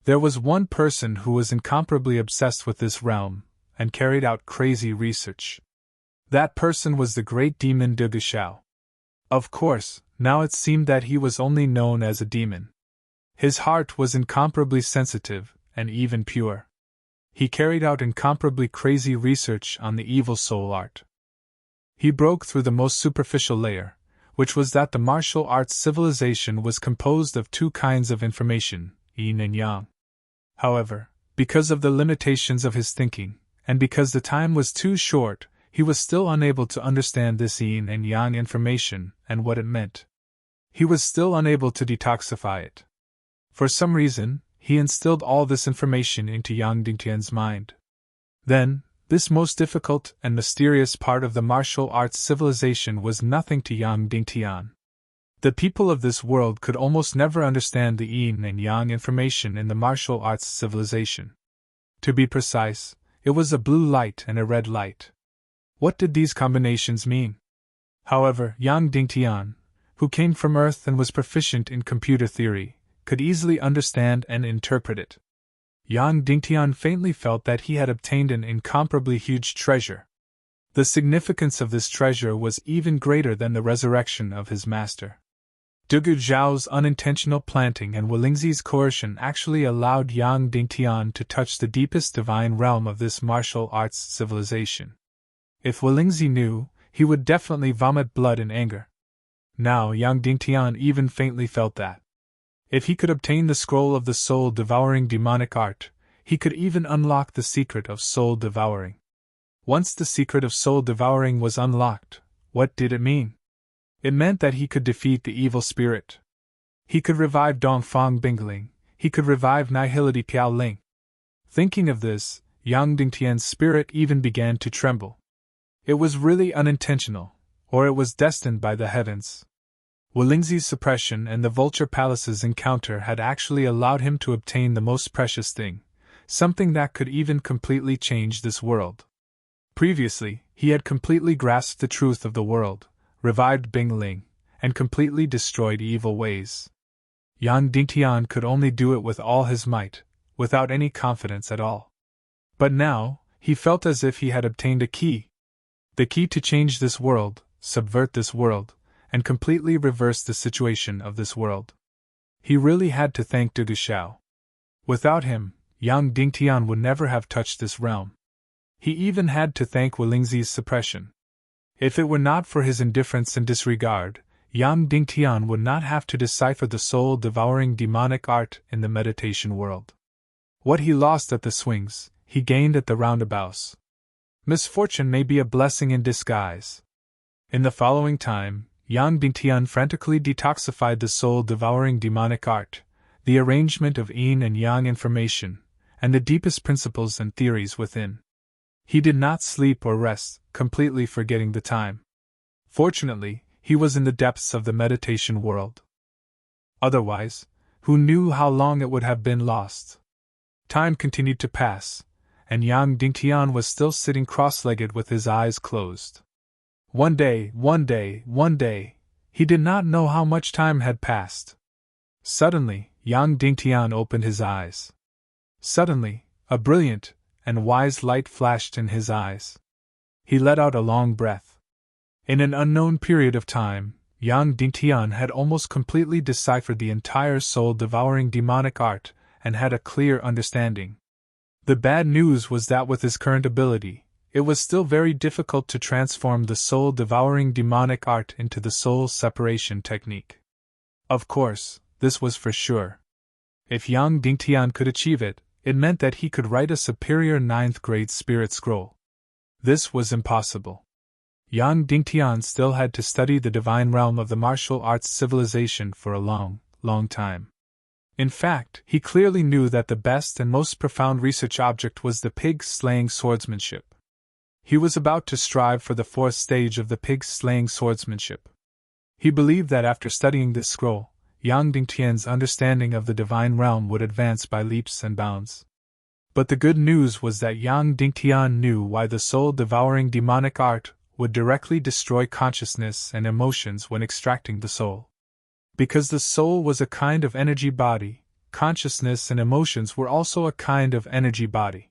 There was one person who was incomparably obsessed with this realm, and carried out crazy research. That person was the great demon De Gushao. Of course, now it seemed that he was only known as a demon. His heart was incomparably sensitive, and even pure. He carried out incomparably crazy research on the evil soul art. He broke through the most superficial layer, which was that the martial arts civilization was composed of two kinds of information, yin and yang. However, because of the limitations of his thinking, and because the time was too short, he was still unable to understand this yin and yang information and what it meant. He was still unable to detoxify it. For some reason, he instilled all this information into Yang Dingtian's mind. Then, this most difficult and mysterious part of the martial arts civilization was nothing to Yang Dingtian. The people of this world could almost never understand the yin and yang information in the martial arts civilization. To be precise, it was a blue light and a red light. What did these combinations mean? However, Yang Dingtian, who came from Earth and was proficient in computer theory, could easily understand and interpret it. Yang Dingtian faintly felt that he had obtained an incomparably huge treasure. The significance of this treasure was even greater than the resurrection of his master. Dugu Zhao's unintentional planting and Walingzi's coercion actually allowed Yang Dingtian to touch the deepest divine realm of this martial arts civilization. If Walingzi knew, he would definitely vomit blood in anger. Now Yang Dingtian even faintly felt that. If he could obtain the scroll of the soul-devouring demonic art, he could even unlock the secret of soul-devouring. Once the secret of soul-devouring was unlocked, what did it mean? It meant that he could defeat the evil spirit. He could revive Dongfang Bingling, he could revive Nihility Piao Ling. Thinking of this, Yang Dingtian's spirit even began to tremble. It was really unintentional, or it was destined by the heavens. Walingzi's suppression and the Vulture Palace's encounter had actually allowed him to obtain the most precious thing, something that could even completely change this world. Previously, he had completely grasped the truth of the world, revived Bingling, and completely destroyed evil ways. Yang Dingtian could only do it with all his might, without any confidence at all. But now, he felt as if he had obtained a key. The key to change this world, subvert this world, and completely reverse the situation of this world. He really had to thank Dugu Zhao. Without him, Yang Dingtian would never have touched this realm. He even had to thank Walingzi's suppression. If it were not for his indifference and disregard, Yang Dingtian would not have to decipher the soul-devouring demonic art in the meditation world. What he lost at the swings, he gained at the roundabouts. Misfortune may be a blessing in disguise. In the following time, Yang Dingtian frantically detoxified the soul-devouring demonic art, the arrangement of yin and yang information, and the deepest principles and theories within. He did not sleep or rest, completely forgetting the time. Fortunately, he was in the depths of the meditation world. Otherwise, who knew how long it would have been lost? Time continued to pass, and Yang Dingtian was still sitting cross-legged with his eyes closed. One day, he did not know how much time had passed. Suddenly, Yang Dingtian opened his eyes. Suddenly, a brilliant and wise light flashed in his eyes. He let out a long breath. In an unknown period of time, Yang Dingtian had almost completely deciphered the entire soul-devouring demonic art and had a clear understanding. The bad news was that with his current ability, it was still very difficult to transform the soul-devouring demonic art into the soul separation technique. Of course, this was for sure. If Yang Dingtian could achieve it, it meant that he could write a superior 9th-grade spirit scroll. This was impossible. Yang Dingtian still had to study the divine realm of the martial arts civilization for a long, long time. In fact, he clearly knew that the best and most profound research object was the pig-slaying swordsmanship. He was about to strive for the 4th stage of the pig-slaying swordsmanship. He believed that after studying this scroll, Yang Dingtian's understanding of the divine realm would advance by leaps and bounds. But the good news was that Yang Dingtian knew why the soul-devouring demonic art would directly destroy consciousness and emotions when extracting the soul. Because the soul was a kind of energy body, consciousness and emotions were also a kind of energy body.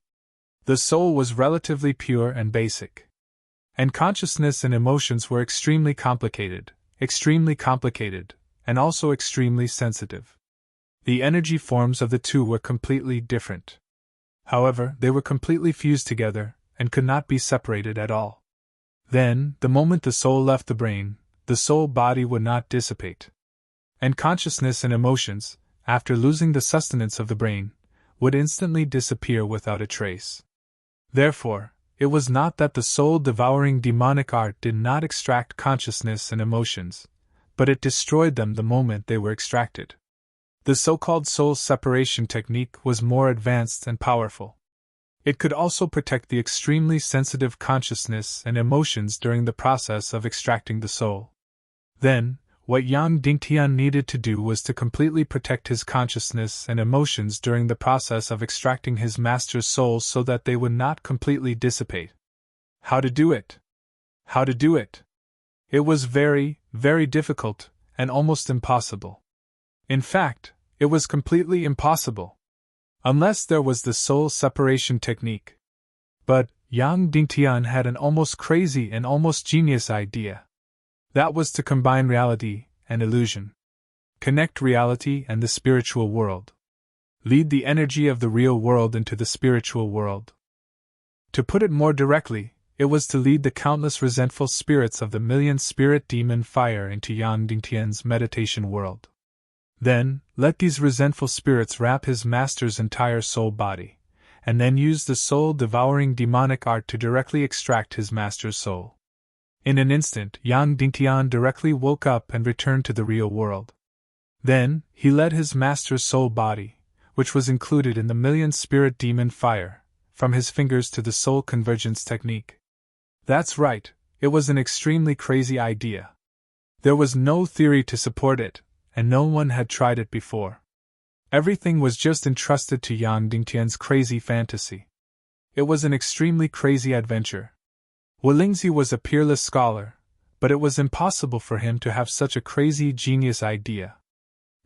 The soul was relatively pure and basic. And consciousness and emotions were extremely complicated, and also extremely sensitive. The energy forms of the two were completely different. However, they were completely fused together, and could not be separated at all. Then, the moment the soul left the brain, the soul body would not dissipate. And consciousness and emotions, after losing the sustenance of the brain, would instantly disappear without a trace. Therefore, it was not that the soul-devouring demonic art did not extract consciousness and emotions, but it destroyed them the moment they were extracted. The so-called soul separation technique was more advanced and powerful. It could also protect the extremely sensitive consciousness and emotions during the process of extracting the soul. Then, what Yang Dingtian needed to do was to completely protect his consciousness and emotions during the process of extracting his master's soul so that they would not completely dissipate. How to do it? How to do it? It was very, very difficult, and almost impossible. In fact, it was completely impossible. Unless there was the soul separation technique. But Yang Dingtian had an almost crazy and almost genius idea. That was to combine reality and illusion. Connect reality and the spiritual world. Lead the energy of the real world into the spiritual world. To put it more directly, it was to lead the countless resentful spirits of the million spirit demon fire into Yang Dingtian's meditation world. Then, let these resentful spirits wrap his master's entire soul body, and then use the soul-devouring demonic art to directly extract his master's soul. In an instant, Yang Dingtian directly woke up and returned to the real world. Then, he led his master's soul body, which was included in the million spirit demon fire, from his fingers to the soul convergence technique. That's right, it was an extremely crazy idea. There was no theory to support it, and no one had tried it before. Everything was just entrusted to Yang Dingtian's crazy fantasy. It was an extremely crazy adventure. Walingzi was a peerless scholar, but it was impossible for him to have such a crazy genius idea.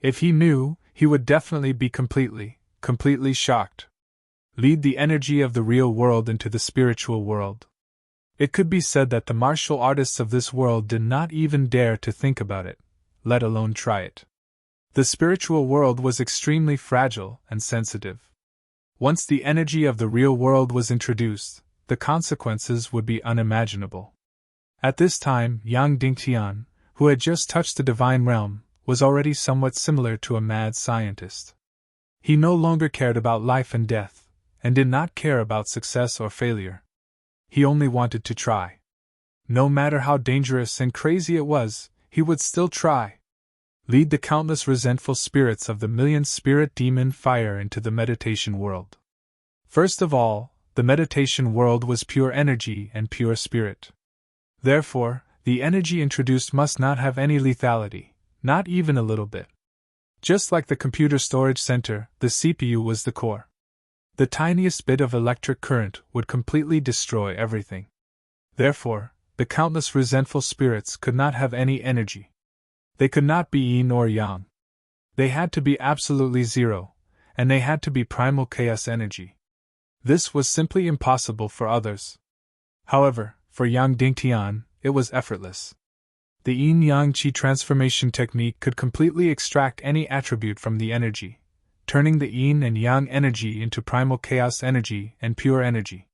If he knew, he would definitely be completely shocked. Lead the energy of the real world into the spiritual world. It could be said that the martial artists of this world did not even dare to think about it, let alone try it. The spiritual world was extremely fragile and sensitive. Once the energy of the real world was introduced, the consequences would be unimaginable. At this time, Yang Dingtian, who had just touched the divine realm, was already somewhat similar to a mad scientist. He no longer cared about life and death, and did not care about success or failure. He only wanted to try. No matter how dangerous and crazy it was, he would still try. Lead the countless resentful spirits of the million spirit demon fire into the meditation world. First of all, the meditation world was pure energy and pure spirit. Therefore, the energy introduced must not have any lethality, not even a little bit. Just like the computer storage center, the CPU was the core. The tiniest bit of electric current would completely destroy everything. Therefore, the countless resentful spirits could not have any energy. They could not be yin or yang. They had to be absolutely zero, and they had to be primal chaos energy. This was simply impossible for others. However, for Yang Dingtian, it was effortless. The yin-yang qi transformation technique could completely extract any attribute from the energy, turning the yin and yang energy into primal chaos energy and pure energy.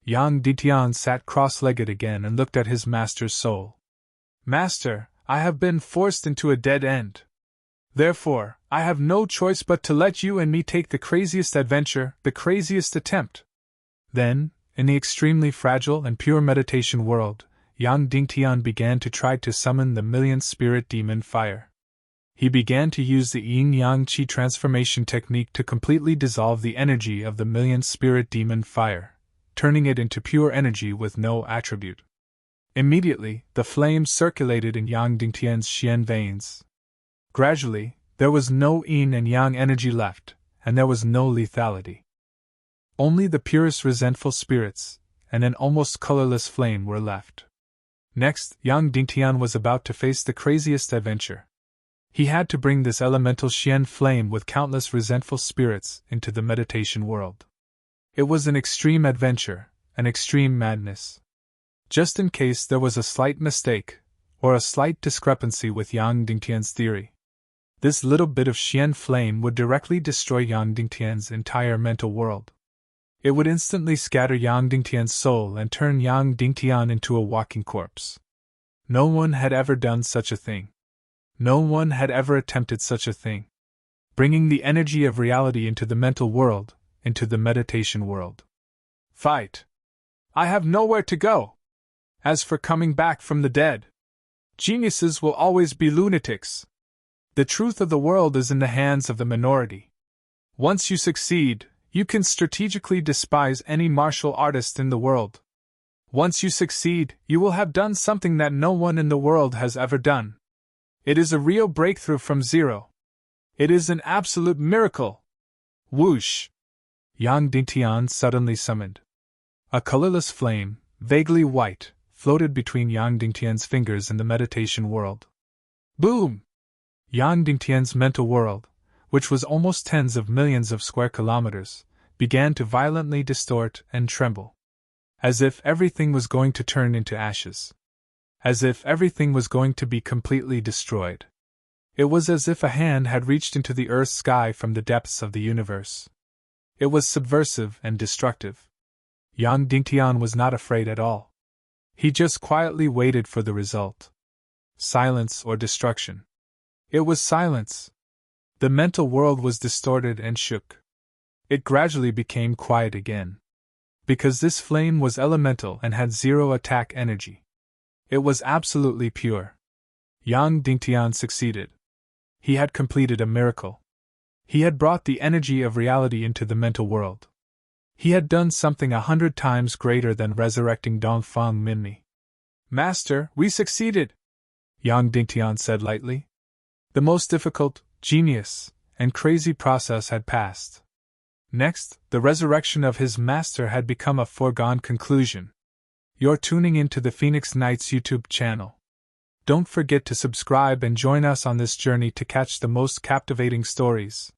Yang Dingtian sat cross-legged again and looked at his master's soul. Master, I have been forced into a dead end. Therefore, I have no choice but to let you and me take the craziest adventure, the craziest attempt. Then, in the extremely fragile and pure meditation world, Yang Dingtian began to try to summon the million spirit demon fire. He began to use the yin-yang qi transformation technique to completely dissolve the energy of the million spirit demon fire, turning it into pure energy with no attribute. Immediately, the flames circulated in Yang Dingtian's xian veins. Gradually, there was no yin and yang energy left, and there was no lethality. Only the purest resentful spirits, and an almost colorless flame were left. Next, Yang Dingtian was about to face the craziest adventure. He had to bring this elemental xian flame with countless resentful spirits into the meditation world. It was an extreme adventure, an extreme madness. Just in case there was a slight mistake, or a slight discrepancy with Yang Dingtian's theory, this little bit of xian flame would directly destroy Yang Dingtian's entire mental world. It would instantly scatter Yang Dingtian's soul and turn Yang Dingtian into a walking corpse. No one had ever done such a thing. No one had ever attempted such a thing. Bringing the energy of reality into the mental world, into the meditation world. Fight! I have nowhere to go! As for coming back from the dead, geniuses will always be lunatics. The truth of the world is in the hands of the minority. Once you succeed, you can strategically despise any martial artist in the world. Once you succeed, you will have done something that no one in the world has ever done. It is a real breakthrough from zero. It is an absolute miracle. Whoosh! Yang Dingtian suddenly summoned. A colorless flame, vaguely white, floated between Yang Dingtian's fingers in the meditation world. Boom! Yang Dingtian's mental world, which was almost tens of millions of square kilometers, began to violently distort and tremble. As if everything was going to turn into ashes. As if everything was going to be completely destroyed. It was as if a hand had reached into the earth's sky from the depths of the universe. It was subversive and destructive. Yang Dingtian was not afraid at all. He just quietly waited for the result. Silence or destruction. It was silence. The mental world was distorted and shook. It gradually became quiet again. Because this flame was elemental and had zero attack energy. It was absolutely pure. Yang Dingtian succeeded. He had completed a miracle. He had brought the energy of reality into the mental world. He had done something 100 times greater than resurrecting Dongfang Minmi. Master, we succeeded, Yang Dingtian said lightly. The most difficult, genius, and crazy process had passed. Next, the resurrection of his master had become a foregone conclusion. You're tuning into the Phoenix Knights YouTube channel. Don't forget to subscribe and join us on this journey to catch the most captivating stories.